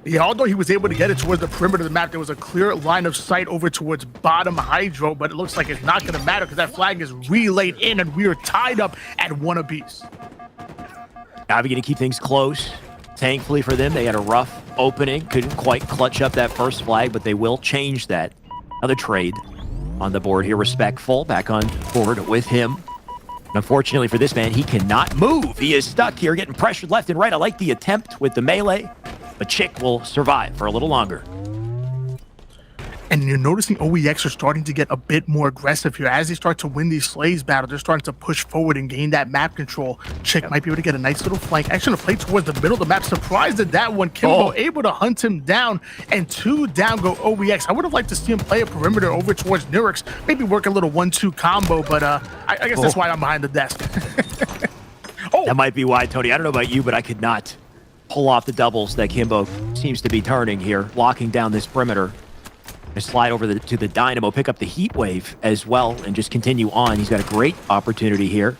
Yeah, although he was able to get it towards the perimeter of the map, there was a clear line of sight over towards bottom Hydro, but it looks like it's not going to matter because that flag is relayed in and we are tied up at one apiece. Na'Vi going to keep things close. Thankfully for them, they had a rough opening. Couldn't quite clutch up that first flag, but they will change that. Another trade on the board here. Respectful back on board with him. And unfortunately for this man, he cannot move. He is stuck here, getting pressured left and right. I like the attempt with the melee, but Chick will survive for a little longer. And you're noticing OEX are starting to get a bit more aggressive here. As they start to win these Slays battles, they're starting to push forward and gain that map control. Chick might be able to get a nice little flank. Actually, to play towards the middle of the map. Surprised at that one. Kimbo able to hunt him down, and 2 down go OEX. I would have liked to see him play a perimeter over towards Nurix. Maybe work a little 1-2 combo, but I guess that's why I'm behind the desk. That might be why, Tony. I don't know about you, but I could not pull off the doubles that Kimbo seems to be turning here, locking down this perimeter. Slide over to the Dynamo, pick up the heat wave as well, and just continue on. He's got a great opportunity here.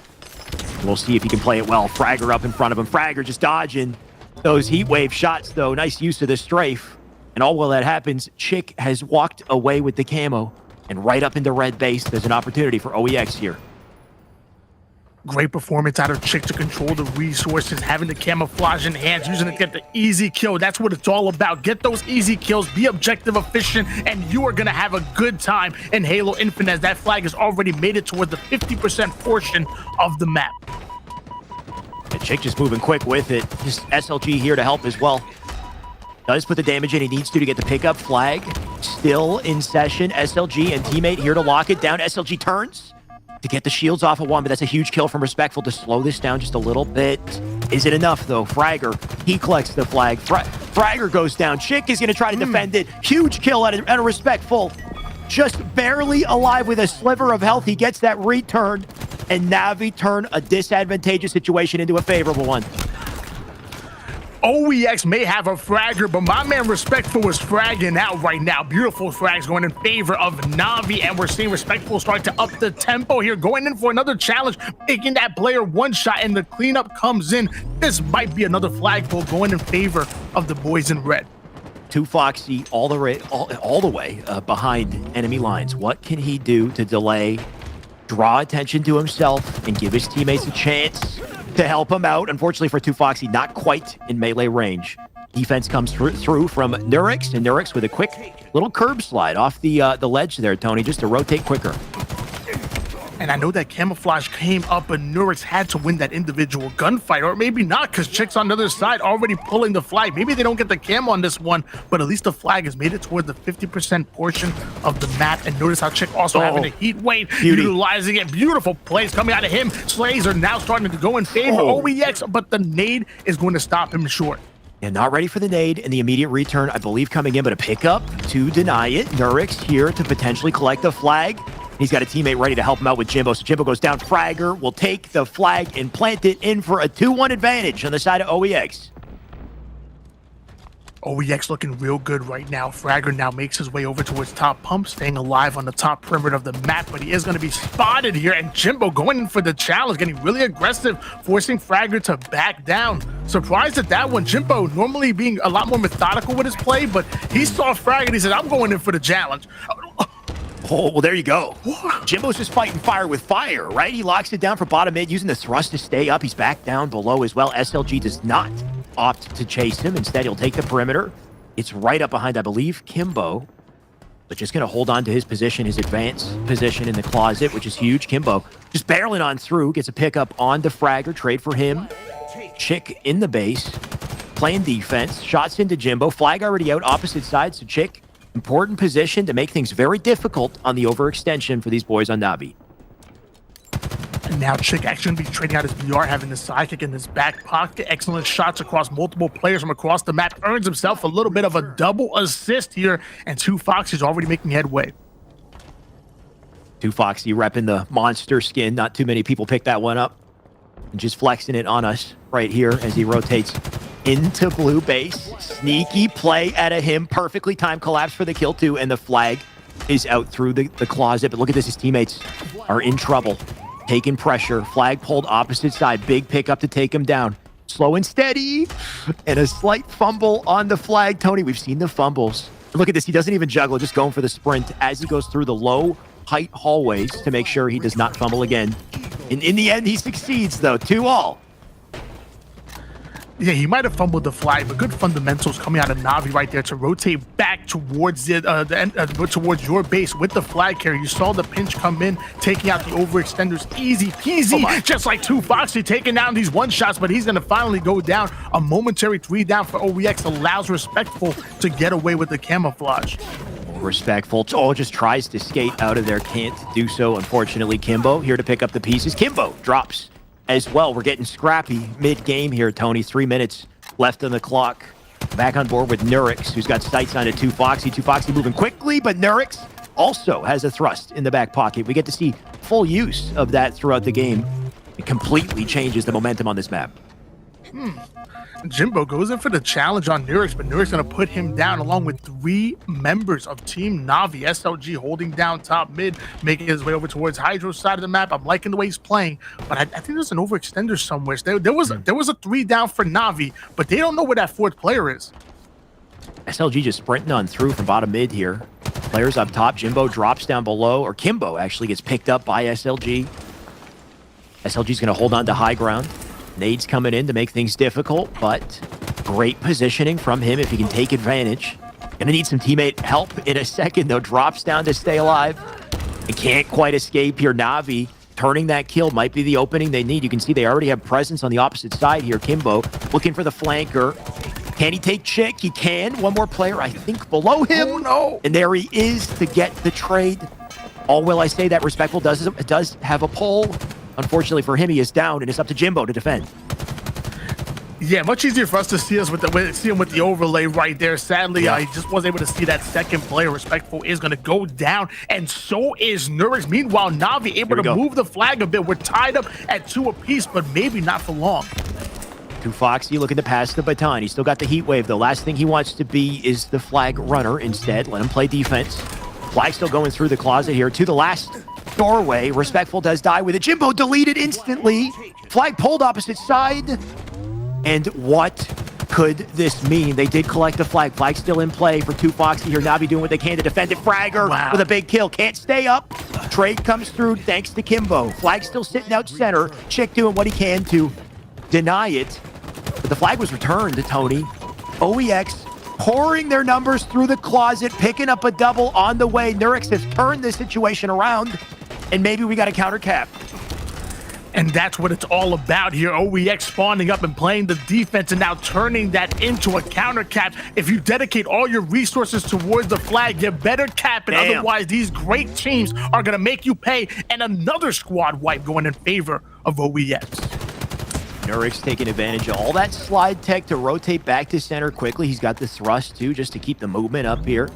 We'll see if he can play it well. Fragger up in front of him. Fragger just dodging those heat wave shots, though. Nice use of the strafe. And all while that happens, Chick has walked away with the camo, and right up into red base. There's an opportunity for OEX here. Great performance out of Chick to control the resources, having the camouflage in hands, using it to get the easy kill. That's what it's all about. Get those easy kills, be objective, efficient, and you are going to have a good time in Halo Infinite, as that flag has already made it toward the 50% portion of the map. And Chick just moving quick with it. Just SLG here to help as well. Does put the damage in he needs to get the pickup. Flag still in session. SLG and teammate here to lock it down. SLG turns to get the shields off of one, but that's a huge kill from Respectful to slow this down just a little bit. Is it enough, though? Fragger, he collects the flag. Fragger goes down. Chick is going to try to defend it. Huge kill out of Respectful. Just barely alive with a sliver of health. He gets that return, and Na'Vi turn a disadvantageous situation into a favorable one. OEX may have a fragger, but my man Respectful is fragging out right now. Beautiful frags going in favor of Na'Vi, and we're seeing Respectful start to up the tempo here, going in for another challenge, making that player one shot, and the cleanup comes in. This might be another flagpole going in favor of the boys in red. To Foxy all the way behind enemy lines. What can he do to delay, draw attention to himself, and give his teammates a chance to help him out? Unfortunately for 2Foxy, not quite in melee range. Defense comes through from Nurix, and Nurix with a quick little curb slide off the ledge there, Tony, just to rotate quicker. And I know that Camouflage came up, but Nurix had to win that individual gunfight, or maybe not, because Chick's on the other side already pulling the flag. Maybe they don't get the cam on this one, but at least the flag has made it towards the 50% portion of the map. And notice how Chick also having a heat wave, utilizing it. Beautiful plays coming out of him. Slays are now starting to go in favor of OEX, but the nade is going to stop him short. And not ready for the nade, and the immediate return, I believe, coming in, but a pickup to deny it. Nurix here to potentially collect the flag. He's got a teammate ready to help him out with Jimbo. So Jimbo goes down. Fragger will take the flag and plant it in for a 2-1 advantage on the side of OEX. OEX looking real good right now. Fragger now makes his way over towards top pump, staying alive on the top perimeter of the map, but he is going to be spotted here. And Jimbo going in for the challenge, getting really aggressive, forcing Fragger to back down. Surprised at that one. Jimbo normally being a lot more methodical with his play, but he saw Fragger and he said, I'm going in for the challenge. Oh, well, there you go. Jimbo's just fighting fire with fire, right? He locks it down for bottom mid, using the thrust to stay up. He's back down below as well. SLG does not opt to chase him. Instead, he'll take the perimeter. It's right up behind, I believe, Kimbo. But just going to hold on to his position, his advanced position in the closet, which is huge. Kimbo just barreling on through, gets a pickup on the Fragger. Trade for him. Chick in the base, playing defense. Shots into Jimbo. Flag already out, opposite side. So Chick, important position to make things very difficult on the overextension for these boys on Navi. And now Chick actually going to be trading out his VR, having the sidekick in his back pocket. Excellent shots across multiple players from across the map. Earns himself a little bit of a double assist here. And 2Foxy already making headway. 2Foxy repping the monster skin. Not too many people pick that one up. And just flexing it on us right here as he rotates into blue base. Sneaky play out of him. Perfectly timed collapse for the kill too. And the flag is out through the closet. But look at this. His teammates are in trouble. Taking pressure. Flag pulled opposite side. Big pickup to take him down. Slow and steady. And a slight fumble on the flag. Tony, we've seen the fumbles. Look at this. He doesn't even juggle. Just going for the sprint as he goes through the low height hallways to make sure he does not fumble again. And in the end, he succeeds, though. 2-all. Yeah, he might have fumbled the flag, but good fundamentals coming out of Navi right there to rotate back towards towards your base with the flag carrier. You saw the pinch come in, taking out the overextenders. Easy peasy, just like 2Foxy taking down these one shots, but he's going to finally go down. A momentary 3 down for OEX allows Respectful to get away with the camouflage. Respectful. Oh, just tries to skate out of there. Can't do so, unfortunately. Kimbo here to pick up the pieces. Kimbo drops as well. We're getting scrappy mid-game here, Tony. 3 minutes left on the clock. Back on board with Nurix, who's got sights on it. 2Foxy. 2Foxy moving quickly, but Nurix also has a thrust in the back pocket. We get to see full use of that throughout the game. It completely changes the momentum on this map. Jimbo goes in for the challenge on Nurix, but Nurix going to put him down along with 3 members of Team Navi. SLG holding down top mid, making his way over towards Hydro's side of the map. I'm liking the way he's playing, but I think there's an overextender somewhere. There was a 3 down for Navi, but they don't know where that 4th player is. SLG just sprinting on through from bottom mid here. Players up top. Jimbo drops down below, or Kimbo actually gets picked up by SLG. SLG's going to hold on to high ground. Nades coming in to make things difficult, but great positioning from him if he can take advantage. Gonna need some teammate help in a second, though. Drops down to stay alive. And can't quite escape here. Navi turning that kill might be the opening they need. You can see they already have presence on the opposite side here. Kimbo looking for the flanker. Can he take Chick? He can. One more player, I think, below him. Oh, no. And there he is to get the trade. All will I say that Respectful does have a pull. Unfortunately for him, he is down, and it's up to Jimbo to defend. Yeah, much easier for us to see him with the overlay right there. Sadly, I just wasn't able to see that second player. Respectful is going to go down, and so is Nurix. Meanwhile, Navi able to move the flag a bit. We're tied up at 2 apiece, but maybe not for long. 2Foxy looking to pass the baton. He's still got the heat wave, though. Last thing he wants to be is the flag runner. Instead, let him play defense. Flag still going through the closet here to the last doorway. Respectful does die with it. Jimbo deleted instantly. Flag pulled opposite side. And what could this mean? They did collect the flag. Flag still in play for 2Foxy here. Navi doing what they can to defend it. Fragger with a big kill. Can't stay up. Trade comes through thanks to Kimbo. Flag still sitting out center. Chick doing what he can to deny it. But the flag was returned to Tony. OEX pouring their numbers through the closet, picking up a double on the way. Nurix has turned this situation around, and maybe we got a counter cap. And that's what it's all about here. OEX spawning up and playing the defense and now turning that into a counter cap. If you dedicate all your resources towards the flag, you better cap it. Damn. Otherwise, these great teams are going to make you pay. And another squad wipe going in favor of OEX. Nurix taking advantage of all that slide tech to rotate back to center quickly. He's got the thrust, too, just to keep the movement up here.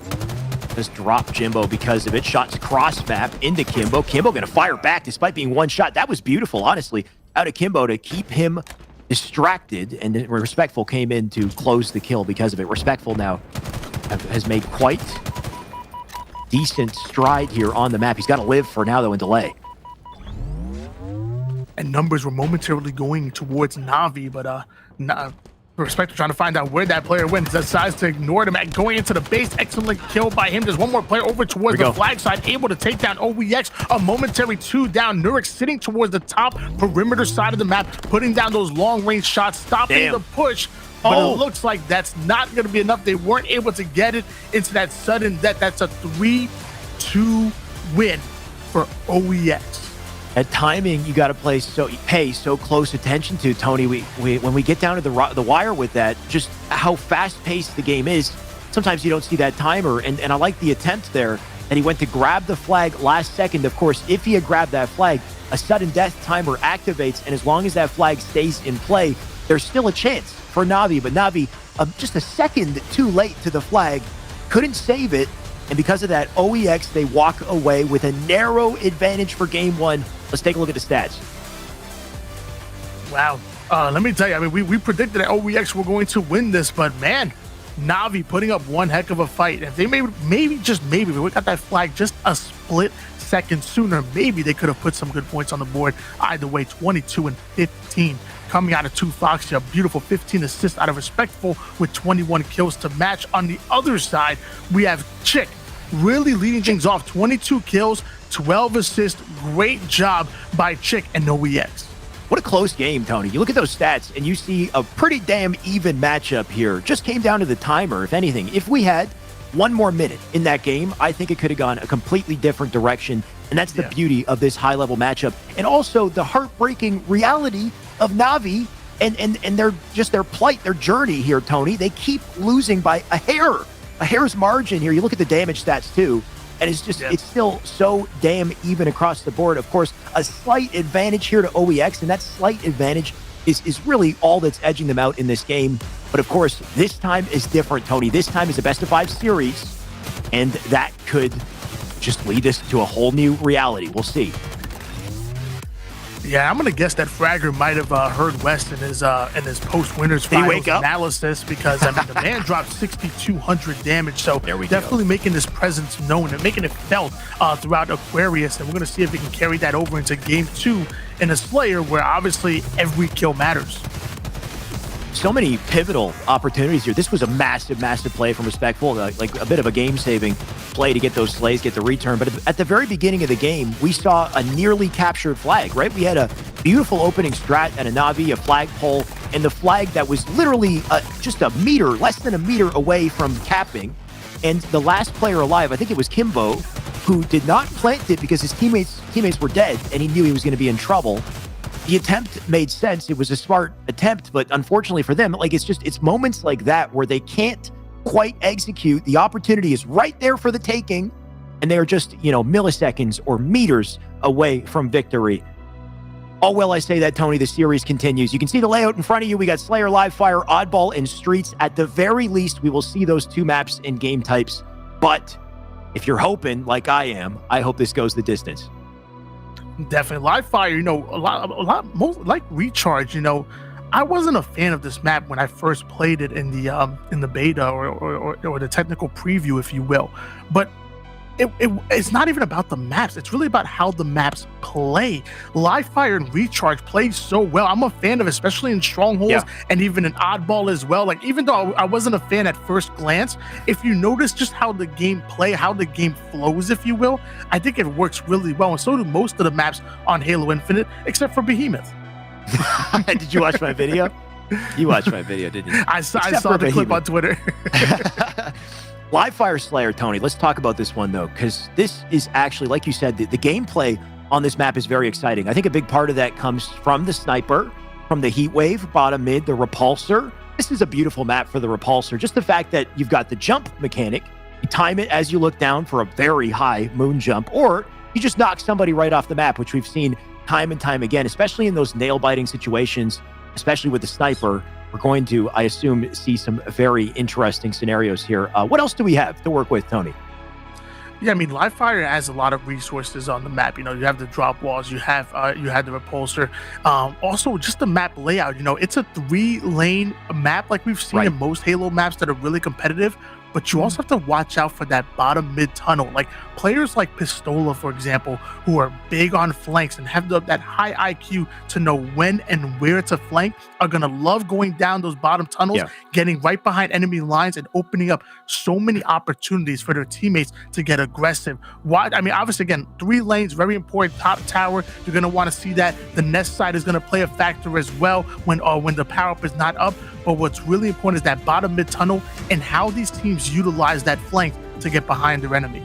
Just drop Jimbo because of it. Shots cross map into Kimbo. Kimbo going to fire back despite being one shot. That was beautiful, honestly, out of Kimbo to keep him distracted. And then Respectful came in to close the kill because of it. Respectful now has made quite decent stride here on the map. He's got to live for now, though, in delay. And numbers were momentarily going towards Na'Vi, but Respectful trying to find out where that player went. Decides to ignore him. Going into the base. Excellent kill by him. There's one more player over towards the flag side. Able to take down OEX. A momentary 2 down. Nurix sitting towards the top perimeter side of the map. Putting down those long-range shots. Stopping the push. But it looks like that's not going to be enough. They weren't able to get it into that sudden death. That's a 3-2 win for OEX. At timing, you got to pay so close attention to, Tony. When we get down to the wire with that, just how fast-paced the game is, sometimes you don't see that timer. And I like the attempt there that he went to grab the flag last second. Of course, if he had grabbed that flag, a sudden death timer activates, and as long as that flag stays in play, there's still a chance for Na'Vi. But Na'Vi, just a second too late to the flag, couldn't save it. And because of that, OEX, they walk away with a narrow advantage for game one. Let's take a look at the stats. Wow. Let me tell you, I mean, we predicted that OEX were going to win this, but man, Na'Vi putting up one heck of a fight. If they maybe we got that flag just a split second sooner, maybe they could have put some good points on the board. Either way, 22-15 coming out of 2 Fox here. Beautiful 15 assists out of Respectful with 21 kills to match. On the other side, we have Chick really leading things off. 22 kills, 12 assists. Great job by Chick and OEX. What a close game, Tony. You look at those stats and you see a pretty damn even matchup here. Just came down to the timer, if anything. If we had one more minute in that game, I think it could have gone a completely different direction. And that's the beauty of this high-level matchup. And also the heartbreaking reality of Na'Vi and their plight, their journey here, Tony. They keep losing by a hair's margin here. You look at the damage stats, too. And it's just, it's still so damn even across the board. Of course, a slight advantage here to OEX, and that slight advantage is really all that's edging them out in this game. But of course, this time is different, Tony. This time is a best-of-5 series, and that could just lead us to a whole new reality. We'll see. Yeah, I'm gonna guess that Fragger might have heard West in his post-winners finals analysis, because I mean the man dropped 6,200 damage, so definitely making his presence known and making it felt throughout Aquarius, and we're gonna see if he can carry that over into game 2 in a Slayer, where obviously every kill matters. So many pivotal opportunities here. This was a massive play from Respectful, like a bit of a game-saving play to get those slays, get the return. But at the very beginning of the game, we saw a nearly captured flag, right? We had a beautiful opening strat at a Na'Vi, a flagpole, and the flag that was literally just a meter, less than a meter away from capping. And the last player alive, I think it was Kimbo, who did not plant it because his teammates were dead, and he knew he was going to be in trouble. The attempt made sense. It was a smart attempt, but unfortunately for them, like it's moments like that where they can't quite execute. The opportunity is right there for the taking, and they are just, milliseconds or meters away from victory. All well, I say that, Tony. The series continues. You can see the layout in front of you. We got Slayer, Live Fire, Oddball, and Streets. At the very least, we will see those 2 maps and game types. But if you're hoping, like I am, I hope this goes the distance. Definitely. Live Fire, a lot most like Recharge, I wasn't a fan of this map when I first played it in the beta or the technical preview, if you will. But it's not even about the maps. It's really about how the maps play. Live Fire and Recharge play so well. I'm a fan of it, especially in Strongholds and even in Oddball as well. Like, even though I wasn't a fan at first glance, if you notice just how the game how the game flows, if you will, I think it works really well. And so do most of the maps on Halo Infinite, except for Behemoth. Did you watch my video? You watched my video, didn't you? I saw the clip on Twitter. Live Fire Slayer, Tony, let's talk about this one, though, because this is actually, like you said, the gameplay on this map is very exciting. I think a big part of that comes from the sniper, from the heat wave, bottom mid, the repulsor. This is a beautiful map for the repulsor. Just the fact that you've got the jump mechanic. You time it as you look down for a very high moon jump, or you just knock somebody right off the map, which we've seen time and time again, especially in those nail-biting situations, especially with the sniper. We're going to, I assume, see some very interesting scenarios here. What else do we have to work with, Tony? Yeah, I mean, Live Fire has a lot of resources on the map. You know, you have the drop walls, you have the repulsor. Also, just the map layout. You know, it's a 3-lane map like we've seen in most Halo maps that are really competitive. But you also have to watch out for that bottom mid tunnel. Like players like Pistola, for example, who are big on flanks and have that high IQ to know when and where to flank, are going to love going down those bottom tunnels, getting right behind enemy lines and opening up so many opportunities for their teammates to get aggressive. I mean, obviously, again, 3 lanes, very important. Top tower, you're going to want to see that. The nest side is going to play a factor as well when the power up is not up. But what's really important is that bottom mid tunnel and how these teams utilize that flank to get behind their enemy.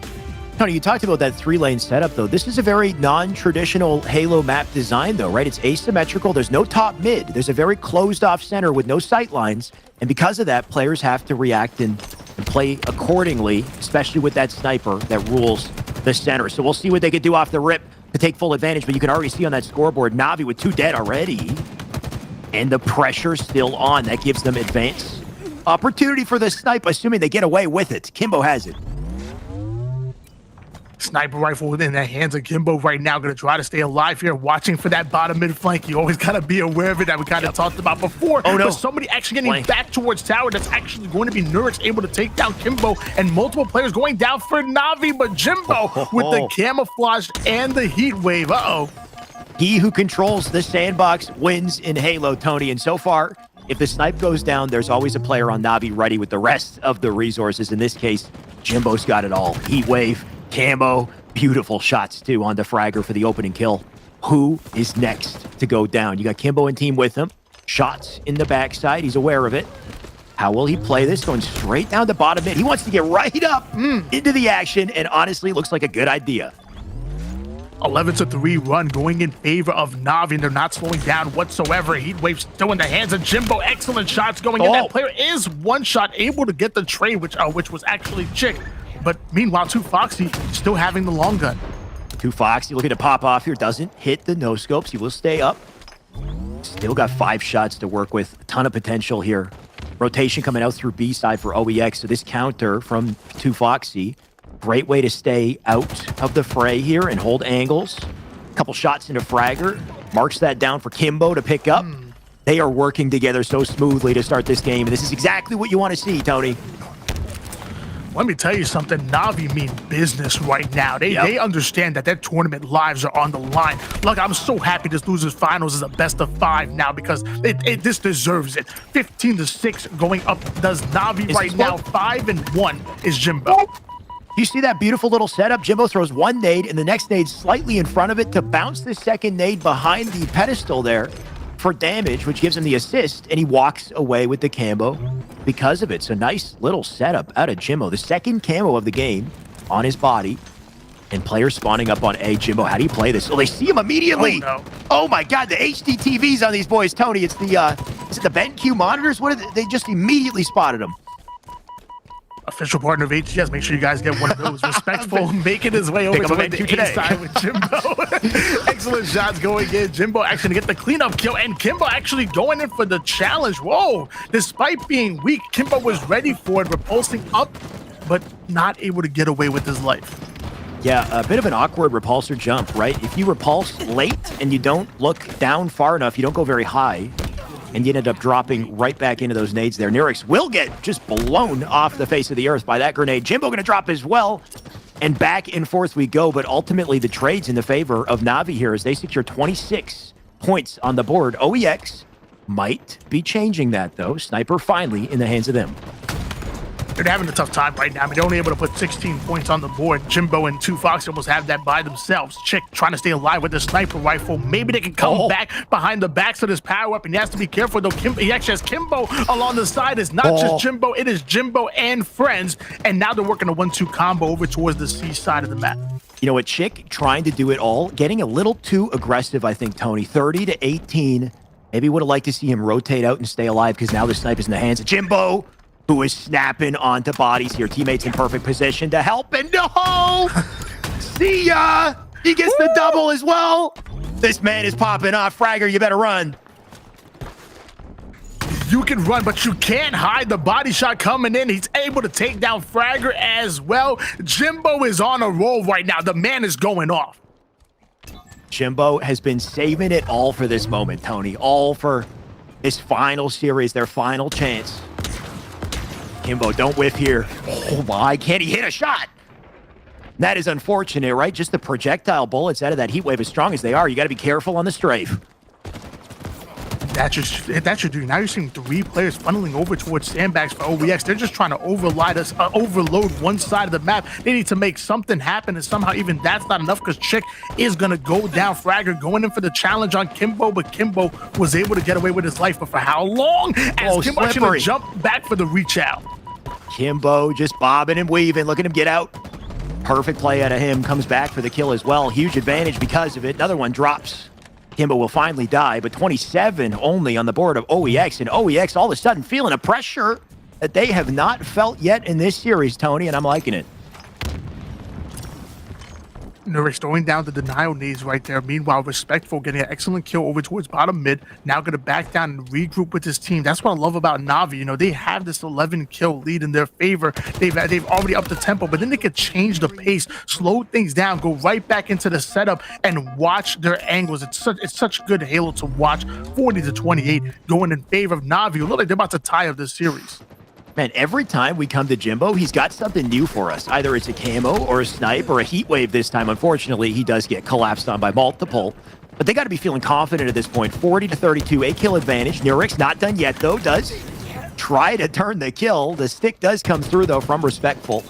Tony, you talked about that 3-lane setup, though. This is a very non-traditional Halo map design, though, right? It's asymmetrical. There's no top mid. There's a very closed-off center with no sight lines. And because of that, players have to react and play accordingly, especially with that sniper that rules the center. So we'll see what they can do off the rip to take full advantage. But you can already see on that scoreboard, Na'Vi with 2 dead already. And the pressure's still on. That gives them advance opportunity for the snipe, assuming they get away with it. Kimbo has it. Sniper rifle in the hands of Kimbo right now. Going to try to stay alive here, watching for that bottom mid flank. You always got to be aware of it, that we kind of talked about before. Oh, no. But somebody actually getting back towards tower. That's actually going to be Nurix able to take down Kimbo, and multiple players going down for Na'Vi, but Jimbo with the camouflage and the heat wave. Uh-oh. He who controls the sandbox wins in Halo, Tony. And so far, if the snipe goes down, there's always a player on Na'Vi ready with the rest of the resources. In this case, Jimbo's got it all. Heat wave, camo, beautiful shots, too, on the fragger for the opening kill. Who is next to go down? You got Kimbo and team with him. Shots in the backside. He's aware of it. How will he play this? Going straight down the bottom mid. He wants to get right up into the action, and honestly, looks like a good idea. 11-3 run going in favor of Na'Vi, and they're not slowing down whatsoever. Heatwave still in the hands of Jimbo. Excellent shots going in. That player is one shot able to get the trade, which was actually Chick. But meanwhile, 2 Foxy still having the long gun. 2 Foxy looking to pop off here. Doesn't hit the no scopes. He will stay up. Still got 5 shots to work with. A ton of potential here. Rotation coming out through B side for OEX. So this counter from 2 Foxy. Great way to stay out of the fray here and hold angles. A couple shots into Fragger. Marks that down for Kimbo to pick up. They are working together so smoothly to start this game. And this is exactly what you want to see, Tony. Let me tell you something. Na'Vi mean business right now. They understand that their tournament lives are on the line. Look, I'm so happy this losers finals is a best of 5 now, because this deserves it. 15-6 going up does Na'Vi right now. 5-1 is Jimbo. You see that beautiful little setup? Jimbo throws 1 nade, and the next nade slightly in front of it to bounce the second nade behind the pedestal there for damage, which gives him the assist, and he walks away with the camo because of it. So nice little setup out of Jimbo. The second camo of the game on his body, and players spawning up on A. Jimbo, how do you play this? Oh, they see him immediately. Oh, no. Oh my God, the HD TVs on these boys, Tony. It's the, is it the BenQ monitors? What are they just immediately spotted him. Official partner of HCS. Make sure you guys get one of those. Respectful, making his way over to the A side with Jimbo. Excellent shots going in. Jimbo actually get the cleanup kill, and Kimbo actually going in for the challenge. Whoa! Despite being weak, Kimbo was ready for it, repulsing up, but not able to get away with his life. Yeah, a bit of an awkward repulsor jump, right? If you repulse late and you don't look down far enough, you don't go very high, and you ended up dropping right back into those nades there. Nurix will get just blown off the face of the earth by that grenade. Jimbo going to drop as well. And back and forth we go, but ultimately the trade's in the favor of Na'Vi here as they secure 26 points on the board. OEX might be changing that, though. Sniper finally in the hands of them. they're having a tough time right now. I mean, they're only able to put 16 points on the board. Jimbo and 2Fox almost have that by themselves. Chick trying to stay alive with the sniper rifle. Maybe they can come back behind the backs of this power up, and he has to be careful, though. He actually has Kimbo along the side. It's not just Jimbo, it is Jimbo and friends, and now they're working a 1-2 combo over towards the C side of the map. You know what, Chick trying to do it all, getting a little too aggressive, I think, Tony. 30-18. Maybe would have liked to see him rotate out and stay alive, because now the snipe is in the hands of Jimbo, who is snapping onto bodies here. Teammates in perfect position to help, and no! See ya! He gets the double as well. This man is popping off. Fragger, you better run. You can run, but you can't hide the body shot coming in. He's able to take down Fragger as well. Jimbo is on a roll right now. The man is going off. Jimbo has been saving it all for this moment, Tony. All for his final series, their final chance. Kimbo, don't whiff here. Oh my, can't he hit a shot? That is unfortunate, right? Just the projectile bullets out of that heat wave, as strong as they are, you got to be careful on the strafe. That should do. Now you're seeing 3 players funneling over towards sandbags for OEX. They're just trying to overload one side of the map. They need to make something happen, and somehow even that's not enough, because Chick is going to go down. Fragger going in for the challenge on Kimbo, but Kimbo was able to get away with his life. But for how long? As Kimbo actually going to jump back for the reach out. Kimbo just bobbing and weaving. Look at him get out. Perfect play out of him. Comes back for the kill as well. Huge advantage because of it. Another one drops. Kimbo will finally die, but 27 only on the board of OEX, and OEX all of a sudden feeling a pressure that they have not felt yet in this series, Tony, and I'm liking it. Nurix throwing down the denial knees right there. Meanwhile, Respectful getting an excellent kill over towards bottom mid. Now going to back down and regroup with his team. That's what I love about Na'Vi. You know, they have this 11 kill lead in their favor. They've already upped the tempo, but then they could change the pace, slow things down, go right back into the setup, and watch their angles. It's such good Halo to watch. 40-28 going in favor of Na'Vi. It looks like they're about to tie up this series. Man, every time we come to Jimbo, he's got something new for us. Either it's a camo or a snipe or a heat wave this time. Unfortunately, he does get collapsed on by multiple. But they got to be feeling confident at this point. 40-32, 8 kill advantage. Nurix not done yet, though. Does try to turn the kill. The stick does come through, though, from Respectful.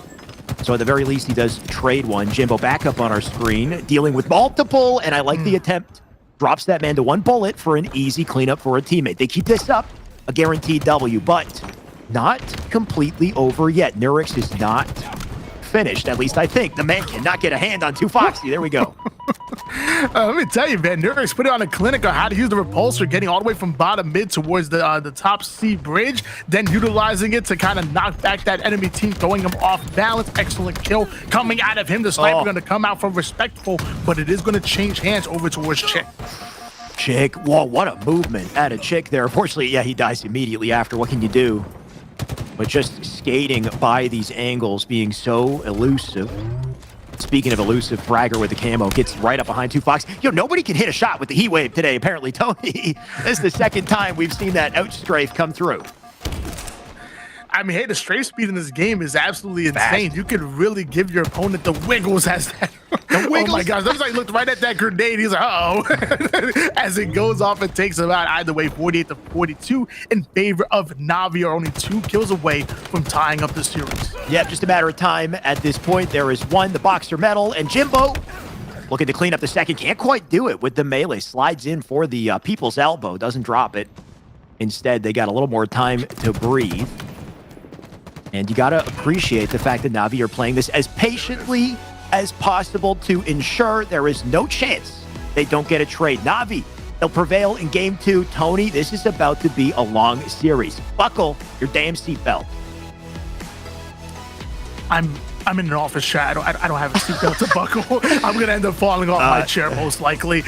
So at the very least, he does trade one. Jimbo back up on our screen, dealing with multiple, and I like the attempt. Drops that man to 1 bullet for an easy cleanup for a teammate. They keep this up, a guaranteed W, but not completely over yet. Nurix is not finished, at least I think. The man cannot get a hand on 2Foxy. There we go. Let me tell you, man, Nurix put it on a clinic on how to use the repulsor, getting all the way from bottom mid towards the top C bridge, then utilizing it to kind of knock back that enemy team, throwing them off balance. Excellent kill coming out of him. The sniper going to come out from Respectful, but it is going to change hands over towards Chick. Chick, whoa, what a movement out of Chick there. Unfortunately, yeah, he dies immediately after. What can you do? But just skating by these angles, being so elusive. Speaking of elusive, Fragger with the camo gets right up behind 2Fox. Yo, nobody can hit a shot with the heat wave today, apparently, Tony. This is the second time we've seen that outstrafe come through. I mean, hey, the strafe speed in this game is absolutely insane. You could really give your opponent the wiggles as that. Oh my gosh, that's like looked right at that grenade. He's like, uh-oh. As it goes off, it takes him out either way, 48-42 in favor of Na'Vi, are only 2 kills away from tying up the series. Yep, just a matter of time at this point. There is one, the Boxer Metal, and Jimbo looking to clean up the second. Can't quite do it with the melee. Slides in for the People's Elbow, doesn't drop it. Instead, they got a little more time to breathe. And you got to appreciate the fact that Na'Vi are playing this as patiently as possible to ensure there is no chance they don't get a trade. Na'Vi, they'll prevail in game 2. Tony, this is about to be a long series. Buckle your damn seatbelt. I'm in an office chat. I don't have a seatbelt to buckle. I'm going to end up falling off my chair most likely.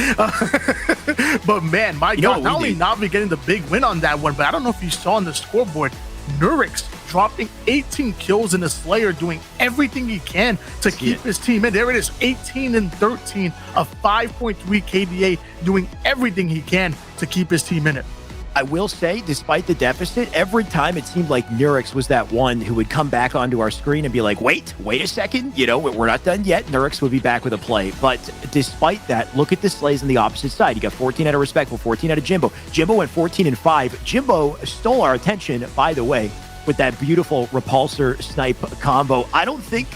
But man, my God, not only Na'Vi getting the big win on that one, but I don't know if you saw on the scoreboard, Nurix dropping 18 kills in the Slayer, doing everything he can to keep his team in. There it is, 18-13, a 5.3 KDA, doing everything he can to keep his team in it. I will say, despite the deficit, every time it seemed like Nurix was that one who would come back onto our screen and be like, wait a second, you know, we're not done yet. Nurix would be back with a play. But despite that, look at the slays on the opposite side. You got 14 out of Respectful, 14 out of Jimbo. Jimbo went 14-5. Jimbo stole our attention, by the way. with that beautiful repulsor snipe combo. I don't think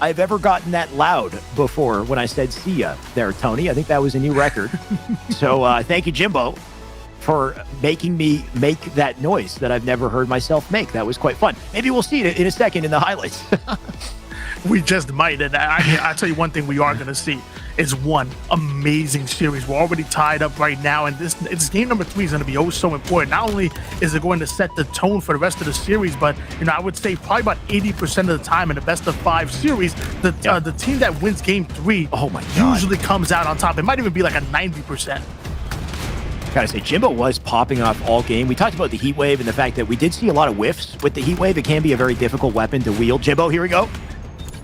I've ever gotten that loud before when I said see ya there, Tony. I think that was a new record. So thank you, Jimbo, for making me make that noise that I've never heard myself make. That was quite fun. Maybe we'll see it in a second in the highlights. We just might. And I tell you one thing we are going to see is one amazing series. We're already tied up right now, and it's game number 3 is going to be so important. Not only is it going to set the tone for the rest of the series, but I would say probably about 80% of the time in the best of 5 series, the team that wins game 3 usually comes out on top. It might even be like a 90%. Gotta say, Jimbo was popping off all game. We talked about the heat wave and the fact that we did see a lot of whiffs with the heat wave. It can be a very difficult weapon to wield. Jimbo, here we go.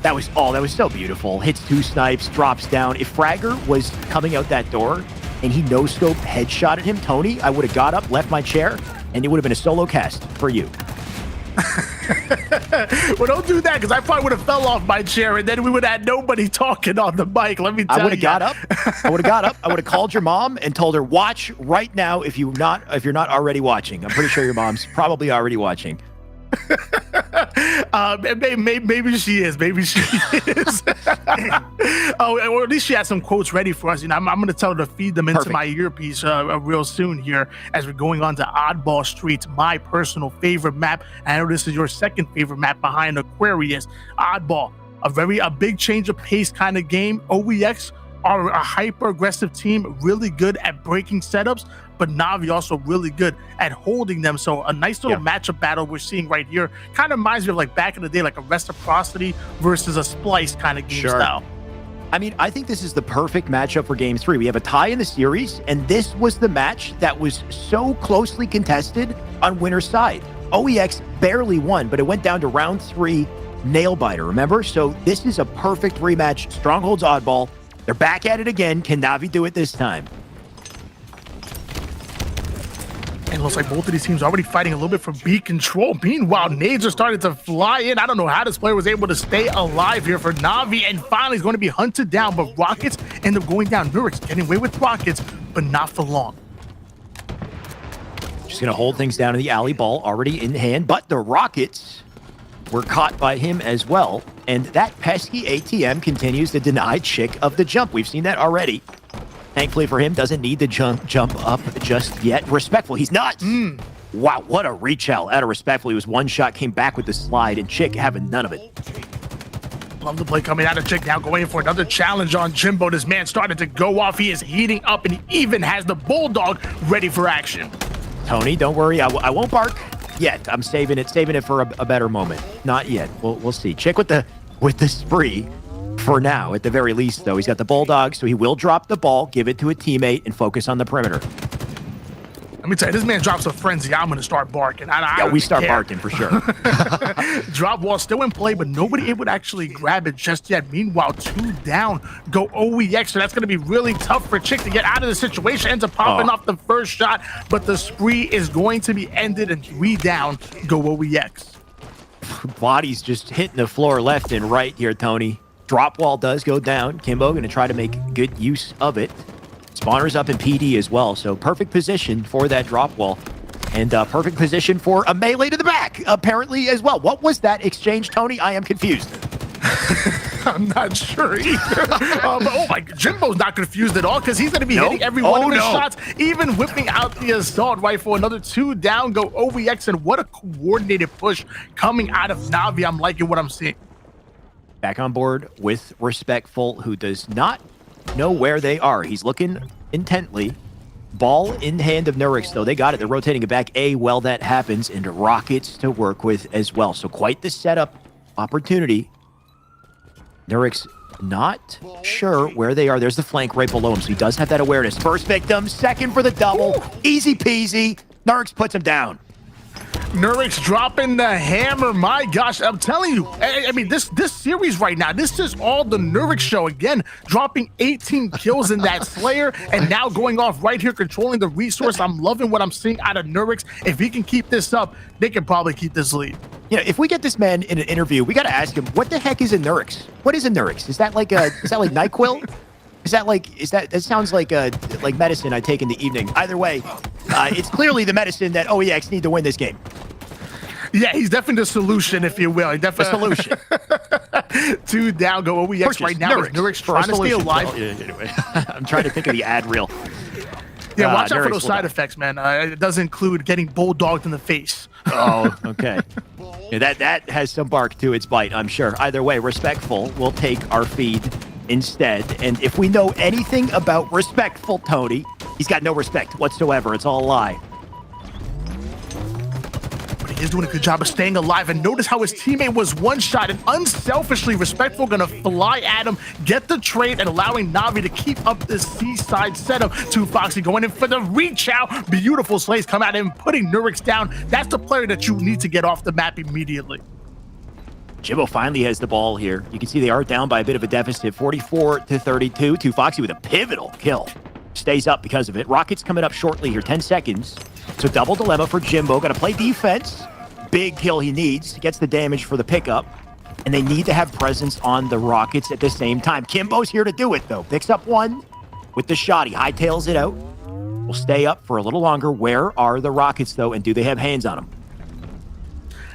That was so beautiful. Hits 2 snipes, drops down. If Fragger was coming out that door and he no-scope headshotted him, Tony, I would have got up, left my chair, and it would have been a solo cast for you. Well, don't do that, because I probably would have fell off my chair, and then we would have had nobody talking on the mic. Let me tell you. I would have got up. I would have called your mom and told her, watch right now if you're not already watching. I'm pretty sure your mom's probably already watching. Maybe she is. Maybe she is. Or at least she has some quotes ready for us. I'm going to tell her to feed them into my earpiece real soon here as we're going on to Oddball Streets, my personal favorite map. I know this is your second favorite map behind Aquarius. Oddball, a big change of pace kind of game. OEX are a hyper-aggressive team, really good at breaking setups, but Na'Vi also really good at holding them. So a nice little matchup battle we're seeing right here. Kind of reminds me of like back in the day, like a Reciprocity versus a Splice kind of game style. I mean, I think this is the perfect matchup for Game 3. We have a tie in the series, and this was the match that was so closely contested on winner's side. OEX barely won, but it went down to round 3 nail-biter, remember? So this is a perfect rematch. Stronghold's Oddball. They're back at it again. Can Na'Vi do it this time? And it looks like both of these teams are already fighting a little bit for B control. Meanwhile, nades are starting to fly in. I don't know how this player was able to stay alive here for Na'Vi, and finally is going to be hunted down, but Rockets end up going down. Nurix getting away with Rockets, but not for long. Just going to hold things down in the alley, ball already in hand, but the Rockets were caught by him as well. And that pesky ATM continues to deny Chick of the jump. We've seen that already. Thankfully for him, doesn't need to jump up just yet. Respectful, he's not. Wow, what a reach out out of Respectful. He was one shot, came back with the slide, and Chick having none of it. Love the play coming out of Chick now, going for another challenge on Jimbo. This man started to go off. He is heating up, and he even has the Bulldog ready for action. Tony, don't worry, I won't bark yet. I'm saving it for a better moment. Not yet. We'll see. Chick with the spree. For now, at the very least, though, he's got the Bulldog, so he will drop the ball, give it to a teammate, and focus on the perimeter. Let me tell you, this man drops a frenzy. I'm going to start barking. We start barking for sure. Drop ball still in play, but nobody able to actually grab it just yet. Meanwhile, 2 down go OEX, so that's going to be really tough for Chick to get out of the situation. Ends up popping off the first shot, but the spree is going to be ended, and 3 down go OEX. Bodies just hitting the floor left and right here, Tony. Drop wall does go down. Kimbo going to try to make good use of it. Spawner's up in PD as well, so perfect position for that drop wall. And perfect position for a melee to the back, apparently, as well. What was that exchange, Tony? I am confused. I'm not sure either. But Jimbo's not confused at all, because he's going to be hitting every one of his shots, even whipping out the assault rifle. Another 2 down go OEX, and what a coordinated push coming out of Na'Vi. I'm liking what I'm seeing. Back on board with Respectful, who does not know where they are. He's looking intently. Ball in hand of Nurix, though. They got it. They're rotating it back A while that happens, and Rockets to work with as well. So quite the setup opportunity. Nurix not sure where they are. There's the flank right below him, so he does have that awareness. First victim, second for the double. Ooh. Easy peasy. Nurix puts him down. Nurix dropping the hammer. My gosh, I'm telling you, I mean, this series right now, this is all the Nurix show. Again, dropping 18 kills in that Slayer, and now going off right here, controlling the resource. I'm loving what I'm seeing out of Nurix. If he can keep this up, they can probably keep this lead. Yeah, if we get this man in an interview, we got to ask him, what the heck is a Nurix? What is a Nurix? Is that like NyQuil? That sounds like medicine I take in the evening. Either way, it's clearly the medicine that OEX need to win this game. Yeah, he's definitely the solution, if you will. The solution. 2 down, go OEX right now. Nurix trying to stay alive. Well, anyway, I'm trying to think of the ad reel. Yeah, watch out for Nurix those side effects, man. It does include getting bulldogged in the face. Oh, okay. Yeah, that has some bark to its bite, I'm sure. Either way, Respectful will take our feed instead. And if we know anything about Respectful, Tony, he's got no respect whatsoever. It's all a lie. But he is doing a good job of staying alive. And notice how his teammate was one-shot and unselfishly Respectful going to fly at him, get the trade, and allowing Na'Vi to keep up this seaside setup. 2Foxy going in for the reach out. Beautiful slays come at him, putting Nurix down. That's the player that you need to get off the map immediately. Jimbo finally has the ball here. You can see they are down by a bit of a deficit, 44-32. 2Foxy with a pivotal kill. Stays up because of it. Rockets coming up shortly here, 10 seconds. So double dilemma for Jimbo. Got to play defense. Big kill he needs. Gets the damage for the pickup. And they need to have presence on the Rockets at the same time. Kimbo's here to do it, though. Picks up one with the shot. He hightails it out. Will stay up for a little longer. Where are the Rockets, though? And do they have hands on them?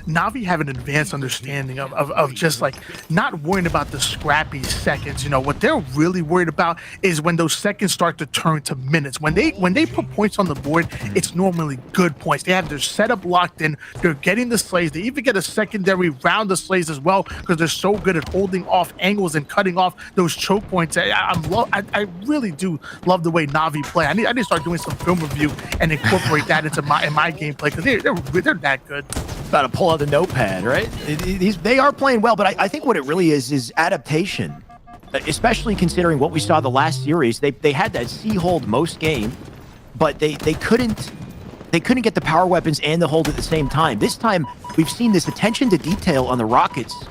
Na'Vi have an advanced understanding of just like not worrying about the scrappy seconds. You know, what they're really worried about is when those seconds start to turn to minutes. When they put points on the board, it's normally good points. They have their setup locked in. They're getting the slays. They even get a secondary round of slays as well because they're so good at holding off angles and cutting off those choke points. I really do love the way Na'Vi play. I need to start doing some film review and incorporate that into my gameplay because they're that good. About to pull out the notepad, right? They are playing well, but I think what it really is adaptation, especially considering what we saw the last series. They had that C-hold most game, but they couldn't get the power weapons and the hold at the same time. This time, we've seen this attention to detail on the Rockets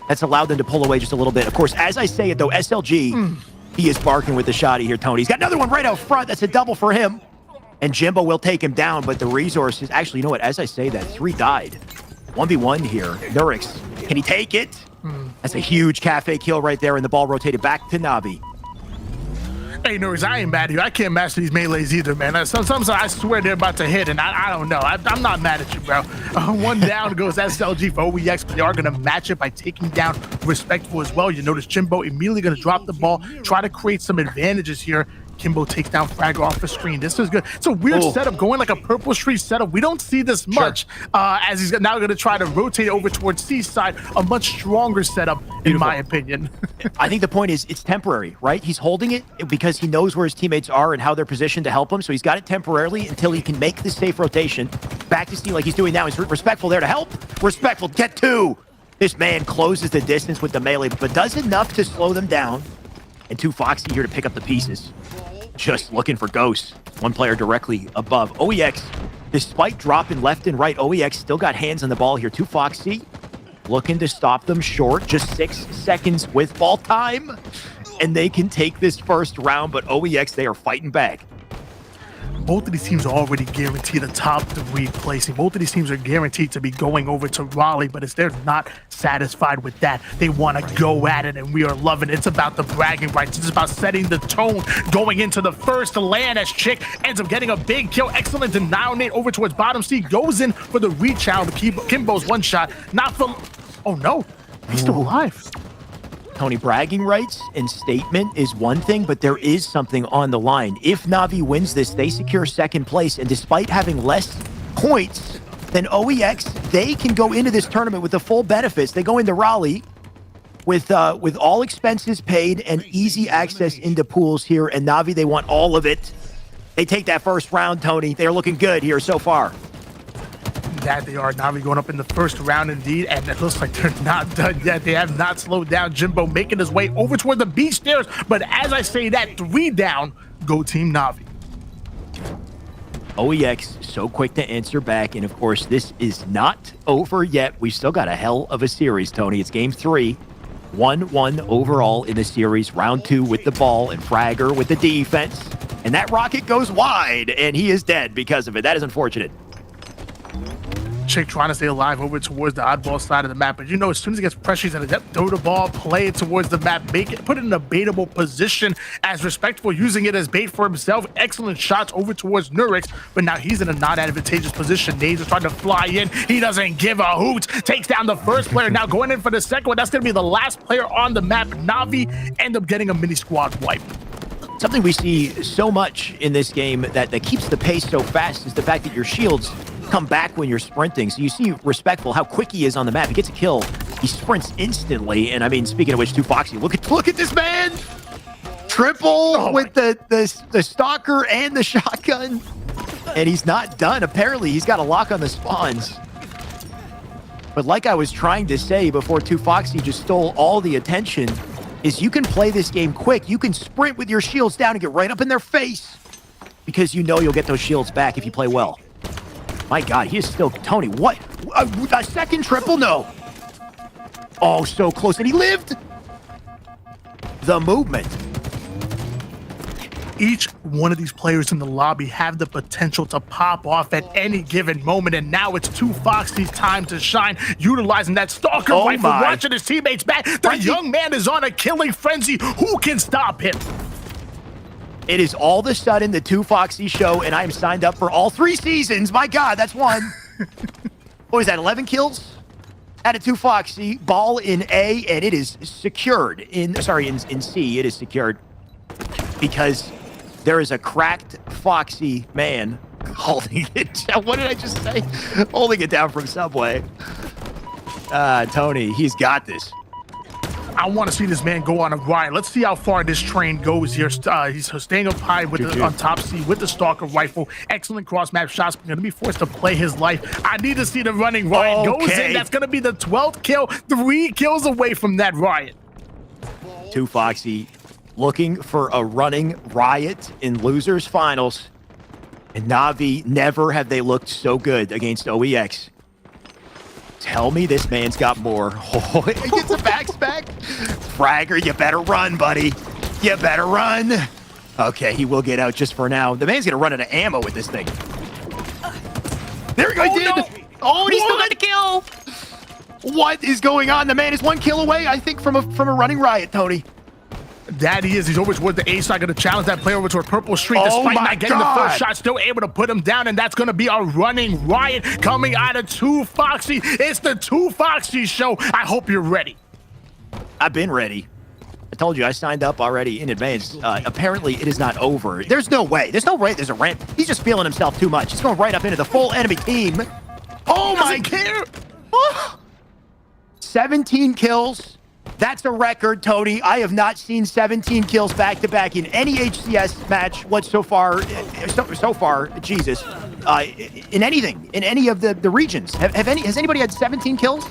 that's allowed them to pull away just a little bit. Of course, as I say it, though, SLG, he is barking with the shotty here, Tony. He's got another one right out front. That's a double for him. And Jimbo will take him down, but the resources... Actually, you know what? As I say that, 3 died. 1v1 here. Nurix, can he take it? That's a huge cafe kill right there, and the ball rotated back to Na'Vi. Hey, Nurix, I ain't mad at you. I can't master these melees either, man. Sometimes I swear they're about to hit, and I don't know. I'm not mad at you, bro. 1 down goes SLG for OEX, but they are going to match it by taking down Respectful as well. You notice Jimbo immediately going to drop the ball, try to create some advantages here. Kimbo takes down Fragger off the screen. This is good. It's a weird setup, going like a purple street setup. We don't see this much as he's now going to try to rotate over towards Seaside, a much stronger setup, in my opinion. I think the point is it's temporary, right? He's holding it because he knows where his teammates are and how they're positioned to help him. So he's got it temporarily until he can make the safe rotation. Back to Steve like he's doing now. He's Respectful there to help. Respectful, get 2. This man closes the distance with the melee, but does enough to slow them down. And 2Foxy here to pick up the pieces. Just looking for ghosts. 1 player directly above. OEX, despite dropping left and right, OEX still got hands on the ball here. 2Foxy looking to stop them short. Just 6 seconds with ball time. And they can take this first round, but OEX, they are fighting back. Both of these teams are already guaranteed a top 3 placing. Both of these teams are guaranteed to be going over to Raleigh, but they're not satisfied with that. They want to go at it, and we are loving it. It's about the bragging rights. It's about setting the tone going into the first land as Chick ends up getting a big kill. Excellent denial nade over towards bottom C. Goes in for the reach out. Kimbo's 1 shot. Not for... Oh, no. He's still alive. Tony, bragging rights and statement is one thing, but there is something on the line. If Na'Vi wins this, they secure 2nd place, and despite having less points than OEX, they can go into this tournament with the full benefits. They go into Raleigh with all expenses paid and easy access into pools here, and Na'Vi, they want all of it. They take that first round, Tony. They're looking good here so far. That they are. Na'Vi going up in the first round indeed, and it looks like they're not done yet. They have not slowed down. Jimbo making his way over toward the beach stairs, but as I say that, 3 down, go Team Na'Vi. OEX so quick to answer back, and of course this is not over yet. We've still got a hell of a series, Tony. It's game 3, 1-1 overall in the series. Round 2 with the ball and Fragger with the defense, and that rocket goes wide, and he is dead because of it. That is unfortunate. Chick trying to stay alive over towards the oddball side of the map. But you know, as soon as he gets pressure, he's gonna throw the ball, play it towards the map, put it in a baitable position as respectful, using it as bait for himself. Excellent shots over towards Nurix, but now he's in a non-advantageous position. Nades is trying to fly in. He doesn't give a hoot. Takes down the first player. Now going in for the second one. That's gonna be the last player on the map. Na'Vi end up getting a mini squad wipe. Something we see so much in this game that keeps the pace so fast is the fact that your shields come back when you're sprinting. So you see Respectful, how quick he is on the map. He gets a kill, he sprints instantly. And I mean, speaking of which, 2Foxy, look at this man! Triple with the stalker and the shotgun. And he's not done. Apparently, he's got a lock on the spawns. But like I was trying to say before 2Foxy just stole all the attention, is you can play this game quick. You can sprint with your shields down and get right up in their face because you know you'll get those shields back if you play well. My God, he is still... Tony, what? A second triple? No. Oh, so close. And he lived. The movement. Each one of these players in the lobby have the potential to pop off at any given moment, and now it's 2Foxy's time to shine, utilizing that stalker rifle, watching his teammates back. The young man is on a killing frenzy. Who can stop him? It is all of a sudden the 2Foxy show, and I'm signed up for all 3 seasons. My God, that's one. What was that, 11 kills? Out of 2Foxy, ball in A, and it is secured. In C, it is secured. Because there is a cracked Foxy man holding it down. What did I just say? Holding it down from Subway. Tony, he's got this. I want to see this man go on a ride. Let's see how far this train goes here. He's staying up high with on top C with the stalker rifle. Excellent cross-map shots. Going to be forced to play his life. I need to see the running riot. Goes in. That's going to be the 12th kill. 3 kills away from that riot. 2Foxy looking for a running riot in losers finals. And Na'Vi, never have they looked so good against OEX. Tell me this man's got more. Oh, he gets a backspec. Fragger, you better run, buddy. You better run. Okay, he will get out just for now. The man's gonna run out of ammo with this thing. There he goes. No. Oh, and he still got the kill. What is going on? The man is 1 kill away, I think, from a running riot, Tony. That he is. He's over towards the A side, going to challenge that player over to a purple streak. Despite not getting the first shot, still able to put him down, and that's going to be a running riot coming out of 2Foxy. It's the 2Foxy show. I hope you're ready. I've been ready. I told you I signed up already in advance. Apparently, it is not over. There's no way. There's no way there's a ramp. He's just feeling himself too much. He's going right up into the full enemy team. Oh, my God. 17 kills. That's a record, Tony. I have not seen 17 kills back-to-back in any HCS match so far, Jesus, in anything, in any of the regions. Has anybody had 17 kills?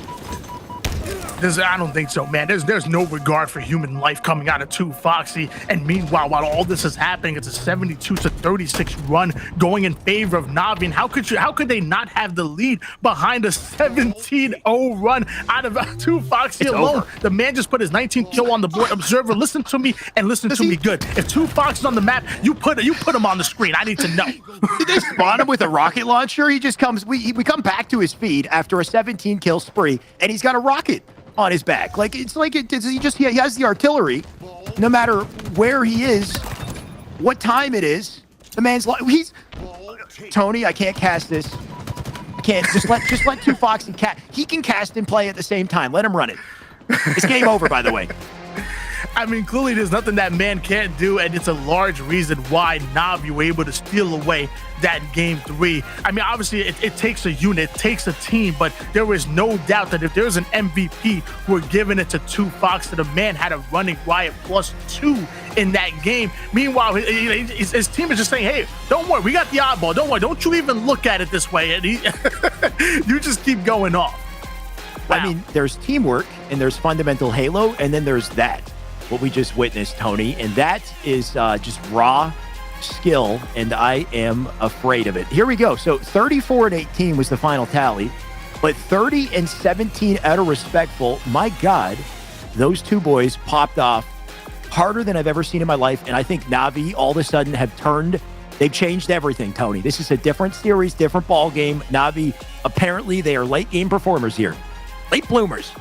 I don't think so, man. There's no regard for human life coming out of 2Foxy. And meanwhile, while all this is happening, it's a 72-36 run going in favor of Na'Vi. And how could they not have the lead behind a 17-0 run out of 2Foxy alone? Over. The man just put his 19th kill on the board. Observer, listen to me and listen to me good. If 2Foxy's on the map, you put him on the screen. I need to know. Did they spawn him with a rocket launcher? He just comes. We come back to his feed after a 17 kill spree, and he's got a rocket on his back. Like he has the artillery. No matter where he is, what time it is, the man's like Tony. I can't cast this. I can't just let 2Foxy cast. He can cast and play at the same time. Let him run it. It's game over, by the way. I mean, clearly there's nothing that man can't do, and it's a large reason why Na'Vi were able to steal away that game 3. I mean, obviously it takes a unit, it takes a team, but there is no doubt that if there's an MVP, we're giving it to 2Foxy. The man had a running riot +2 in that game. Meanwhile, his team is just saying, hey, don't worry, we got the oddball. Don't worry, don't you even look at it this way. And you just keep going off. Wow. I mean, there's teamwork, and there's fundamental Halo, and then there's that. What we just witnessed, Tony, and that is just raw skill, and I am afraid of it. Here we go. So 34-18 was the final tally, but 30-17 out of Respectful. My God, those two boys popped off harder than I've ever seen in my life, and I think Na'Vi all of a sudden have turned They've changed everything, Tony. This is a different series, different ball game. Na'Vi, apparently they are late game performers here. Late bloomers.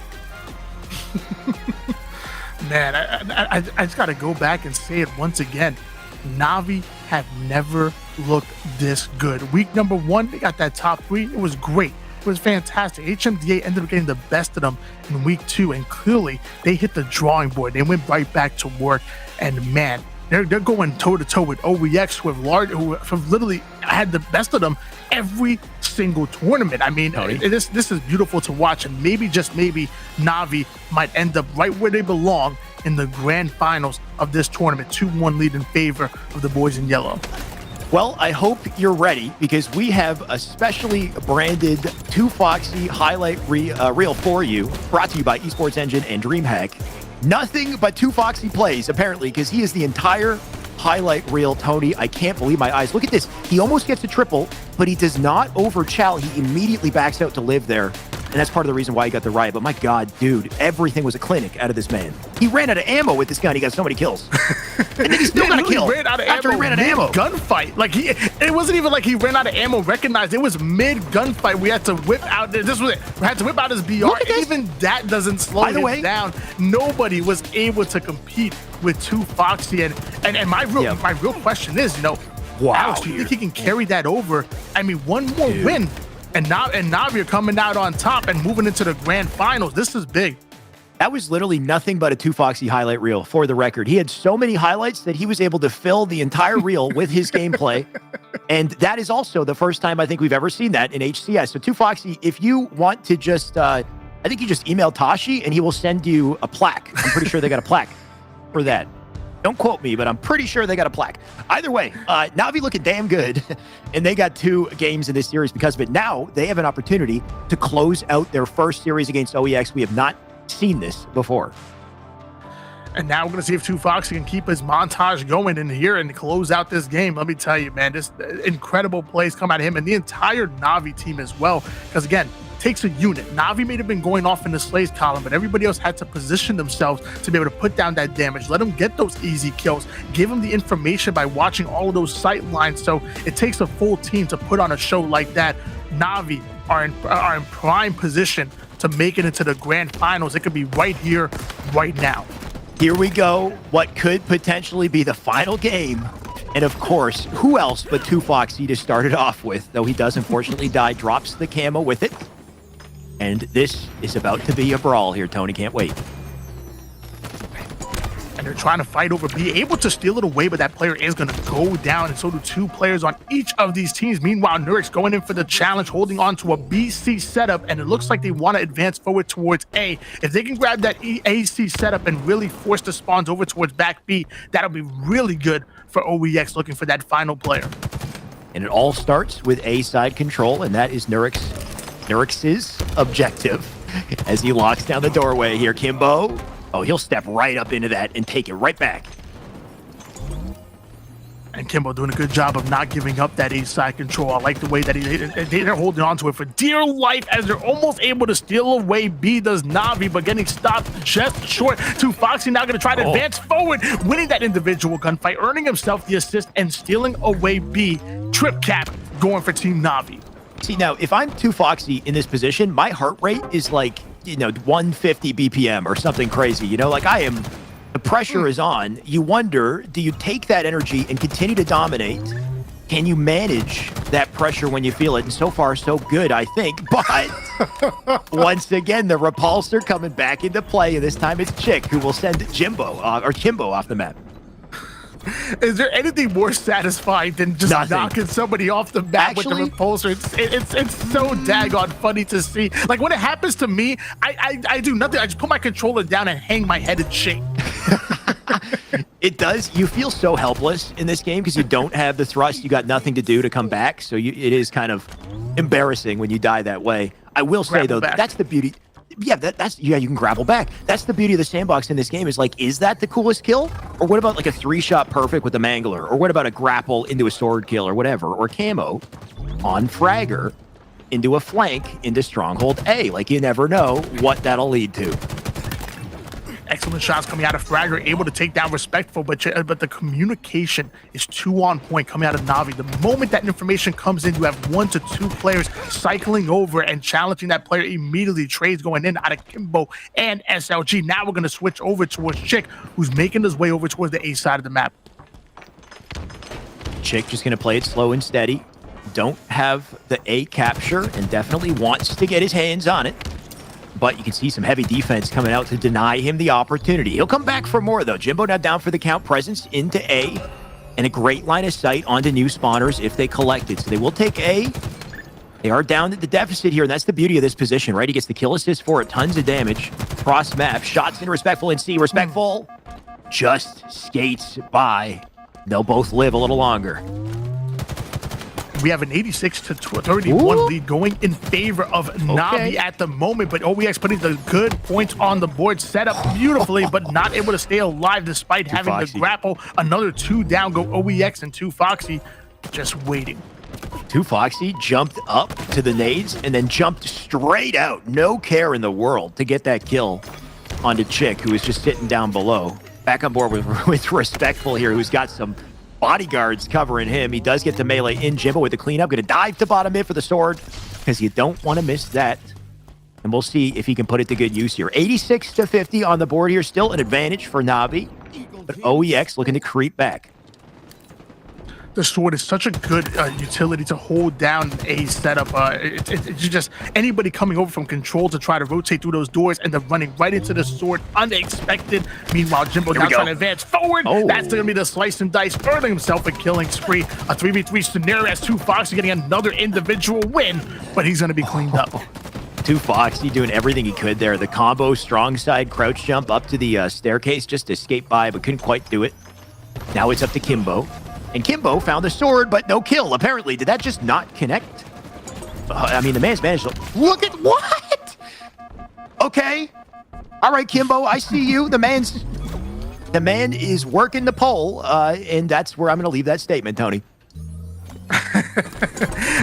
Man, I just got to go back and say it once again. Na'Vi have never looked this good. Week number 1, they got that top 3. It was great. It was fantastic. HMDA ended up getting the best of them in week 2, and clearly they hit the drawing board. They went right back to work, and man, they're going toe-to-toe with OEX, who have literally had the best of them every single tournament. I mean, this is beautiful to watch, and maybe, just maybe, Na'Vi might end up right where they belong in the grand finals of this tournament. 2-1 lead in favor of the boys in yellow. Well, I hope you're ready, because we have a specially branded 2Foxy highlight reel for you, brought to you by Esports Engine and DreamHack. Nothing but 2Foxy plays, apparently, because he is the entire highlight reel. Tony, I can't believe my eyes. Look at this. He almost gets a triple, but he does not overchow. He immediately backs out to live there. And that's part of the reason why he got the riot. But my God, dude, everything was a clinic out of this man. He ran out of ammo with this gun. He got so many kills. And then he still got a kill. He ran out of after ammo. He ran out of ammo. Gunfight. Like, it wasn't even like he ran out of ammo recognized. It was mid gunfight. We had to whip out. This was it. We had to whip out his BR. And even that doesn't slow him down. Nobody was able to compete with 2Foxy. And my real question is, wow, Alex, do you think he can carry that over? I mean, one more win. And Na'Vi are coming out on top and moving into the grand finals. This is big. That was literally nothing but a 2Foxy highlight reel, for the record. He had so many highlights that he was able to fill the entire reel with his gameplay. And that is also the first time I think we've ever seen that in HCS. So 2Foxy, if you want to just, I think you just email Tashi and he will send you a plaque. I'm pretty sure they got a plaque for that. Don't quote me, but I'm pretty sure they got a plaque. Either way, Na'Vi looking damn good, and they got 2 games in this series because of it. Now they have an opportunity to close out their first series against OEX. We have not seen this before. And now we're going to see if 2Foxy can keep his montage going in here and close out this game. Let me tell you, man, this incredible plays come out of him and the entire Na'Vi team as well. Because again, takes a unit. Na'Vi may have been going off in the slays column, but everybody else had to position themselves to be able to put down that damage. Let them get those easy kills. Give them the information by watching all of those sight lines. So it takes a full team to put on a show like that. Na'Vi are in prime position to make it into the grand finals. It could be right here, right now. Here we go. What could potentially be the final game. And of course, who else but 2Foxy to start it off with? Though he does unfortunately die, drops the camo with it. And this is about to be a brawl here, Tony. Can't wait. And they're trying to fight over, be able to steal it away, but that player is going to go down, and so do 2 players on each of these teams. Meanwhile, Nurix going in for the challenge, holding on to a BC setup, and it looks like they want to advance forward towards A. If they can grab that AC setup and really force the spawns over towards back B, that'll be really good for OEX looking for that final player. And it all starts with A side control, and that is Nurix's objective as he locks down the doorway here. Kimbo, oh, he'll step right up into that and take it right back. And Kimbo doing a good job of not giving up that A side control. I like the way that they're holding on to it for dear life as they're almost able to steal away B. Does Na'Vi, but getting stopped just short. 2Foxy now going to try to advance forward, winning that individual gunfight, earning himself the assist and stealing away B. Trip cap going for Team Na'Vi. See, now, if I'm 2Foxy in this position, my heart rate is like, 150 BPM or something crazy. Like the pressure is on. You wonder, do you take that energy and continue to dominate? Can you manage that pressure when you feel it? And so far, so good, I think. But once again, the repulsor coming back into play. And this time it's Chick who will send Kimbo off the map. Is there anything more satisfying than just knocking somebody off the map with the repulsor? It's so daggone funny to see. Like when it happens to me, I do nothing. I just put my controller down and hang my head and shake. It does. You feel so helpless in this game because you don't have the thrust. You got nothing to do to come back. So it is kind of embarrassing when you die that way. I will say though, that's the beauty. Yeah, you can grapple back. That's the beauty of the sandbox in this game is like, is that the coolest kill? Or what about like a 3-shot perfect with the Mangler? Or what about a grapple into a sword kill or whatever? Or camo on Fragger into a flank into Stronghold A? Like you never know what that'll lead to. Excellent shots coming out of Fragger, able to take down Respectful, but the communication is too on point coming out of Na'Vi. The moment that information comes in, you have 1 to 2 players cycling over and challenging that player immediately. Trades going in out of Kimbo and SLG. Now we're going to switch over towards Chick, who's making his way over towards the A side of the map. Chick just going to play it slow and steady. Don't have the A capture and definitely wants to get his hands on it. But you can see some heavy defense coming out to deny him the opportunity. He'll come back for more, though. Jimbo now down for the count. Presence into A. And a great line of sight onto new spawners if they collect it. So they will take A. They are down at the deficit here, and that's the beauty of this position, right? He gets the kill assist for it. Tons of damage. Cross map. Shots in Respectful and C. Respectful just skates by. They'll both live a little longer. We have an 86 to 31 lead going in favor of Na'Vi at the moment, but OEX putting the good points on the board, set up beautifully, but not able to stay alive despite having to grapple. Another 2 down go OEX and 2 Foxy just waiting. 2 Foxy jumped up to the nades and then jumped straight out. No care in the world to get that kill onto Chick, who was just sitting down below. Back on board with Respectful here, who's got some bodyguards covering him. He does get to melee in. Jimbo with the cleanup. Going to dive to bottom mid for the sword because you don't want to miss that. And we'll see if he can put it to good use here. 86 to 50 on the board here. Still an advantage for Na'Vi. But OEX looking to creep back. The sword is such a good utility to hold down a setup. It's just anybody coming over from control to try to rotate through those doors and then running right into the sword unexpected. Meanwhile, Jimbo now trying to advance forward. That's going to be the slice and dice, earning himself a killing spree. A 3v3 scenario as 2 Foxy getting another individual win, but he's going to be cleaned up. 2 Foxy doing everything he could there. The combo, strong side, crouch jump up to the staircase just to escape by, but couldn't quite do it. Now it's up to Kimbo. And Kimbo found the sword, but no kill, apparently. Did that just not connect? I mean, the man's managed to... Look at... What? Okay. All right, Kimbo, I see you. The man is working the pole, and that's where I'm going to leave that statement, Tony.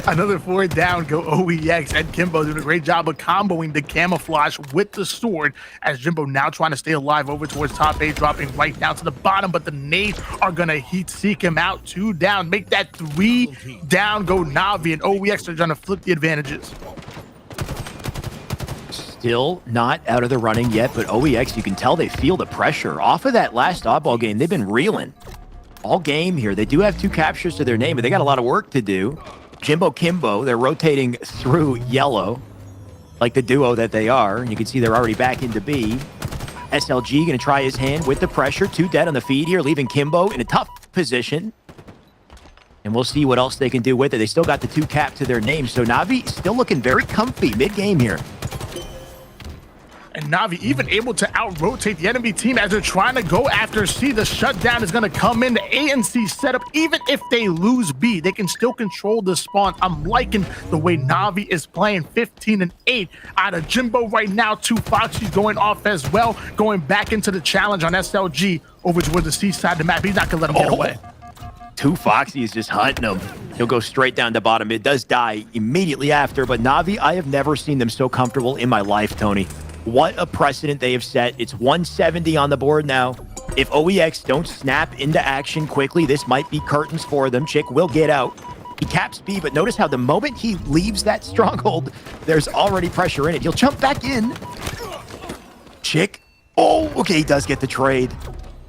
Another 4 down go OEX, and Kimbo doing a great job of comboing the camouflage with the sword as Jimbo now trying to stay alive over towards top 8, dropping right down to the bottom, but the nades are going to heat seek him out. 2 down, make that 3 down go Na'Vi, and OEX are trying to flip the advantages. Still not out of the running yet, but OEX, you can tell they feel the pressure. Off of that last oddball game, they've been reeling all game here. They do have 2 captures to their name, but they got a lot of work to do. Jimbo, Kimbo, they're rotating through yellow like the duo that they are. You can see they're already back into B. SLG going to try his hand with the pressure. 2 dead on the feed here, leaving Kimbo in a tough position. And we'll see what else they can do with it. They still got the 2 cap to their name, so Na'Vi still looking very comfy mid-game here. And Na'Vi even able to out-rotate the enemy team as they're trying to go after C. The shutdown is going to come in. The A and C setup, even if they lose B, they can still control the spawn. I'm liking the way Na'Vi is playing. 15-8 out of Jimbo right now. 2 Foxys going off as well, going back into the challenge on SLG over towards the C side of the map. He's not going to let him get away. 2 Foxy is just hunting him. He'll go straight down to bottom. It does die immediately after, but Na'Vi, I have never seen them so comfortable in my life, Tony. What a precedent they have set. It's 170 on the board now. If OEX don't snap into action quickly, this might be curtains for them. Chick will get out. He caps B, but notice how the moment he leaves that stronghold, there's already pressure in it. He'll jump back in. Chick. Oh, okay, he does get the trade.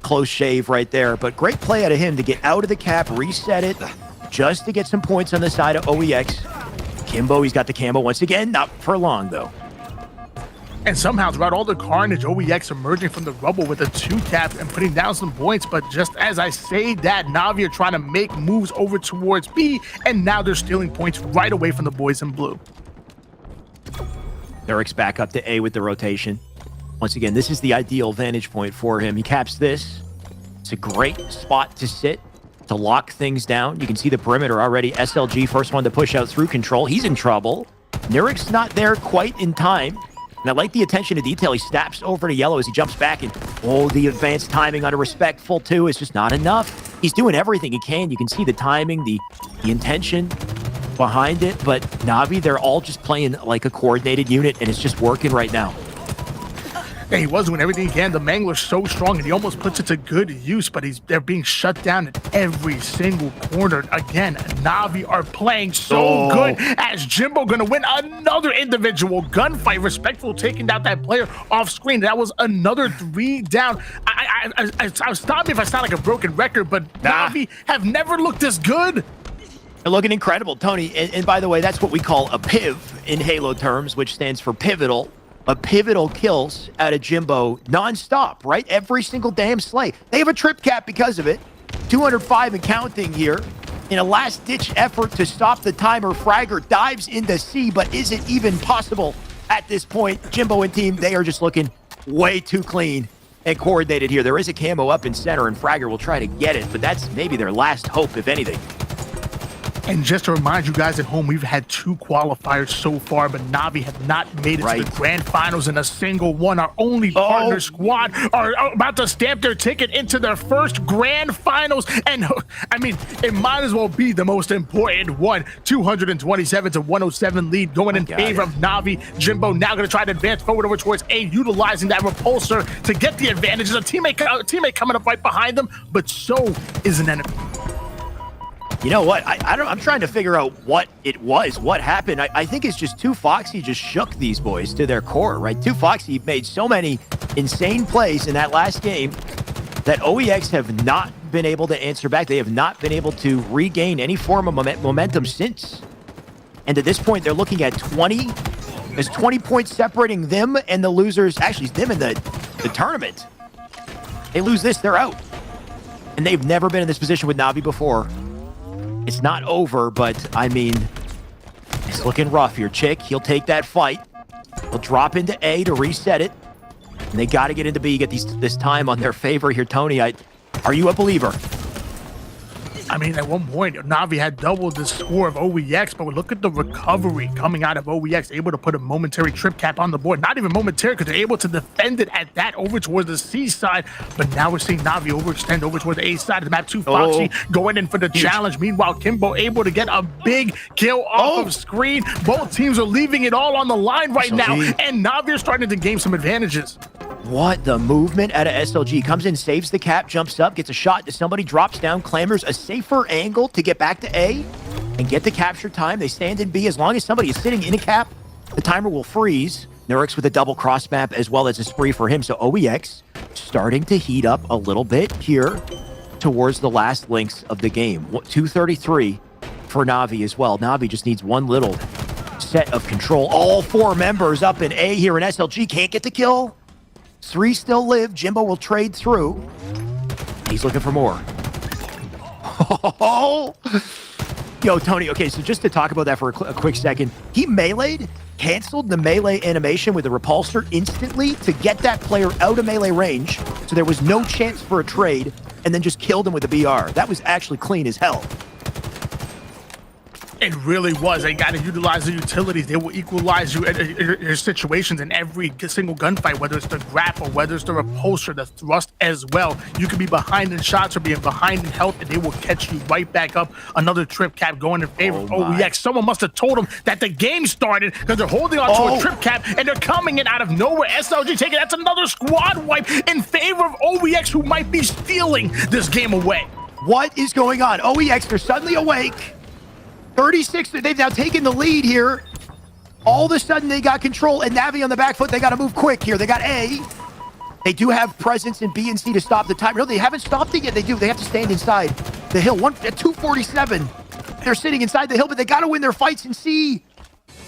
Close shave right there, but great play out of him to get out of the cap, reset it, just to get some points on the side of OEX. Kimbo, he's got the camo once again. Not for long, though. And somehow throughout all the carnage, OEX emerging from the rubble with a 2 cap and putting down some points. But just as I say that, Na'Vi are trying to make moves over towards B, and now they're stealing points right away from the boys in blue. Derek's back up to A with the rotation. Once again, this is the ideal vantage point for him. He caps this. It's a great spot to sit, to lock things down. You can see the perimeter already. SLG, first one to push out through control. He's in trouble. Nurik's not there quite in time. And I like the attention to detail. He snaps over to yellow as he jumps back. And, the advanced timing on a Respectful, too, is just not enough. He's doing everything he can. You can see the timing, the intention behind it. But Na'Vi, they're all just playing like a coordinated unit, and it's just working right now. He was doing everything he can. The Mangler's so strong, and he almost puts it to good use, but they're being shut down at every single corner. Again, Na'Vi are playing so good as Jimbo going to win another individual gunfight. Respectful taking down that player off screen. That was another 3 down. Stop me if I sound like a broken record, but Na'Vi have never looked this good. They're looking incredible, Tony. And by the way, that's what we call a PIV in Halo terms, which stands for pivotal. A pivotal kills out of Jimbo nonstop, right? Every single damn slay. They have a trip cap because of it. 205 and counting here. In a last-ditch effort to stop the timer, Fragger dives into C, but is it even possible at this point? Jimbo and team, they are just looking way too clean and coordinated here. There is a camo up in center, and Fragger will try to get it, but that's maybe their last hope, if anything. And just to remind you guys at home, we've had 2 qualifiers so far, but Na'Vi have not made it to the grand finals in a single one. Our only partner squad are about to stamp their ticket into their first grand finals. And I mean, it might as well be the most important one. 227 to 107 lead going in favor of Na'Vi. Jimbo now going to try to advance forward over towards A, utilizing that repulsor to get the advantage. There's a teammate coming up right behind them, but so is an enemy. You know what? I'm trying to figure out what it was, what happened. I think it's just 2Foxy just shook these boys to their core, right? 2Foxy made so many insane plays in that last game that OEX have not been able to answer back. They have not been able to regain any form of momentum since. And at this point, they're looking at 20. There's 20 points separating them and the losers. Actually, it's them in the tournament. They lose this, they're out. And they've never been in this position with Na'Vi before. It's not over, but I mean, it's looking rough here. Chick, he'll take that fight. He'll drop into A to reset it. And they got to get into B, get this time on their favor here. Tony, are you a believer? I mean, at one point, Na'Vi had doubled the score of OEX, but look at the recovery coming out of OEX, able to put a momentary trip cap on the board. Not even momentary, because they're able to defend it at that over towards the C side. But now we're seeing Na'Vi overextend over towards the A side of the map. 2Foxy going in for the challenge. Meanwhile, Kimbo able to get a big kill off of screen. Both teams are leaving it all on the line right now, and Na'Vi are starting to gain some advantages. What the movement out of SLG. Comes in, saves the cap, jumps up, gets a shot to somebody, drops down, clambers a safer angle to get back to A and get the capture time. They stand in B. As long as somebody is sitting in a cap, the timer will freeze. Nurix with a double cross map as well as a spree for him. So OEX starting to heat up a little bit here towards the last links of the game. 233 for Na'Vi as well. Na'Vi just needs one little set of control. All 4 members up in A here, and SLG can't get the kill. 3 still live. Jimbo will trade through. He's looking for more. Yo, Tony, okay, so just to talk about that for a quick second, he meleeed, canceled the melee animation with the repulsor instantly to get that player out of melee range, so there was no chance for a trade, and then just killed him with the BR. That was actually clean as hell. It really was. They got to utilize the utilities. They will equalize your situations in every single gunfight, whether it's the grapple, whether it's the repulsor, the thrust as well. You can be behind in shots or being behind in health, and they will catch you right back up. Another trip cap going in favor of OEX. Someone must have told them that the game started because they're holding on to a trip cap, and they're coming in out of nowhere. SLG taking that's another squad wipe in favor of OEX, who might be stealing this game away. What is going on? OEX, they're suddenly awake. 36, they've now taken the lead here. All of a sudden, they got control, and Na'Vi on the back foot. They got to move quick here. They got A. They do have presence in B and C to stop the timer. No, they haven't stopped it yet. They do. They have to stand inside the hill. At 247, they're sitting inside the hill, but they got to win their fights in C,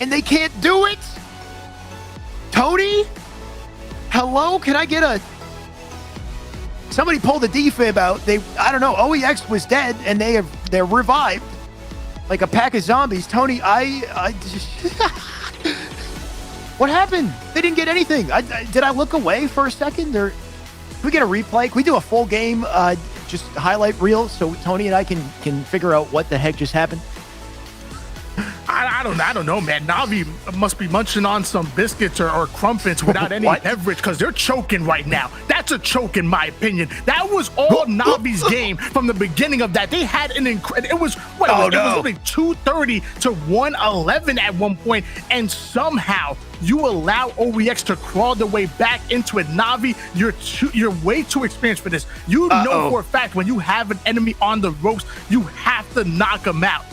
and they can't do it. Tony? Hello? Can I get a... Somebody pull the defib out. I don't know. OEX was dead, and they're revived. Like a pack of zombies. Tony, I just... What happened? They didn't get anything. Did I look away for a second? Can we get a replay? Can we do a full game, just highlight reel so Tony and I can figure out what the heck just happened? I I don't know, man. Na'Vi must be munching on some biscuits or crumpets without any beverage because they're choking right now. That's a choke, in my opinion. That was all Na'Vi's game from the beginning of that. They had an incredible. It was only 230 to 111 at one point, and somehow you allow OEX to crawl their way back into it. Na'Vi, you're way too experienced for this. You know for a fact when you have an enemy on the ropes, you have to knock them out.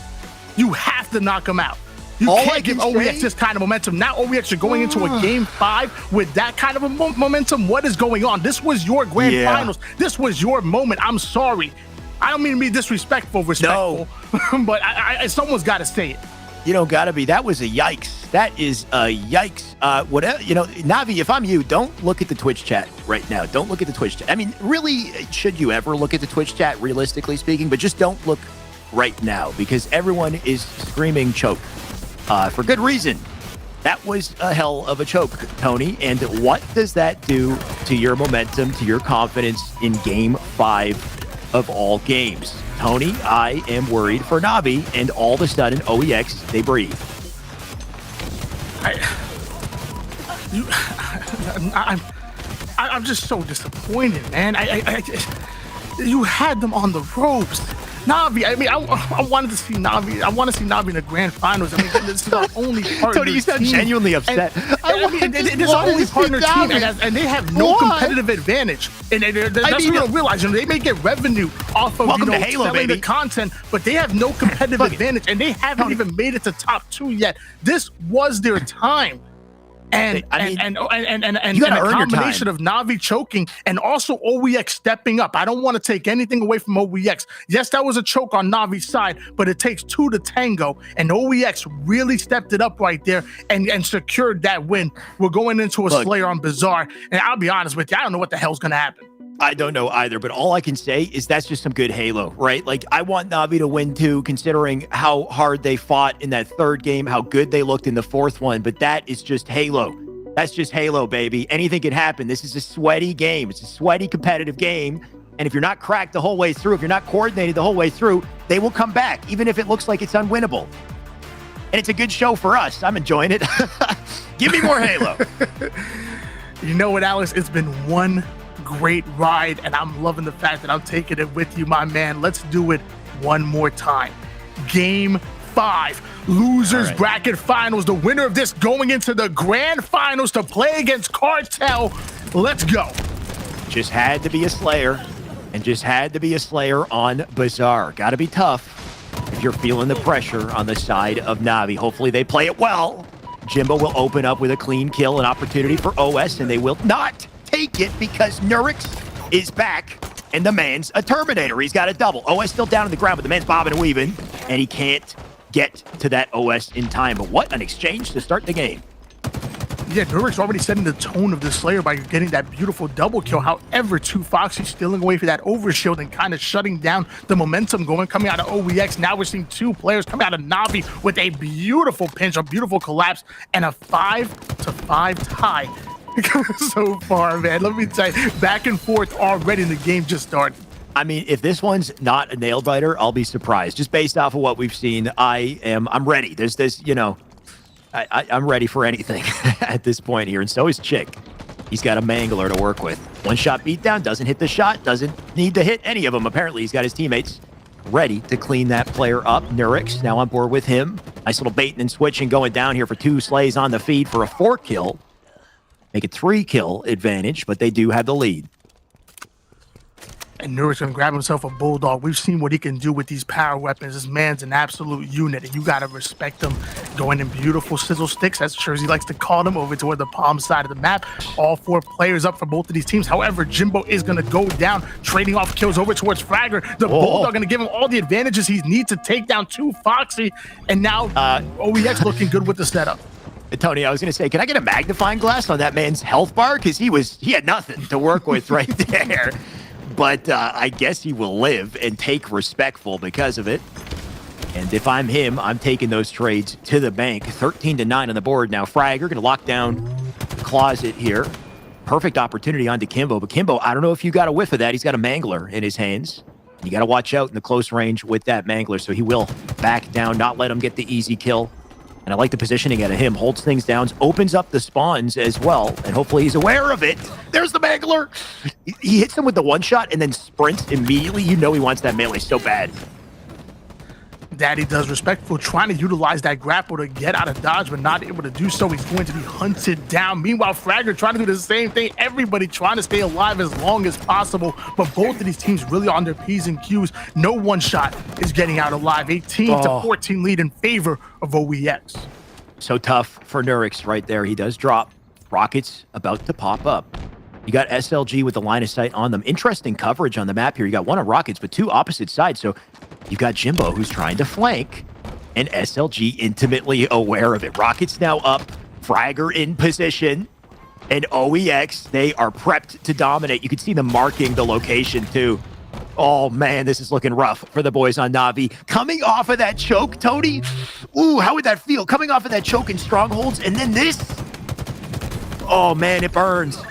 You have to knock them out. You can't give OEX this kind of momentum. Now OEX are going into a game 5 with that kind of a momentum. What is going on? This was your grand finals. This was your moment. I'm sorry. I don't mean to be disrespectful, but someone's got to say it. You don't got to be. That was a yikes. That is a yikes. Whatever, Navi, if I'm you, don't look at the Twitch chat right now. Don't look at the Twitch chat. I mean, really, should you ever look at the Twitch chat, realistically speaking? But just don't look right now because everyone is screaming choke for good reason. That was a hell of a choke, Tony. And what does that do to your momentum, to your confidence in game 5 of all games? Tony, I am worried for Navi, and all of a sudden, OEX, they breathe. I'm just so disappointed, man. You had them on the ropes. Navi, I mean, I wanted to see Navi. I want to see Navi in the grand finals. I mean, this is our only partner. Tony, you sound genuinely upset. This is our only partner team, and they have no competitive advantage. And that's what we don't realize. They may get revenue off of selling the content, but they have no competitive advantage, and they haven't even made it to top 2 yet. This was their time. And a combination of Navi choking and also OEX stepping up. I don't want to take anything away from OEX. Yes, that was a choke on Navi's side, but it takes 2 to tango, and OEX really stepped it up right there and secured that win. We're going into a Slayer on Bazaar, and I'll be honest with you, I don't know what the hell's going to happen. I don't know either, but all I can say is that's just some good Halo, right? Like, I want Navi to win too, considering how hard they fought in that 3rd game, how good they looked in the 4th one, but that is just Halo. That's just Halo, baby. Anything can happen. This is a sweaty game. It's a sweaty, competitive game, and if you're not cracked the whole way through, if you're not coordinated the whole way through, they will come back, even if it looks like it's unwinnable. And it's a good show for us. I'm enjoying it. Give me more Halo. You know what, Alex? It's been one great ride, and I'm loving the fact that I'm taking it with you, my man. Let's do it one more time. Game 5, losers bracket finals. The winner of this going into the grand finals to play against Cartel. Let's go. Just had to be a Slayer, and just had to be a Slayer on Bazaar. Got to be tough if you're feeling the pressure on the side of Navi. Hopefully they play it well. Jimbo will open up with a clean kill, an opportunity for OS, and they will not take it because Nurix is back, and the man's a Terminator. He's got a double. OS still down on the ground, but the man's bobbing and weaving, and he can't get to that OS in time. But what an exchange to start the game. Yeah, Nurix already setting the tone of the Slayer by getting that beautiful double kill. However, 2Foxy stealing away for that overshield and kind of shutting down the momentum coming out of OEX. Now we're seeing 2 players coming out of Navi with a beautiful pinch, a beautiful collapse, and a 5-5 tie. So far, man. Let me tell you, back and forth already, and the game just started. I mean, if this one's not a nail biter, I'll be surprised. Just based off of what we've seen, I'm ready. There's this, I'm ready for anything at this point here. And so is Chick. He's got a mangler to work with. 1-shot beatdown, doesn't hit the shot, doesn't need to hit any of them. Apparently, he's got his teammates ready to clean that player up. Nurix now on board with him. Nice little baiting and switching going down here for 2 slays on the feed for a 4-kill. Make it 3-kill advantage, but they do have the lead. And Nurix gonna grab himself a Bulldog. We've seen what he can do with these power weapons. This man's an absolute unit, and you gotta respect him. Going in beautiful sizzle sticks, as Jersey likes to call them, over toward the palm side of the map. All 4 players up for both of these teams. However, Jimbo is gonna go down, trading off kills over towards Fragger. The Bulldog gonna give him all the advantages he needs to take down 2Foxy. And now OEX looking good with the setup. Tony, I was going to say, can I get a magnifying glass on that man's health bar? Because he had nothing to work with right there. But I guess he will live and take respectful because of it. And if I'm him, I'm taking those trades to the bank. 13-9 on the board now. Fragger going to lock down the closet here. Perfect opportunity onto Kimbo. But Kimbo, I don't know if you got a whiff of that. He's got a mangler in his hands. You got to watch out in the close range with that mangler. So he will back down, not let him get the easy kill. And I like the positioning out of him. Holds things down, opens up the spawns as well, and hopefully he's aware of it. There's the Mangler. He hits him with the one shot and then sprints immediately. You know he wants that melee so bad. Daddy does respectful, trying to utilize that grapple to get out of dodge, but not able to do so. He's going to be hunted down. Meanwhile, Fragger trying to do the same thing. Everybody trying to stay alive as long as possible, but both of these teams really on their P's and Q's. No one shot is getting out alive. 18 to 14 lead in favor of OEX. So tough for Nurix right there. He does drop. Rockets about to pop up. You got SLG with the line of sight on them. Interesting coverage on the map here. You got one on Rockets, but two opposite sides. So you got Jimbo who's trying to flank, and SLG intimately aware of it. Rockets now up, Fragger in position, and OEX, they are prepped to dominate. You can see them marking the location too. Oh man, this is looking rough for the boys on Na'Vi. Coming off of that choke, Tony, ooh, how would that feel? Coming off of that choke in Strongholds, and then this. Oh man, it burns.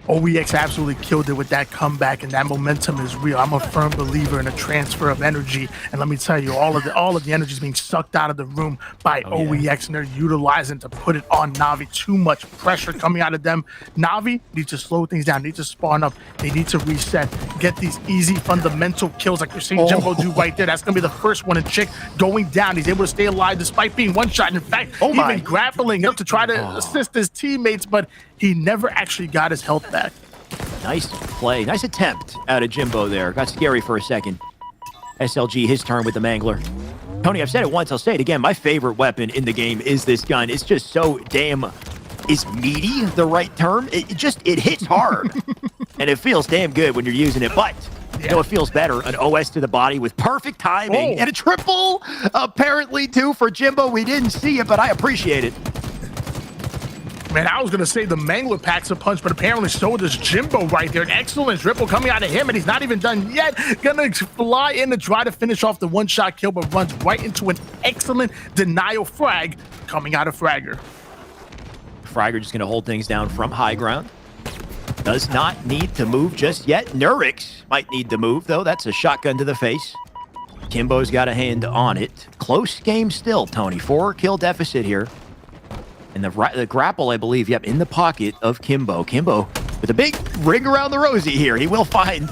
OEX absolutely killed it with that comeback, and that momentum is real. I'm a firm believer in a transfer of energy, and let me tell you, all of the energy is being sucked out of the room by OEX, and they're utilizing to put it on Na'Vi. Too much pressure coming out of them. Na'Vi need to slow things down, need to spawn up, they need to reset, get these easy fundamental kills like you're seeing Jimbo do right there. That's gonna be the first one, and Chick going down. He's able to stay alive despite being one shot. In fact, even grappling up to try to assist his teammates, but he never actually got his health back. Nice play. Nice attempt out of Jimbo there. Got scary for a second. SLG, his turn with the Mangler. Tony, I've said it once, I'll say it again. My favorite weapon in the game is this gun. It's just so damn... Is meaty the right term? It hits hard. And it feels damn good when you're using it. But, you know, it feels better. An OS to the body with perfect timing. And a triple, apparently, too, for Jimbo. We didn't see it, but I appreciate it. Man, I was going to say the Mangler packs a punch, but apparently so does Jimbo right there. An excellent triple coming out of him, and he's not even done yet. Gonna fly in to try to finish off the one-shot kill, but runs right into an excellent denial frag coming out of Fragger. Fragger just going to hold things down from high ground. Does not need to move just yet. Nurix might need to move, though. That's a shotgun to the face. Kimbo's got a hand on it. Close game still, Tony. 4-kill deficit here. And the grapple, I believe, yep, in the pocket of Kimbo. Kimbo with a big ring around the rosy here. He will find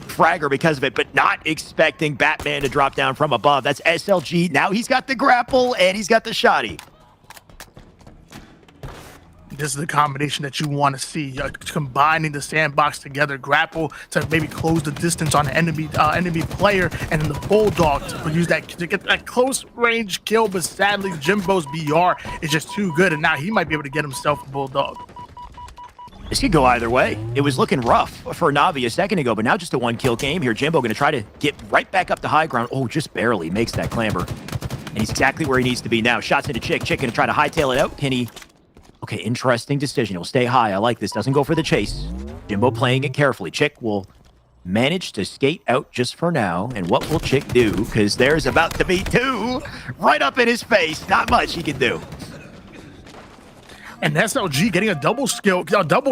Fragger because of it, but not expecting Batman to drop down from above. That's SLG. Now he's got the grapple and he's got the shotty. This is the combination that you want to see, combining the sandbox together, grapple to maybe close the distance on the enemy player, and then the Bulldog to use that to get that close range kill. But sadly, Jimbo's BR is just too good, and now he might be able to get himself a Bulldog. This could go either way. It was looking rough for Na'Vi a second ago, but now just a 1-kill game here. Jimbo going to try to get right back up to high ground. Oh, just barely makes that clamber. And he's exactly where he needs to be now. Shots into Chick. Chick going to try to hightail it out. Can he... Okay, interesting decision. He'll stay high. I like this. Doesn't go for the chase. Jimbo playing it carefully. Chick will manage to skate out just for now. And what will Chick do? Because there's about to be two right up in his face. Not much he can do. And SLG getting a double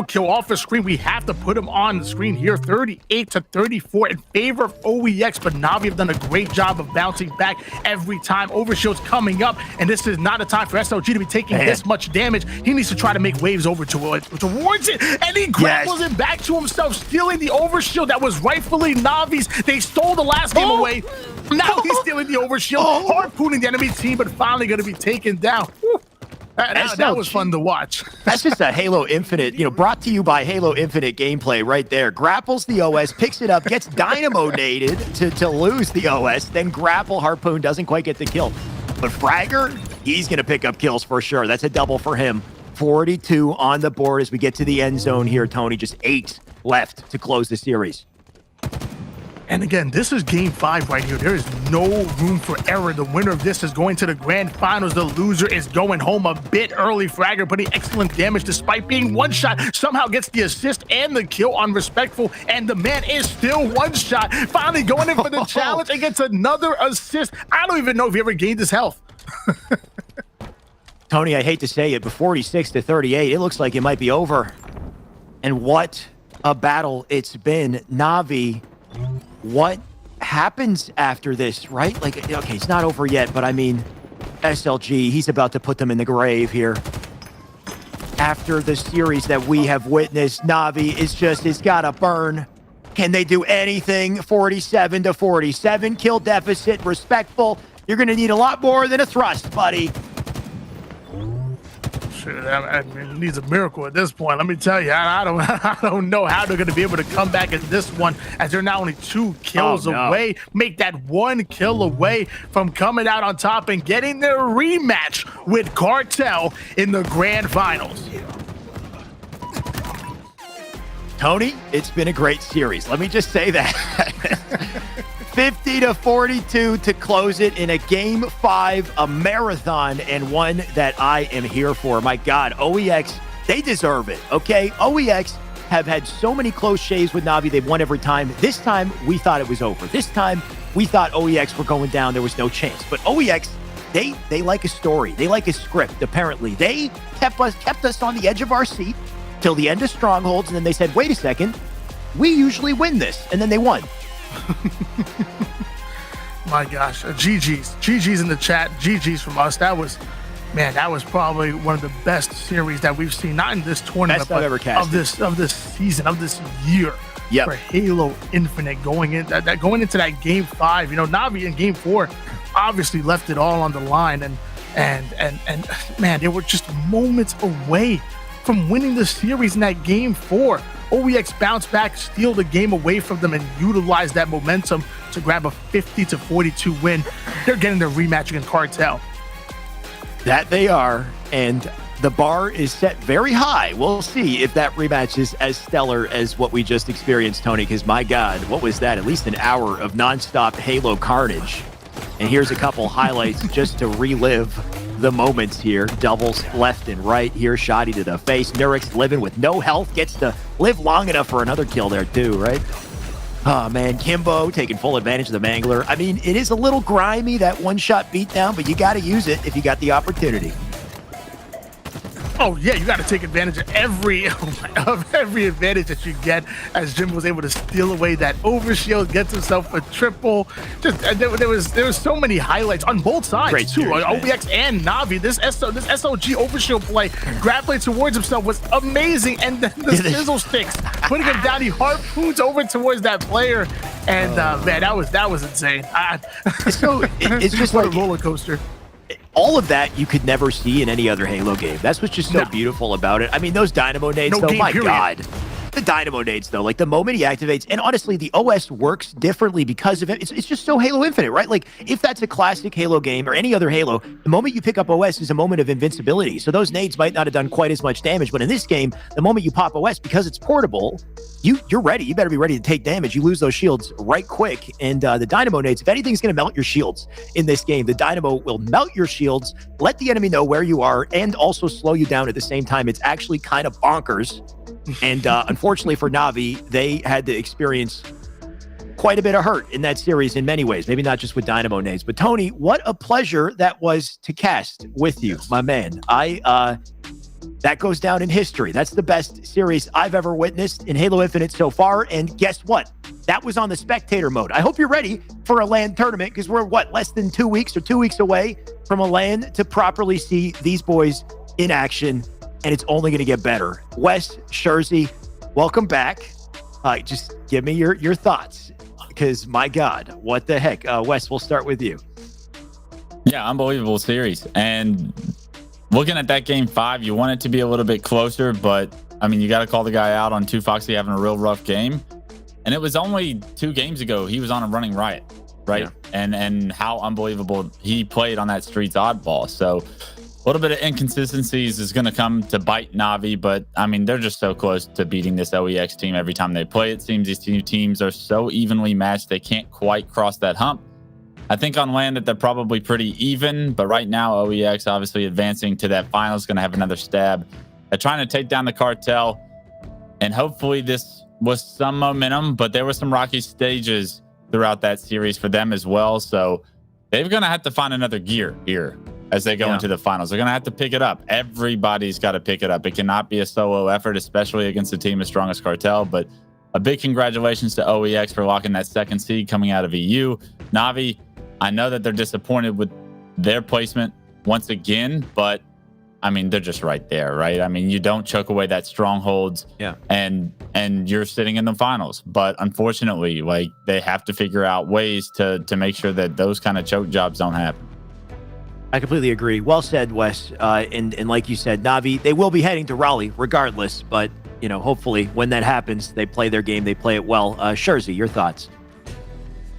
kill off the screen. We have to put him on the screen here. 38 to 34 in favor of OEX, but Na'Vi have done a great job of bouncing back every time. Overshield's coming up, and this is not a time for SLG to be taking this much damage. He needs to try to make waves over towards it, and he grapples it back to himself, stealing the overshield that was rightfully Na'Vi's. They stole the last game away. Now he's stealing the overshield, harpooning the enemy team, but finally going to be taken down. Whew. That was fun to watch. That's just a Halo Infinite, brought to you by Halo Infinite gameplay right there. Grapples the OS, picks it up, gets dynamo-nated to lose the OS, then grapple harpoon, doesn't quite get the kill. But Fragger, he's going to pick up kills for sure. That's a double for him. 42 on the board as we get to the end zone here, Tony. Just 8 left to close the series. And again, this is game 5 right here. There is no room for error. The winner of this is going to the grand finals. The loser is going home a bit early. Fragger putting excellent damage despite being one shot. Somehow gets the assist and the kill on Respectful. And the man is still one shot. Finally going in for the challenge and gets another assist. I don't even know if he ever gained his health. Tony, I hate to say it, but 46 to 38, it looks like it might be over. And what a battle it's been. Na'Vi, what happens after this, right? Like, okay, it's not over yet, but I mean, SLG, he's about to put them in the grave here. After the series that we have witnessed, Na'Vi it's got to burn. Can they do anything? 47-47, kill deficit, respectful. You're going to need a lot more than a thrust, buddy. I mean, it needs a miracle at this point. Let me tell you, I don't know how they're going to be able to come back at this one, as they're now only 2 kills away. Make that 1 kill away from coming out on top and getting their rematch with Cartel in the grand finals. Tony, it's been a great series. Let me just say that. 50-42 to close it in a game 5, a marathon, and one that I am here for. My God, OEX, they deserve it, okay? OEX have had so many close shaves with Na'Vi. They've won every time. This time, we thought it was over. This time, we thought OEX were going down. There was no chance. But OEX, they like a story. They like a script, apparently. They kept us on the edge of our seat till the end of Strongholds, and then they said, wait a second, we usually win this. And then they won. My gosh, GG's in the chat. GG's from us. That was probably one of the best series that we've seen, not in this tournament, but ever of this season, of this year. Yep. For Halo Infinite going into that game 5. You know, Na'Vi in game 4 obviously left it all on the line, and man, they were just moments away from winning the series in that game 4. OEX bounced back, steal the game away from them, and utilize that momentum to grab a 50-42 win. They're getting their rematch against Cartel. That they are, and the bar is set very high. We'll see if that rematch is as stellar as what we just experienced, Tony, because my God, what was that? At least an hour of nonstop Halo carnage. And here's a couple highlights just to relive the moments here. Doubles left and right here. Shoddy to the face. Nurix living with no health. Gets to live long enough for another kill there too, right? Oh man, Kimbo taking full advantage of the Mangler. I mean, it is a little grimy, that one-shot beatdown, but you got to use it if you got the opportunity. Oh yeah, you got to take advantage of every advantage that you get, as Jim was able to steal away that overshield, gets himself a triple. Just there was so many highlights on both sides. Great too. series, OBX and Na'Vi. This SOG overshield play, grappling towards himself was amazing, and then the sizzle sticks, putting him down. He harpoons over towards that player, and man, that was insane. So it's just what like a roller coaster. All of that you could never see in any other Halo game. That's what's just so beautiful about it. I mean, those Dynamo nades, though, my God. The Dynamo nades, though, like the moment he activates, and honestly, the OS works differently because of it. It's just so Halo Infinite, right? Like, if that's a classic Halo game or any other Halo, the moment you pick up OS is a moment of invincibility. So those nades might not have done quite as much damage, but in this game, the moment you pop OS, because it's portable, you're ready. You better be ready to take damage. You lose those shields right quick. And the Dynamo nades, if anything's going to melt your shields in this game, the Dynamo will melt your shields, let the enemy know where you are, and also slow you down at the same time. It's actually kind of bonkers. And unfortunately for Na'Vi, they had to experience quite a bit of hurt in that series in many ways. Maybe not just with Dynamo nades. But Tony, what a pleasure that was to cast with you, my man. That goes down in history. That's the best series I've ever witnessed in Halo Infinite so far. And guess what? That was on the spectator mode. I hope you're ready for a LAN tournament, because we're, less than 2 weeks or 2 weeks away from a LAN to properly see these boys in action. And it's only going to get better. Wes, Shurzy, welcome back. Just give me your thoughts, because my God, what the heck? Wes, we'll start with you. Yeah, unbelievable series. And looking at that game 5, you want it to be a little bit closer, but I mean, you got to call the guy out on 2Foxy having a real rough game. And it was only 2 games ago he was on a running riot, right? Yeah. And how unbelievable he played on that Streets oddball. So a little bit of inconsistencies is going to come to bite Na'Vi, but I mean, they're just so close to beating this OEX team every time they play. It seems these two teams are so evenly matched, they can't quite cross that hump. I think on land that they're probably pretty even, but right now OEX obviously advancing to that final is going to have another stab at trying to take down the cartel. And hopefully this was some momentum, but there were some rocky stages throughout that series for them as well. So they're going to have to find another gear here as they go into the finals. They're going to have to pick it up. Everybody's got to pick it up. It cannot be a solo effort, especially against a team as strong as Cartel. But a big congratulations to OEX for locking that 2nd seed coming out of EU. Na'Vi, I know that they're disappointed with their placement once again, but I mean, they're just right there, right? I mean, you don't choke away that strongholds, and you're sitting in the finals. But unfortunately, like, they have to figure out ways to make sure that those kind of choke jobs don't happen. I completely agree. Well said, Wes. And like you said, Na'Vi, they will be heading to Raleigh regardless. But, you know, hopefully when that happens, they play their game, they play it well. Shurzy, your thoughts?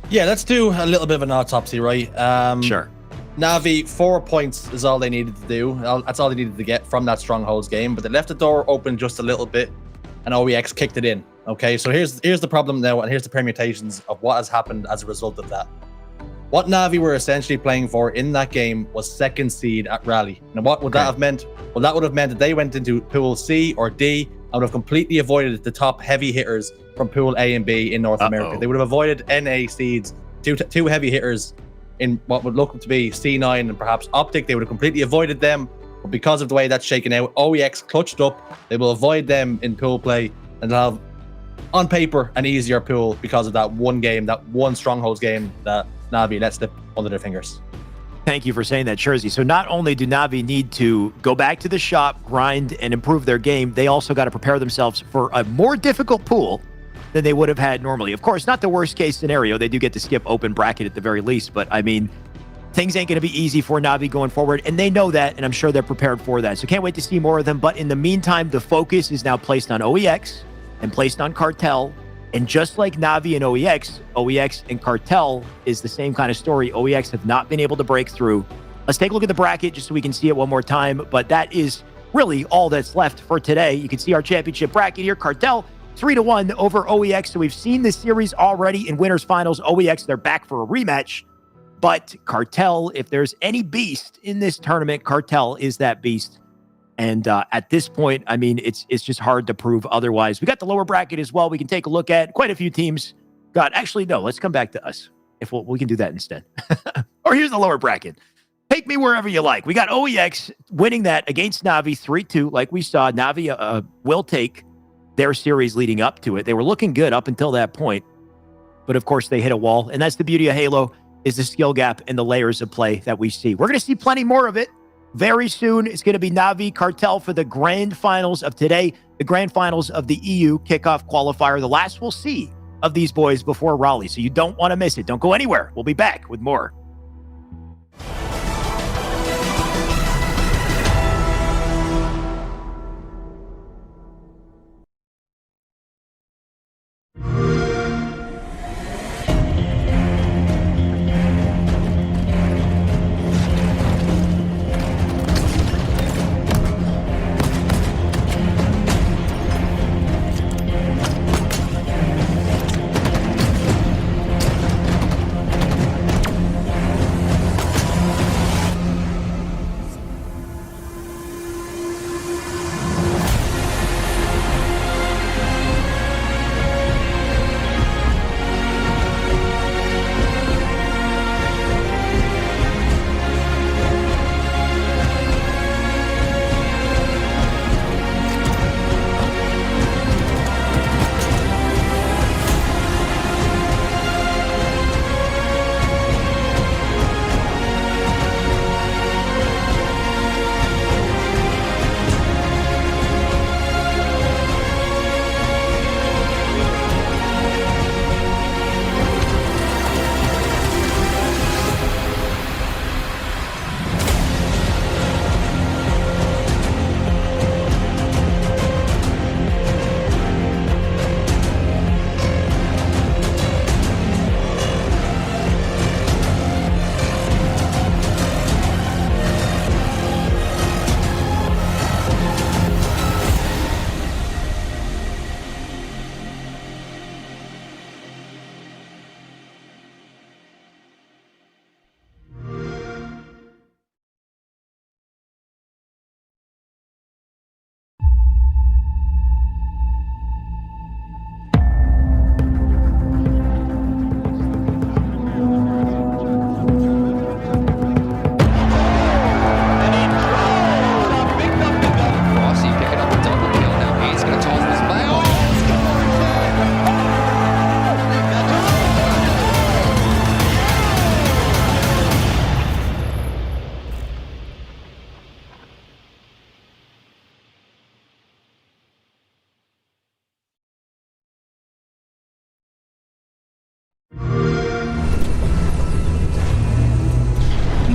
Yeah, let's do a little bit of an autopsy, right? Sure. Na'Vi, 4 points is all they needed to do. That's all they needed to get from that Strongholds game. But they left the door open just a little bit, and OEX kicked it in. Okay, so here's the problem now, and here's the permutations of what has happened as a result of that. What Na'Vi were essentially playing for in that game was second seed at Raleigh. Now, what would that have meant? Well, that would have meant that they went into Pool C or D and would have completely avoided the top heavy hitters from Pool A and B in North America. They would have avoided NA seeds, two heavy hitters in what would look to be C9 and perhaps Optic. They would have completely avoided them, but because of the way that's shaken out, OEX clutched up. They will avoid them in pool play, and they'll have, on paper, an easier pool because of that one game, that one Strongholds game that Na'Vi let slip under their fingers. Thank you for saying that, Shurzy. So not only do Na'Vi need to go back to the shop, grind, and improve their game, they also got to prepare themselves for a more difficult pool than they would have had normally. Of course, not the worst case scenario. They do get to skip open bracket at the very least, but I mean, things ain't going to be easy for Na'Vi going forward, and they know that, and I'm sure they're prepared for that. So can't wait to see more of them. But in the meantime, the focus is now placed on OEX and placed on Cartel. And just like Na'Vi and OEX and Cartel is the same kind of story. OEX have not been able to break through. Let's take a look at the bracket just so we can see it one more time. But that is really all that's left for today. You can see our championship bracket here. Cartel 3-1 over OEX. So we've seen this series already in winners finals. OEX, they're back for a rematch. But Cartel, if there's any beast in this tournament, Cartel is that beast. And at this point, I mean, it's just hard to prove otherwise. We got the lower bracket as well. We can take a look at quite a few teams. Actually, no, let's come back to us. If we can do that instead. Or here's the lower bracket. Take me wherever you like. We got OEX winning that against Na'Vi 3-2. Like we saw, Na'Vi will take their series leading up to it. They were looking good up until that point. But of course, they hit a wall. And that's the beauty of Halo, is the skill gap and the layers of play that we see. We're going to see plenty more of it. Very soon, it's going to be Na'Vi Cartel for the grand finals of today, the grand finals of the EU Kickoff Qualifier, the last we'll see of these boys before Raleigh. So you don't want to miss it. Don't go anywhere. We'll be back with more.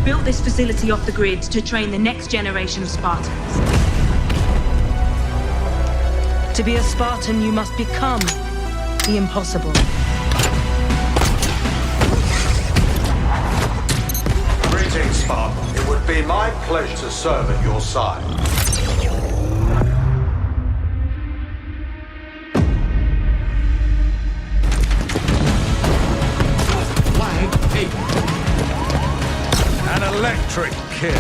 built this facility off the grid to train the next generation of Spartans. To be a Spartan, you must become the impossible. Greetings, Spartan. It would be my pleasure to serve at your side. Flag taken. An electric kill.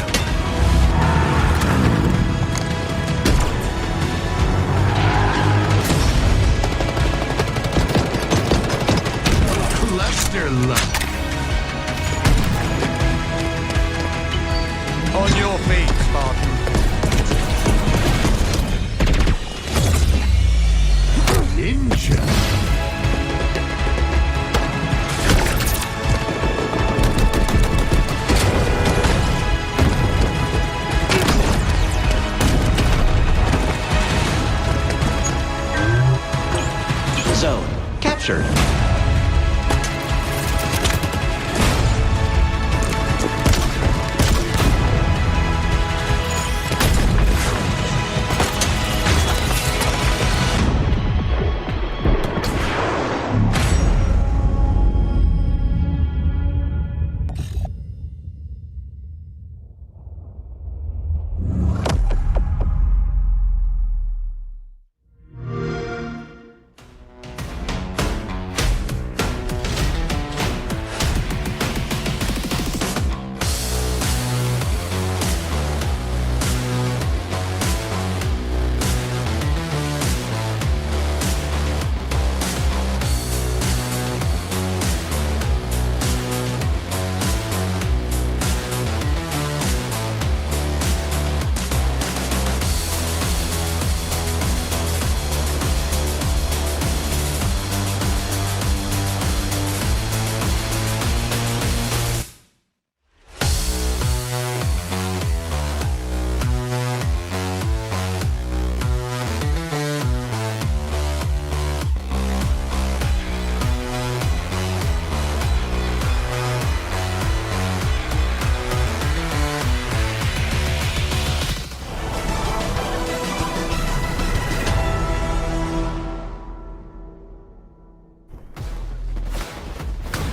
Cluster luck. On your feet, Spartan. Ninja. Zone captured.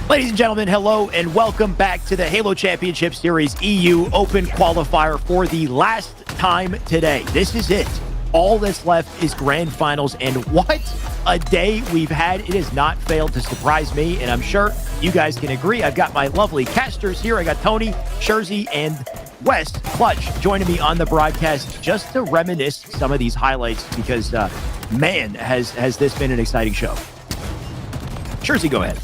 Ladies and gentlemen, hello and welcome back to the Halo Championship Series EU Open Qualifier for the last time today. This is it. All that's left is grand finals, and what a day we've had. It has not failed to surprise me, and I'm sure you guys can agree. I've got my lovely casters here. I got Tony, Sherzy, and Wes Clutch joining me on the broadcast just to reminisce some of these highlights because, man, has this been an exciting show. Sherzy, go ahead.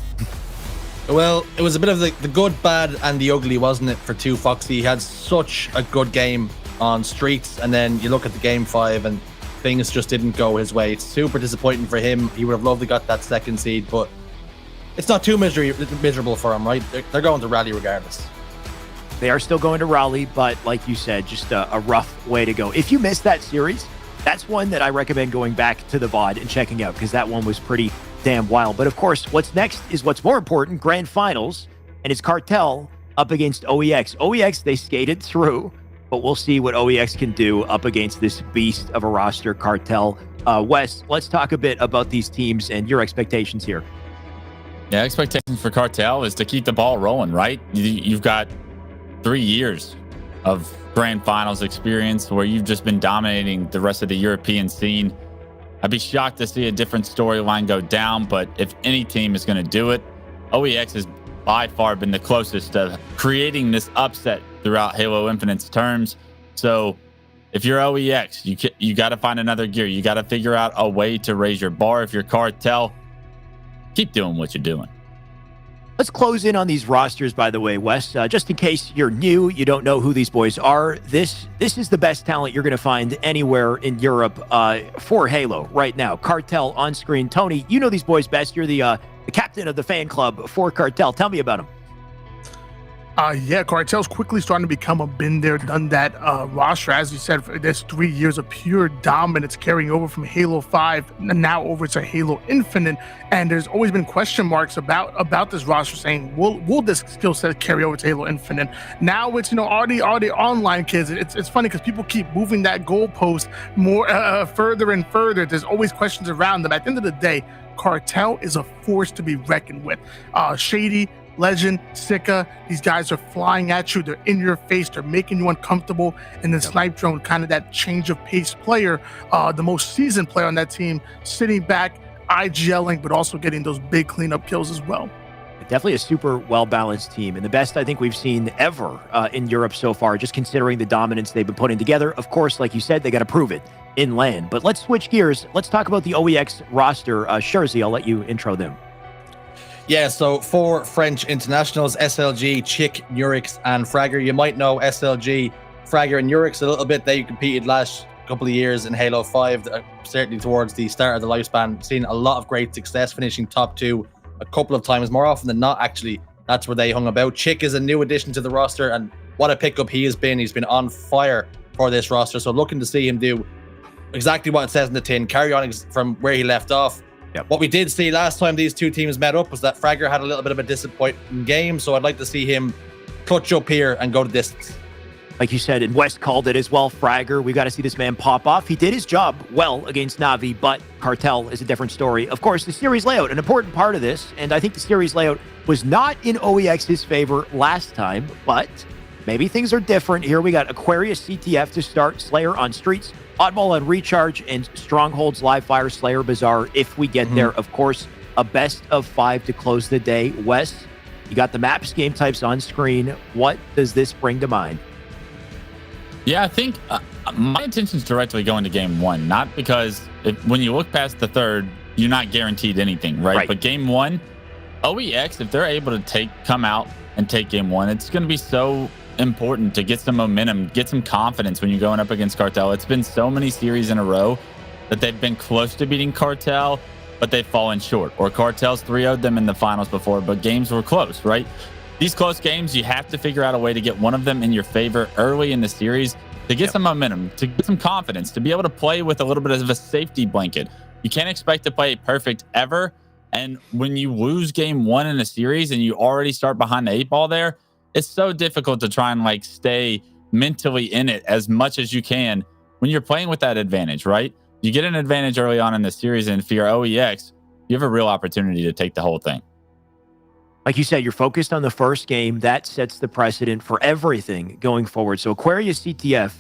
Well, it was a bit of the good, bad, and the ugly, wasn't it, for 2Foxy? He had such a good game on Streets, and then you look at the game 5, and things just didn't go his way. It's super disappointing for him. He would have loved to got that second seed, but it's not too miserable for him, right? They're going to Raleigh regardless. They are still going to Raleigh, but like you said, just a rough way to go. If you missed that series, that's one that I recommend going back to the VOD and checking out because that one was pretty damn wild. But of course, what's next is what's more important, grand finals, and it's Cartel up against OEX. OEX, they skated through, but we'll see what OEX can do up against this beast of a roster, Cartel. Wes, let's talk a bit about these teams and your expectations here. Yeah, expectations for Cartel is to keep the ball rolling, right? You've got 3 years of grand finals experience where you've just been dominating the rest of the European scene. I'd be shocked to see a different storyline go down, but if any team is going to do it, OEX has by far been the closest to creating this upset throughout Halo Infinite's terms. So if you're OEX, you got to find another gear. You got to figure out a way to raise your bar. If you're Cartel, keep doing what you're doing. Let's close in on these rosters, by the way, Wes. Just in case you're new, you don't know who these boys are. This is the best talent you're going to find anywhere in Europe for Halo right now. Cartel on screen. Tony, you know these boys best. You're the captain of the fan club for Cartel. Tell me about them. Yeah, Cartel's quickly starting to become a been there, done that roster. As you said, there's 3 years of pure dominance carrying over from Halo 5 and now over to Halo Infinite. And there's always been question marks about this roster saying, will this skill set carry over to Halo Infinite? Now it's, are the online kids. It's funny because people keep moving that goalpost more further and further. There's always questions around them. At the end of the day, Cartel is a force to be reckoned with. Shady, Legend, Sika, these guys are flying at you. They're in your face. They're making you uncomfortable. And then Snipe Drone, kind of that change of pace player, the most seasoned player on that team, sitting back, IGLing, but also getting those big cleanup kills as well. Definitely a super well-balanced team, and the best I think we've seen ever in Europe so far, just considering the dominance they've been putting together. Of course, like you said, they got to prove it in LAN. But let's switch gears. Let's talk about the OEX roster. Shurzy, I'll let you intro them. Yeah, so 4 French internationals, SLG, Chick, Nurix, and Fragger. You might know SLG, Fragger, and Nurix a little bit. They competed last couple of years in Halo 5, certainly towards the start of the lifespan. Seen a lot of great success, finishing top 2 a couple of times. More often than not, actually, that's where they hung about. Chick is a new addition to the roster, and what a pickup he has been. He's been on fire for this roster, so looking to see him do exactly what it says in the tin, carry on from where he left off. Yep. What we did see last time these two teams met up was that Fragger had a little bit of a disappointing game, so I'd like to see him clutch up here and go the distance. Like you said, and West called it as well, Fragger. We got to see this man pop off. He did his job well against Na'Vi, but Cartel is a different story. Of course, the series layout, an important part of this, and I think the series layout was not in OEX's favor last time, but maybe things are different here. We got Aquarius CTF to start, Slayer on Streets, Oddball on Recharge, and Strongholds Live Fire, Slayer Bazaar if we get there. Of course, a best of 5 to close the day. Wes, you got the maps, game types on screen. What does this bring to mind? Yeah, I think my intention is directly going to game 1, not because when you look past the third, you're not guaranteed anything, right? But game 1, OEX, if they're able to come out and take game 1, it's going to be so important to get some momentum, get some confidence when you're going up against Cartel. It's been so many series in a row that they've been close to beating Cartel, but they've fallen short. Or Cartel's 3-0'd them in the finals before, but games were close, right? These close games, you have to figure out a way to get one of them in your favor early in the series to get some momentum, to get some confidence, to be able to play with a little bit of a safety blanket. You can't expect to play perfect ever. And when you lose game 1 in a series and you already start behind the 8 ball there, it's so difficult to try and stay mentally in it as much as you can when you're playing with that advantage, right? You get an advantage early on in the series, and if you're OEX, you have a real opportunity to take the whole thing. Like you said, you're focused on the first game. That sets the precedent for everything going forward. So Aquarius CTF,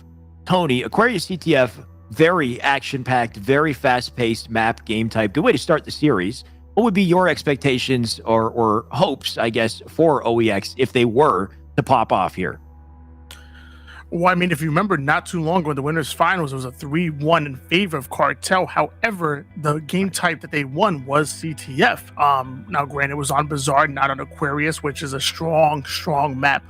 Tony, Aquarius CTF, very action-packed, very fast-paced map game type. Good way to start the series. What would be your expectations or hopes, I guess, for OEX if they were to pop off here? Well, I mean, if you remember not too long ago in the winners finals, it was a 3-1 in favor of Cartel. However, the game type that they won was CTF. Now, granted, it was on Bazaar, not on Aquarius, which is a strong map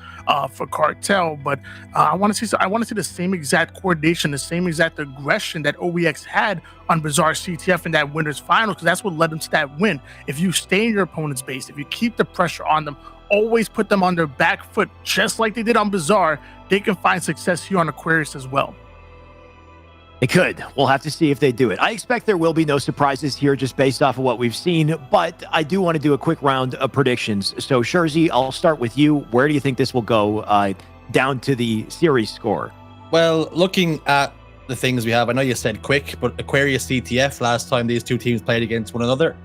for Cartel. But I want to see the same exact coordination, the same exact aggression that OEX had on Bazaar CTF in that winners finals, because that's what led them to that win. If you stay in your opponent's base, if you keep the pressure on them, always put them on their back foot, just like they did on Bazaar, they can find success here on Aquarius as well. They could. We'll have to see if they do it. I expect there will be no surprises here just based off of what we've seen, but I do want to do a quick round of predictions. So, Shurzy, I'll start with you. Where do you think this will go down to the series score? Well, looking at the things we have, I know you said quick, but Aquarius CTF, last time these two teams played against one another,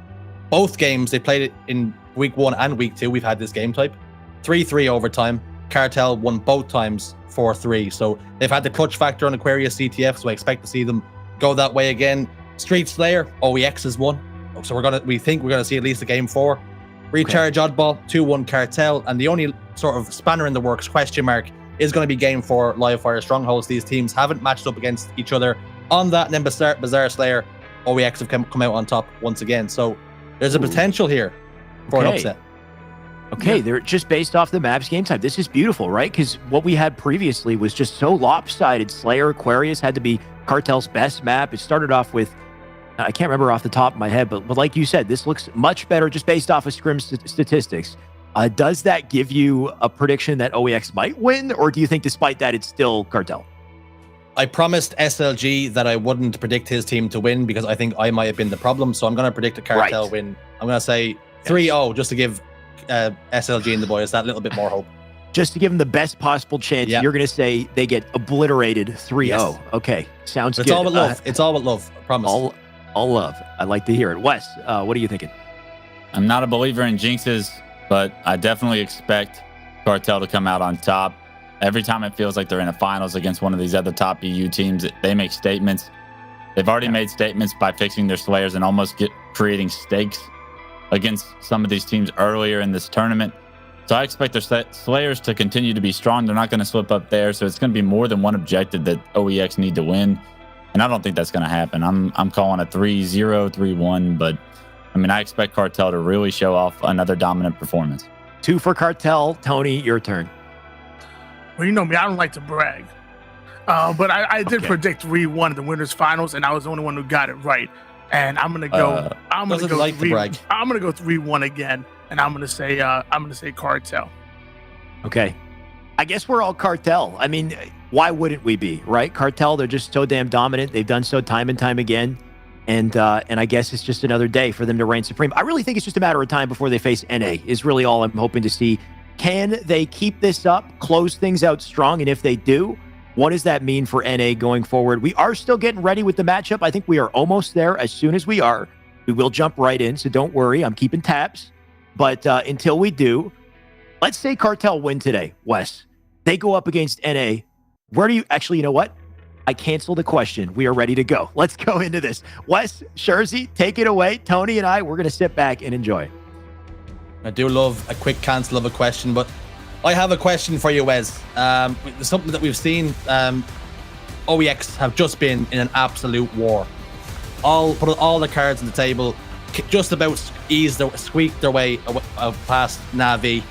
both games, they played it in week 1 and week 2. We've had this game type. 3-3 overtime. Cartel won both times 4-3. So they've had the clutch factor on Aquarius CTF, so I expect to see them go that way again. Street Slayer, OEX has won. So we think we're gonna see at least a game 4. Recharge Oddball, 2-1 Cartel, and the only sort of spanner in the works question mark is going to be game 4 Live Fire Strongholds. These teams haven't matched up against each other on that, and then Bazaar Slayer, OEX have come out on top once again. So there's a potential here for an upset. Okay, they're just based off the maps game type. This is beautiful, right? Because what we had previously was just so lopsided. Slayer Aquarius had to be Cartel's best map. It started off with, I can't remember off the top of my head, but like you said, this looks much better just based off of scrim statistics. Does that give you a prediction that OEX might win, or do you think despite that it's still Cartel? I promised SLG that I wouldn't predict his team to win because I think I might have been the problem. So I'm going to predict a Cartel win. I'm going to say 3-0 just to give SLG and the boys that little bit more hope. Just to give them the best possible chance, you're going to say they get obliterated 3-0. Yes. Okay, sounds good. It's all about love. It's all about love. I promise. All love. I like to hear it. Wes, what are you thinking? I'm not a believer in jinxes, but I definitely expect Cartel to come out on top. Every time it feels like they're in a finals against one of these other top EU teams, they make statements. They've already made statements by fixing their Slayers and almost creating stakes against some of these teams earlier in this tournament. So I expect their Slayers to continue to be strong. They're not going to slip up there. So it's going to be more than one objective that OEX need to win. And I don't think that's going to happen. I'm calling a 3-0, 3-1. But, I mean, I expect Cartel to really show off another dominant performance. 2 for Cartel. Tony, your turn. Well, you know me, I don't like to brag. But I did predict 3-1 in the winners finals, and I was the only one who got it right. And I'm gonna go. I'm gonna go 3-1 again, and I'm gonna say Cartel. Okay, I guess we're all Cartel. I mean, why wouldn't we be, right? Cartel, they're just so damn dominant. They've done so time and time again, and I guess it's just another day for them to reign supreme. I really think it's just a matter of time before they face NA. Is really all I'm hoping to see. Can they keep this up, close things out strong? And if they do, what does that mean for NA going forward? We are still getting ready with the matchup. I think we are almost there. As soon as we are, we will jump right in. So don't worry, I'm keeping tabs. But until we do, let's say Cartel win today, Wes. They go up against NA. Where do you actually, you know what? I cancel the question. We are ready to go. Let's go into this. Wes, Shurzy, take it away. Tony and I, we're going to sit back and enjoy. I do love a quick cancel of a question, but I have a question for you, Wes. Something that we've seen, OEX have just been in an absolute war. Put all the cards on the table, just about squeak their way past Na'Vi.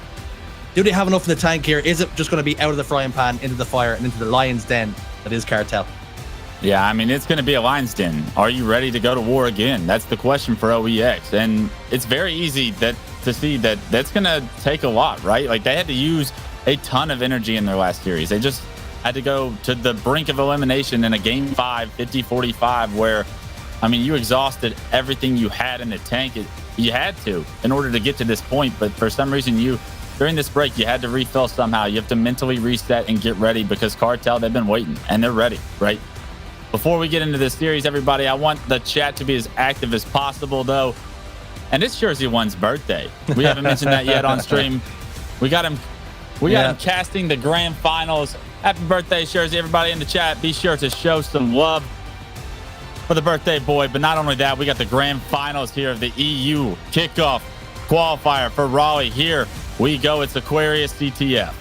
Do they have enough in the tank here? Is it just going to be out of the frying pan, into the fire, and into the lion's den that is Cartel? Yeah, I mean, it's going to be a lion's den. Are you ready to go to war again? That's the question for OEX. And it's very easy to see that that's going to take a lot, right? Like, they had to use a ton of energy in their last series. They just had to go to the brink of elimination in a game 5, 50-45, where, I mean, you exhausted everything you had in the tank. You had to in order to get to this point. But for some reason, during this break, you had to refill somehow. You have to mentally reset and get ready because Cartel, they've been waiting and they're ready, right? Before we get into this series, everybody, I want the chat to be as active as possible, though. And it's Shurzy One's birthday. We haven't mentioned that yet on stream. We got him casting the grand finals. Happy birthday, Shurzy. Everybody in the chat, be sure to show some love for the birthday boy. But not only that, we got the grand finals here of the EU Kickoff Qualifier for Raleigh. Here we go. It's Aquarius CTF.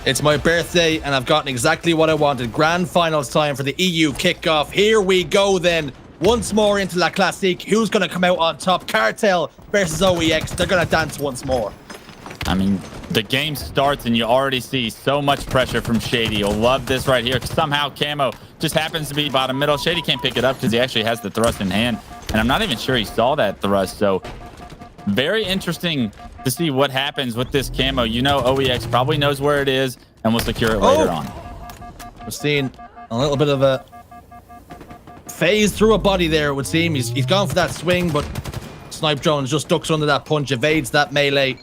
It's my birthday, and I've gotten exactly what I wanted. Grand finals time for the EU Kickoff. Here we go then. Once more into La Classique. Who's going to come out on top? Cartel versus OEX. They're going to dance once more. I mean, the game starts, and you already see so much pressure from Shady. You'll love this right here. Somehow, Camo just happens to be bottom middle. Shady can't pick it up because he actually has the thrust in hand, and I'm not even sure he saw that thrust. So, very interesting to see what happens with this Camo. You know, OEX probably knows where it is and will secure it later on. We're seeing a little bit of a phase through a body there, it would seem. He's gone for that swing, but Snipe Jones just ducks under that punch, evades that melee.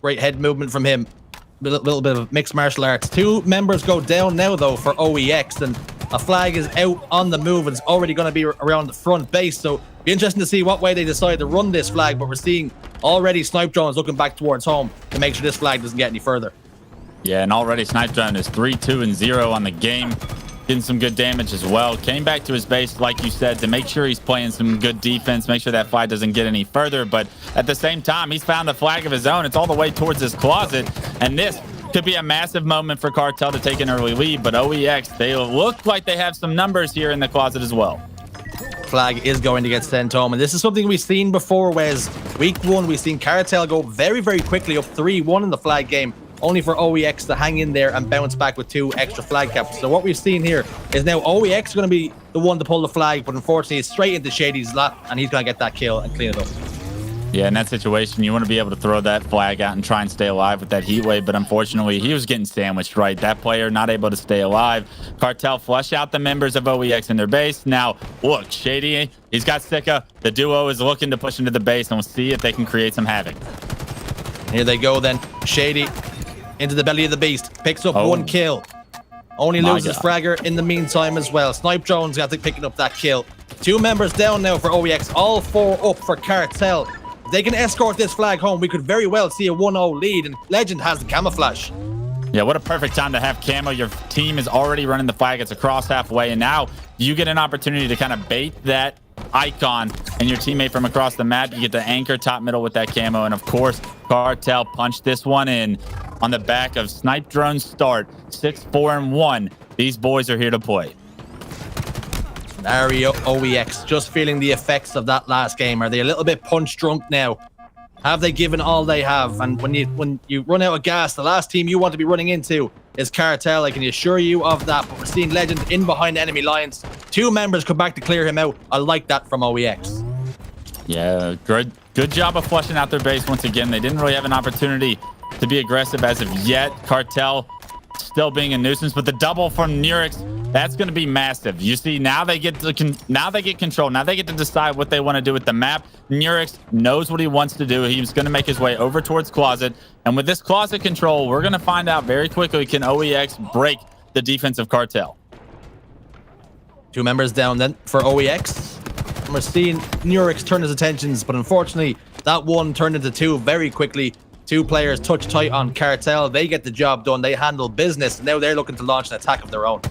Great head movement from him. A little bit of mixed martial arts. 2 members go down now, though, for OEX, and a flag is out on the move, and it's already going to be around the front base, so be interesting to see what way they decide to run this flag, but we're seeing already Snipe Jones looking back towards home to make sure this flag doesn't get any further. Yeah, and already Snipe Jones is 3-2-0 on the game. Getting some good damage as well. Came back to his base, like you said, to make sure he's playing some good defense, make sure that flag doesn't get any further. But at the same time, he's found a flag of his own. It's all the way towards his closet. And this could be a massive moment for Cartel to take an early lead. But OEX, they look like they have some numbers here in the closet as well. Flag is going to get sent home. And this is something we've seen before, whereas week 1, we've seen Cartel go very, very quickly up 3-1 in the flag game, only for OEX to hang in there and bounce back with 2 extra flag caps. So what we've seen here is now OEX going to be the one to pull the flag, but unfortunately it's straight into Shady's lap, and he's going to get that kill and clean it up. Yeah, in that situation, you want to be able to throw that flag out and try and stay alive with that heat wave. But unfortunately, he was getting sandwiched, right? That player not able to stay alive. Cartel flush out the members of OEX in their base. Now, look, Shady, he's got Sika. The duo is looking to push into the base, and we'll see if they can create some havoc. Here they go then. Shady into the belly of the beast. Picks up 1 kill. Only loses Fragger in the meantime as well. Snipe Drone's got to picking up that kill. 2 members down now for OEX. All 4 up for Cartel. If they can escort this flag home, we could very well see a 1-0 lead, and Legend has the camouflage. Yeah, what a perfect time to have camo. Your team is already running the flag. It's across halfway, and now you get an opportunity to kind of bait that icon and your teammate from across the map. You get the anchor top middle with that camo, and of course, Cartel punched this one in on the back of Snipe Drone's start. 6-4-1. These boys are here to play. Mario OEX just feeling the effects of that last game. Are they a little bit punch drunk now? Have they given all they have? And when you run out of gas, the last team you want to be running into is Cartel. I can assure you of that. But we're seeing Legend in behind enemy lines. 2 members come back to clear him out. I like that from OEX. Yeah, good job of flushing out their base once again. They didn't really have an opportunity to be aggressive as of yet. Cartel still being a nuisance, but the double from Nurix, that's going to be massive. You see, now they get control. Now they get to decide what they want to do with the map. Nurix knows what he wants to do. He's going to make his way over towards Closet, and with this Closet control, we're going to find out very quickly, can OEX break the defense of Cartel? 2 members down then for OEX. And we're seeing Nurix turn his attentions, but unfortunately, that 1 turned into 2 very quickly. 2 players touch tight on Cartel. They get the job done. They handle business. Now they're looking to launch an attack of their own.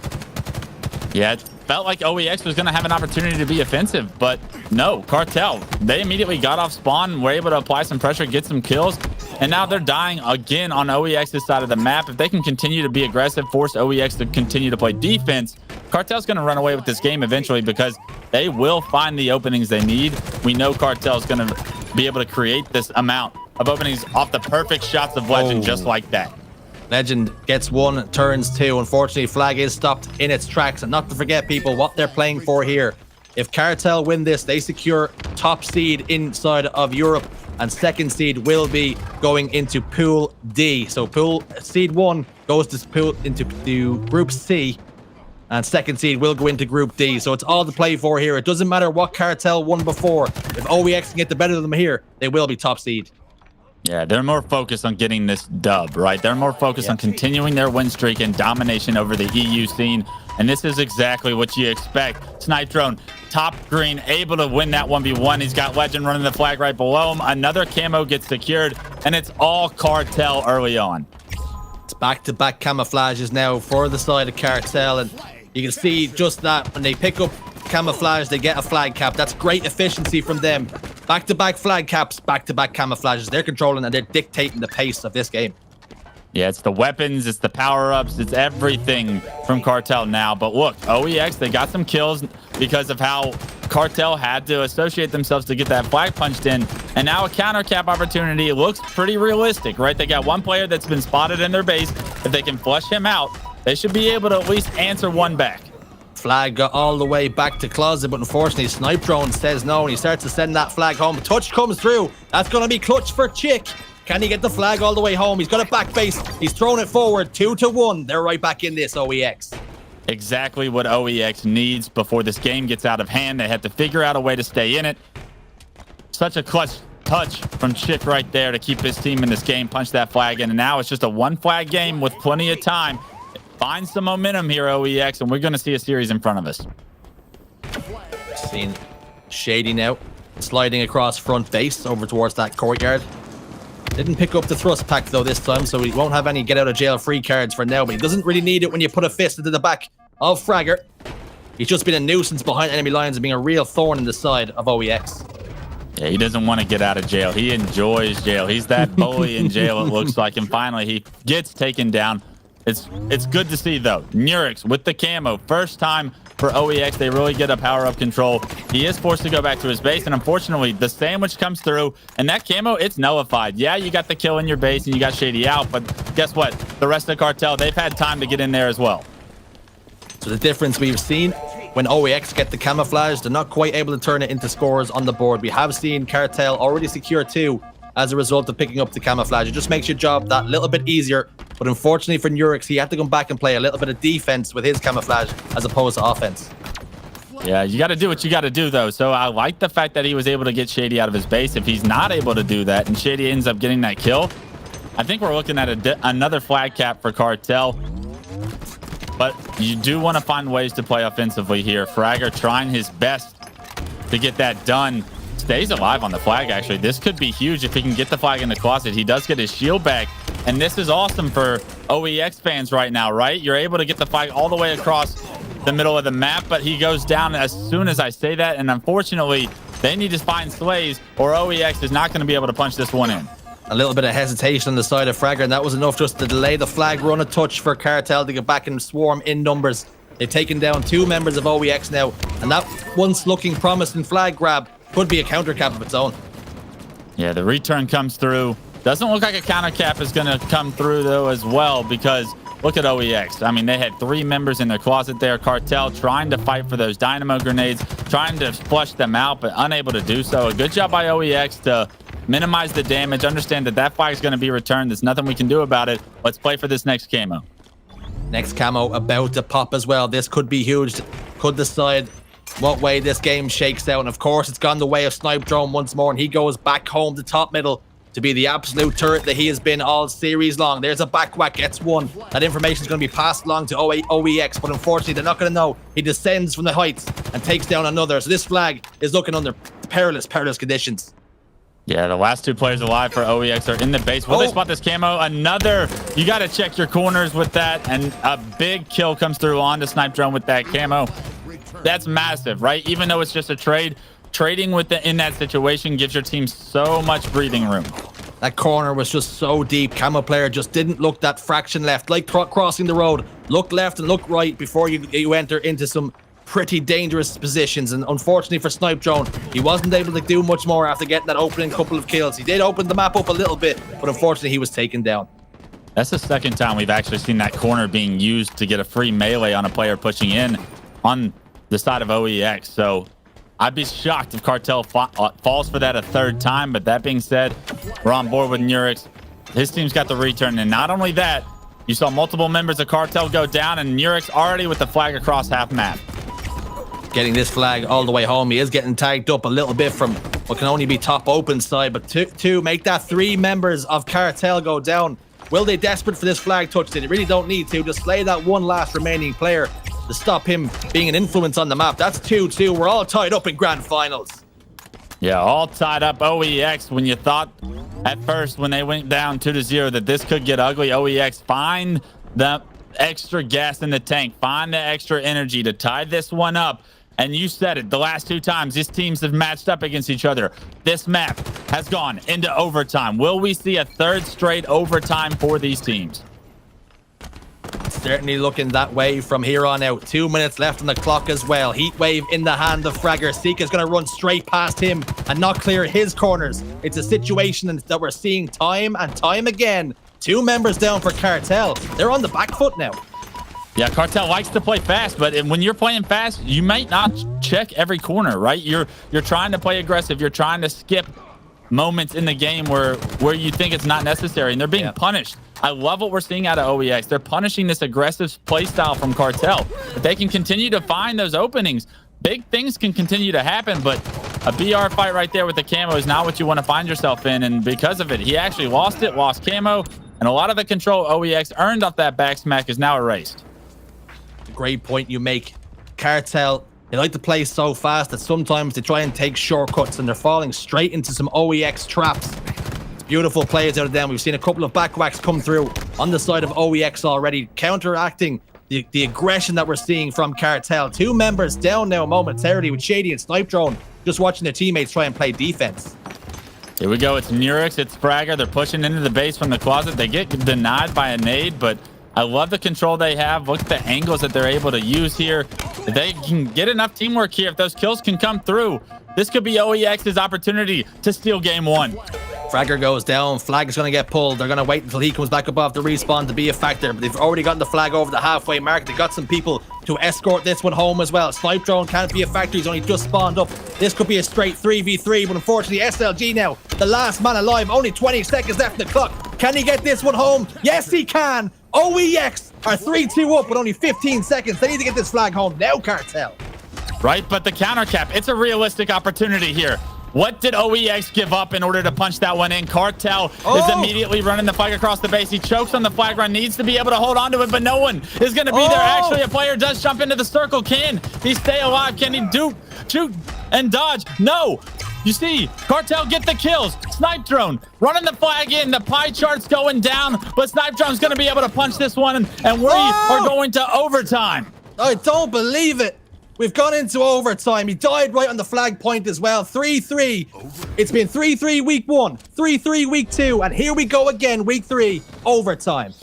Yeah, it felt like OEX was going to have an opportunity to be offensive, but no, Cartel, they immediately got off spawn, were able to apply some pressure, get some kills, and now they're dying again on OEX's side of the map. If they can continue to be aggressive, force OEX to continue to play defense, Cartel's going to run away with this game eventually because they will find the openings they need. We know Cartel's going to be able to create this amount of openings off the perfect shots of Legend, just like that. Legend gets 1, turns 2. Unfortunately, flag is stopped in its tracks. And not to forget, people, what they're playing for here. If Cartel win this, they secure top seed inside of Europe. And second seed will be going into Pool D. So Pool Seed 1 goes into Group C. And second seed will go into Group D. So it's all to play for here. It doesn't matter what Cartel won before. If OEX can get the better of them here, they will be top seed. Yeah, they're more focused on getting this dub, right? They're more focused on continuing their win streak and domination over the EU scene. And this is exactly what you expect. Snipe Drone, top green, able to win that 1v1. He's got Legend running the flag right below him. Another camo gets secured, and it's all Cartel early on. It's back-to-back camouflages now for the side of Cartel. And you can see just that when they pick up camouflage, they get a flag cap. That's great efficiency from them. Back-to-back flag caps, back-to-back camouflages. They're controlling and they're dictating the pace of this game. Yeah, it's the weapons, it's the power-ups, it's everything from Cartel now. But look, OEX, they got some kills because of how Cartel had to associate themselves to get that flag punched in. And now a counter cap opportunity looks pretty realistic, right? They got 1 player that's been spotted in their base. If they can flush him out, they should be able to at least answer 1 back. Flag got all the way back to Closet, but unfortunately, Snipe Drone says no, and he starts to send that flag home. Touch comes through. That's going to be clutch for Chick. Can he get the flag all the way home? He's got a back base. He's thrown it forward. 2-1. They're right back in this, OEX. Exactly what OEX needs before this game gets out of hand. They have to figure out a way to stay in it. Such a clutch touch from Chick right there to keep his team in this game, punch that flag in, and now it's just a 1 flag game with plenty of time. Find some momentum here, OEX, and we're going to see a series in front of us. Seen Shady now sliding across front base over towards that courtyard. Didn't pick up the thrust pack though this time, so he won't have any get out of jail free cards for now, but he doesn't really need it when you put a fist into the back of Fragger. He's just been a nuisance behind enemy lines and being a real thorn in the side of OEX. Yeah, he doesn't want to get out of jail. He enjoys jail. He's that bully in jail, it looks like, and finally he gets taken down. It's good to see, though. Nurix with the camo. First time for OEX. They really get a power-up control. He is forced to go back to his base, and unfortunately, the sandwich comes through, and that camo, it's nullified. Yeah, you got the kill in your base, and you got Shady out, but guess what? The rest of the Cartel, they've had time to get in there as well. So the difference we've seen when OEX get the camouflage, they're not quite able to turn it into scores on the board. We have seen Cartel already secure 2 as a result of picking up the camouflage. It just makes your job that little bit easier. But unfortunately for Nurix, he had to come back and play a little bit of defense with his camouflage as opposed to offense. Yeah, you got to do what you got to do, though. So I like the fact that he was able to get Shady out of his base. If he's not able to do that and Shady ends up getting that kill, I think we're looking at another flag cap for Cartel. But you do want to find ways to play offensively here. Fragger trying his best to get that done. Stays alive on the flag, actually. This could be huge if he can get the flag in the closet. He does get his shield back. And this is awesome for OEX fans right now, right? You're able to get the flag all the way across the middle of the map, but he goes down as soon as I say that. And unfortunately, they need to find slays or OEX is not going to be able to punch this one in. A little bit of hesitation on the side of Fragger, and that was enough just to delay the flag run a touch for Cartel to get back and swarm in numbers. They've taken down 2 members of OEX now, and that once looking promising flag grab could be a counter cap of its own. Yeah, the return comes through. Doesn't look like a counter cap is going to come through, though, as well, because look at OEX. I mean, they had 3 members in their closet there. Cartel trying to fight for those dynamo grenades, trying to flush them out, but unable to do so. A good job by OEX to minimize the damage. Understand that that flag is going to be returned. There's nothing we can do about it. Let's play for this next camo. Next camo about to pop as well. This could be huge. Could decide what way this game shakes out. And of course, it's gone the way of Snipe Drone once more. And he goes back home to top middle to be the absolute turret that he has been all series long. There's a back whack, gets 1. That information is going to be passed along to OEX. But unfortunately, they're not going to know. He descends from the heights and takes down another. So this flag is looking under perilous conditions. Yeah, the last 2 players alive for OEX are in the base. Will they spot this camo? Another. You got to check your corners with that. And a big kill comes through on the Snipe Drone with that camo. That's massive, right? Even though it's just a trade, trading with in that situation gives your team so much breathing room. That corner was just so deep. Camo player just didn't look that fraction left. Like crossing the road. Look left and look right before you enter into some pretty dangerous positions. And unfortunately for Snipe Drone, he wasn't able to do much more after getting that opening couple of kills. He did open the map up a little bit, but unfortunately he was taken down. That's the second time we've actually seen that corner being used to get a free melee on a player pushing in on the side of OEX. So I'd be shocked if Cartel falls for that a 3rd time. But that being said, we're on board with Nurix. His team's got the return. And not only that, you saw multiple members of Cartel go down, and Nurix already with the flag across half map. Getting this flag all the way home. He is getting tagged up a little bit from what can only be top open side, but two make that 3 members of Cartel go down. Will they desperate for this flag touch? They really don't need to. Just slay that one last remaining player to stop him being an influence on the map. That's 2-2. We're all tied up in grand finals. Yeah, all tied up. OEX, when you thought at first when they went down 2-0 that this could get ugly, OEX find the extra gas in the tank, find the extra energy to tie this one up. And you said it, the last 2 times these teams have matched up against each other, this map has gone into overtime. Will we see a 3rd straight overtime for these teams? Certainly looking that way from here on out. 2 minutes left on the clock as well. Heat wave in the hand of Fragger. Sika's going to run straight past him and not clear his corners. It's a situation that we're seeing time and time again. 2 members down for Cartel. They're on the back foot now. Yeah, Cartel likes to play fast, but when you're playing fast, you might not check every corner, right? You're trying to play aggressive. You're trying to skip moments in the game where you think it's not necessary, and they're being punished. I love what we're seeing out of OEX. They're punishing this aggressive play style from Cartel. If they can continue to find those openings, big things can continue to happen, but a BR fight right there with the camo is not what you want to find yourself in, and because of it, he actually lost camo, and a lot of the control OEX earned off that back smack is now erased. Great point you make. Cartel, they like to play so fast that sometimes they try and take shortcuts and they're falling straight into some OEX traps. It's beautiful plays out of them. We've seen a couple of back whacks come through on the side of OEX already, counteracting the aggression that we're seeing from Cartel. 2 members down now momentarily with Shady and Snipe Drone, just watching their teammates try and play defense. Here we go. It's Nurix, it's Fragger. They're pushing into the base from the closet. They get denied by a nade, but I love the control they have. Look at the angles that they're able to use here. If they can get enough teamwork here, if those kills can come through, this could be OEX's opportunity to steal game 1. Fragger goes down. Flag is going to get pulled. They're going to wait until he comes back up off the respawn to be a factor. But they've already gotten the flag over the halfway mark. They've got some people to escort this one home as well. Snipe Drone can't be a factor. He's only just spawned up. This could be a straight 3v3. But unfortunately, SLG now, the last man alive. Only 20 seconds left in the clock. Can he get this one home? Yes, he can. OEX are 3-2 up with only 15 seconds. They need to get this flag home now, Cartel. Right, but the counter cap, it's a realistic opportunity here. What did OEX give up in order to punch that one in? Cartel is immediately running the flag across the base. He chokes on the flag run, needs to be able to hold on to it, but no one is going to be there. Actually, a player does jump into the circle. Can he stay alive? Can he shoot and dodge? No. You see, Cartel get the kills. Snipe Drone running the flag in. The pie chart's going down, but Snipe Drone's going to be able to punch this one, and we are going to overtime. I don't believe it. We've gone into overtime. He died right on the flag point as well. 3-3. It's been 3-3 week 1, 3-3 week 2, and here we go again, week 3, overtime.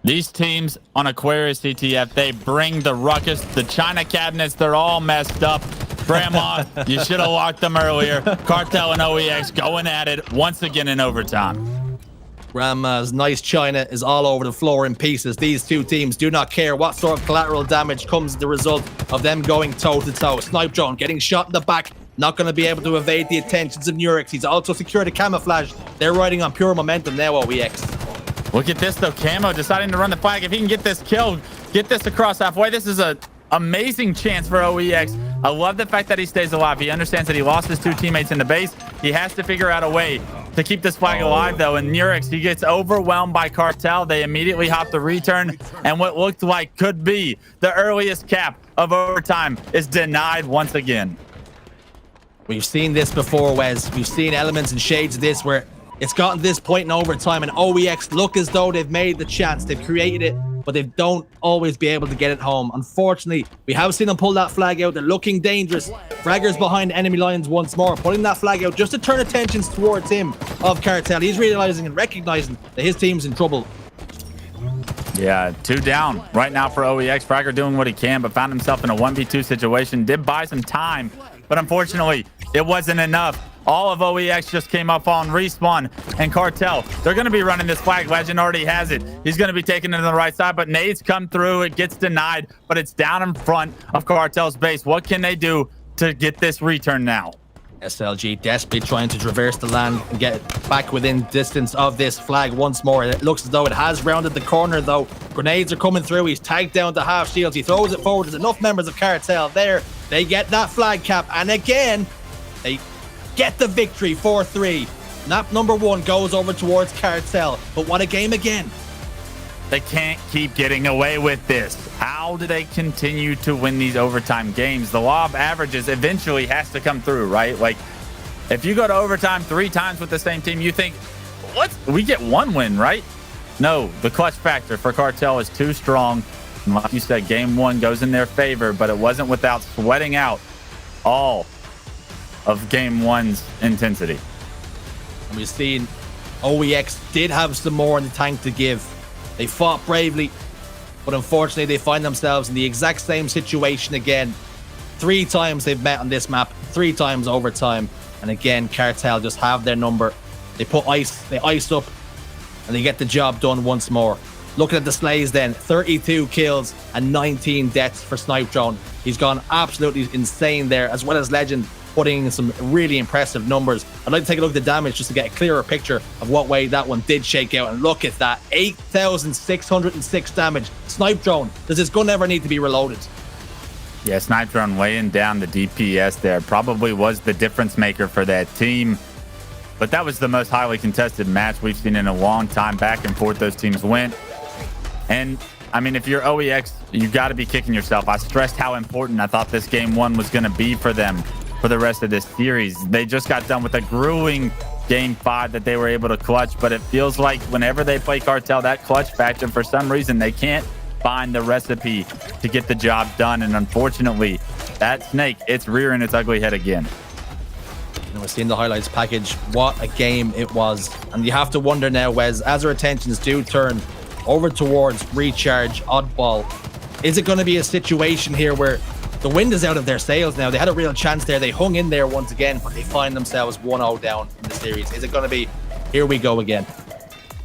These teams on Aquarius CTF, they bring the ruckus. The China cabinets, they're all messed up. Grandma, you should have locked them earlier. Cartel and OEX going at it once again in overtime. Grandma's nice china is all over the floor in pieces. These two teams do not care what sort of collateral damage comes as the result of them going toe-to-toe. Snipe Drone getting shot in the back, not going to be able to evade the attentions of Nurex. He's also secured a camouflage. They're riding on pure momentum now, OEX. Look at this, though. Camo deciding to run the flag. If he can get this kill, get this across halfway, this is an amazing chance for OEX. I love the fact that he stays alive. He understands that he lost his 2 teammates in the base. He has to figure out a way to keep this flag alive, though. And Nurex, he gets overwhelmed by Cartel. They immediately hop the return, and what looked like could be the earliest cap of overtime is denied once again. We've seen this before, Wes. We've seen elements and shades of this where it's gotten to this point in overtime, and OEX look as though they've made the chance. They've created it, but they don't always be able to get it home. Unfortunately, we have seen them pull that flag out. They're looking dangerous. Fragger's behind enemy lines once more, putting that flag out just to turn attentions towards him of Cartel. He's realizing and recognizing that his team's in trouble. Yeah, 2 down right now for OEX. Fragger doing what he can, but found himself in a 1v2 situation. Did buy some time, but unfortunately, it wasn't enough. All of OEX just came up on respawn, and Cartel, they're going to be running this flag. Legend already has it. He's going to be taking it to the right side, but nades come through. It gets denied, but it's down in front of Cartel's base. What can they do to get this return now? SLG desperately trying to traverse the land and get back within distance of this flag once more. It looks as though it has rounded the corner, though. Grenades are coming through. He's tagged down to half shields. He throws it forward. There's enough members of Cartel there. They get that flag cap, and again, they get the victory, 4-3. Map number 1 goes over towards Cartel, but what a game again. They can't keep getting away with this. How do they continue to win these overtime games? The law of averages eventually has to come through, right? Like, if you go to overtime 3 times with the same team, you think, we get 1 win, right? No, the clutch factor for Cartel is too strong. And like you said, game 1 goes in their favor, but it wasn't without sweating out all of game 1's intensity. And we've seen OEX did have some more in the tank to give. They fought bravely, but unfortunately they find themselves in the exact same situation again. 3 times they've met on this map, 3 times overtime, and again Cartel just have their number. They put ice, they ice up, and they get the job done once more. Looking at the slays then, 32 kills and 19 deaths for Snipe Drone. He's gone absolutely insane there, as well as Legend putting in some really impressive numbers. I'd like to take a look at the damage just to get a clearer picture of what way that one did shake out. And look at that, 8,606 damage. Snipe Drone, does his gun ever need to be reloaded? Yeah, Snipe Drone weighing down the DPS there probably was the difference maker for that team. But that was the most highly contested match we've seen in a long time. Back and forth those teams went. And I mean, if you're OEX, you got to be kicking yourself. I stressed how important I thought this game 1 was going to be for them for the rest of this series. They just got done with a grueling game 5 that they were able to clutch, but it feels like whenever they play Cartel, that clutch factor, for some reason, they can't find the recipe to get the job done. And unfortunately, that snake, it's rearing its ugly head again. And we're seeing the highlights package. What a game it was. And you have to wonder now, Wes, as our attentions do turn over towards Recharge, Oddball, is it going to be a situation here where the wind is out of their sails now? They had a real chance there. They hung in there once again, but they find themselves 1-0 down in the series. Is it going to be here we go again.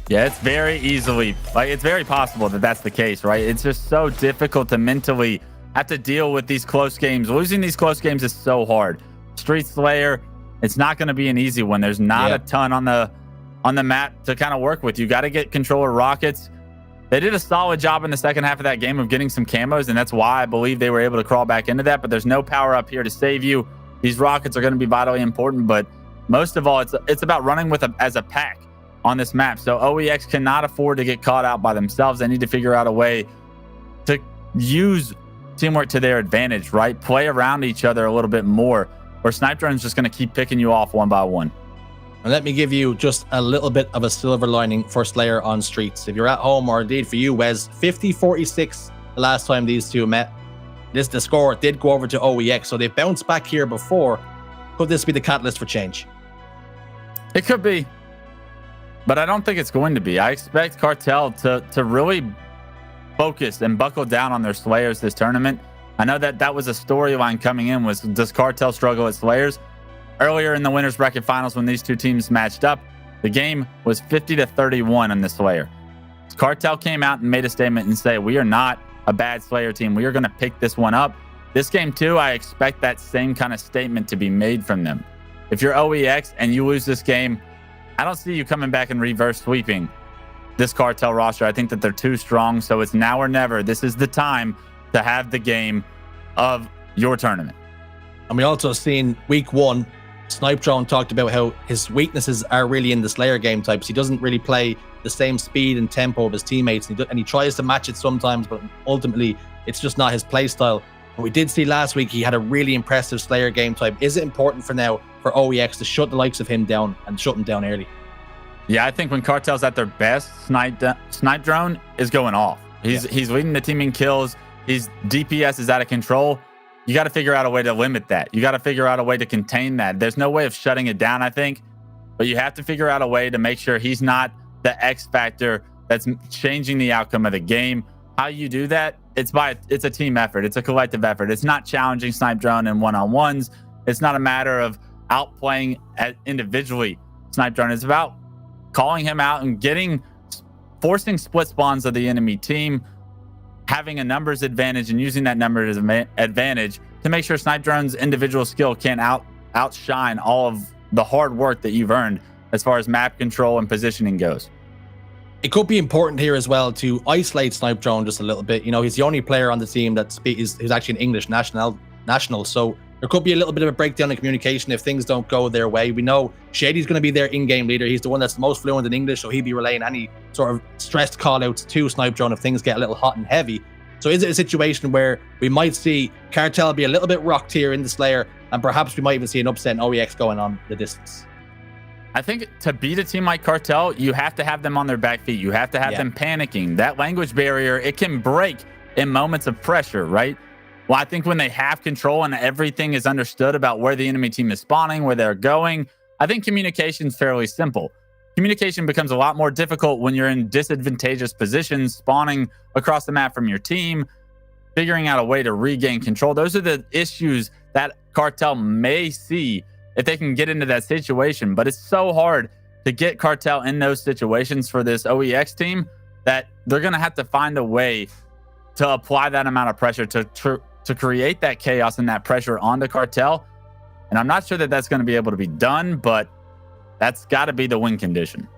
Yeah, it's it's very possible that that's the case, right? It's just so difficult to mentally have to deal with these close games. Losing these close games is so hard. Street Slayer, it's not going to be an easy one. There's not a ton on the map to kind of work with. You got to get control of rockets. They did a solid job in the second half of that game of getting some camos, and that's why I believe they were able to crawl back into that. But there's no power up here to save you. These rockets are going to be vitally important, but most of all, it's about running as a pack on this map. So OEX cannot afford to get caught out by themselves. They need to figure out a way to use teamwork to their advantage, right? Play around each other a little bit more, or Snipe Drone's just going to keep picking you off one by one. And let me give you just a little bit of a silver lining for Slayer on Streets. If you're at home, or indeed for you, Wes, 50-46 the last time these two met. The score did go over to OEX, so they bounced back here before. Could this be the catalyst for change? It could be, but I don't think it's going to be. I expect Cartel to really focus and buckle down on their Slayers this tournament. I know that was a storyline coming in, was does Cartel struggle at Slayers? Earlier in the winners bracket finals, when these two teams matched up, the game was 50-31 on the Slayer. Cartel came out and made a statement and say, we are not a bad Slayer team. We are going to pick this one up. This game too, I expect that same kind of statement to be made from them. If you're OEX and you lose this game, I don't see you coming back and reverse sweeping this Cartel roster. I think that they're too strong. So it's now or never. This is the time to have the game of your tournament. And we also seen week one, Snipe Drone talked about how his weaknesses are really in the Slayer game types. He doesn't really play the same speed and tempo of his teammates, and he tries to match it sometimes, but ultimately it's just not his play style. But we did see last week he had a really impressive Slayer game type. Is it important for now for OEX to shut the likes of him down and shut him down early? Yeah, I think when Cartel's at their best, Snipe Drone is going off. He's leading the team in kills. His DPS is out of control. You got to figure out a way to limit that. You got to figure out a way to contain that. There's no way of shutting it down, I think, but you have to figure out a way to make sure he's not the X factor that's changing the outcome of the game. How you do that? It's a team effort. It's a collective effort. It's not challenging Snipe Drone in one-on-ones. It's not a matter of outplaying individually Snipe Drone. It's about calling him out and forcing split spawns of the enemy team, having a numbers advantage and using that numbers advantage to make sure Snipe Drone's individual skill can't outshine all of the hard work that you've earned as far as map control and positioning goes. It could be important here as well to isolate Snipe Drone just a little bit. You know, he's the only player on the team who's actually an English national. So there could be a little bit of a breakdown in communication if things don't go their way. We know Shady's going to be their in-game leader. He's the one that's the most fluent in English, so he'd be relaying any sort of stressed call-outs to Snipe Drone if things get a little hot and heavy. So is it a situation where we might see Cartel be a little bit rocked here in the Slayer, and perhaps we might even see an upset in OEX going on the distance? I think to beat a team like Cartel, you have to have them on their back feet. You have to have them panicking. That language barrier, it can break in moments of pressure, right? Well, I think when they have control and everything is understood about where the enemy team is spawning, where they're going, I think communication is fairly simple. Communication becomes a lot more difficult when you're in disadvantageous positions, spawning across the map from your team, figuring out a way to regain control. Those are the issues that Cartel may see if they can get into that situation. But it's so hard to get Cartel in those situations for this OEX team that they're going to have to find a way to apply that amount of pressure to create that chaos and that pressure onto Cartel. And I'm not sure that that's going to be able to be done, but that's got to be the win condition.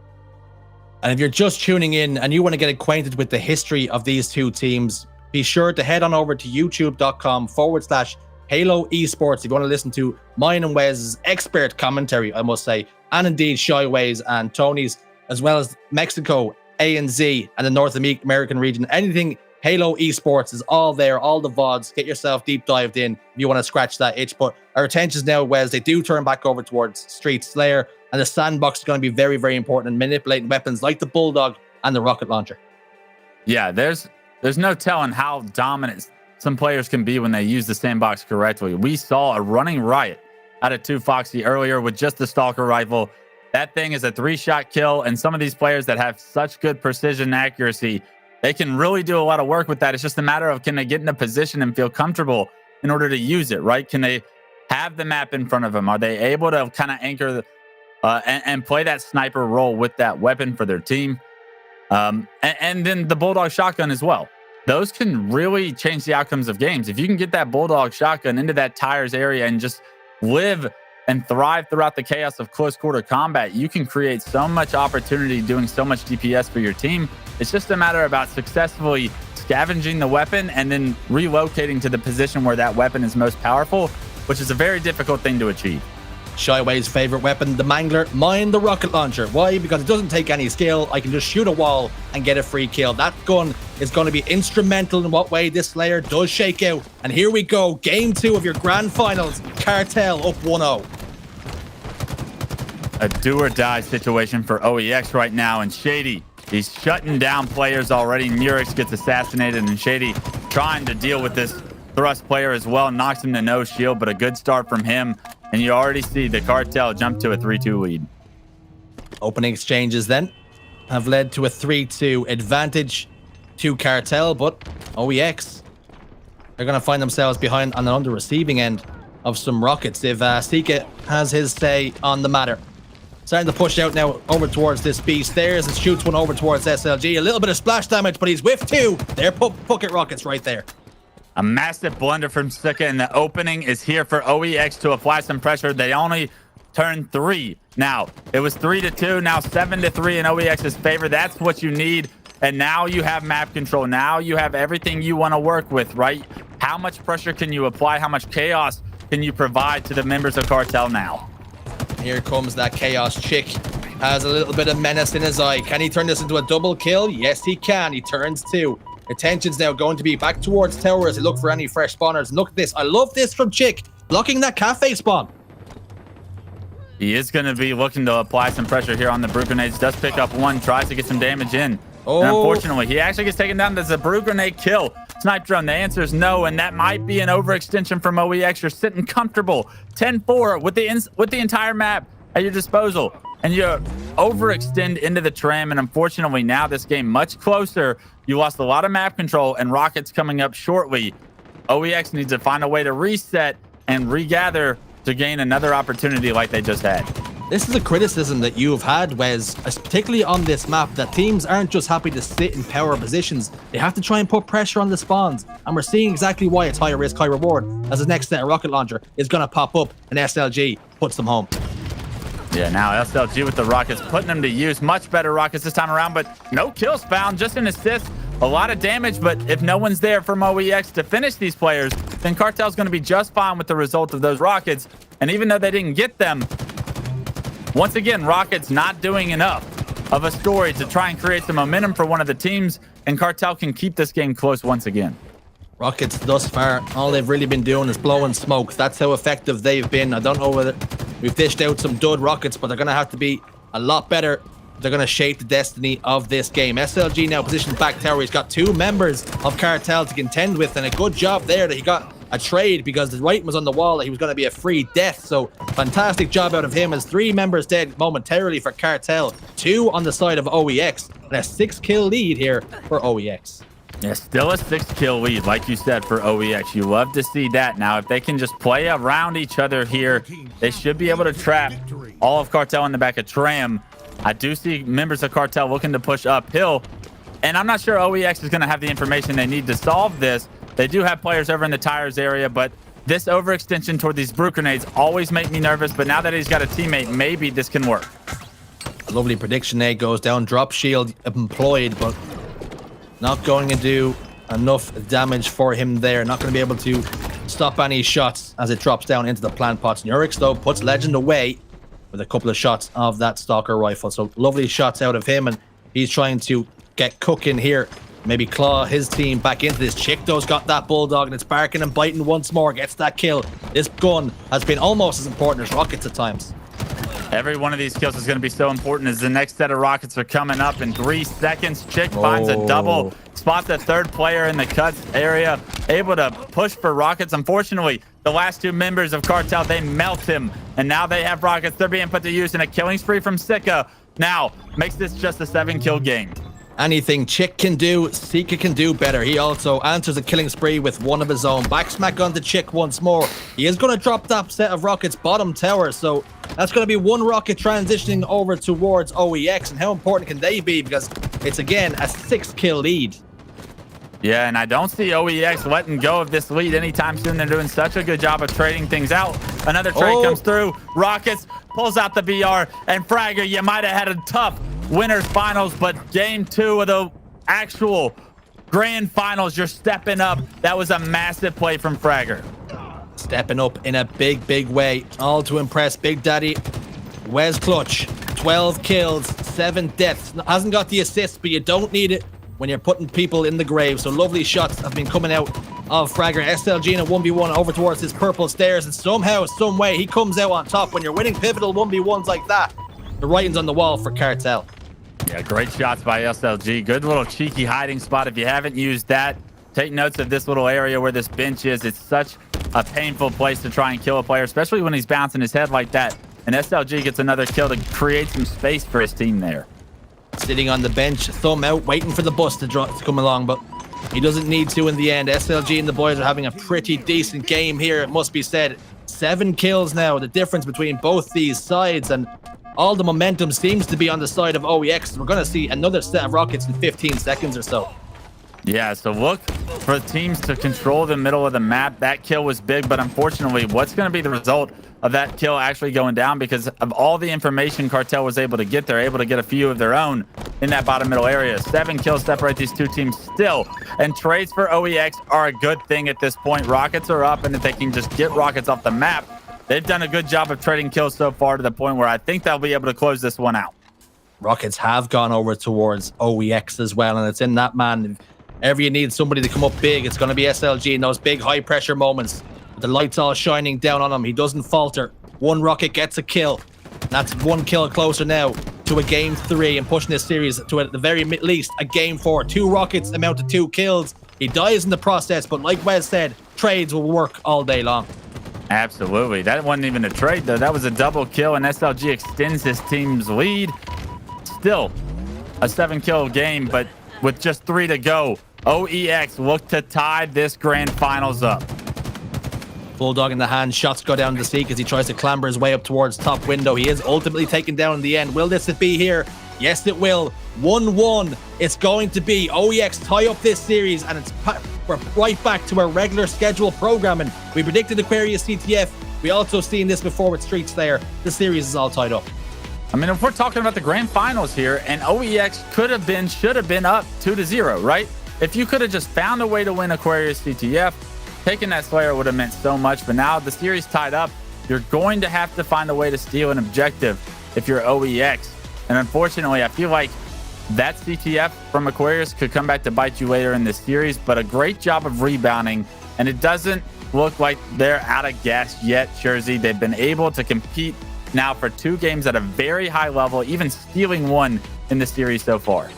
And if you're just tuning in and you want to get acquainted with the history of these two teams, be sure to head on over to youtube.com/Halo Esports if you want to listen to mine and Wes's expert commentary, I must say, and indeed Shyways and Tony's, as well as Mexico, ANZ, and the North American region. Anything Halo Esports is all there, all the VODs. Get yourself deep dived in if you want to scratch that itch. But our attention's now, Wes, they do turn back over towards Street Slayer, and the sandbox is going to be very, very important in manipulating weapons like the Bulldog and the rocket launcher. Yeah, there's no telling how dominant some players can be when they use the sandbox correctly. We saw a running riot out of 2 Foxy earlier with just the Stalker rifle. That thing is a 3-shot kill, and some of these players that have such good precision and accuracy, they can really do a lot of work with that. It's just a matter of, can they get in a position and feel comfortable in order to use it, right? Can they have the map in front of them? Are they able to kind of anchor and play that sniper role with that weapon for their team. And then the Bulldog shotgun as well. Those can really change the outcomes of games. If you can get that Bulldog shotgun into that tires area and just live and thrive throughout the chaos of close quarter combat, you can create so much opportunity doing so much DPS for your team. It's just a matter about successfully scavenging the weapon and then relocating to the position where that weapon is most powerful, which is a very difficult thing to achieve. Shyway's favorite weapon, the Mangler. Mine, the rocket launcher. Why? Because it doesn't take any skill. I can just shoot a wall and get a free kill. That gun is going to be instrumental in what way this Slayer does shake out. And here we go. Game 2 of your grand finals. Cartel up 1-0. A do-or-die situation for OEX right now. And Shady, he's shutting down players already. Murex gets assassinated, and Shady trying to deal with this thrust player as well. Knocks him to no shield, but a good start from him. And you already see the Cartel jump to a 3-2 lead. Opening exchanges then have led to a 3-2 advantage to Cartel, but OEX, they're going to find themselves behind on the receiving end of some rockets if Sika has his say on the matter. Starting to push out now over towards this B stairs and shoots one over towards SLG. A little bit of splash damage, but he's whiffed 2. They're bucket rockets right there. A massive blunder from Sika, and the opening is here for OEX to apply some pressure. They only turned 3. Now, it was 3-2, now 7-3 in OEX's favor. That's what you need. And now you have map control. Now you have everything you want to work with, right? How much pressure can you apply? How much chaos can you provide to the members of Cartel now? Here comes that Chaos Chick. Has a little bit of menace in his eye. Can he turn this into a double kill? Yes, he can. He turns 2. Attention's now going to be back towards tower as they look for any fresh spawners. And look at this. I love this from Chick. Blocking that cafe spawn. He is going to be looking to apply some pressure here on the brew grenades. Does pick up 1. Tries to get some damage in. Oh. And unfortunately, he actually gets taken down. Does a brew grenade kill Snipe Drone? The answer is no. And that might be an overextension from OEX. You're sitting comfortable. 10-4 with the entire map at your disposal. And you overextend into the tram. And unfortunately, now this game much closer. You lost a lot of map control, and Rockets coming up shortly. OEX needs to find a way to reset and regather to gain another opportunity like they just had. This is a criticism that you've had, Wes, particularly on this map, that teams aren't just happy to sit in power positions. They have to try and put pressure on the spawns. And we're seeing exactly why it's high risk, high reward, as the next set of rocket launcher is going to pop up and SLG puts them home. Yeah, now SLG with the rockets, putting them to use. Much better rockets this time around, but no kills found, just an assist. A lot of damage, but if no one's there from OEX to finish these players, then Cartel's going to be just fine with the result of those rockets. And even though they didn't get them, once again, Rockets not doing enough of a story to try and create some momentum for one of the teams, and Cartel can keep this game close once again. Rockets thus far, all they've really been doing is blowing smoke. That's how effective they've been. I don't know whether we've dished out some dud rockets, but they're going to have to be a lot better. They're going to shape the destiny of this game. SLG now positioned back tower. He's got 2 members of Cartel to contend with, and a good job there that he got a trade because the writing was on the wall that he was going to be a free death. So fantastic job out of him as 3 members dead momentarily for Cartel, 2 on the side of OEX, and a 6-kill lead here for OEX. Yeah, still a 6-kill lead, like you said, for OEX. You love to see that. Now, if they can just play around each other here, they should be able to trap all of Cartel in the back of Tram. I do see members of Cartel looking to push uphill, and I'm not sure OEX is going to have the information they need to solve this. They do have players over in the tires area, but this overextension toward these brew grenades always make me nervous, but now that he's got a teammate, maybe this can work. A lovely prediction there goes down. Drop shield employed, but not going to do enough damage for him there. Not going to be able to stop any shots as it drops down into the plant pots. Nurix, though, puts Legend away with a couple of shots of that Stalker rifle. So lovely shots out of him, and he's trying to get cooking here. Maybe claw his team back into this. Chick-Do's got that Bulldog, and it's barking and biting once more. Gets that kill. This gun has been almost as important as rockets at times. Every one of these kills is going to be so important as the next set of rockets are coming up in 3 seconds. Chick finds a double, spots a 3rd player in the cuts area, able to push for rockets. Unfortunately, the last 2 members of Cartel, they melt him, and now they have rockets. They're being put to use in a killing spree from Sika. Now makes this just a 7-kill game. Anything Chick can do, Sika can do better. He also answers a killing spree with 1 of his own. Back smack onto Chick once more. He is going to drop that set of rockets bottom tower, so That's going to be one rocket transitioning over towards OEX. And how important can they be? Because it's, again, a 6-kill lead. Yeah, and I don't see OEX letting go of this lead anytime soon. They're doing such a good job of trading things out. Another trade comes through. Rockets pulls out the BR. And Fragger, you might have had a tough winners finals, but game 2 of the actual grand finals, you're stepping up. That was a massive play from Fragger. Stepping up in a big, big way. All to impress Big Daddy. Wes Clutch, 12 kills, 7 deaths. Hasn't got the assist, but you don't need it when you're putting people in the grave. So lovely shots have been coming out of Fragger. SLG in a 1v1 over towards his purple stairs, and somehow, some way, he comes out on top. When you're winning pivotal 1v1s like that, the writing's on the wall for Cartel. Yeah, great shots by SLG. Good little cheeky hiding spot. If you haven't used that, take notes of this little area where this bench is. It's such a painful place to try and kill a player, especially when he's bouncing his head like that. And SLG gets another kill to create some space for his team there. Sitting on the bench, thumb out, waiting for the bus to come along, but he doesn't need to in the end. SLG and the boys are having a pretty decent game here, it must be said. 7 kills now, the difference between both these sides, and all the momentum seems to be on the side of OEX. We're going to see another set of rockets in 15 seconds or so. Yeah, so look for teams to control the middle of the map. That kill was big, but unfortunately, what's going to be the result of that kill actually going down? Because of all the information Cartel was able to get, they're able to get a few of their own in that bottom middle area. 7 kills separate these two teams still, and trades for OEX are a good thing at this point. Rockets are up, and if they can just get rockets off the map, they've done a good job of trading kills so far to the point where I think they'll be able to close this one out. Rockets have gone over towards OEX as well, and it's in that, man. If ever you need somebody to come up big, it's going to be SLG in those big high pressure moments. The lights all shining down on him. He doesn't falter. One rocket gets a kill. That's 1 kill closer now to a game 3 and pushing this series to, at the very least, a game 4. 2 rockets amount to 2 kills. He dies in the process, but like Wes said, trades will work all day long. Absolutely. That wasn't even a trade, though. That was a double kill, and SLG extends his team's lead. Still a 7-kill game, but with just 3 to go, OEX look to tie this grand finals up. Bulldog in the hand, shots go down the seek as he tries to clamber his way up towards top window. He is ultimately taken down in the end. Will this be here? Yes, it will. 1-1. It's going to be. OEX tie up this series, and we're right back to our regular schedule programming. We predicted Aquarius CTF. We also seen this before with Street Slayer. The series is all tied up. I mean, if we're talking about the grand finals here, and OEX should have been up 2-0, right? If you could have just found a way to win Aquarius CTF, taking that Slayer would have meant so much. But now the series tied up, you're going to have to find a way to steal an objective if you're OEX. And unfortunately, I feel like that CTF from Aquarius could come back to bite you later in this series, but a great job of rebounding. And it doesn't look like they're out of gas yet, Jersey. They've been able to compete now for 2 games at a very high level, even stealing 1 in the series so far.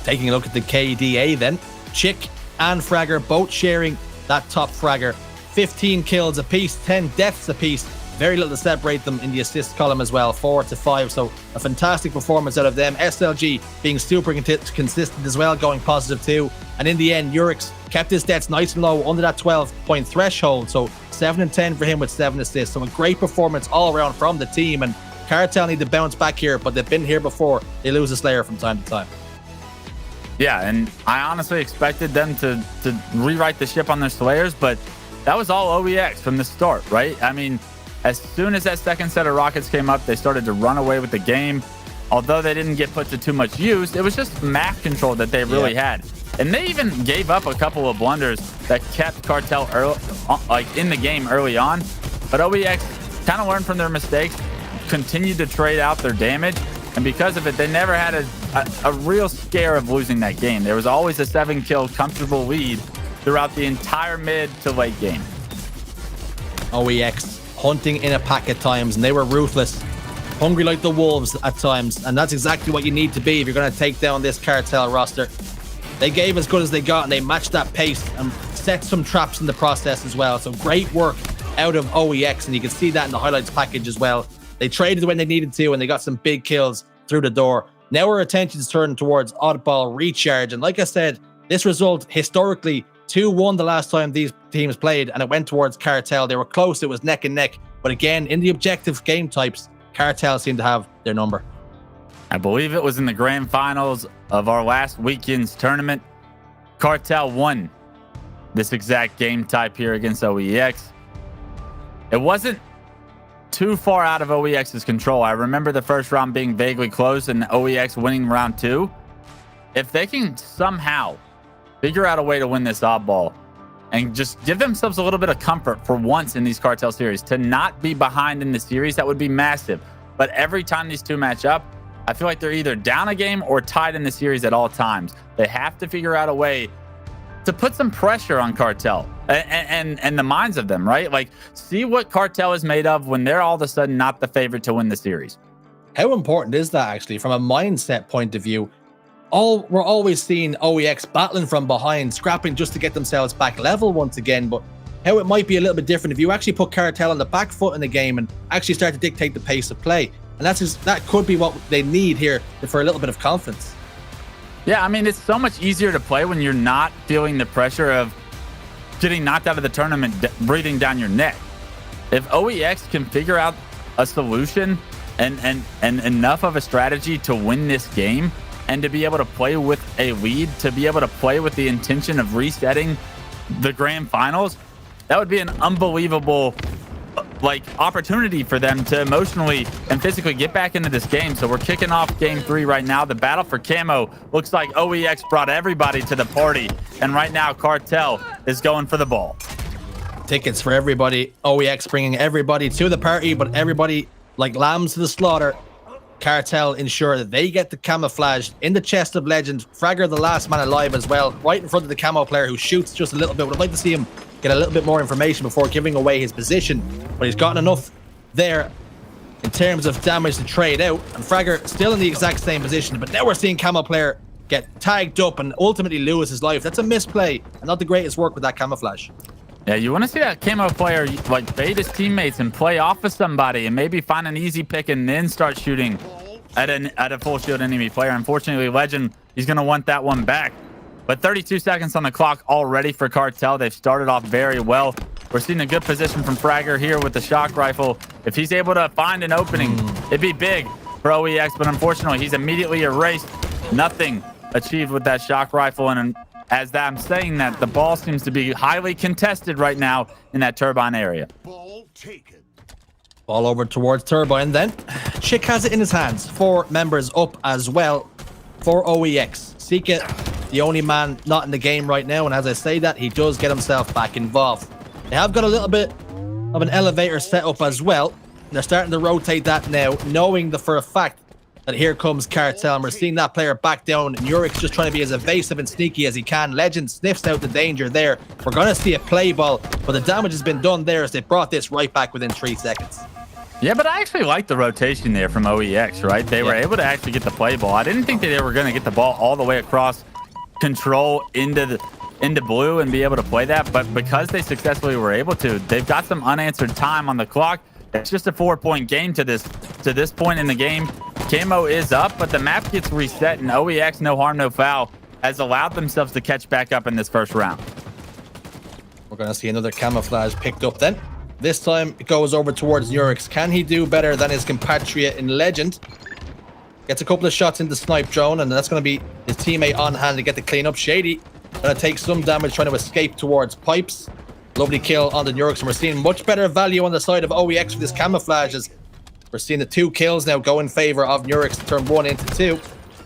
Taking a look at the KDA then, Chick and Fragger both sharing that top Fragger. 15 kills apiece, 10 deaths apiece. Very little to separate them in the assist column as well, 4 to 5. So a fantastic performance out of them. SLG being super consistent as well, going positive too. And in the end, Urix kept his deaths nice and low under that 12-point threshold. So 7 and 10 for him with 7 assists. So a great performance all around from the team. And Cartel need to bounce back here, but they've been here before. They lose a Slayer from time to time. Yeah, and I honestly expected them to rewrite the ship on their Slayers, but that was all OEX from the start, right? I mean, as soon as that second set of rockets came up, they started to run away with the game. Although they didn't get put to too much use, it was just map control that they really had. And they even gave up a couple of blunders that kept Cartel in the game early on. But OEX kind of learned from their mistakes, continued to trade out their damage, and because of it, they never had a real scare of losing that game. There was always a 7-kill comfortable lead throughout the entire mid to late game. OEX hunting in a pack at times, and they were ruthless, hungry like the wolves at times, and that's exactly what you need to be if you're going to take down this Cartel roster. They gave as good as they got, and they matched that pace and set some traps in the process as well. So great work out of OEX, and you can see that in the highlights package as well. They traded when they needed to, and they got some big kills through the door. Now our attention's turned towards Oddball Recharge, and like I said, this result historically 2-1 the last time these teams played, and it went towards Cartel. They were close, it was neck and neck, but again, in the objective game types, Cartel seem to have their number. I believe it was in the grand finals of our last weekend's tournament. Cartel won this exact game type here against OEX. It wasn't too far out of OEX's control. I remember the first round being vaguely close and OEX winning round 2. If they can somehow figure out a way to win this oddball and just give themselves a little bit of comfort for once in these Cartel series, to not be behind in the series, that would be massive. But every time these two match up, I feel like they're either down a game or tied in the series at all times. They have to figure out a way to put some pressure on Cartel and the minds of them, right? Like, see what Cartel is made of when they're all of a sudden not the favorite to win the series. How important is that actually from a mindset point of view? We're always seeing OEX battling from behind, scrapping just to get themselves back level once again. But how it might be a little bit different if you actually put Cartel on the back foot in the game and actually start to dictate the pace of play. And that could be what they need here for a little bit of confidence. Yeah, I mean, it's so much easier to play when you're not feeling the pressure of getting knocked out of the tournament, breathing down your neck. If OEX can figure out a solution and enough of a strategy to win this game and to be able to play with a lead, to be able to play with the intention of resetting the grand finals, that would be an unbelievable opportunity for them to emotionally and physically get back into this game. So we're kicking off game 3 right now. The battle for camo looks like OEX brought everybody to the party, and right now Cartel is going for the ball. Tickets for everybody. OEX bringing everybody to the party, but everybody like lambs to the slaughter. Cartel ensure that they get the camouflage in the chest of legend. Fragger, the last man alive as well, right in front of the camo player who shoots just a little bit. Would like to see him get a little bit more information before giving away his position, but he's gotten enough there in terms of damage to trade out. And Fragger still in the exact same position, but now we're seeing camo player get tagged up and ultimately lose his life. That's a misplay and not the greatest work with that camouflage. Yeah, you want to see that camo player bait his teammates and play off of somebody and maybe find an easy pick and then start shooting at a full shield enemy player. Unfortunately, Legend, he's going to want that one back. But 32 seconds on the clock already for Cartel. They've started off very well. We're seeing a good position from Fragger here with the shock rifle. If he's able to find an opening, it'd be big for OEX, but unfortunately, he's immediately erased. Nothing achieved with that shock rifle. And as I'm saying that, the ball seems to be highly contested right now in that turbine area. Ball taken. Ball over towards Turbine then. Chick has it in his hands. 4 members up as well for OEX. Seeka, the only man not in the game right now, and as I say that, he does get himself back involved. They have got a little bit of an elevator set up as well. And they're starting to rotate that now, knowing for a fact that here comes Cartel, and we're seeing that player back down, and Yurik's just trying to be as evasive and sneaky as he can. Legend sniffs out the danger there. We're going to see a play ball, but the damage has been done there as they brought this right back within 3 seconds. Yeah, but I actually like the rotation there from OEX, right? They were able to actually get the play ball. I didn't think that they were going to get the ball all the way across control into blue and be able to play that, but because they successfully were able to, they've got some unanswered time on the clock. It's just a 4-point game to this point in the game. Camo is up, but the map gets reset, and OEX, no harm, no foul, has allowed themselves to catch back up in this first round. We're going to see another camouflage picked up then. This time it goes over towards Nurix. Can he do better than his compatriot in Legend? Gets a couple of shots in the snipe drone, and that's going to be his teammate on hand to get the clean up. Shady going to take some damage trying to escape towards pipes. Lovely kill on the Nurix, and we're seeing much better value on the side of OEX for this camouflage, as we're seeing the 2 kills now go in favor of Nurix to turn 1 into 2.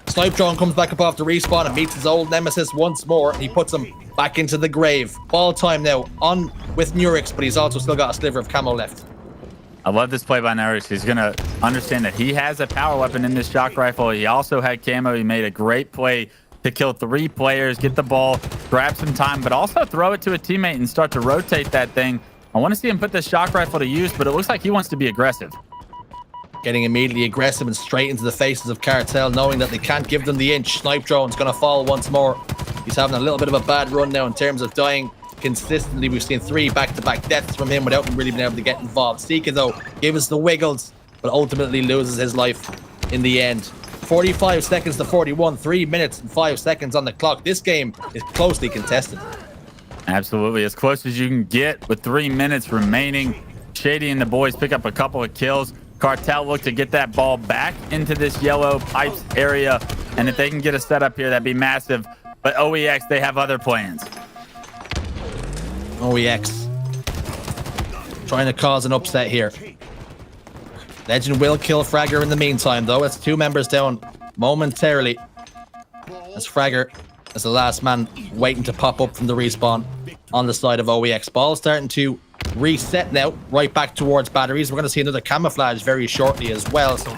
Snipe drone comes back up off the respawn and meets his old nemesis once more, and he puts him back into the grave. Ball time now on with Nurix, but he's also still got a sliver of camo left. I love this play by Nurix. He's going to understand that he has a power weapon in this shock rifle. He also had camo. He made a great play to kill 3 players, get the ball, grab some time, but also throw it to a teammate and start to rotate that thing. I want to see him put this shock rifle to use, but it looks like he wants to be aggressive. Getting immediately aggressive and straight into the faces of Cartel, knowing that they can't give them the inch. Snipe drone's going to fall once more. He's having a little bit of a bad run now in terms of dying consistently. We've seen 3 back-to-back deaths from him without him really being able to get involved. Seeka, though, gave us the wiggles, but ultimately loses his life in the end. 45 seconds to 41, 3 minutes and 5 seconds on the clock. This game is closely contested. Absolutely, as close as you can get with 3 minutes remaining. Shady and the boys pick up a couple of kills. Cartel look to get that ball back into this yellow pipes area. And if they can get a setup here, that'd be massive. But OEX, they have other plans. OEX trying to cause an upset here. Legend will kill Fragger in the meantime, though. It's 2 members down momentarily. As Fragger is the last man waiting to pop up from the respawn on the side of OEX. Ball starting to reset now, right back towards batteries. We're going to see another camouflage very shortly as well. So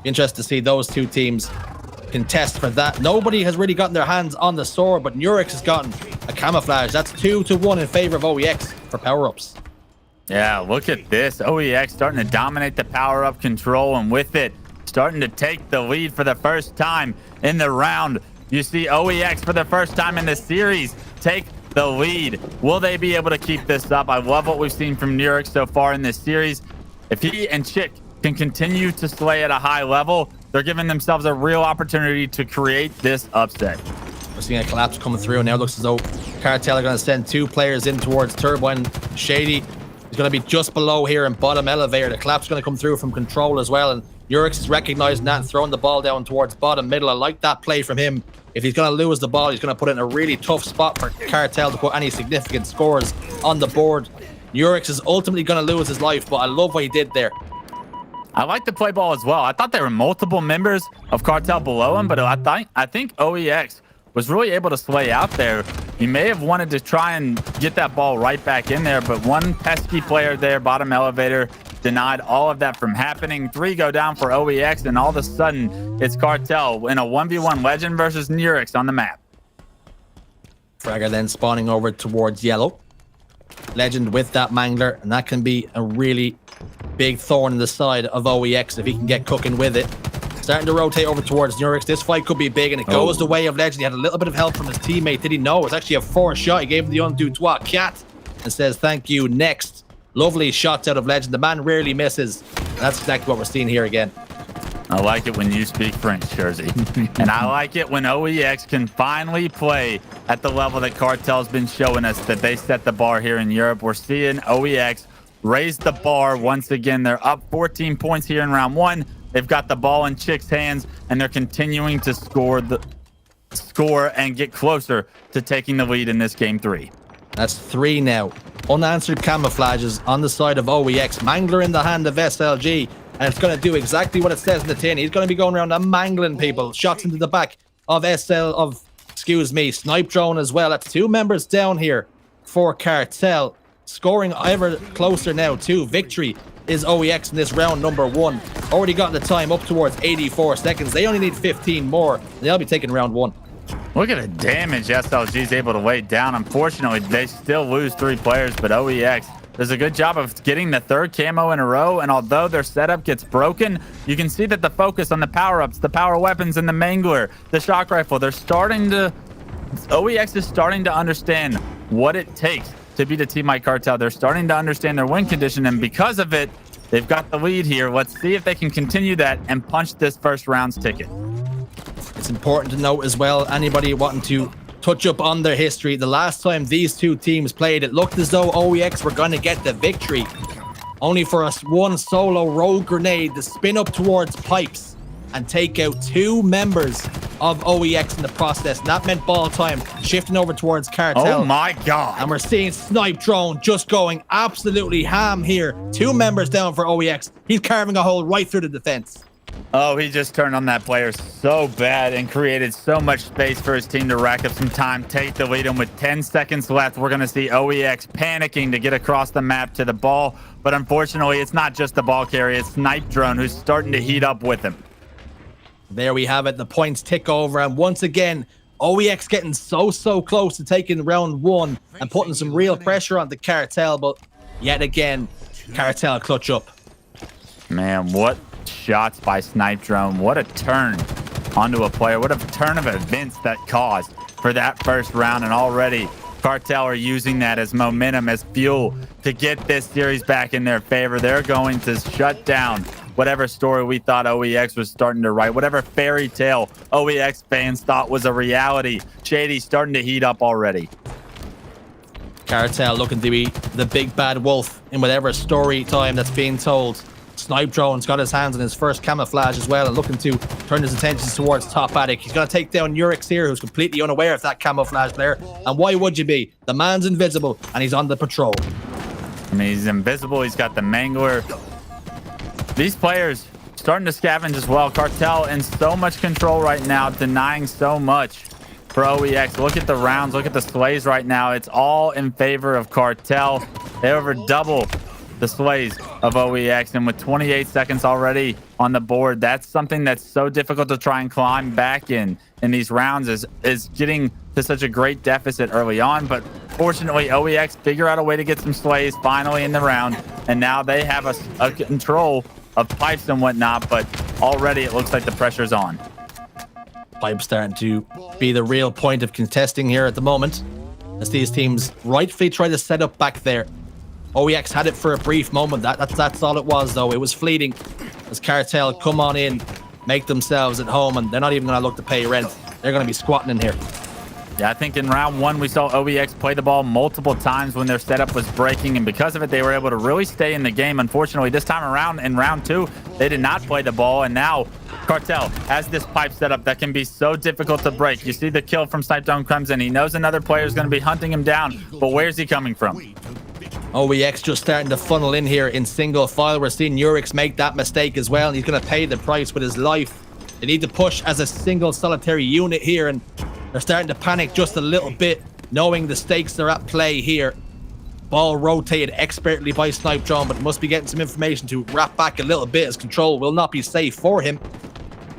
interested to see those 2 teams contest for that. Nobody has really gotten their hands on the sword, but Nurex has gotten a camouflage. That's 2-1 in favor of OEX for power-ups. Yeah, look at this. OEX starting to dominate the power-up control, and with it, starting to take the lead for the first time in the round. You see OEX for the first time in the series take the lead. Will they be able to keep this up? I love what we've seen from Nurex so far in this series. If he and Chick can continue to slay at a high level, they're giving themselves a real opportunity to create this upset. We're seeing a collapse coming through. Now it looks as though Cartel are going to send 2 players in towards Turbine. Shady is going to be just below here in bottom elevator. The collapse is going to come through from control as well. And Nurex is recognizing that and throwing the ball down towards bottom middle. I like that play from him. If he's going to lose the ball, he's going to put it in a really tough spot for Cartel to put any significant scores on the board. Nurex is ultimately going to lose his life, but I love what he did there. I like the play ball as well. I thought there were multiple members of Cartel below him, but I think OEX was really able to slay out there. He may have wanted to try and get that ball right back in there, but one pesky player there, bottom elevator, denied all of that from happening. 3 go down for OEX, and all of a sudden, it's Cartel in a 1v1 Legend versus Nurex on the map. Fragger then spawning over towards yellow. Legend with that Mangler, and that can be a really big thorn in the side of OEX if he can get cooking with it. Starting to rotate over towards Nurex. This fight could be big, and it goes the way of Legend. He had a little bit of help from his teammate. Did he know? It was actually a 4 shot. He gave him the undo twat cat and says, thank you, next. Lovely shots out of Legend. The man rarely misses. And that's exactly what we're seeing here again. I like it when you speak French, Jersey. And I like it when OEX can finally play at the level that Cartel's been showing us that they set the bar here in Europe. We're seeing OEX raise the bar once again. They're up 14 points here in round 1. They've got the ball in Chick's hands, and they're continuing to score and get closer to taking the lead in this game 3. That's 3 now. Unanswered camouflages on the side of OEX. Mangler in the hand of SLG. And it's going to do exactly what it says in the tin. He's going to be going around and mangling people. Shots into the back of Snipe Drone as well. That's 2 members down here for Cartel. Scoring ever closer now to victory is OEX in this round number 1. Already got the time up towards 84 seconds. They only need 15 more. They'll be taking round 1. Look at the damage SLG is able to lay down. Unfortunately, they still lose 3 players, but OEX does a good job of getting the 3rd camo in a row. And although their setup gets broken, you can see that the focus on the power-ups, the power weapons, and the Mangler, the shock rifle, OEX is starting to understand what it takes to beat a team like Cartel. They're starting to understand their win condition, and because of it, they've got the lead here. Let's see if they can continue that and punch this first round's ticket. It's important to note as well, anybody wanting to touch up on their history, the last time these 2 teams played, it looked as though OEX were going to get the victory, only for us one solo rogue grenade to spin up towards pipes and take out 2 members of OEX in the process. And that meant ball time shifting over towards Cartel. Oh my god. And we're seeing Snipe Drone just going absolutely ham here. 2 members down for OEX. He's carving a hole right through the defense. Oh, he just turned on that player so bad and created so much space for his team to rack up some time, take the lead. And with 10 seconds left, we're going to see OEX panicking to get across the map to the ball. But unfortunately, it's not just the ball carrier. It's Snipe Drone who's starting to heat up with him. There we have it. The points tick over. And once again, OEX getting so close to taking round 1 and putting some real pressure on the Cartel. But yet again, Cartel clutch up. Man, what shots by Snipe Drone. What a turn onto a player. What a turn of events that caused for that first round. And already Cartel are using that as momentum, as fuel to get this series back in their favor. They're going to shut down whatever story we thought OEX was starting to write, whatever fairy tale OEX fans thought was a reality. Shady's starting to heat up already. Cartel looking to be the big bad wolf in whatever story time that's being told. Snipe Drone's got his hands on his first camouflage as well and looking to turn his attentions towards top attic. He's going to take down Urix here, who's completely unaware of that camouflage there. And why would you be? The man's invisible and he's on the patrol. I mean, he's invisible. He's got the Mangler. These players starting to scavenge as well. Cartel in so much control right now, denying so much for OEX. Look at the rounds. Look at the slays right now. It's all in favor of Cartel. They over double the slays of OEX, and with 28 seconds already on the board, that's something that's so difficult to try and climb back in these rounds is getting to such a great deficit early on. But fortunately, OEX figure out a way to get some slays finally in the round, and now they have a control of pipes and whatnot, but already it looks like the pressure's on. Pipe starting to be the real point of contesting here at the moment, as these teams rightfully try to set up back there. OEX had it for a brief moment. That's all it was, though. It was fleeting as Cartel come on in, make themselves at home, and they're not even going to look to pay rent. They're going to be squatting in here. Yeah, I think in round one, we saw OEX play the ball multiple times when their setup was breaking, and because of it, they were able to really stay in the game. Unfortunately, this time around in round two, they did not play the ball, and now Cartel has this pipe setup that can be so difficult to break. You see the kill from Snipe Down comes in. He knows another player is going to be hunting him down, but where's he coming from? OEX just starting to funnel in here in single file. We're seeing Urix make that mistake as well, and he's going to pay the price with his life. They need to push as a single solitary unit here, and they're starting to panic just a little bit, knowing the stakes are at play here. Ball rotated expertly by Snipe Drone, but must be getting some information to wrap back a little bit, as control will not be safe for him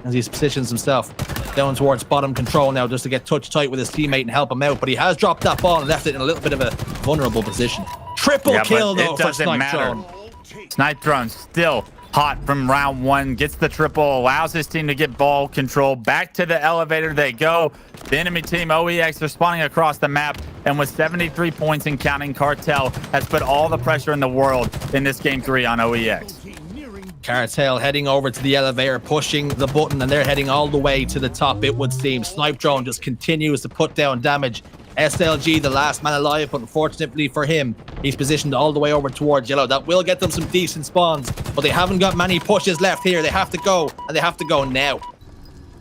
as he positions himself down towards bottom control now, just to get touch tight with his teammate and help him out. But he has dropped that ball and left it in a little bit of a vulnerable position. Triple kill though for Snipe Drone. Snipe Drone still hot from round one, gets the triple, allows his team to get ball control. Back to the elevator they go. The enemy team, OEX, are spawning across the map, and with 73 points and counting, Cartel has put all the pressure in the world in this game 3 on OEX. Cartel heading over to the elevator, pushing the button, and they're heading all the way to the top, it would seem. Snipe Drone just continues to put down damage. SLG, the last man alive, but unfortunately for him, he's positioned all the way over towards yellow. That will get them some decent spawns, but they haven't got many pushes left here. They have to go, and they have to go now.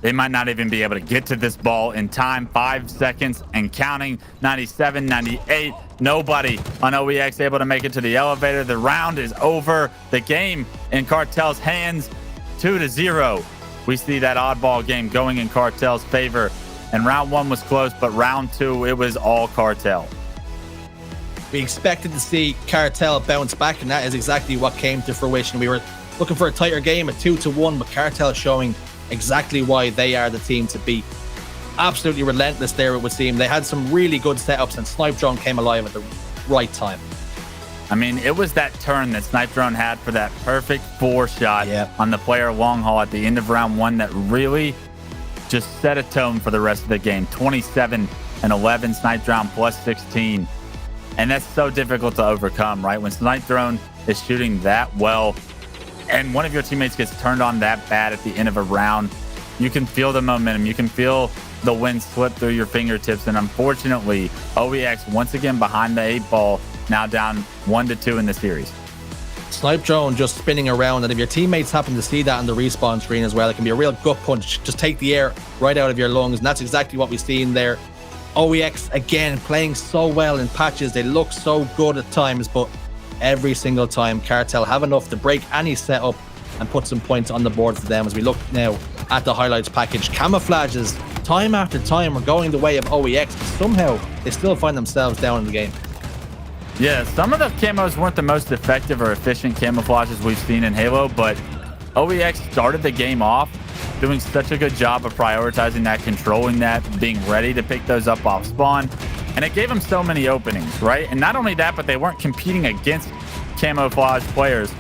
They might not even be able to get to this ball in time. 5 seconds and counting. 97, 98. Nobody on OEX able to make it to the elevator. The round is over. The game in Cartel's hands, 2-0. We see that oddball game going in Cartel's favor. And round one was close, but round two, it was all Cartel. We expected to see Cartel bounce back, and that is exactly what came to fruition. We were looking for a tighter game, a 2-1, but Cartel showing exactly why they are the team to beat. Absolutely relentless there, it would seem. They had some really good setups, and Snipe Drone came alive at the right time. I mean, it was that turn that Snipe Drone had for that perfect 4 shot on the player long haul at the end of round one that really just set a tone for the rest of the game. 27-11, Snipe Drone plus 16. And that's so difficult to overcome, right? When Snipe Drone is shooting that well and one of your teammates gets turned on that bad at the end of a round, you can feel the momentum. You can feel the wind slip through your fingertips. And unfortunately, OEX once again behind the 8 ball, now down 1-2 in the series. Snipe Drone just spinning around, and if your teammates happen to see that on the respawn screen as well, it can be a real gut punch. Just take the air right out of your lungs, and that's exactly what we've seen there. OEX again playing so well in patches. They look so good at times, but every single time Cartel have enough to break any setup and put some points on the board for them. As we look now at the highlights package, camouflages time after time are going the way of OEX. Somehow they still find themselves down in the game. Yeah, some of the camos weren't the most effective or efficient camouflages we've seen in Halo, but OEX started the game off doing such a good job of prioritizing that, controlling that, being ready to pick those up off spawn, and it gave them so many openings, right? And not only that, but they weren't competing against camouflage players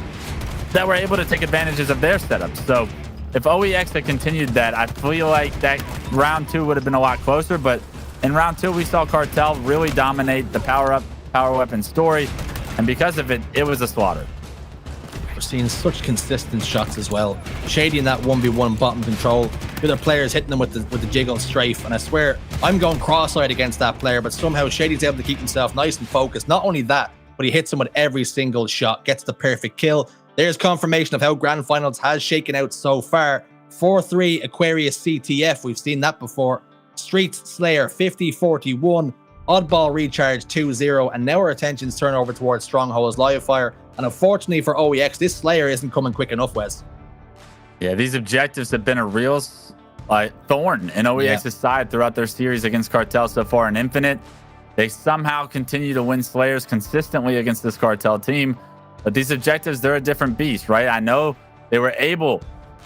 that were able to take advantages of their setups. So if OEX had continued that, I feel like that round 2 would have been a lot closer, but in round 2, we saw Cartel really dominate the power weapon story, and because of it, it was a slaughter. We're seeing such consistent shots as well. Shady in that 1v1 bottom control. The other players hitting them with the jiggle strafe, and I swear I'm going cross-eyed against that player, but somehow Shady's able to keep himself nice and focused. Not only that, but he hits him with every single shot, gets the perfect kill. there's confirmation of how Grand Finals has shaken out so far. 4-3 Aquarius CTF, we've seen that before. Street Slayer 50-41, Oddball Recharge 2-0, and now our attention's turned over towards Stronghold's Live Fire. And unfortunately for OEX, this Slayer isn't coming quick enough, Wes. Yeah, these objectives have been a real thorn in OEX's side throughout their series against Cartel so far in Infinite. They somehow continue to win Slayers consistently against this Cartel team. But these objectives, they're a different beast, right? I know they were able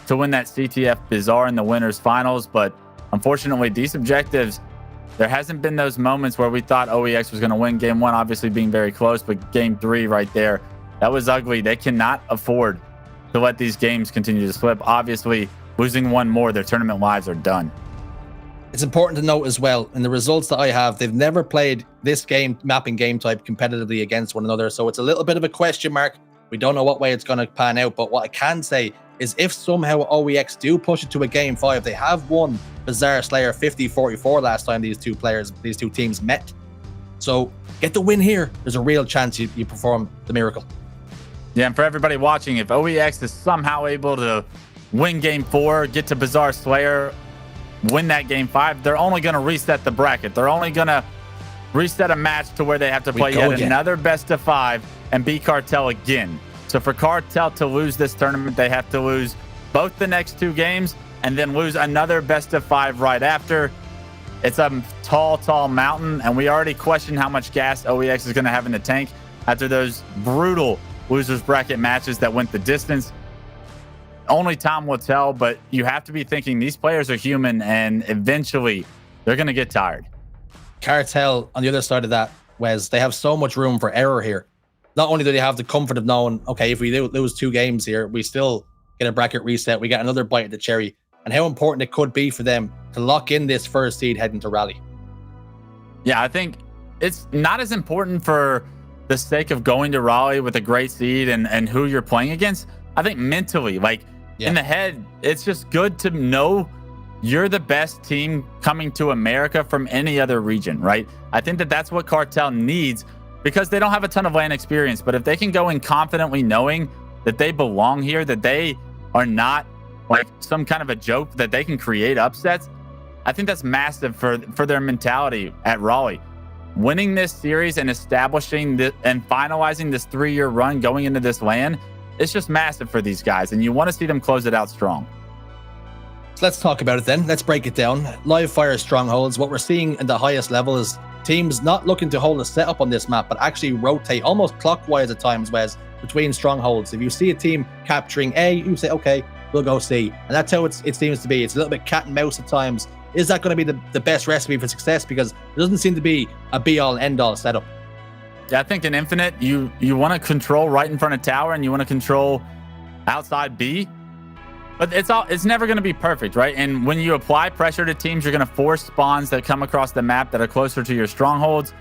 to win that CTF Bazaar in the winners finals, but unfortunately, these objectives, there hasn't been those moments where we thought OEX was going to win game 1, obviously being very close, but game 3 right there, that was ugly. They cannot afford to let these games continue to slip. Obviously, losing one more, their tournament lives are done. It's important to note as well, in the results that I have, they've never played this game, mapping game type, competitively against one another. So it's a little bit of a question mark. We don't know what way it's going to pan out. But what I can say is if somehow OEX do push it to a game 5, they have won Bazaar Slayer 50-44 last time these two teams met. So get the win here. There's a real chance you perform the miracle. Yeah, and for everybody watching, if OEX is somehow able to win game 4, get to Bazaar Slayer, win that game 5, they're only going to reset the bracket. They're only going to reset a match to where they have to play yet another best of 5 and beat Cartel again. So for Cartel to lose this tournament, they have to lose both the next 2 games and then lose another best of 5 right after. It's a tall mountain, and we already question how much gas OEX is going to have in the tank after those brutal losers bracket matches that went the distance. Only time will tell, but you have to be thinking these players are human, and eventually they're going to get tired. Cartel, on the other side of that, Wes, they have so much room for error here. Not only do they have the comfort of knowing, okay, if we lose 2 games here, we still get a bracket reset, we get another bite of the cherry, and how important it could be for them to lock in this first seed heading to Raleigh. Yeah, I think it's not as important for the sake of going to Raleigh with a great seed and who you're playing against. I think mentally, in the head, it's just good to know you're the best team coming to America from any other region, right? I think that's what Cartel needs because they don't have a ton of LAN experience. But if they can go in confidently knowing that they belong here, that they are not like some kind of a joke, that they can create upsets, I think that's massive for their mentality at Raleigh. Winning this series and establishing and finalizing this 3-year run going into this LAN, it's just massive for these guys, and you want to see them close it out strong. So let's talk about it then. Let's break it down. Live Fire Strongholds. What we're seeing in the highest level is teams not looking to hold a setup on this map, but actually rotate almost clockwise at times, Wes, between strongholds. If you see a team capturing A, you say, okay, we'll go C. And that's how it seems to be. It's a little bit cat and mouse at times. Is that going to be the best recipe for success? Because there doesn't seem to be a be-all, end-all setup. Yeah, I think in Infinite, you want to control right in front of tower and you want to control outside B. But it's never going to be perfect, right? And when you apply pressure to teams, you're going to force spawns that come across the map that are closer to your strongholds.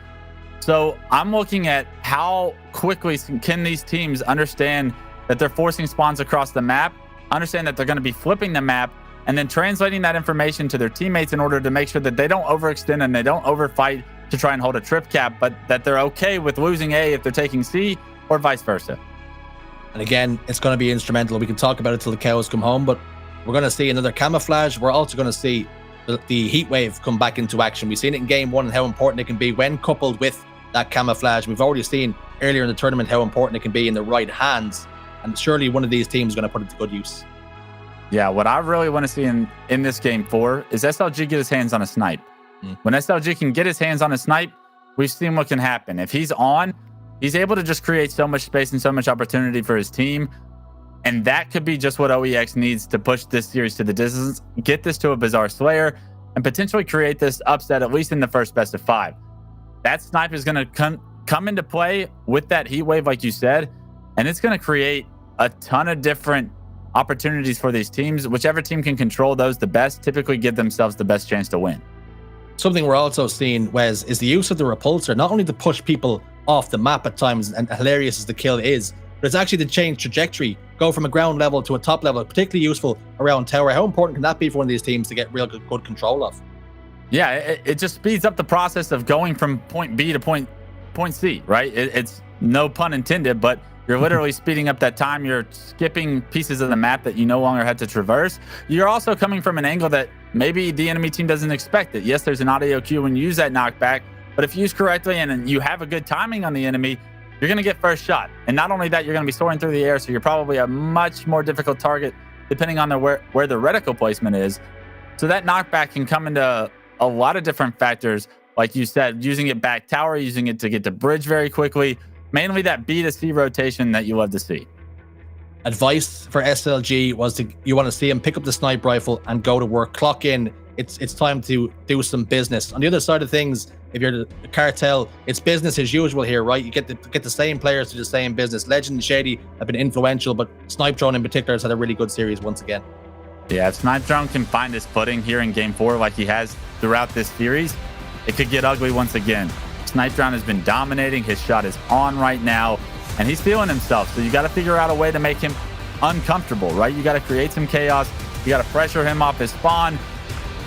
So I'm looking at how quickly can these teams understand that they're forcing spawns across the map, understand that they're going to be flipping the map, and then translating that information to their teammates in order to make sure that they don't overextend and they don't overfight to try and hold a trip cap, but that they're okay with losing A if they're taking C or vice versa. And again, it's going to be instrumental. We can talk about it till the cows come home, but we're going to see another camouflage. We're also going to see the heat wave come back into action. We've seen it in game 1 and how important it can be when coupled with that camouflage. We've already seen earlier in the tournament how important it can be in the right hands, and surely one of these teams is going to put it to good use. Yeah, what I really want to see in this game 4 is SLG get his hands on a snipe. When SLG can get his hands on a snipe, we've seen what can happen. If he's on, he's able to just create so much space and so much opportunity for his team. And that could be just what OEX needs to push this series to the distance, get this to a Bazaar Slayer, and potentially create this upset, at least in the first best of 5. That snipe is going to come into play with that heat wave, like you said, and it's going to create a ton of different opportunities for these teams. Whichever team can control those the best typically give themselves the best chance to win. Something we're also seeing, Wes, is the use of the repulsor, not only to push people off the map at times, and hilarious as the kill is, but it's actually to change trajectory, go from a ground level to a top level, particularly useful around tower. How important can that be for one of these teams to get real good control of? Yeah, it just speeds up the process of going from point B to point C, right? It's no pun intended, but You're literally speeding up that time. You're skipping pieces of the map that you no longer had to traverse. You're also coming from an angle that maybe the enemy team doesn't expect it. Yes, there's an audio cue when you use that knockback, but if used correctly and you have a good timing on the enemy, you're going to get first shot. And not only that, you're going to be soaring through the air, so you're probably a much more difficult target depending on where the reticle placement is. So that knockback can come into a lot of different factors. Like you said, using it back tower, using it to get to bridge very quickly. Mainly that B to C rotation that you love to see. Advice for SLG was you want to see him pick up the sniper rifle and go to work, clock in. It's time to do some business. On the other side of things, if you're the cartel, it's business as usual here, right? You get the same players to the same business. Legend and Shady have been influential, but Snipe Drone in particular has had a really good series once again. Yeah, if Snipe Drone can find his footing here in Game 4 like he has throughout this series, it could get ugly once again. Snipe Drone has been dominating. His shot is on right now, and he's feeling himself. So you got to figure out a way to make him uncomfortable, right? You got to create some chaos. You got to pressure him off his spawn,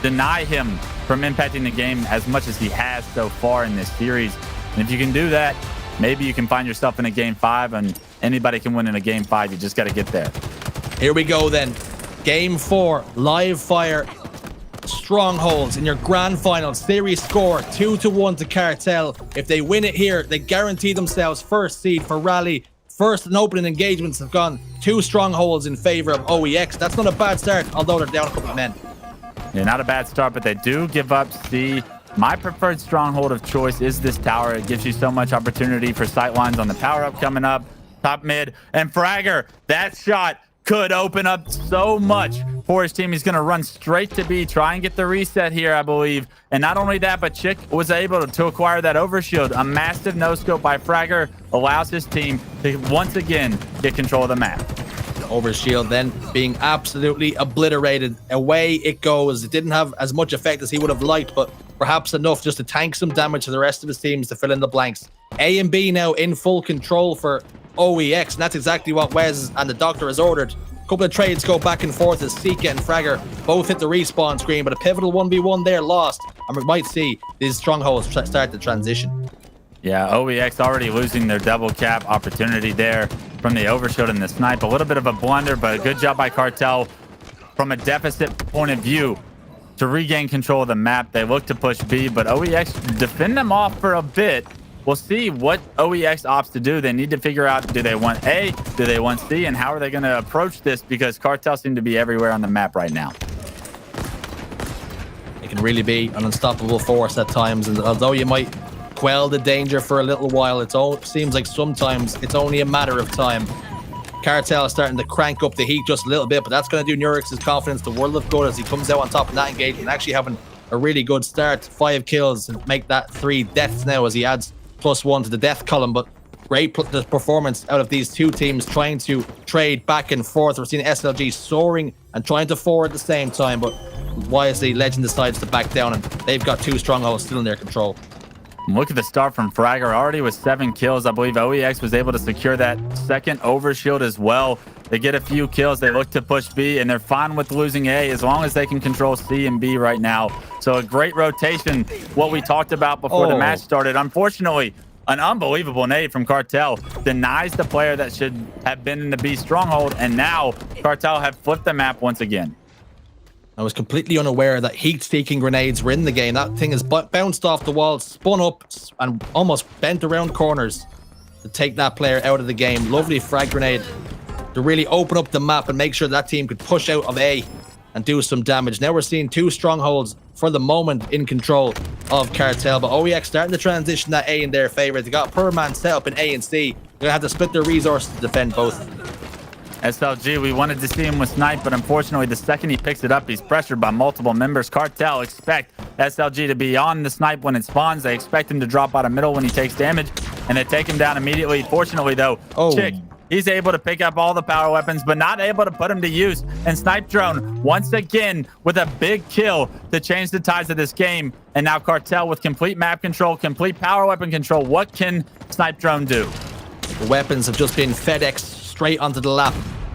deny him from impacting the game as much as he has so far in this series. And if you can do that, maybe you can find yourself in a Game 5, and anybody can win in a Game 5. You just got to get there. Here we go then. Game 4, live fire. Strongholds in your grand final. Series score 2-1 to Cartel. If they win it here, they guarantee themselves first seed for Raleigh. First and opening engagements have gone 2 strongholds in favor of OEX. That's not a bad start, although they're down a couple of men. Yeah, not a bad start, but they do give up C. My preferred stronghold of choice is this tower. It gives you so much opportunity for sightlines on the power-up coming up, top mid, and Fragger. That shot could open up so much for his team. He's going to run straight to B, try and get the reset here, I believe. And not only that, but Chick was able to acquire that overshield. A massive no-scope by Fragger allows his team to once again get control of the map. Overshield then being absolutely obliterated. Away it goes. It didn't have as much effect as he would have liked, but perhaps enough just to tank some damage to the rest of his teams to fill in the blanks. A and B now in full control for OEX, and that's exactly what Wes and the Doctor has ordered. A couple of trades go back and forth as Sika and Fragger both hit the respawn screen, but a pivotal 1v1 there lost, and we might see these strongholds start to transition. Yeah, OEX already losing their double cap opportunity there from the overshield and the snipe. A little bit of a blunder, but a good job by Cartel from a deficit point of view to regain control of the map. They look to push B, but OEX defend them off for a bit. We'll see what OEX opts to do. They need to figure out, do they want A, do they want C, and how are they going to approach this, because Cartel seem to be everywhere on the map right now. It can really be an unstoppable force at times, and although you might quell the danger for a little while, it seems like sometimes it's only a matter of time. Cartel is starting to crank up the heat just a little bit, but that's going to do Nurix's confidence the world of good as he comes out on top of that engagement, actually having a really good start. 5 kills and make that 3 deaths now as he adds +1 to the death column. But great performance out of these two teams trying to trade back and forth. We're seeing SLG soaring and trying to forward at the same time, but wisely Legend decides to back down, and they've got 2 strongholds still in their control. Look at the start from Fragger, already with 7 kills. I believe OEX was able to secure that second overshield as well. They get a few kills. They look to push B, and they're fine with losing A as long as they can control C and B right now. So a great rotation, what we talked about before the match started. Unfortunately, an unbelievable nade from Cartel denies the player that should have been in the B stronghold, and now Cartel have flipped the map once again. I was completely unaware that heat-seeking grenades were in the game. That thing has bounced off the wall, spun up, and almost bent around corners to take that player out of the game. Lovely frag grenade to really open up the map and make sure that team could push out of A and do some damage. Now we're seeing 2 strongholds for the moment in control of Cartel, but OEX starting to transition that A in their favor. They got per man set up in A and C. They're going to have to split their resources to defend both. SLG, we wanted to see him with snipe, but unfortunately the second he picks it up, he's pressured by multiple members. Cartel expect SLG to be on the snipe when it spawns. They expect him to drop out of middle when he takes damage, and they take him down immediately. Fortunately though, Chick, he's able to pick up all the power weapons, but not able to put them to use. And Snipe Drone, once again, with a big kill to change the tides of this game. And now Cartel with complete map control, complete power weapon control. What can Snipe Drone do? The weapons have just been FedEx straight onto the lap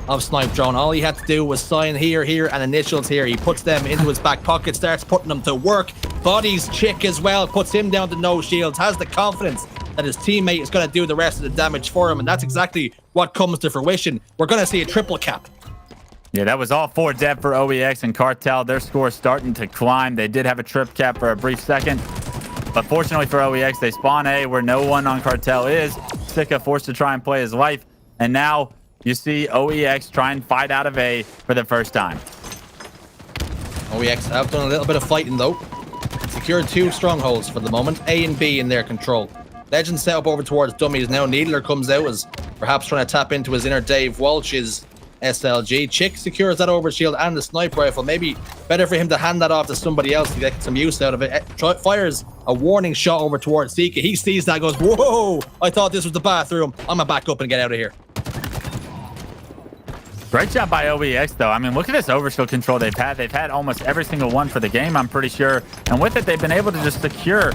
of Snipe Drone. All he had to do was sign here, and initials here. He puts them into his back pocket, starts putting them to work. Bodies Chick as well, puts him down to no shields, has the confidence that his teammate is going to do the rest of the damage for him, and that's exactly what comes to fruition. We're going to see a triple cap. Yeah, that was all 4 dead for OEX and Cartel. Their score is starting to climb. They did have a trip cap for a brief second, but fortunately for OEX, they spawn A where no one on Cartel is. Sika forced to try and play his life, and now you see OEX try and fight out of A for the first time. OEX have done a little bit of fighting though. Secured 2 strongholds for the moment, A and B in their control. Legend set up over towards dummies now. Needler comes out as perhaps trying to tap into his inner Dave Walsh's SLG. Chick secures that overshield and the sniper rifle. Maybe better for him to hand that off to somebody else to get some use out of it. Fires a warning shot over towards Sika. He sees that, goes, whoa, I thought this was the bathroom. I'm gonna back up and get out of here. Great job by OEX, though. I mean, look at this overshield control they've had. They've had almost every single one for the game, I'm pretty sure. And with it, they've been able to just secure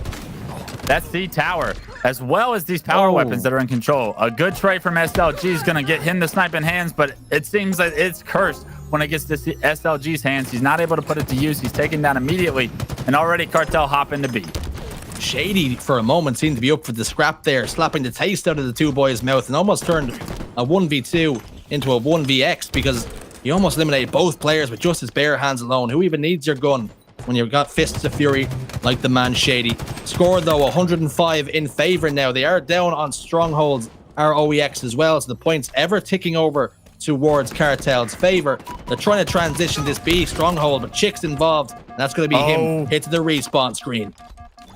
that C tower, as well as these power weapons that are in control. A good trade from SLG is going to get him the sniping hands, but it seems like it's cursed when it gets to SLG's hands. He's not able to put it to use. He's taken down immediately, and already Cartel hop into B. Shady, for a moment, seemed to be up for the scrap there, slapping the taste out of the 2 boys' mouth, and almost turned a 1v2 into a 1vx because he almost eliminated both players with just his bare hands alone. Who even needs your gun when you've got fists of fury like the man Shady? Scored though 105 in favor now. They are down on strongholds, our OEX as well, so the points ever ticking over towards Cartel's favor. They're trying to transition this B stronghold, but Chick's involved, and that's going to be him hit to the respawn screen.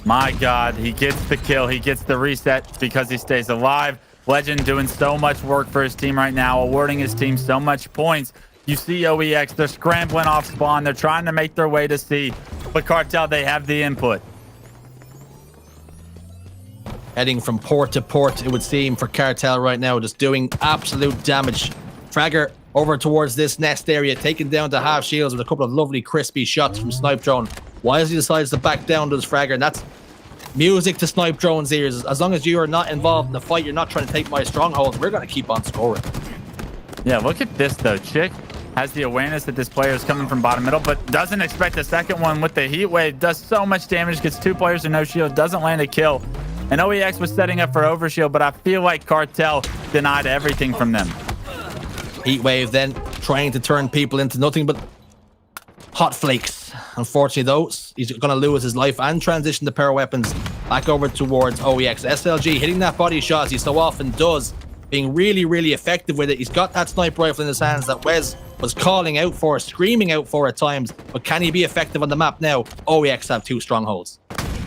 My God, he gets the kill. He gets the reset because he stays alive. Legend doing so much work for his team right now, awarding his team so much points. You see OEX, they're scrambling off spawn. They're trying to make their way to C, but Cartel, they have the input. Heading from port to port, it would seem, for Cartel right now, just doing absolute damage. Fragger over towards this nest area, taken down to half shields with a couple of lovely crispy shots from Snipe Drone. Wisely decides to back down to his Fragger, and that's music to Snipe Drone's ears. As long as you are not involved in the fight, you're not trying to take my stronghold, we're going to keep on scoring. Yeah, look at this though. Chick has the awareness that this player is coming from bottom middle, but doesn't expect a second one with the heat wave. Does so much damage, gets 2 players with no shield, doesn't land a kill. And OEX was setting up for overshield, but I feel like Cartel denied everything from them. Heat wave then trying to turn people into nothing but hot flakes. Unfortunately though, he's going to lose his life and transition the power weapons back over towards OEX. SLG hitting that body shot as he so often does, being really, really effective with it. He's got that sniper rifle in his hands that Wes was calling out for, screaming out for at times, but can he be effective on the map now? OEX have 2 strongholds.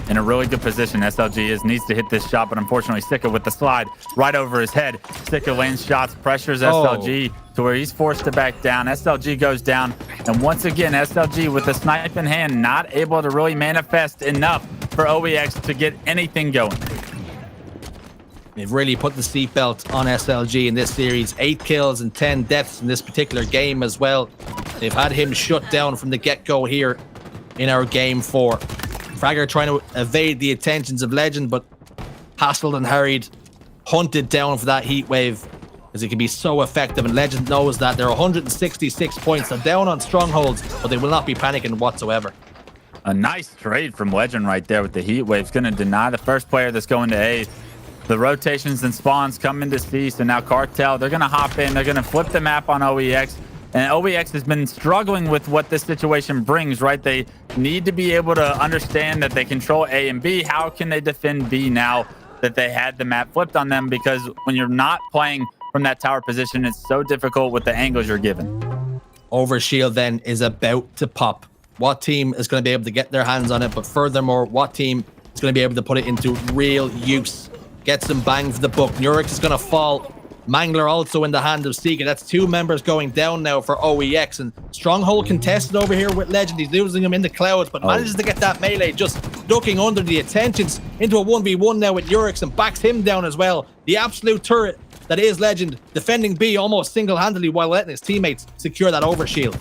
In a really good position, SLG needs to hit this shot, but unfortunately Sika with the slide right over his head. Sika lands shots, pressures SLG to where he's forced to back down. SLG goes down, and once again SLG with the snipe in hand, not able to really manifest enough for OEX to get anything going. They've really put the seatbelt on SLG in this series. 8 kills and 10 deaths in this particular game as well. They've had him shut down from the get-go here in our game 4. Fragger trying to evade the attentions of Legend, but hassled and harried, hunted down for that heat wave as it can be so effective, and Legend knows that. They're 166 points. They're down on strongholds, but they will not be panicking whatsoever. A nice trade from Legend right there with the heat wave. It's going to deny the first player that's going to A. The rotations and spawns come into C, so now Cartel, they're going to hop in. They're going to flip the map on OEX. And OEX has been struggling with what this situation brings, right? They need to be able to understand that they control A and B. How can they defend B now that they had the map flipped on them? Because when you're not playing from that tower position, it's so difficult with the angles you're given. Overshield then is about to pop. What team is going to be able to get their hands on it? But furthermore, what team is going to be able to put it into real use? Get some bang for the buck. Nurix is going to fall. Mangler also in the hand of Sika. That's 2 members going down now for OEX. And Stronghold contested over here with Legend. He's losing him in the clouds, but manages to get that melee, just ducking under the attentions into a 1v1 now with Nurix and backs him down as well. The absolute turret that is Legend defending B almost single-handedly while letting his teammates secure that overshield.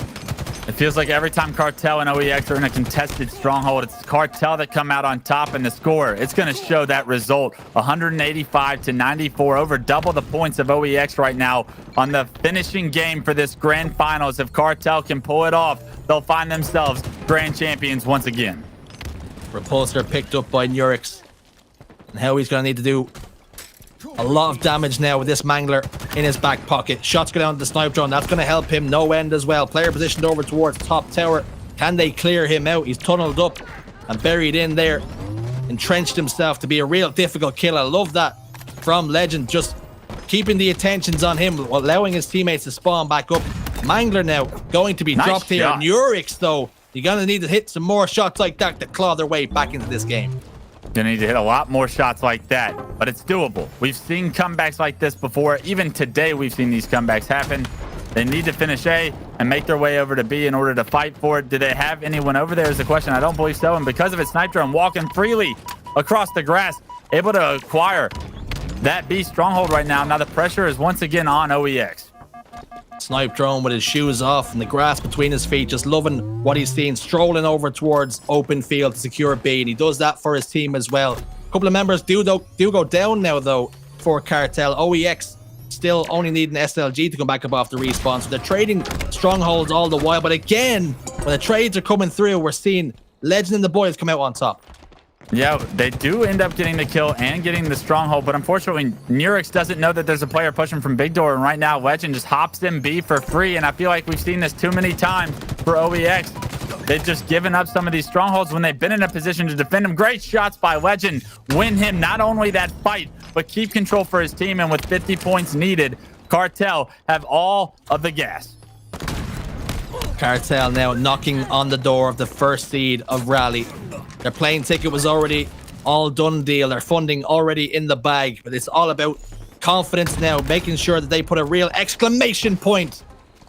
It feels like every time Cartel and OEX are in a contested stronghold, it's Cartel that come out on top, and the score, it's going to show that result. 185-94, over double the points of OEX right now on the finishing game for this grand finals. If Cartel can pull it off, they'll find themselves grand champions once again. Repulsor picked up by Nurix. And how he's going to need to do A lot of damage now with this Mangler in his back pocket. Shots go down to the snipe drone. That's going to help him. No end as well. Player positioned over towards top tower. Can they clear him out? He's tunneled up and buried in there. Entrenched himself to be a real difficult kill. I love that from Legend. Just keeping the attentions on him, allowing his teammates to spawn back up. Mangler now going to be dropped here. And Urix, though, you're going to need to hit some more shots like that to claw their way back into this game. Gonna need to hit a lot more shots like that, but it's doable. We've seen comebacks like this before. Even today, we've seen these comebacks happen. They need to finish A and make their way over to B in order to fight for it. Do they have anyone over there is the question. I don't believe so. And because of it, Snipe Drone walking freely across the grass, able to acquire that B stronghold right now. Now the pressure is once again on OEX. Snipe Drone with his shoes off and the grass between his feet, just loving what he's seeing, strolling over towards open field to secure B. And he does that for his team as well. A couple of members do go down now, though, for Cartel. OEX still only needing SLG to come back up off the respawn. So they're trading strongholds all the while. But again, when the trades are coming through, we're seeing Legend and the boys come out on top. Yeah, they do end up getting the kill and getting the stronghold, but unfortunately, Nurix doesn't know that there's a player pushing from Big Door, and right now, Legend just hops in B for free, and I feel like we've seen this too many times for OEX. They've just given up some of these strongholds when they've been in a position to defend them. Great shots by Legend. Win him not only that fight, but keep control for his team, and with 50 points needed, Cartel have all of the gas. Cartel now knocking on the door of the first seed of Raleigh. Their plane ticket was already all done deal. Their funding already in the bag. But it's all about confidence now, making sure that they put a real exclamation point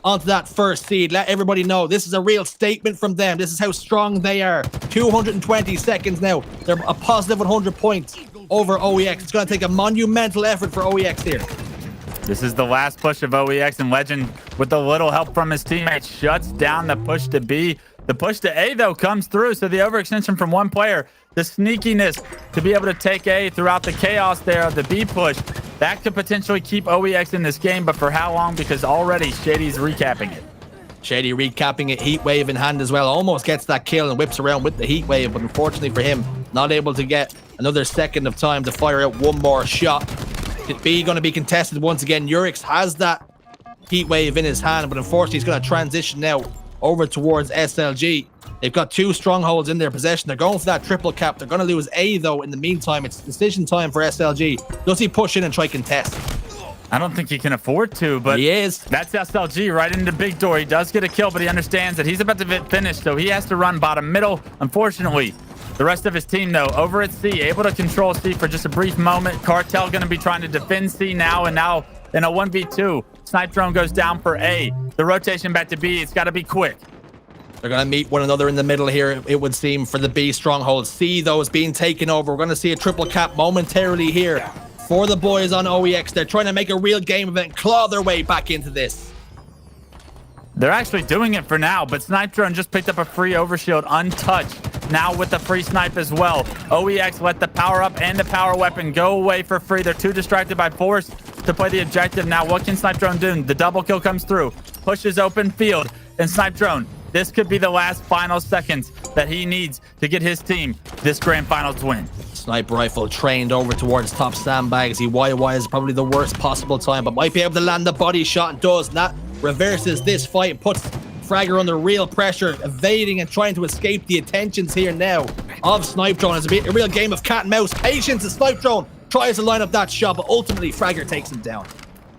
onto that first seed. Let everybody know this is a real statement from them. This is how strong they are. 220 seconds now. They're a positive 100 points over OEX. It's going to take a monumental effort for OEX here. This is the last push of OEX, and Legend, with a little help from his teammates, shuts down the push to B. The push to A, though, comes through, so the overextension from one player, the sneakiness to be able to take A throughout the chaos there of the B push, that could potentially keep OEX in this game, but for how long? Because already Shady's recapping it. Shady recapping it, Heat Wave in hand as well. Almost gets that kill and whips around with the Heat Wave, but unfortunately for him, not able to get another second of time to fire out one more shot. B going to be contested once again. Urix has that Heat Wave in his hand, but unfortunately he's going to transition now over towards SLG. They've got two strongholds in their possession. They're going for that triple cap. They're going to lose A, though, in the meantime. It's decision time for SLG. Does he push in and try contest? I don't think he can afford to, but he is. That's SLG right into Big Door. He does get a kill, but he understands that he's about to get finished, so he has to run bottom middle. Unfortunately, the rest of his team, though, over at C, able to control C for just a brief moment. Cartel going to be trying to defend C now, and now in a 1v2. Snipe Drone goes down for A. The rotation back to B, it's got to be quick. They're going to meet one another in the middle here, it would seem, for the B stronghold. C, though, is being taken over. We're going to see a triple cap momentarily here for the boys on OEX. They're trying to make a real game of it and claw their way back into this. They're actually doing it for now, but Snipe Drone just picked up a free overshield untouched. Now with the free snipe as well. OEX let the power up and the power weapon go away for free. They're too distracted by force to play the objective. Now what can Snipe Drone do? The double kill comes through. Pushes open field. And Snipe Drone, this could be the last final seconds that he needs to get his team this grand finals win. Snipe rifle trained over towards top sandbags. He YY is probably the worst possible time, but might be able to land the body shot and does. And that reverses this fight and puts Fragger under real pressure, evading and trying to escape the attentions here now of Snipe Drone. It's a real game of cat and mouse. Patience as Snipe Drone tries to line up that shot, but ultimately Fragger takes him down.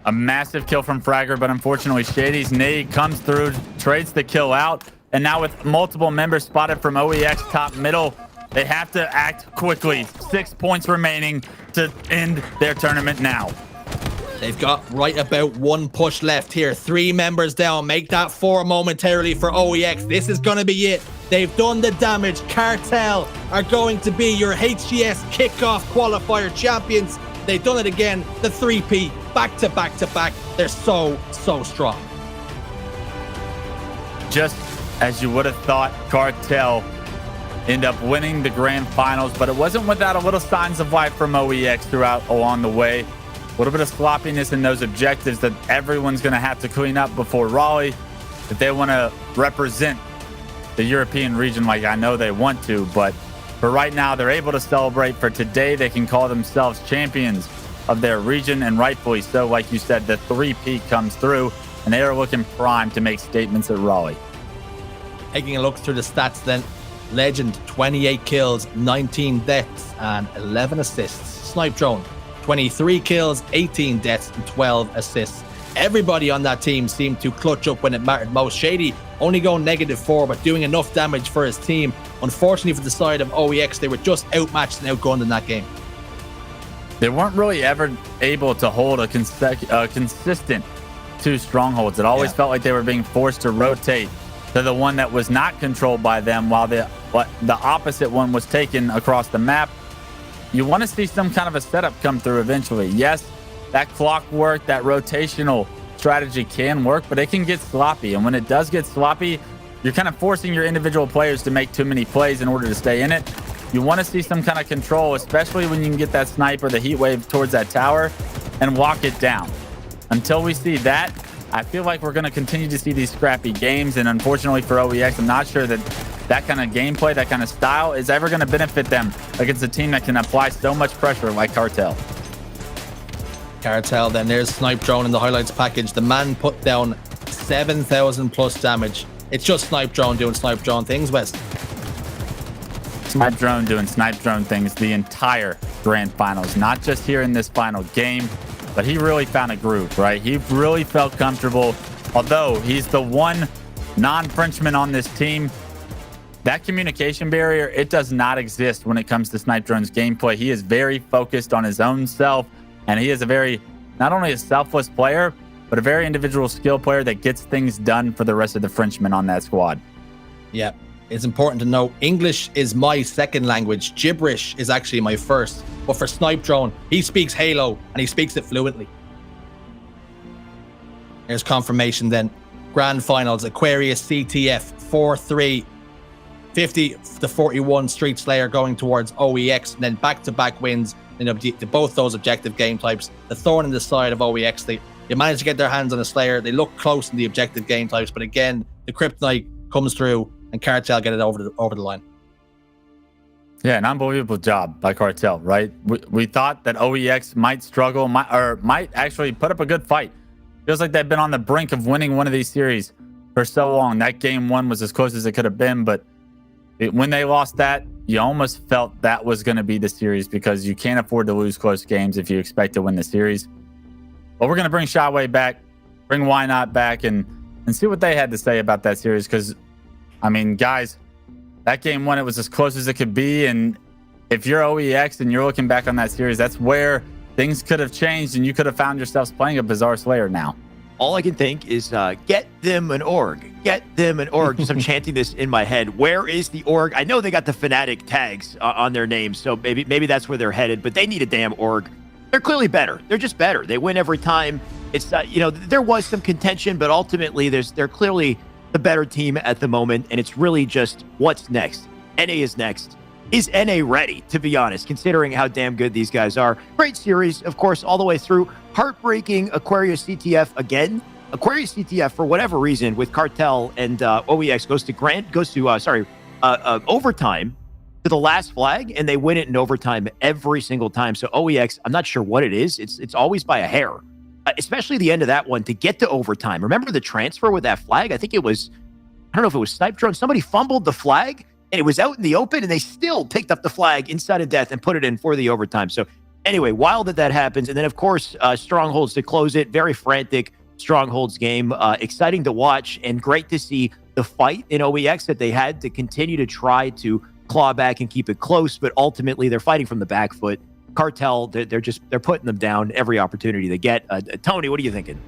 A massive kill from Fragger, but unfortunately Shady's nade comes through, trades the kill out, and now with multiple members spotted from OEX top middle, they have to act quickly. 6 points remaining to end their tournament now. They've got right about one push left here. 3 members down. Make that 4 momentarily for OEX. This is going to be it. They've done the damage. Cartel are going to be your HCS Kickoff Qualifier champions. They've done it again. The 3P. Back to back to back. They're so strong. Just as you would have thought, Cartel end up winning the grand finals, but it wasn't without a little signs of life from OEX throughout along the way. A little bit of sloppiness in those objectives that everyone's going to have to clean up before Raleigh if they want to represent the European region like I know they want to. But for right now, they're able to celebrate. For today, they can call themselves champions. of their region, and rightfully so. Like you said, the 3-peat comes through, and they are looking primed to make statements at Raleigh. Taking a look through the stats then, Legend, 28 kills, 19 deaths, and 11 assists. Snipe Drone, 23 kills, 18 deaths, and 12 assists. Everybody on that team seemed to clutch up when it mattered most. Shady only going -4, but doing enough damage for his team. Unfortunately for the side of OEX, they were just outmatched and outgunned in that game. They weren't really ever able to hold a consistent 2 strongholds. It always felt like they were being forced to rotate to the one that was not controlled by them, while the opposite one was taken across the map. You want to see some kind of a setup come through eventually. Yes, that clockwork, that rotational strategy can work, but it can get sloppy. And when it does get sloppy, you're kind of forcing your individual players to make too many plays in order to stay in it. You want to see some kind of control, especially when you can get that sniper, the heat wave towards that tower and walk it down. Until we see that, I feel like we're going to continue to see these scrappy games. And unfortunately for OEX, I'm not sure that that kind of gameplay, that kind of style is ever going to benefit them against a team that can apply so much pressure like Cartel. Cartel, then there's Snipe Drone in the highlights package. The man put down 7,000 plus damage. It's just Snipe Drone doing Snipe Drone things, Wes. Snipe Drone doing Snipe Drone things the entire grand finals, not just here in this final game, but he really found a groove, right? He really felt comfortable. Although he's the one non-Frenchman on this team, that communication barrier, it does not exist when it comes to Snipe Drone's gameplay. He is very focused on his own self, and he is a very, not only a selfless player, but a very individual skill player that gets things done for the rest of the Frenchmen on that squad. Yeah, it's important to know English is my second language. Gibberish is actually my first. But for Snipe Drone, he speaks Halo, and he speaks it fluently. There's confirmation then. Grand Finals, Aquarius CTF 4-3. 50-41 Street Slayer going towards OEX, and then back-to-back wins in both those objective game types. The thorn in the side of OEX, they managed to get their hands on a Slayer. They look close in the objective game types, but again, the Kryptonite comes through, and Cartel get it over the line. Yeah, an unbelievable job by Cartel, right? We thought that OEX might struggle, might actually put up a good fight. Feels like they've been on the brink of winning one of these series for so long. That game 1 was as close as it could have been, but when they lost that, you almost felt that was going to be the series, because you can't afford to lose close games if you expect to win the series. But we're going to bring Shotway back, bring Why Not back, and see what they had to say about that series. Because, I mean, guys, that game 1, it was as close as it could be. And if you're OEX and you're looking back on that series, that's where things could have changed, and you could have found yourselves playing a Bizarre Slayer now. All I can think is get them an org. Get them an org. Just I'm chanting this in my head. Where is the org? I know they got the Fnatic tags on their names, so maybe that's where they're headed, but they need a damn org. They're clearly better. They're just better. They win every time. It's there was some contention, but ultimately they're clearly the better team at the moment, and it's really just what's next. NA is next. Is NA ready, to be honest, considering how damn good these guys are? Great series, of course, all the way through. Heartbreaking Aquarius CTF again. Aquarius CTF, for whatever reason, with Cartel and OEX goes to overtime to the last flag, and they win it in overtime every single time. So OEX, I'm not sure what it is. It's always by a hair, especially the end of that one to get to overtime. Remember the transfer with that flag? I think it was, I don't know if it was Snipe Drone. Somebody fumbled the flag, and it was out in the open, and they still picked up the flag inside of death and put it in for the overtime. So anyway, wild that happens. And then, of course, Strongholds to close it. Very frantic Strongholds game. Exciting to watch, and great to see the fight in OEX that they had to continue to try to claw back and keep it close. But ultimately, they're fighting from the back foot. Cartel, they're putting them down every opportunity they get. Tony, what are you thinking?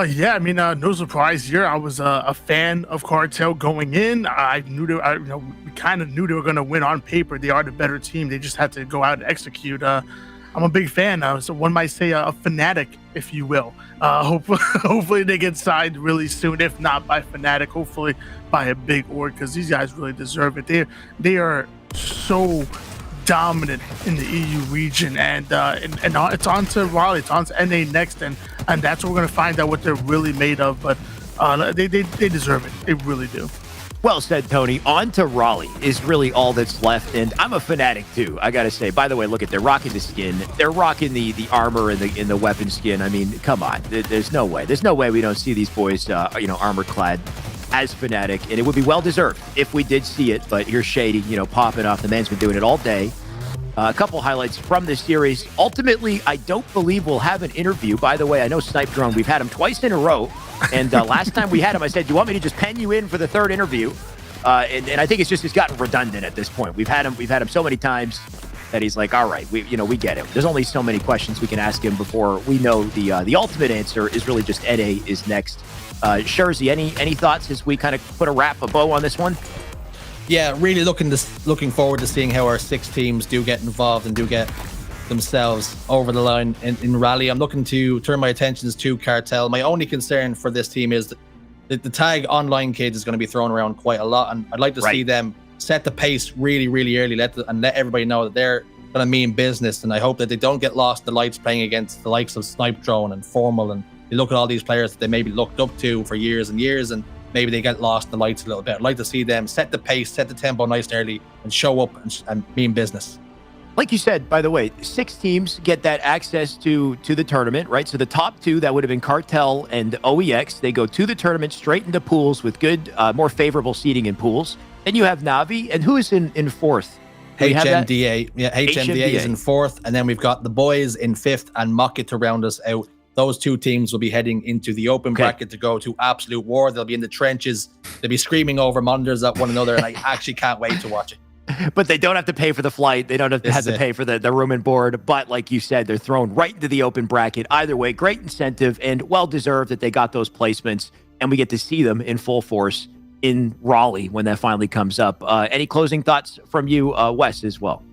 Yeah, I mean, no surprise here. I was a fan of Cartel going in. I knew we kind of knew they were going to win on paper. They are the better team. They just had to go out and execute. I'm a big fan. So one might say a fanatic, if you will. Hopefully they get signed really soon. If not by Fnatic, hopefully by a big org, because these guys really deserve it. They are so dominant in the EU region, and it's on to Raleigh, it's on to NA next, and that's what we're going to find out what they're really made of. But they deserve it. They really do. Well said, Tony. On to Raleigh is really all that's left, and I'm a fanatic too, I gotta say. By the way, look at, they're rocking the skin. They're rocking the armor and the weapon skin. I mean, come on. There's no way. There's no way we don't see these boys, armor clad as Fnatic, and it would be well-deserved if we did see it, but here's Shady, popping off. The man's been doing it all day. A couple highlights from this series. Ultimately, I don't believe we'll have an interview. By the way, I know Snipe Drone, we've had him twice in a row. And last time we had him, I said, do you want me to just pen you in for the third interview? And I think it's gotten redundant at this point. We've had him so many times that he's like, all right, we get it. There's only so many questions we can ask him before we know the ultimate answer is really just NA is next. Shurzy, any thoughts as we kind of put a bow on this one? Yeah, really looking forward to seeing how our 6 teams do get involved and do get themselves over the line in Raleigh. I'm looking to turn my attentions to Cartel. My only concern for this team is that the tag online kids is going to be thrown around quite a lot, and I'd like to see them set the pace really, really early, let everybody know that they're going to mean business, and I hope that they don't get lost in the lights playing against the likes of Snipe Drone and Formal, and you look at all these players that they maybe looked up to for years and years, and maybe they get lost in the lights a little bit. I'd like to see them set the pace, set the tempo nice and early, and show up and mean business. Like you said, by the way, 6 teams get that access to the tournament, right? So the top 2, that would have been Cartel and OEX, they go to the tournament straight into pools with good, more favorable seating in pools. Then you have Na'Vi, and who is in fourth? HMDA. Yeah, HMDA is in 4th, and then we've got the boys in 5th and Mocket to round us out. Those 2 teams will be heading into the open bracket to go to absolute war. They'll be in the trenches. They'll be screaming over monitors at one another, and I actually can't wait to watch it. But they don't have to pay for the flight. They don't have to pay for the room and board. But like you said, they're thrown right into the open bracket. Either way, great incentive and well-deserved that they got those placements, and we get to see them in full force in Raleigh when that finally comes up. Any closing thoughts from you, Wes, as well?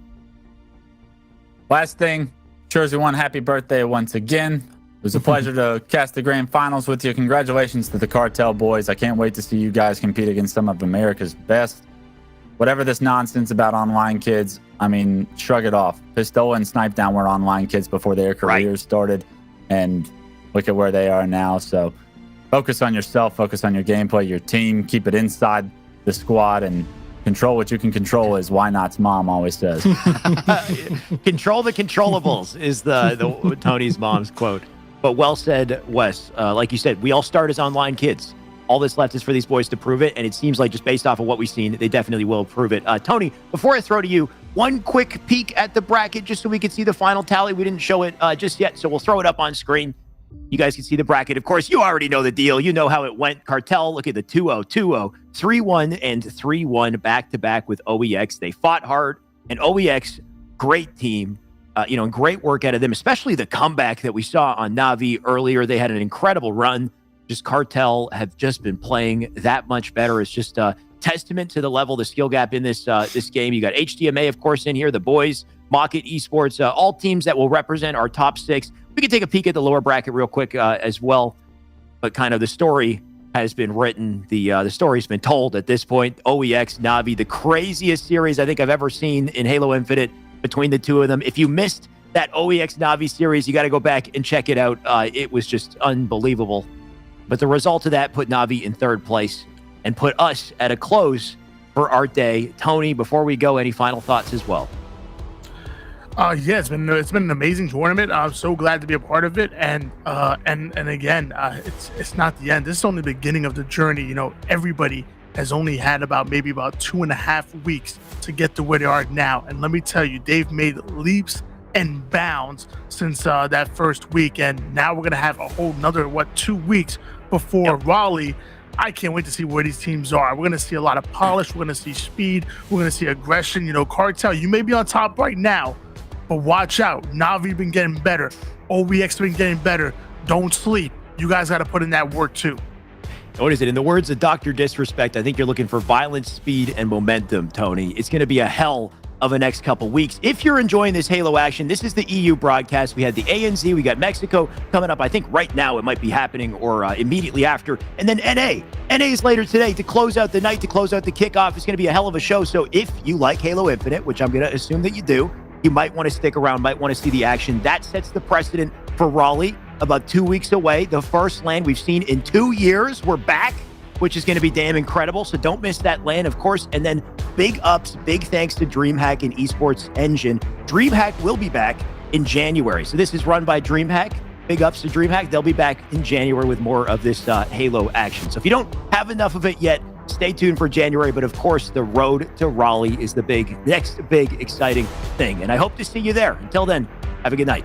Last thing, Shurzy, one happy birthday once again. It was a pleasure to cast the grand finals with you. Congratulations to the Cartel boys. I can't wait to see you guys compete against some of America's best. Whatever this nonsense about online kids, I mean, shrug it off. Pistola and Snipe Down were online kids before their careers started, and look at where they are now. So focus on yourself, focus on your gameplay, your team, keep it inside the squad, and control what you can control, as Why Not's mom always says. Control the controllables is the Tony's mom's quote. But well said, Wes. Like you said, we all start as online kids. All that's left is for these boys to prove it, and it seems like just based off of what we've seen, they definitely will prove it. Tony, before I throw to you, one quick peek at the bracket just so we can see the final tally. We didn't show it just yet, so we'll throw it up on screen. You guys can see the bracket. Of course, you already know the deal. You know how it went. Cartel, look at the 2-0, 2-0, 3-1, and 3-1 back-to-back with OEX. They fought hard, and OEX, great team. And great work out of them, especially the comeback that we saw on Na'Vi earlier. They had an incredible run. Just Cartel have just been playing that much better. It's just a testament to the level, the skill gap in this game. You got HDMA, of course, in here, the boys, Mocket, Esports, all teams that will represent our top 6. We can take a peek at the lower bracket real quick as well. But kind of the story has been written. The story's been told at this point. OEX, Na'Vi, the craziest series I think I've ever seen in Halo Infinite between the 2 of them. If you missed that OEX Na'Vi series, you got to go back and check it out. It was just unbelievable. But the result of that put Na'Vi in 3rd place and put us at a close for our day. Tony, before we go, any final thoughts as well? Yeah, it's been an amazing tournament. I'm so glad to be a part of it, and again, it's not the end. This is only the beginning of the journey. Everybody has only had about 2.5 weeks to get to where they are now, and let me tell you, they've made leaps and bounds since that first week, and now we're gonna have a whole nother 2 weeks before Raleigh. I can't wait to see where these teams are. We're gonna see a lot of polish. We're gonna see speed. We're gonna see aggression. Cartel, you may be on top right now, but watch out. Na'Vi been getting better. OEX been getting better. Don't sleep. You guys got to put in that work too. What is it? In the words of Dr. Disrespect, I think you're looking for violence, speed, and momentum, Tony. It's going to be a hell of a next couple weeks. If you're enjoying this Halo action, this is the EU broadcast. We had the ANZ, we got Mexico coming up. I think right now it might be happening or immediately after. And then NA. NA is later today to close out the night, to close out the kickoff. It's going to be a hell of a show. So if you like Halo Infinite, which I'm going to assume that you do, you might want to stick around, might want to see the action. That sets the precedent for Raleigh. About 2 weeks away, the first LAN we've seen in 2 years. We're back. which is going to be damn incredible. So don't miss that LAN, of course. And then big ups, big thanks to DreamHack and Esports Engine. DreamHack will be back in January. So this is run by DreamHack. Big ups to DreamHack. They'll be back in January with more of this Halo action. So if you don't have enough of it yet, stay tuned for January. But of course, the road to Raleigh is the next big exciting thing. And I hope to see you there. Until then, have a good night.